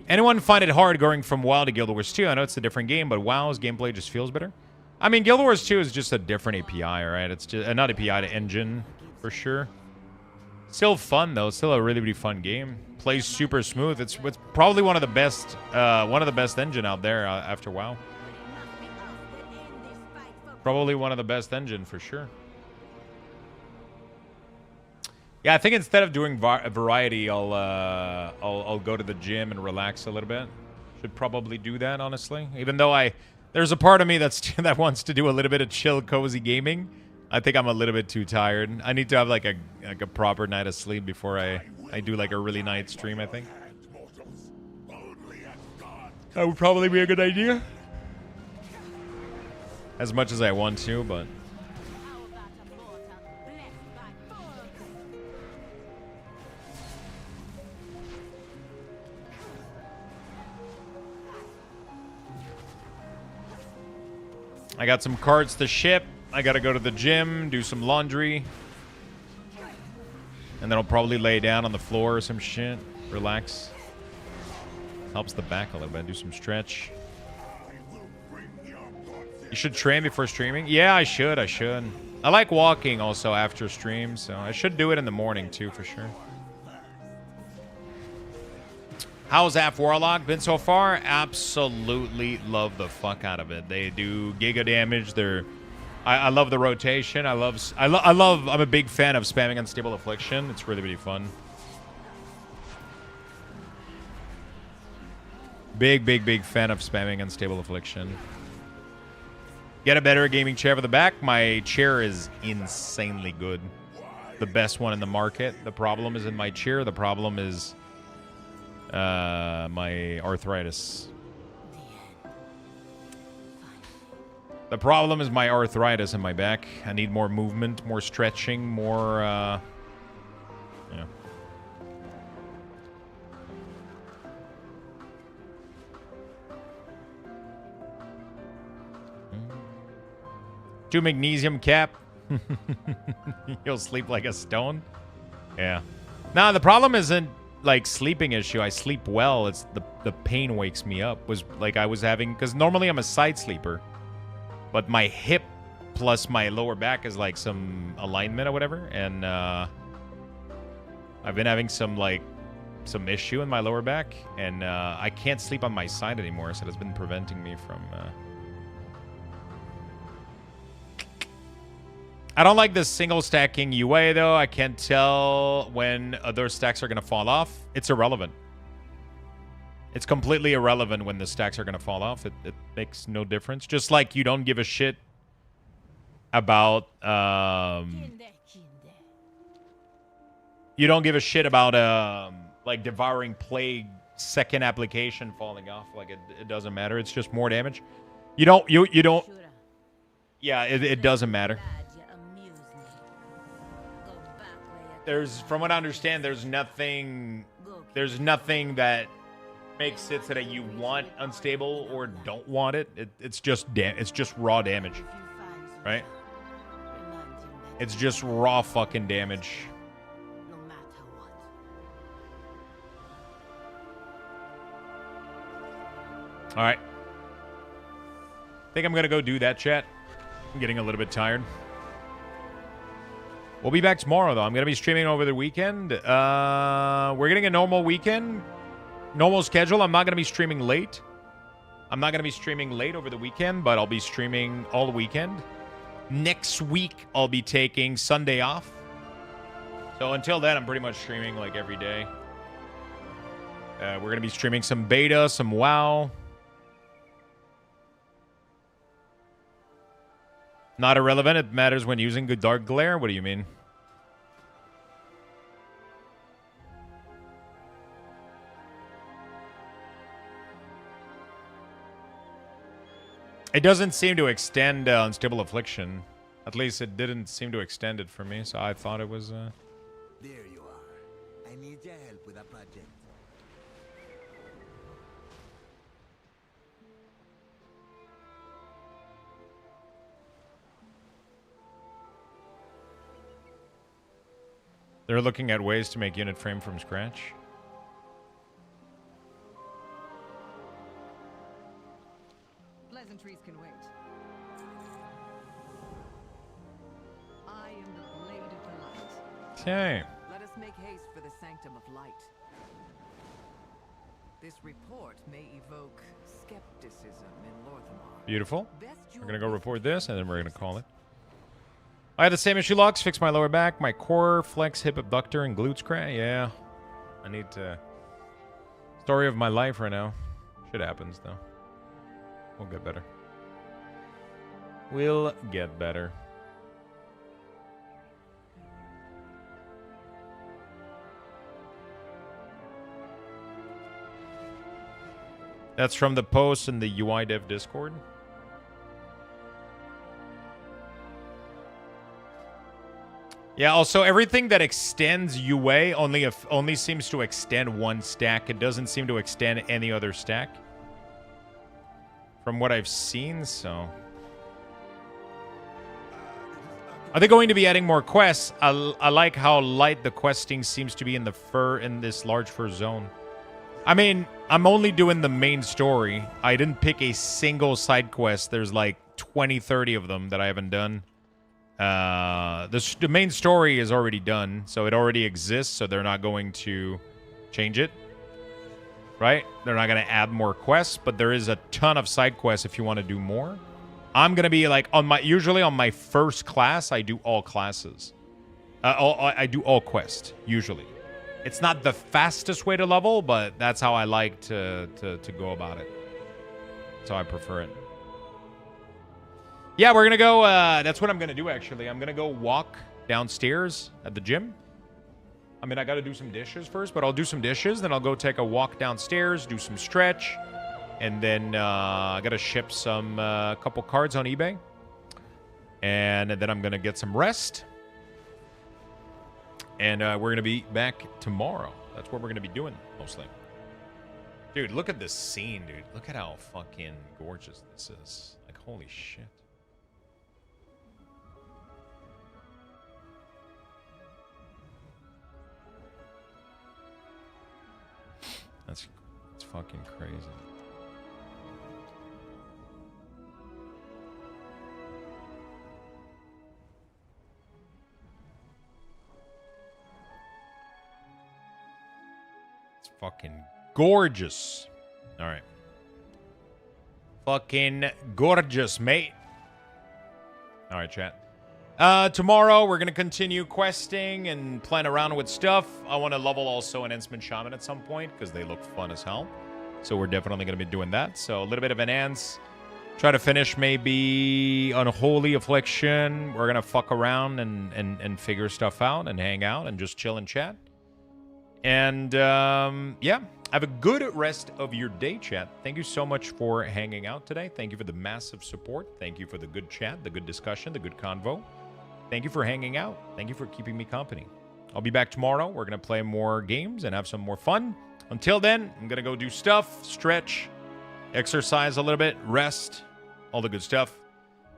Anyone find it hard going from WoW to Guild Wars 2? I know it's a different game, but WoW's gameplay just feels better. I mean, Guild Wars 2 is just a different API, right? It's just not API to engine, for sure. Still fun, though. Still a really, really fun game. Plays super smooth. It's probably one of the best engine out there after WoW. Probably one of the best engine, for sure. Yeah, I think instead of doing variety, I'll go to the gym and relax a little bit. Should probably do that, honestly. Even though there's a part of me that wants to do a little bit of chill, cozy gaming. I think I'm a little bit too tired. I need to have like a proper night of sleep before I do like a really night stream, I think. That would probably be a good idea. As much as I want to, but... I got some cards to ship. I gotta go to the gym, do some laundry. And then I'll probably lay down on the floor or some shit. Relax. Helps the back a little bit. Do some stretch. You should train before streaming? Yeah, I should. I like walking also after stream, so I should do it in the morning too, for sure. How's Affliction Warlock been so far? Absolutely love the fuck out of it. They do giga damage. I love the rotation. I'm a big fan of spamming Unstable Affliction. It's really, really fun. Big fan of spamming Unstable Affliction. Get a better gaming chair for the back. My chair is insanely good. The best one in the market. The problem is in my chair. The problem is my arthritis. The problem is my arthritis in my back. I need more movement, more stretching, more, yeah. Do magnesium cap. You'll sleep like a stone. Yeah. No, the problem isn't like sleeping issue. I sleep well. It's the pain wakes me up. Was like I was having, because normally I'm a side sleeper. But my hip plus my lower back is like some alignment or whatever. And I've been having some issue in my lower back. And I can't sleep on my side anymore. So it's been preventing me from... I don't like this single stacking UA though. I can't tell when other stacks are going to fall off. It's irrelevant. It's completely irrelevant when the stacks are going to fall off. It makes no difference. Just like you don't give a shit about... you don't give a shit about like Devouring Plague second application falling off. Like it doesn't matter. It's just more damage. You don't... Yeah, it doesn't matter. From what I understand, there's nothing that makes it so that you want unstable or don't want it. It's just raw damage, right? It's just raw fucking damage. All right. Think I'm going to go do that, chat. I'm getting a little bit tired. We'll be back tomorrow, though. I'm going to be streaming over the weekend. We're getting a normal weekend. Normal schedule. I'm not going to be streaming late. I'm not going to be streaming late over the weekend, but I'll be streaming all weekend. Next week, I'll be taking Sunday off. So until then, I'm pretty much streaming like every day. We're going to be streaming some beta, some WoW. Not irrelevant. It matters when using good dark glare. What do you mean? It doesn't seem to extend Unstable Affliction. At least it didn't seem to extend it for me, so I thought it was... There you are. I need your help with a project. They're looking at ways to make unit frame from scratch. Pleasantries can wait. I am the blade of the light. Okay. Let us make haste for the sanctum of light. This report may evoke skepticism in Lorthamar. Beautiful. We're going to go report this, and then we're going to call it. I had the same issue, Lux. Fix my lower back, my core, flex, hip abductor, and glutes crack. Yeah. I need to... Story of my life right now. Shit happens, though. We'll get better. We'll get better. That's from the post in the UI Dev Discord. Yeah, also everything that extends UA only seems to extend one stack. It doesn't seem to extend any other stack. From what I've seen, so... Are they going to be adding more quests? I like how light the questing seems to be in this large fur zone. I mean, I'm only doing the main story. I didn't pick a single side quest. There's like 20, 30 of them that I haven't done. The main story is already done, so it already exists, so they're not going to change it. Right? They're not going to add more quests, but there is a ton of side quests if you want to do more. I'm going to be like, usually on my first class, I do all classes. I do all quests, usually. It's not the fastest way to level, but that's how I like to go about it. That's how I prefer it. Yeah, we're going to go... that's what I'm going to do, actually. I'm going to go walk downstairs at the gym. I mean, I got to do some dishes first, but I'll do some dishes. Then I'll go take a walk downstairs, do some stretch. And then I got to ship some couple cards on eBay. And then I'm going to get some rest. And we're going to be back tomorrow. That's what we're going to be doing, mostly. Dude, look at this scene, dude. Look at how fucking gorgeous this is. Like, holy shit. That's fucking crazy. It's fucking gorgeous. All right. Fucking gorgeous, mate. All right, chat. Tomorrow, we're going to continue questing and playing around with stuff. I want to level also an Enhancement Shaman at some point because they look fun as hell. So we're definitely going to be doing that. So a little bit of Enhance. Try to finish maybe Unholy Affliction. We're going to fuck around and figure stuff out and hang out and just chill and chat. And, yeah. Have a good rest of your day, chat. Thank you so much for hanging out today. Thank you for the massive support. Thank you for the good chat, the good discussion, the good convo. Thank you for hanging out. Thank you for keeping me company. I'll be back tomorrow. We're going to play more games and have some more fun. Until then, I'm going to go do stuff, stretch, exercise a little bit, rest, all the good stuff.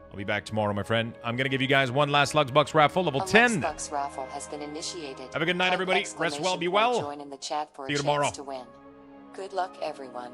I'll be back tomorrow, my friend. I'm going to give you guys one last Luxbucks raffle, level 10. Luxbucks raffle has been initiated. Have a good night, everybody. Rest well, be well. Join in the chat for See you a tomorrow. chance to win. Good luck, everyone.